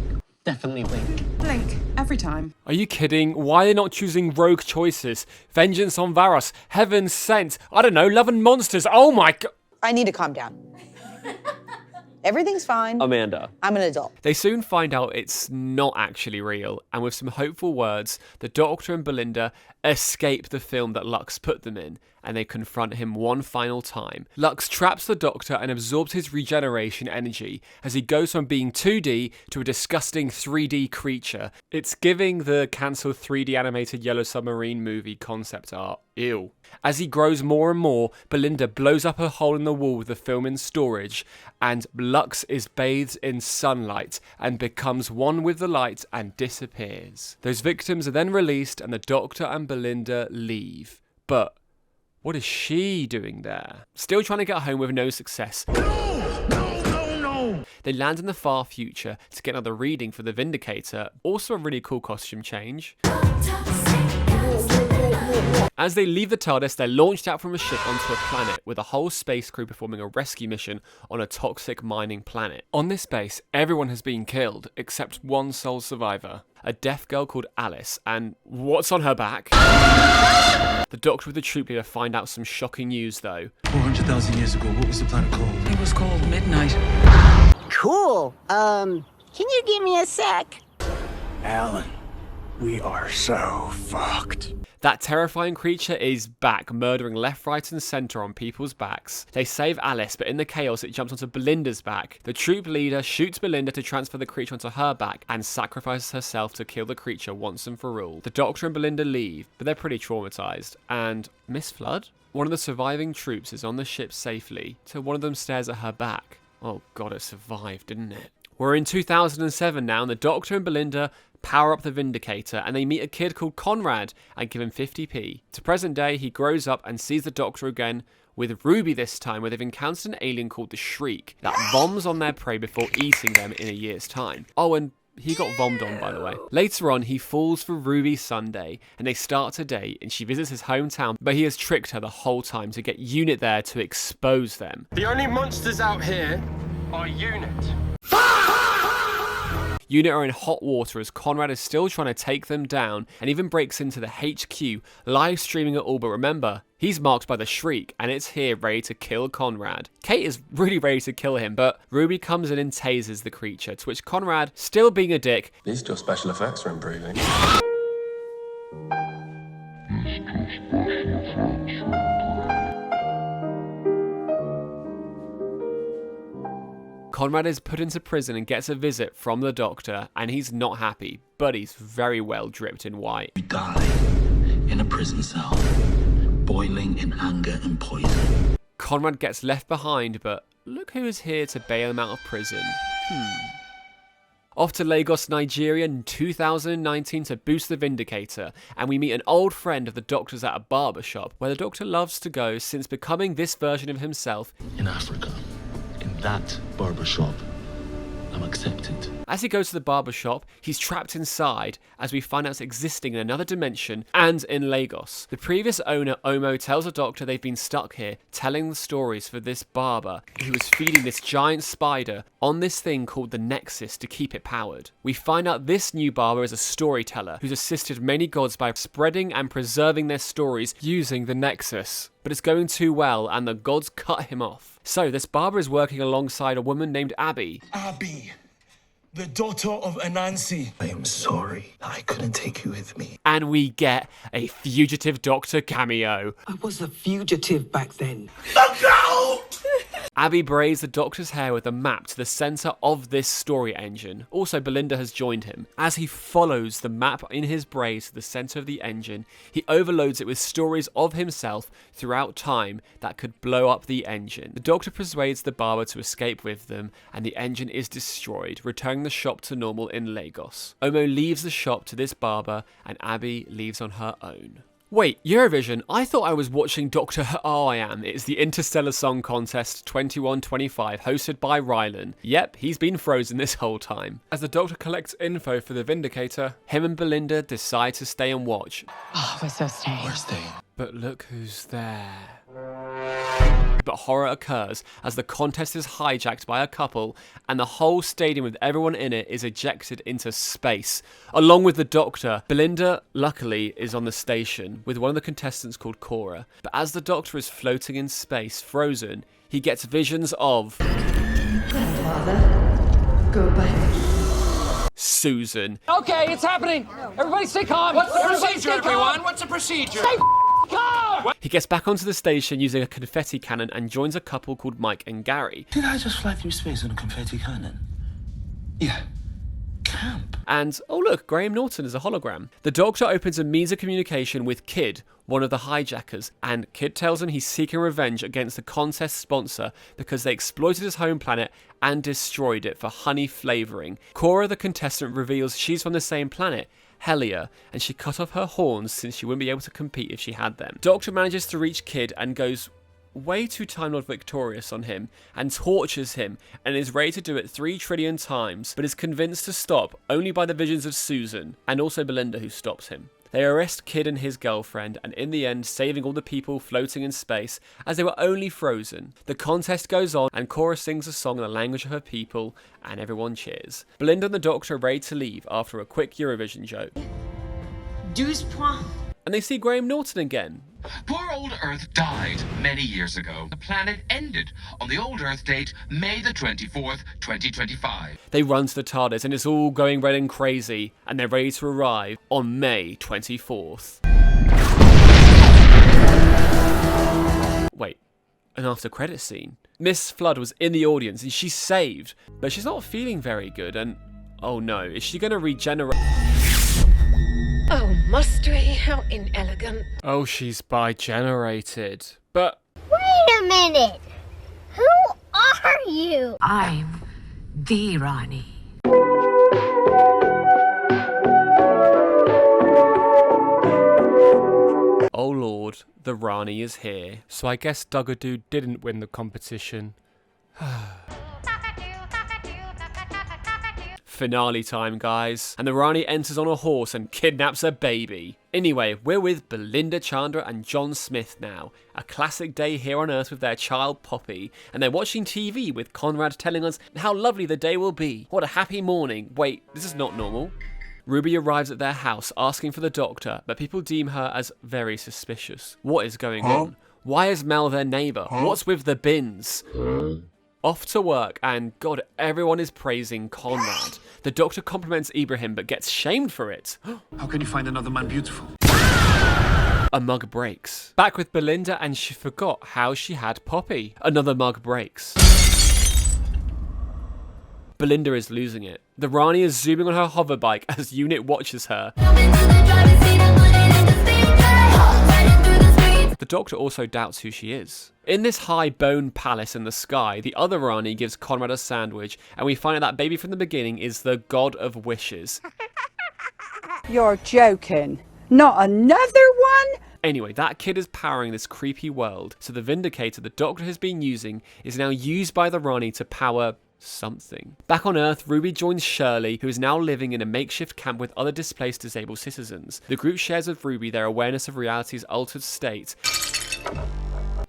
Definitely Blink. Blink. Every time. Are you kidding? Why are they not choosing rogue choices? Vengeance on Varos, Heaven's Sent, I don't know, Love and Monsters, oh my god. I need to calm down. Everything's fine. Amanda. I'm an adult. They soon find out it's not actually real, and with some hopeful words, the Doctor and Belinda escape the film that Lux put them in, and they confront him one final time. Lux traps the Doctor and absorbs his regeneration energy as he goes from being 2D to a disgusting 3D creature. It's giving the cancelled 3D animated Yellow Submarine movie concept art. Ew. As he grows more and more, Belinda blows up a hole in the wall with the film in storage, and Lux is bathed in sunlight and becomes one with the light and disappears. Those victims are then released and the Doctor and Belinda leave. But what is she doing there? Still trying to get home with no success. No! They land in the far future to get another reading for the Vindicator. Also a really cool costume change. As they leave the TARDIS, they're launched out from a ship onto a planet with a whole space crew performing a rescue mission on a toxic mining planet. On this base, everyone has been killed except one sole survivor, a deaf girl called Alice, and what's on her back? The Doctor with the troop leader find out some shocking news though. 400,000 years ago, what was the planet called? It was called Midnight. Cool. Can you give me a sec? Alan, we are so fucked. That terrifying creature is back, murdering left, right and centre on people's backs. They save Alice, but in the chaos it jumps onto Belinda's back. The troop leader shoots Belinda to transfer the creature onto her back and sacrifices herself to kill the creature once and for all. The Doctor and Belinda leave, but they're pretty traumatised. And Miss Flood? One of the surviving troops is on the ship safely, till one of them stares at her back. Oh god, it survived, didn't it? We're in 2007 now, and the Doctor and Belinda power up the Vindicator, and they meet a kid called Conrad and give him 50p. To present day, he grows up and sees the Doctor again, with Ruby this time, where they've encountered an alien called the Shriek that bombs on their prey before eating them in a year's time. Oh, and he got vommed on, by the way. Later on, he falls for Ruby Sunday, and they start to date, and she visits his hometown, but he has tricked her the whole time to get Unit there to expose them. The only monsters out here are Unit. Unit are in hot water as Conrad is still trying to take them down and even breaks into the HQ, live streaming it all, but remember, he's marked by the Shriek and it's here ready to kill Conrad. Kate is really ready to kill him, but Ruby comes in and tases the creature, to which Conrad, still being a dick, At least your special effects are improving. Conrad is put into prison and gets a visit from the Doctor, and he's not happy, but he's very well dripped in white. You die in a prison cell, boiling in anger and poison. Conrad gets left behind, but look who is here to bail him out of prison. Off to Lagos, Nigeria in 2019 to boost the Vindicator, and we meet an old friend of the Doctor's at a barber shop, where the Doctor loves to go since becoming this version of himself. In Africa, in that barbershop, I'm accepted. As he goes to the barber shop, he's trapped inside as we find out it's existing in another dimension and in Lagos. The previous owner, Omo, tells the Doctor they've been stuck here, telling the stories for this barber who was feeding this giant spider on this thing called the Nexus to keep it powered. We find out this new barber is a storyteller who's assisted many gods by spreading and preserving their stories using the Nexus. But it's going too well and the gods cut him off. So this barber is working alongside a woman named Abby. Abby, the daughter of Anansi. I am sorry I couldn't take you with me. And we get a Fugitive Doctor cameo. I was a fugitive back then. Look out! Abby braids the Doctor's hair with a map to the centre of this story engine. Also, Belinda has joined him. As he follows the map in his braids to the centre of the engine, he overloads it with stories of himself throughout time that could blow up the engine. The Doctor persuades the barber to escape with them, and the engine is destroyed, returning the shop to normal in Lagos. Omo leaves the shop to this barber, and Abby leaves on her own. Wait, Eurovision? I thought I was watching Oh, I am. It's the Interstellar Song Contest 2125, hosted by Rylan. Yep, he's been frozen this whole time. As the Doctor collects info for the Vindicator, him and Belinda decide to stay and watch. Oh, we're so staying. We're staying. But look who's there. But horror occurs as the contest is hijacked by a couple, and the whole stadium with everyone in it is ejected into space, along with the Doctor. Belinda, luckily, is on the station with one of the contestants called Cora. But as the Doctor is floating in space, frozen, he gets visions of... Grandfather, go back. Susan. Okay, it's happening. Everybody stay calm. What's the procedure, everyone? What's the procedure? Stay calm. He gets back onto the station using a confetti cannon and joins a couple called Mike and Gary. Did I just fly through space on a confetti cannon? Yeah. Camp. And, oh look, Graham Norton is a hologram. The Doctor opens a means of communication with Kid, one of the hijackers, and Kid tells him he's seeking revenge against the contest sponsor because they exploited his home planet and destroyed it for honey flavouring. Cora, the contestant, reveals she's from the same planet, Helia, and she cut off her horns since she wouldn't be able to compete if she had them. Doctor manages to reach Kid and goes way too Time Lord victorious on him and tortures him and is ready to do it 3 trillion times, but is convinced to stop only by the visions of Susan and also Belinda, who stops him. They arrest Kid and his girlfriend, and in the end saving all the people floating in space as they were only frozen. The contest goes on and Cora sings a song in the language of her people and everyone cheers. Belinda and the Doctor are ready to leave after a quick Eurovision joke. 12 points. And they see Graham Norton again. Poor old Earth died many years ago. The planet ended on the old Earth date, May the 24th, 2025. They run to the TARDIS and it's all going red and crazy, and they're ready to arrive on May 24th. Wait, an after credit scene. Miss Flood was in the audience and she's saved, but she's not feeling very good and, oh no, is she going to regenerate? Oh, must we? How inelegant. Oh, she's bi-generated. But... Wait a minute! Who are you? I'm the Rani. Oh lord, the Rani is here. So I guess Dugadoo didn't win the competition. Finale time, guys. And the Rani enters on a horse and kidnaps a baby. Anyway, we're with Belinda Chandra and John Smith now. A classic day here on Earth with their child Poppy. And they're watching TV with Conrad telling us how lovely the day will be. What a happy morning. Wait, this is not normal. Ruby arrives at their house asking for the Doctor, but people deem her as very suspicious. What is going on? Why is Mel their neighbour? What's with the bins? Off to work, and God, everyone is praising Conrad. The Doctor compliments Ibrahim but gets shamed for it. How can you find another man beautiful? A mug breaks. Back with Belinda and she forgot how she had Poppy. Another mug breaks. Belinda is losing it. The Rani is zooming on her hoverbike as Unit watches her. The Doctor also doubts who she is. In this high bone palace in the sky, the other Rani gives Conrad a sandwich, and we find out that baby from the beginning is the god of wishes. You're joking. Not another one? Anyway, that kid is powering this creepy world, so the Vindicator the Doctor has been using is now used by the Rani to power something. Back on Earth, Ruby joins Shirley, who is now living in a makeshift camp with other displaced disabled citizens. The group shares with Ruby their awareness of reality's altered state.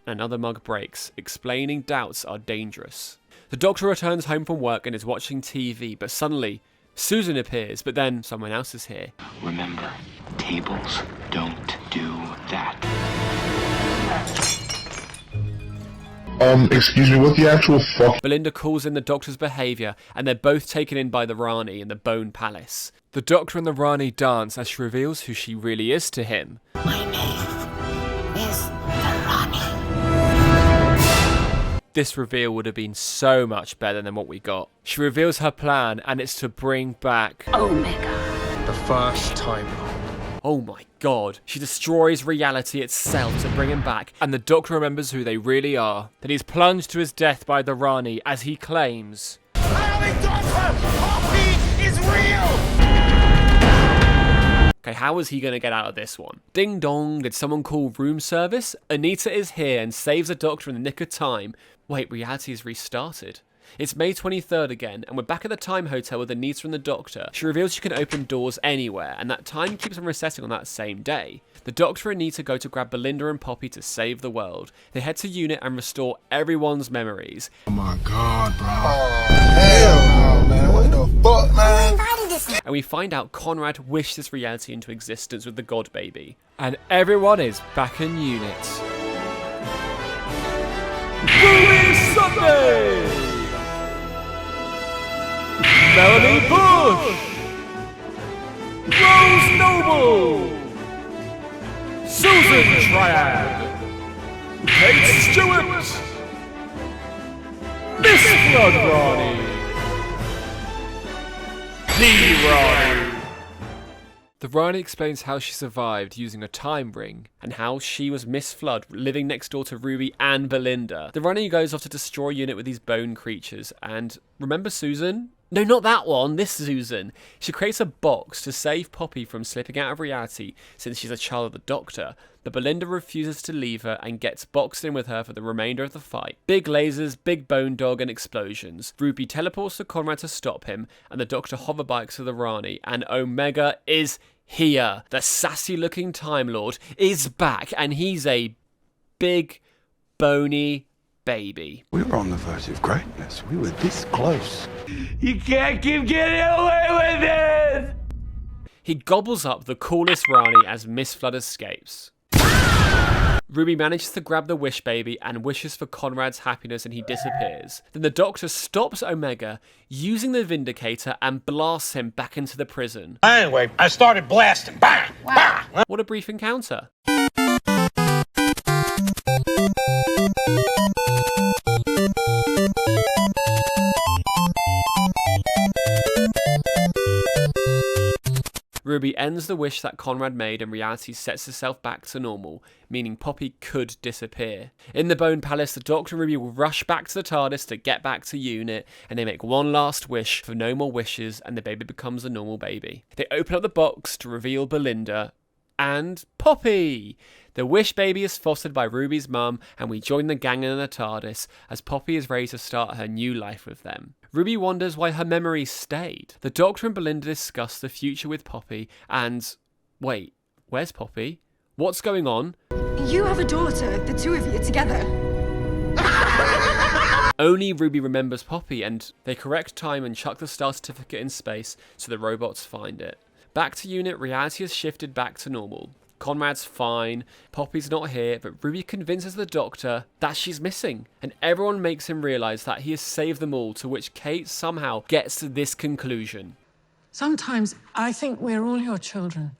Another mug breaks, explaining doubts are dangerous. The Doctor returns home from work and is watching TV, but suddenly, Susan appears, but then someone else is here. Remember, tables don't do that. Excuse me, what the actual fuck? Belinda calls in the Doctor's behaviour, and they're both taken in by the Rani in the Bone Palace. The Doctor and the Rani dance as she reveals who she really is to him. My name is the Rani. this reveal would have been so much better than what we got. She reveals her plan, and it's to bring back Omega. The first Time Lord. Oh my god. She destroys reality itself to bring him back, and the Doctor remembers who they really are. Then he's plunged to his death by the Rani as he claims, Eleventh Doctor! Poppy is real! okay, how is he going to get out of this one? Ding dong, did someone call room service? Anita is here and saves the Doctor in the nick of time. Wait, reality has restarted. It's May 23rd again, and we're back at the Time Hotel with Anita and the Doctor. She reveals she can open doors anywhere, and that time keeps on resetting on that same day. The Doctor and Anita go to grab Belinda and Poppy to save the world. They head to Unit and restore everyone's memories. Oh my god, bro. Oh, hell no, man. What the fuck, man? And we find out Conrad wished this reality into existence with the God Baby. And everyone is back in Unit. Movie Sunday! Melanie Bush! Rose Noble! Susan Triad! Kate Stewart! Miss Flood Ronnie! The Rani! The Rani explains how she survived using a time ring, and how she was Miss Flood living next door to Ruby and Belinda. The Rani goes off to destroy Unit with these bone creatures, and remember Susan? No, not that one, this Susan. She creates a box to save Poppy from slipping out of reality since she's a child of the Doctor, but Belinda refuses to leave her and gets boxed in with her for the remainder of the fight. Big lasers, big bone dog and explosions. Ruby teleports to Conrad to stop him, and the Doctor hoverbikes to the Rani, and Omega is here. The sassy looking Time Lord is back, and he's a big, bony baby. We were on the verge of greatness. We were this close. You can't keep getting away with it! He gobbles up the coolest Rani as Miss Flood escapes. Ruby manages to grab the Wish Baby and wishes for Conrad's happiness, and he disappears. Then the Doctor stops Omega using the Vindicator and blasts him back into the prison. Anyway, I started blasting. Bang! Wow. What a brief encounter. Ruby ends the wish that Conrad made, and reality sets itself back to normal, meaning Poppy could disappear. In the Bone Palace, the Doctor and Ruby will rush back to the TARDIS to get back to Unit, and they make one last wish for no more wishes, and the baby becomes a normal baby. They open up the box to reveal Belinda and Poppy! The Wish Baby is fostered by Ruby's mum, and we join the gang in the TARDIS as Poppy is ready to start her new life with them. Ruby wonders why her memories stayed. The Doctor and Belinda discuss the future with Poppy, and... wait, where's Poppy? What's going on? You have a daughter, the two of you together. Only Ruby remembers Poppy, and they correct time and chuck the star certificate in space so the robots find it. Back to Unit, reality has shifted back to normal. Conrad's fine, Poppy's not here, but Ruby convinces the Doctor that she's missing, and everyone makes him realise that he has saved them all, to which Kate somehow gets to this conclusion. Sometimes I think we're all your children.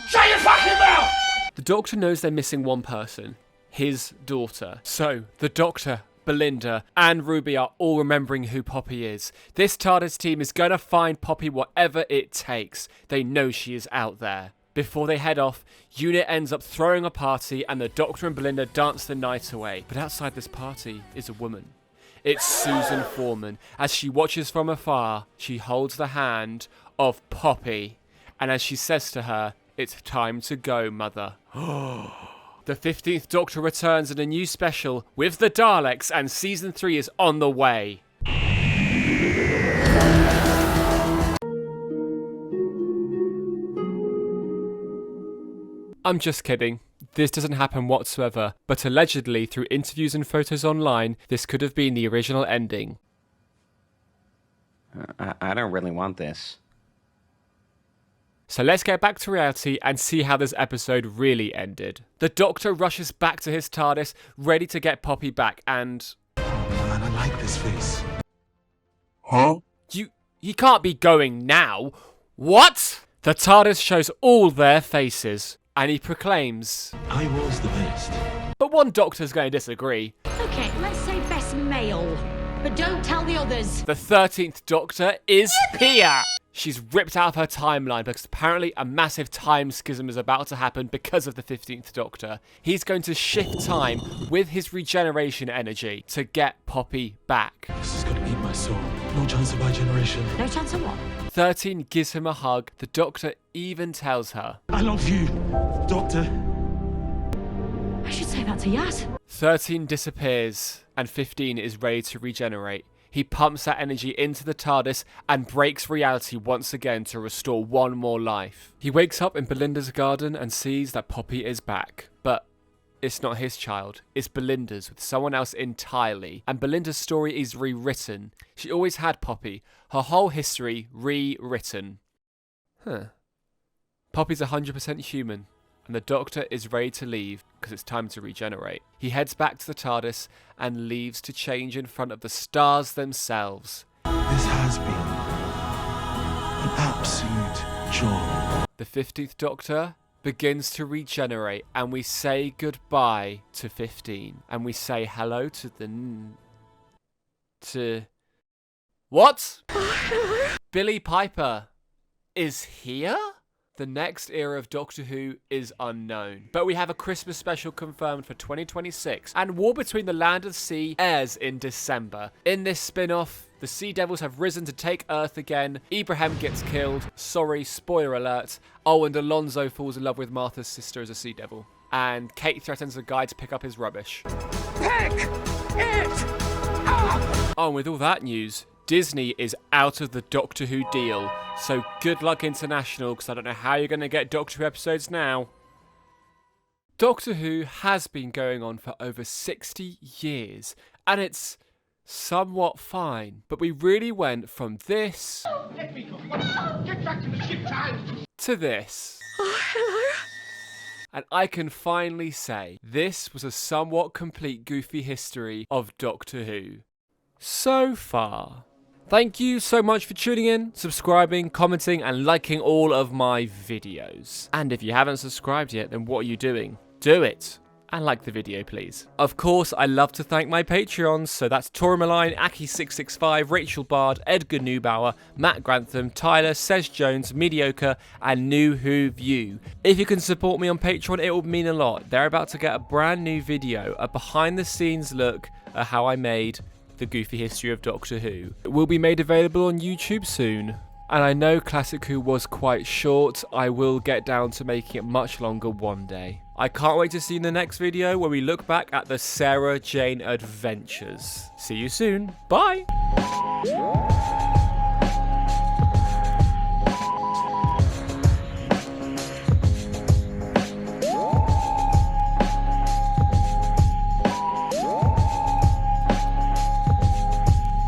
Shut your fucking mouth! The Doctor knows they're missing one person, his daughter. So, the Doctor, Belinda, and Ruby are all remembering who Poppy is. This TARDIS team is going to find Poppy whatever it takes. They know she is out there. Before they head off, Unit ends up throwing a party, and the Doctor and Belinda dance the night away. But outside this party is a woman. It's Susan Foreman. As she watches from afar, she holds the hand of Poppy. And as she says to her, "It's time to go, Mother." The 15th Doctor returns in a new special with the Daleks, and Season 3 is on the way. I'm just kidding. This doesn't happen whatsoever, but allegedly, through interviews and photos online, this could have been the original ending. I don't really want this. So let's get back to reality and see how this episode really ended. The Doctor rushes back to his TARDIS, ready to get Poppy back, and... Man, I like this face. Huh? You can't be going now. What? The TARDIS shows all their faces, and he proclaims... I was the best. But one Doctor's going to disagree. Okay, let's say this male. But don't tell the others. The 13th Doctor is here! She's ripped out of her timeline because apparently a massive time schism is about to happen because of the 15th Doctor. He's going to shift time with his regeneration energy to get Poppy back. This is gonna eat my soul. No chance of my generation. No chance of what? 13 gives him a hug. The Doctor even tells her, I love you, Doctor. I should say that to Yaz. 13 disappears and 15 is ready to regenerate. He pumps that energy into the TARDIS and breaks reality once again to restore one more life. He wakes up in Belinda's garden and sees that Poppy is back. But it's not his child, it's Belinda's with someone else entirely. And Belinda's story is rewritten. She always had Poppy, her whole history rewritten. Poppy's 100% human. And the Doctor is ready to leave because it's time to regenerate. He heads back to the TARDIS and leaves to change in front of the stars themselves. This has been an absolute joy. The 15th Doctor begins to regenerate and we say goodbye to 15. And we say hello to What? Billie Piper is here? The next era of Doctor Who is unknown, but we have a Christmas special confirmed for 2026, and War Between the Land and Sea airs in December. In this spin-off, the Sea Devils have risen to take Earth again, Ibrahim gets killed, sorry, spoiler alert, oh, and Alonso falls in love with Martha's sister as a Sea Devil, and Kate threatens a guy to pick up his rubbish. Pick it up! Oh, and with all that news, Disney is out of the Doctor Who deal, so good luck International, because I don't know how you're going to get Doctor Who episodes now. Doctor Who has been going on for over 60 years, and it's somewhat fine, but we really went from this Let me go. Get back to the ship, child. to this. Oh, hello. And I can finally say, this was a somewhat complete goofy history of Doctor Who. So far. Thank you so much for tuning in, subscribing, commenting, and liking all of my videos. And if you haven't subscribed yet, then what are you doing? Do it! And like the video, please. Of course, I love to thank my Patreons, so that's Tori Malign, Aki665, Rachel Bard, Edgar Neubauer, Matt Grantham, Tyler, Sez Jones, Mediocre, and New Who View. If you can support me on Patreon, it would mean a lot. They're about to get a brand new video, a behind-the-scenes look at how I made the goofy history of Doctor Who. It will be made available on YouTube soon. And I know Classic Who was quite short, I will get down to making it much longer one day. I can't wait to see you in the next video where we look back at the Sarah Jane adventures. See you soon, bye!